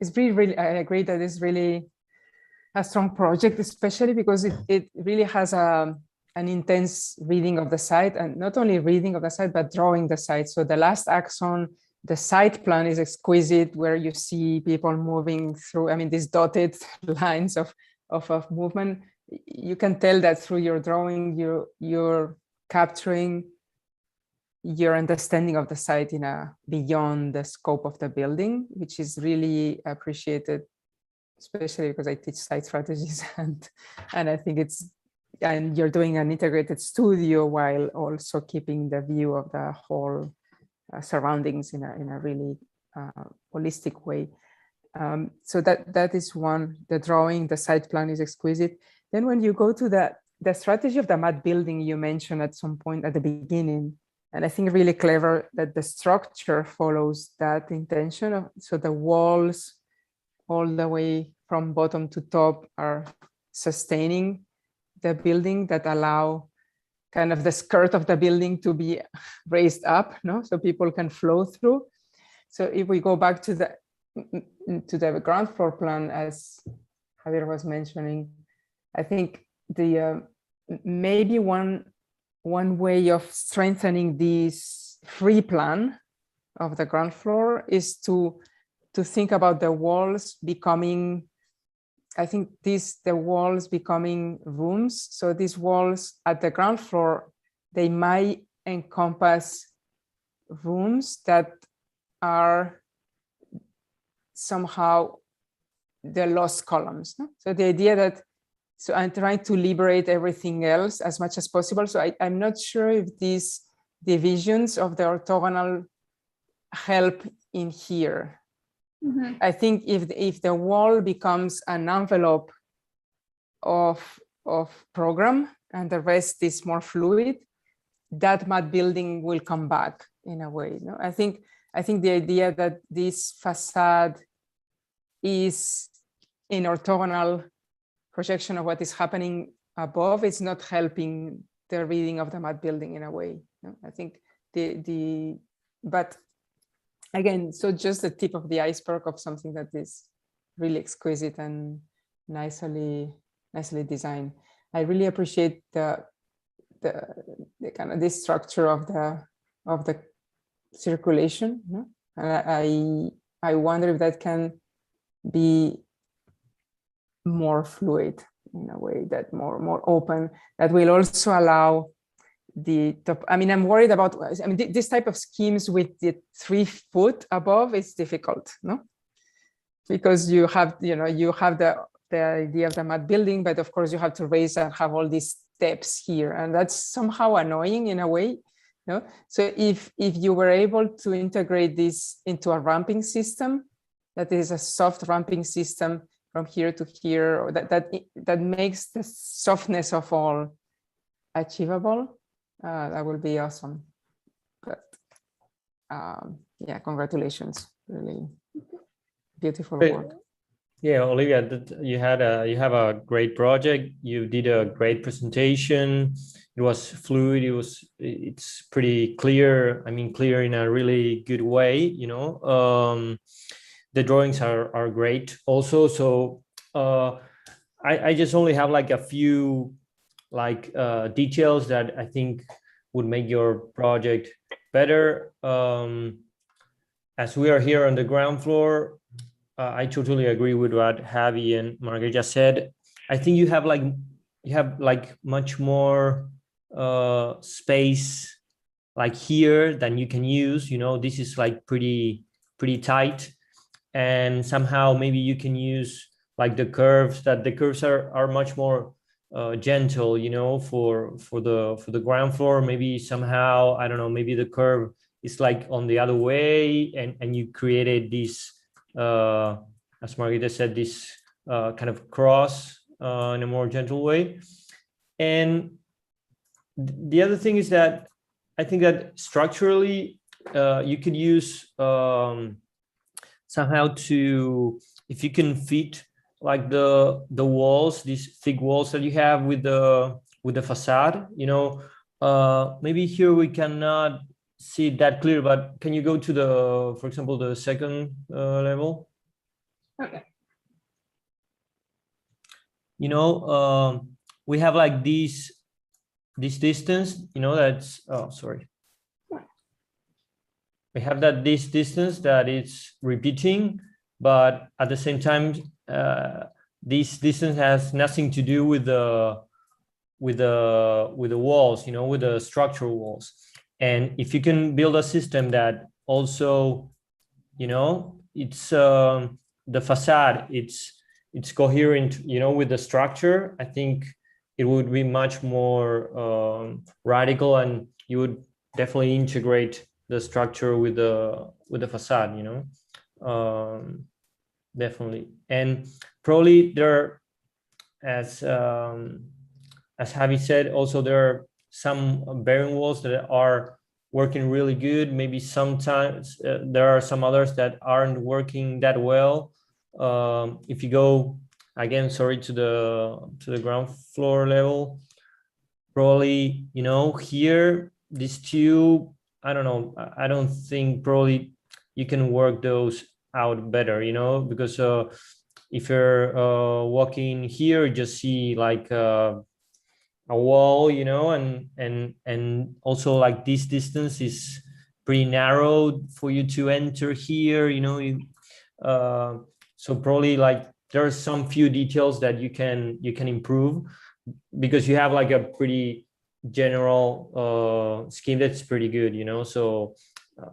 it's really, I agree that it's really a strong project, especially because it really has an intense reading of the site, and not only reading of the site, but drawing the site. So the last axon, the site plan is exquisite, where you see people moving through, these dotted lines of movement. You can tell that through your drawing, you're capturing your understanding of the site beyond the scope of the building, which is really appreciated, especially because I teach site strategies, and I think and you're doing an integrated studio while also keeping the view of the whole surroundings in a really holistic way. So that is one. The drawing, the site plan is exquisite. Then when you go to the strategy of the matte building you mentioned at some point at the beginning, and I think really clever that the structure follows that intention. So the walls all the way from bottom to top are sustaining the building, that allow kind of the skirt of the building to be raised up, no? So people can flow through. So if we go back to the ground floor plan, as Javier was mentioning, I think the maybe one way of strengthening this free plan of the ground floor is to think about the walls becoming, I think the walls becoming rooms. So these walls at the ground floor, they might encompass rooms that are somehow the lost columns. No? So the idea that, so I'm trying to liberate everything else as much as possible. So I'm not sure if these divisions of the orthogonal help in here. Mm-hmm. I think if the wall becomes an envelope of program and the rest is more fluid, that matte building will come back in a way. No? I think the idea that this facade is in orthogonal projection of what is happening above is not helping the reading of the matte building in a way. No? I think but again, so just the tip of the iceberg of something that is really exquisite and nicely designed. I really appreciate the kind of this structure of the circulation. No? And I wonder if that can be more fluid in a way, that more open, that will also allow the top. I mean, I'm worried about, I mean, this type of schemes with the 3 foot above is difficult, no? Because you have the idea of the matte building, but of course you have to raise and have all these steps here, and that's somehow annoying in a way, no? So if you were able to integrate this into a ramping system, that is a soft ramping system from here to here, or that makes the softness of all achievable, that will be awesome. But yeah, congratulations, really beautiful work. Yeah, Olivia, you have a great project. You did a great presentation. It was fluid. It's pretty clear. I mean, clear in a really good way. You know, the drawings are great also. So I just only have like a few details that I think would make your project better. As we are here on the ground floor, I totally agree with what Javi and Margarita said. I think you have much more space like here than you can use. You know, this is like pretty tight, and somehow maybe you can use like the curves. That the curves are much more gentle, you know, for the ground floor. Maybe somehow, I don't know, maybe the curve is like on the other way, and you created this as Margarita said, this kind of cross in a more gentle way. And the other thing is that I think that structurally you could use somehow to, if you can fit like the walls, these thick walls that you have with the facade, you know, maybe here we cannot see it that clear, but can you go to the, for example, the second level? Okay. You know, we have like this distance, you know, that's, oh, sorry. We have this distance that is repeating, but at the same time, this distance has nothing to do with the walls, you know, with the structural walls. And if you can build a system that also, you know, it's the facade, it's coherent, you know, with the structure, I think it would be much more radical, and you would definitely integrate the structure with the facade, you know, definitely. And probably there, as as Javi said, also there are some bearing walls that are working really good. Maybe sometimes there are some others that aren't working that well. If you go again, sorry, to the ground floor level, probably, you know, here these two, I don't know, I don't think probably you can work those out better, you know, because if you're walking here, you just see like a wall, you know, and also like this distance is pretty narrow for you to enter here, you know. So probably like there are some few details that you can improve, because you have like a pretty general scheme that's pretty good, you know. So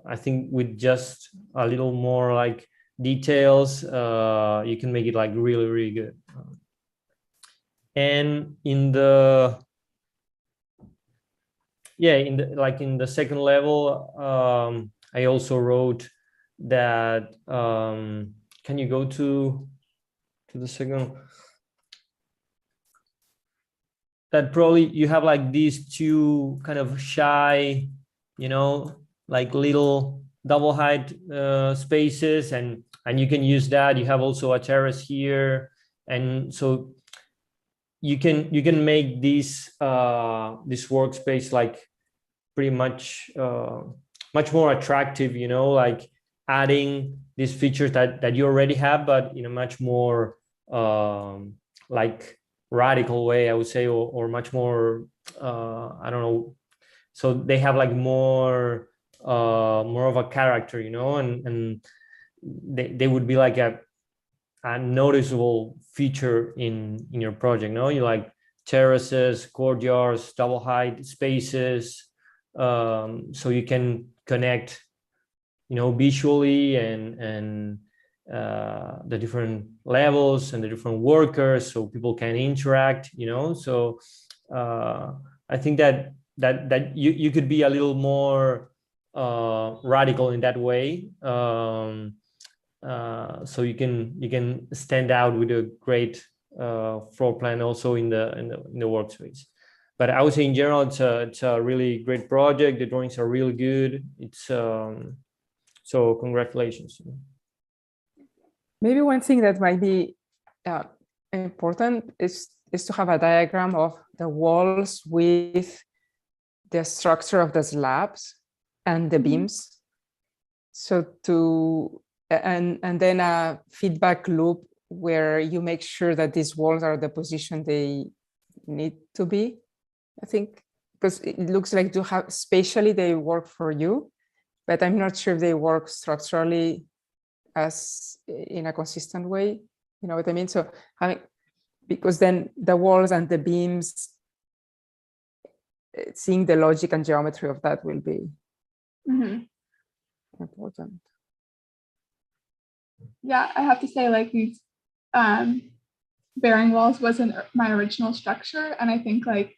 I think with just a little more like details, you can make it like really, really good. And in the in the second level, I also wrote that can you go to the second? That probably you have like these two kind of shy, you know, like little double height spaces, and you can use that. You have also a terrace here, and so you can make this this workspace like pretty much much more attractive, you know, like adding these features that you already have, but in a much more like radical way, I would say, or much more I don't know. So they have like more of a character, you know, and they would be like a noticeable feature in your project. No, you like terraces, courtyards, double height spaces, so you can connect, you know, visually and the different levels and the different workers, so people can interact, you know. So I think that you could be a little more radical in that way. So you can stand out with a great floor plan also in the workspace. But I would say in general, it's a really great project. The drawings are really good. It's so congratulations. Maybe one thing that might be important is to have a diagram of the walls with the structure of the slabs and the beams. So and then a feedback loop where you make sure that these walls are the position they need to be, I think, because it looks like to have spatially they work for you, but I'm not sure if they work structurally as in a consistent way. You know what I mean? So because then the walls and the beams, seeing the logic and geometry of that will be important. Yeah, I have to say, like, these bearing walls wasn't my original structure, and I think like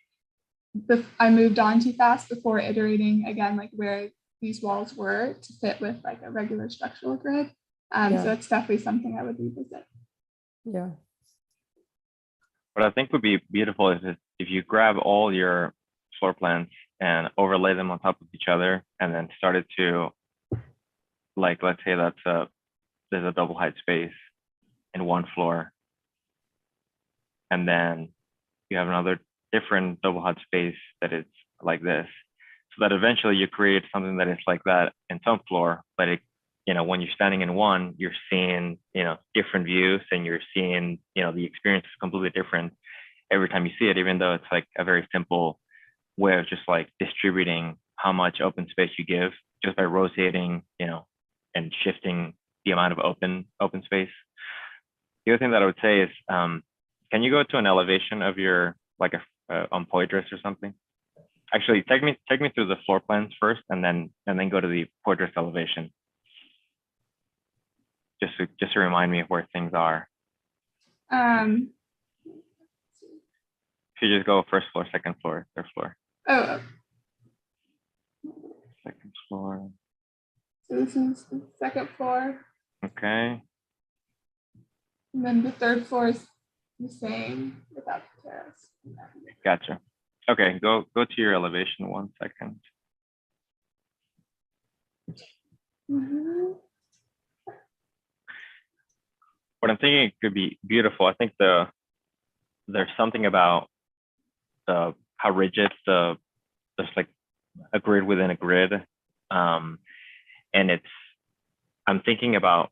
I moved on too fast before iterating again, like where these walls were to fit with like a regular structural grid. So it's definitely something I would revisit. Yeah. What I think would be beautiful is if you grab all your floor plans and overlay them on top of each other, and then started to, like, let's say there's a double height space in one floor, and then you have another different double height space that it's like this, so that eventually you create something that is like that in some floor, but it, you know, when you're standing in one, you're seeing, you know, different views, and you're seeing, you know, the experience is completely different every time you see it, even though it's like a very simple way of just like distributing how much open space you give just by rotating, you know, and shifting the amount of open space. The other thing that I would say is, can you go to an elevation of your, like on Poitras or something? Actually, take me through the floor plans first, and then go to the Poitras elevation. Just to remind me of where things are. If you just go first floor, second floor, third floor. Oh. Second floor. So this is the second floor. Okay. And then the third floor is the same without the terrace. Gotcha. Okay, go to your elevation 1 second. What I'm thinking could be beautiful. I think there's something about how rigid there's like a grid within a grid, and I'm thinking about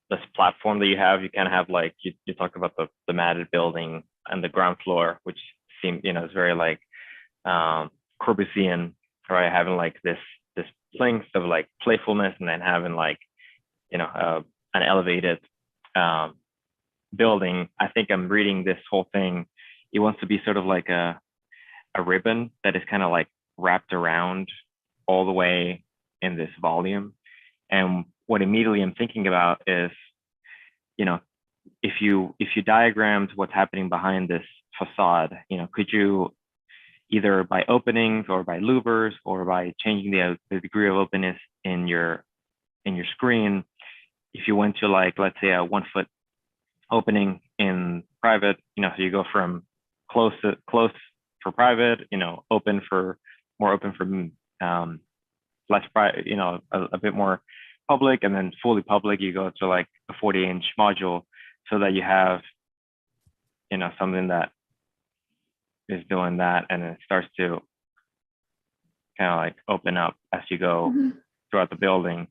this platform that you have. You kind of have like you talk about the matted building and the ground floor, which seems is very like Corbusian, right? Having like this length of like playfulness, and then having like an elevated building. I think I'm reading this whole thing. It wants to be sort of like a ribbon that is kind of like wrapped around all the way in this volume. And what immediately I'm thinking about is, if you diagrammed what's happening behind this facade, could you either by openings or by louvers or by changing the degree of openness in your screen, if you went to like, let's say a 1 foot opening in private, so you go from close for private, open for less private, a bit more public, and then fully public, you go to like a 40-inch module, so that you have, something that is doing that, and it starts to kind of like open up as you go throughout the building.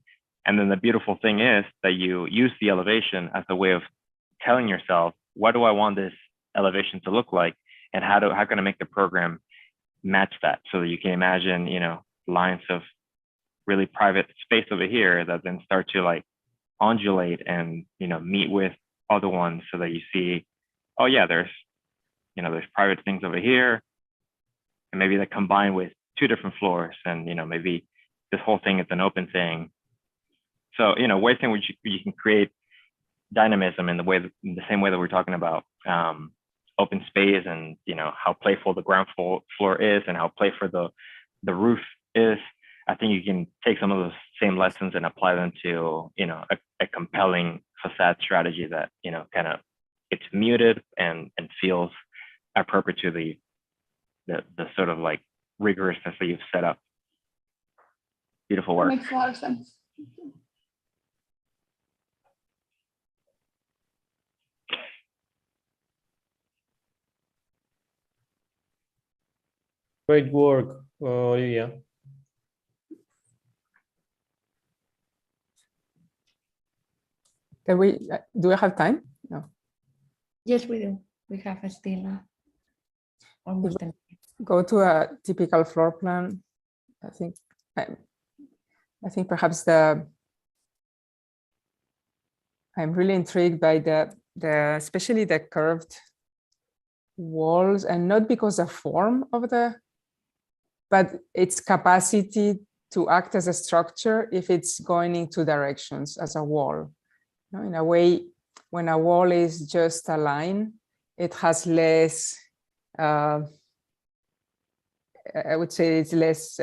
And then the beautiful thing is that you use the elevation as a way of telling yourself, what do I want this elevation to look like, and how can I make the program match that, so that you can imagine, lines of really private space over here that then start to like undulate and meet with other ones, so that you see, oh yeah, there's private things over here, and maybe they combine with 2 different floors, and maybe this whole thing is an open thing. So ways in which you can create dynamism in the same way that we're talking about open space, and how playful the ground floor is, and how playful the roof is. I think you can take some of those same lessons and apply them to a compelling facade strategy that kind of it's muted and feels appropriate to the sort of like rigorousness that you've set up. Beautiful work. Makes a lot of sense. Great work, Olivia. Do we have time? No. Yes, we do. We have still almost 10 minutes. Go to a typical floor plan. I think perhaps I'm really intrigued by the especially the curved walls, and not because of form of but its capacity to act as a structure if it's going in 2 directions as a wall. In a way, when a wall is just a line, it has less, I would say it's less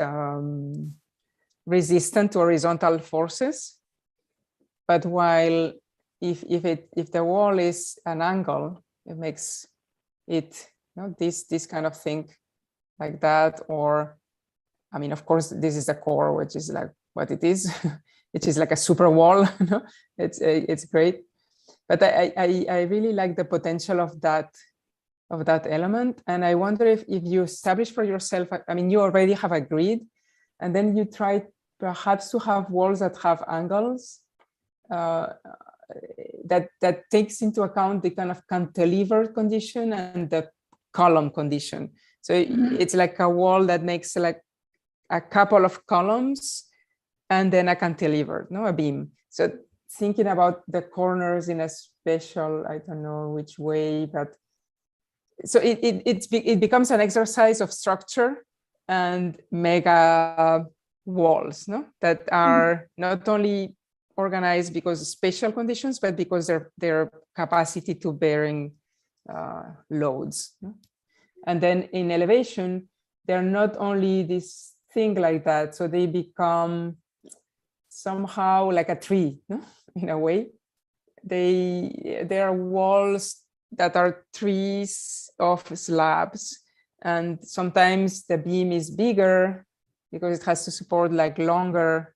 resistant to horizontal forces. But while if the wall is an angle, it makes it this kind of thing like that. Or I mean, of course, this is the core, which is like what it is, which is like a super wall. It's great. But I really like the potential of that element. And I wonder if you establish for yourself, I mean, you already have a grid, and then you try perhaps to have walls that have angles that takes into account the kind of cantilever condition and the column condition. So it's like a wall that makes like a couple of columns and then a cantilever, a beam. So thinking about the corners in a special, I don't know which way, but so it becomes an exercise of structure and mega walls, that are not only organized because of spatial conditions, but because their capacity to bearing loads. And then in elevation, they're not only this thing like that, so they become somehow like a tree, in a way. They are walls that are trees of slabs, and sometimes the beam is bigger because it has to support like longer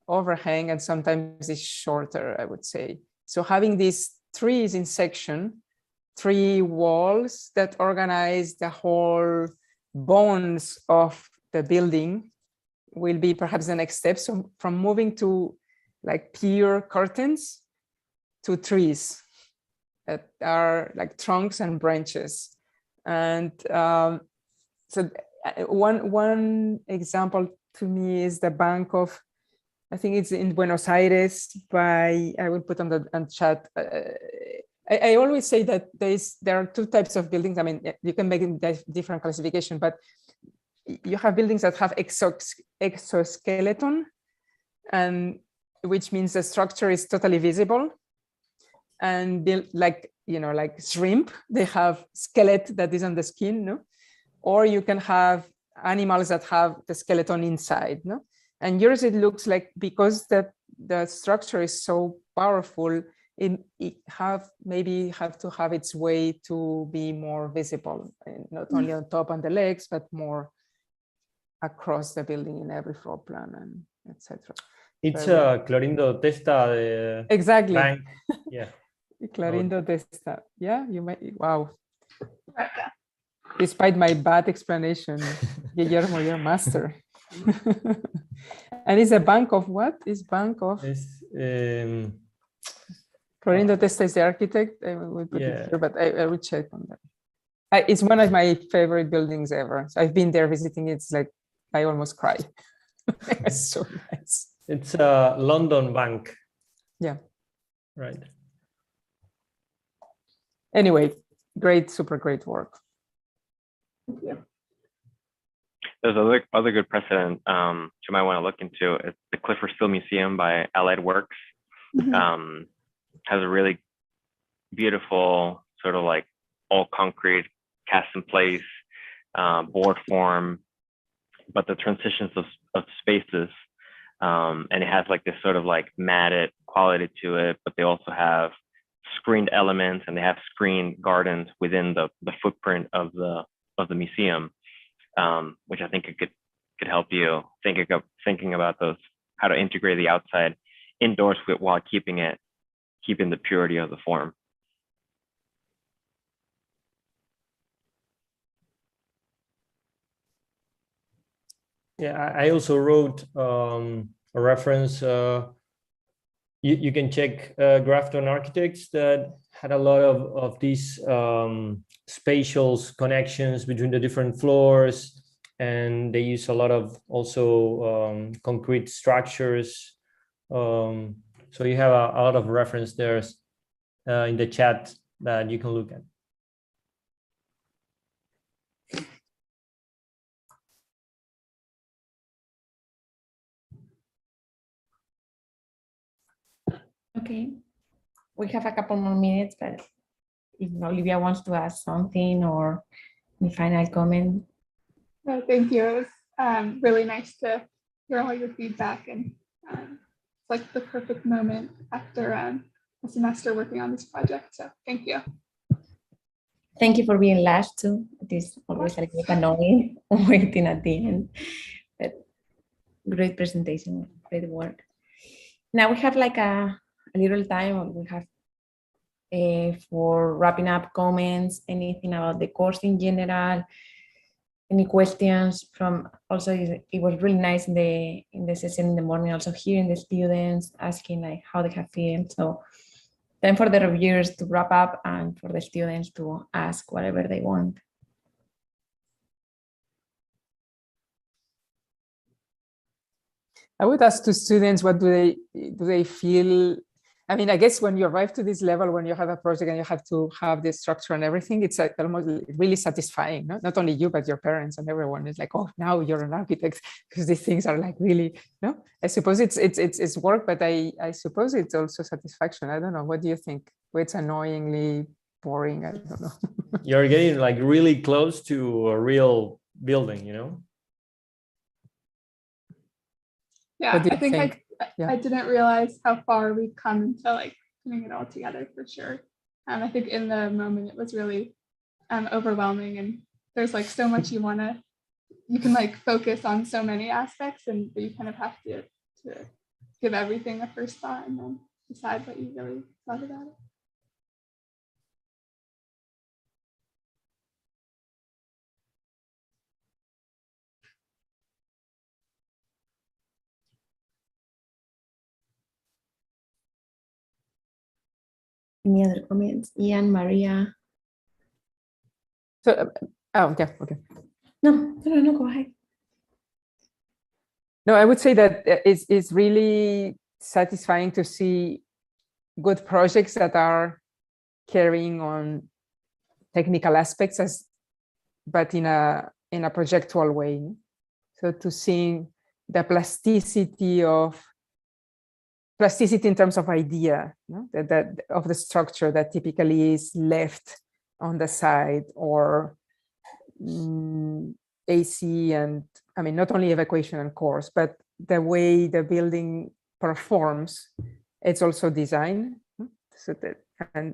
overhang, and sometimes it's shorter, I would say. So having these trees in section, 3 walls that organize the whole bones of the building will be perhaps the next step. So from moving to like pure curtains to trees that are like trunks and branches. And so one example to me is the Bank of, I think it's in Buenos Aires by, I will put on the chat. I always say that there are 2 types of buildings. I mean, you can make different classification, but you have buildings that have exoskeleton, and which means the structure is totally visible. And like, you know, like shrimp, they have skeleton that is on the skin, no? Or you can have animals that have the skeleton inside, no? And yours, it looks like, because the structure is so powerful, it maybe have to have its way to be more visible, not only on top and the legs, but more across the building in every floor plan and etc. It's Clorindo Testa. Exactly. Bank. Yeah. Clorindo Testa. Yeah, you might. Wow. Despite my bad explanation, Guillermo, you're master. And it's a bank of what? It's bank of. Clorindo Testa is the architect. I will put it here, but I will check on that. It's one of my favorite buildings ever. So I've been there visiting. It's like I almost cry. It's so nice. It's a London bank. Yeah. Right. Anyway, great, super great work. Yeah. There's other good precedent you might want to look into. It's the Clifford Still Museum by Allied Works. Has a really beautiful sort of like all concrete, cast in place, board form, but the transitions of spaces, and it has like this sort of like matted quality to it, but they also have screened elements, and they have screened gardens within the footprint of the museum, which I think it could help you thinking about those, how to integrate the outside indoors while keeping the purity of the form. Yeah, I also wrote a reference. You can check Grafton Architects that had a lot of these spatial connections between the different floors, and they use a lot of also concrete structures. So you have a lot of reference there in the chat that you can look at. Okay, we have a couple more minutes, but if Olivia wants to ask something or any final comment. No, thank you. It was really nice to hear all your feedback, and it's like the perfect moment after a semester working on this project. So thank you. Thank you for being last too. It is always a little bit annoying waiting at the end, but great presentation, great work. Now we have like a little time. We have for wrapping up comments, anything about the course in general, any questions from, also it was really nice in the session in the morning, also hearing the students asking like how they have feel. So time for the reviewers to wrap up and for the students to ask whatever they want. I would ask to students, what do they feel? I mean, I guess when you arrive to this level, when you have a project and you have to have the structure and everything, it's like almost really satisfying. No? Not only you, but your parents and everyone is like, oh, now you're an architect, because these things are like really, no? I suppose it's work, but I suppose it's also satisfaction. I don't know. What do you think? Well, it's annoyingly boring. I don't know. You're getting like really close to a real building, you know? Yeah, I think I didn't realize how far we've come into like putting it all together for sure. I think in the moment it was really overwhelming, and there's like so much you can like focus on so many aspects, and you kind of have to give everything a first thought and then decide what you really thought about it. Any other comments? Ian, Maria? So, oh, yeah, okay. No, go ahead. No, I would say that it's really satisfying to see good projects that are carrying on technical aspects but in a projectual way. So to see the plasticity in terms of idea, that of the structure that typically is left on the side, or AC, and I mean, not only evacuation and cores, but the way the building performs, it's also design. So that, and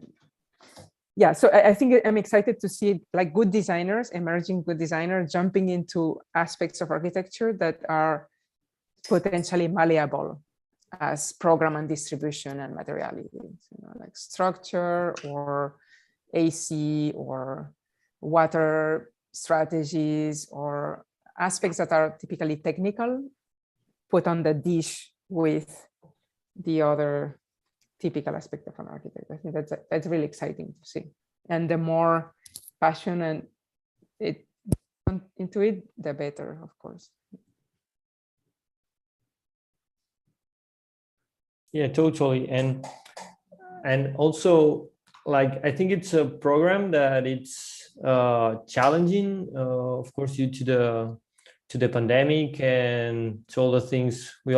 yeah, so I think I'm excited to see like good designers, emerging good designers, jumping into aspects of architecture that are potentially malleable as program and distribution and materiality, like structure or AC or water strategies, or aspects that are typically technical, put on the dish with the other typical aspect of an architect. I think that's really exciting to see. And the more passion and it into it, the better, of course. Yeah, totally. And also, like, I think it's a program that it's challenging, of course, due to the pandemic and to all the things we've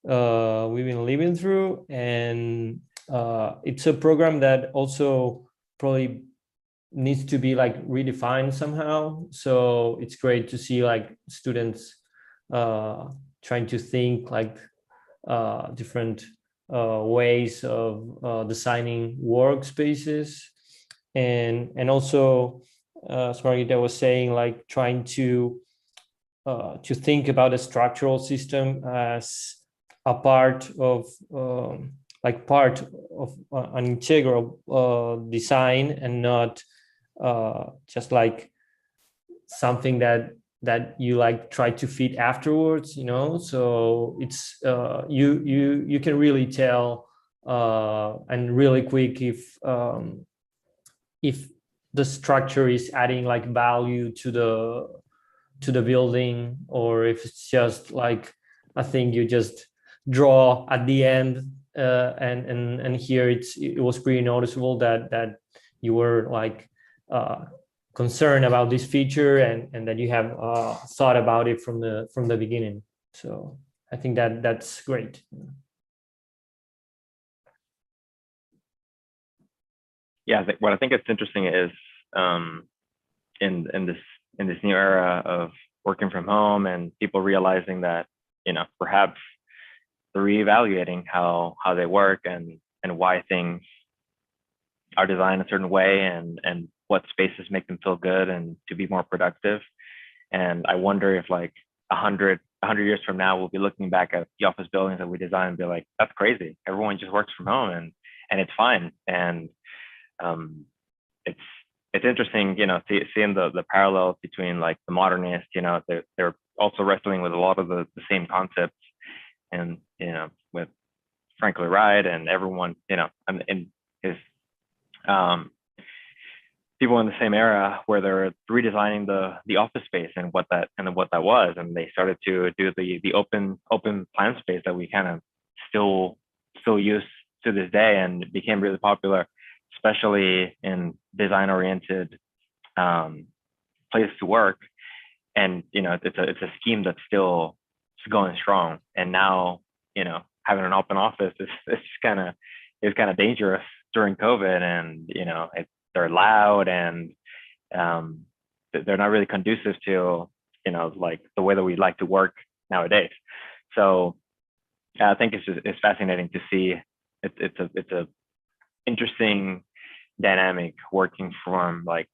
been living through. And it's a program that also probably needs to be like redefined somehow. So it's great to see like students trying to think like different ways of designing workspaces, and also as Margarita was saying, like trying to think about a structural system as a part of an integral design, and not just like something that you like try to fit afterwards, so it's you can really tell and really quick if the structure is adding like value to the building, or if it's just like a thing you just draw at the end, and here it was pretty noticeable that you were like concerned about this feature, and that you have thought about it from the beginning. So I think that's great. Yeah, what I think it's interesting is in this new era of working from home, and people realizing that perhaps they're reevaluating how they work, and why things are designed a certain way, and what spaces make them feel good and to be more productive. And I wonder if like 100 years from now, we'll be looking back at the office buildings that we designed and be like, that's crazy. Everyone just works from home, and it's fine. And it's interesting, seeing the parallels between like the modernists, they're also wrestling with a lot of the same concepts, and with Frank Lloyd Wright and everyone, and his people in the same era, where they're redesigning the office space and what that was, and they started to do the open plan space that we kind of still use to this day, and it became really popular, especially in design oriented places to work. And it's a scheme that's still going strong. And now having an open office is kind of dangerous during COVID, and they're loud, and they're not really conducive to like the way that we like to work nowadays. So I think it's fascinating to see. It's a interesting dynamic working from like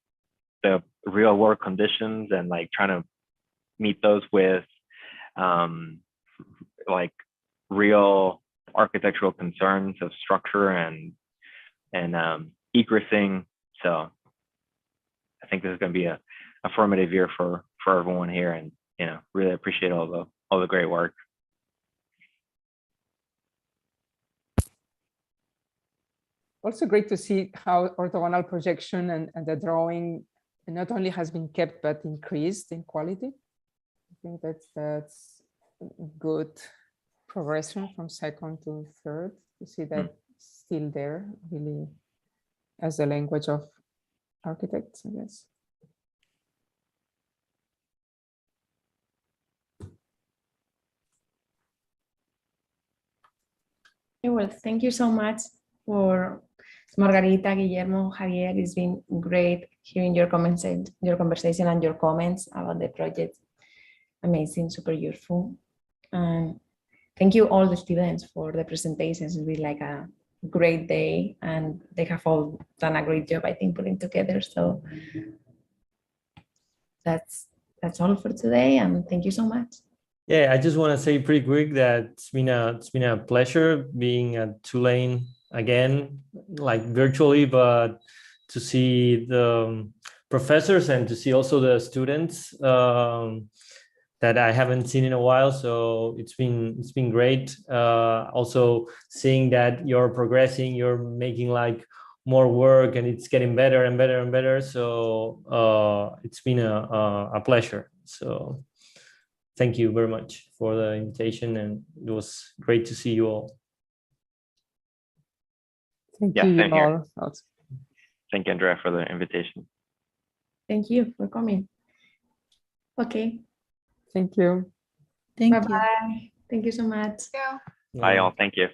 the real world conditions and like trying to meet those with like real architectural concerns of structure and egressing. So I think this is going to be a formative year for everyone here, and really appreciate all the great work. Also great to see how orthogonal projection and the drawing not only has been kept but increased in quality. I think that's good progression from second to third, to see that still there, really as the language of architects, I guess. Well, thank you so much for Margarita, Guillermo, Javier. It's been great hearing your conversation and your comments about the project. Amazing, super useful. And thank you all the students for the presentations. It's been like a great day, and they have all done a great job, I think, putting together. So that's all for today, and thank you so much. Yeah, I just want to say pretty quick that it's been a pleasure being at Tulane again, like virtually, but to see the professors and to see also the students that I haven't seen in a while. So it's been great. Also seeing that you're progressing, you're making like more work, and it's getting better and better and better. So it's been a pleasure. So thank you very much for the invitation, and it was great to see you all. Thank you all. Thank you, Andrea, for the invitation. Thank you for coming. Okay. Thank you. Bye-bye. Thank you so much. Bye, all. Thank you.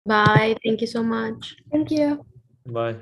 Bye. Thank you so much. Thank you. Bye.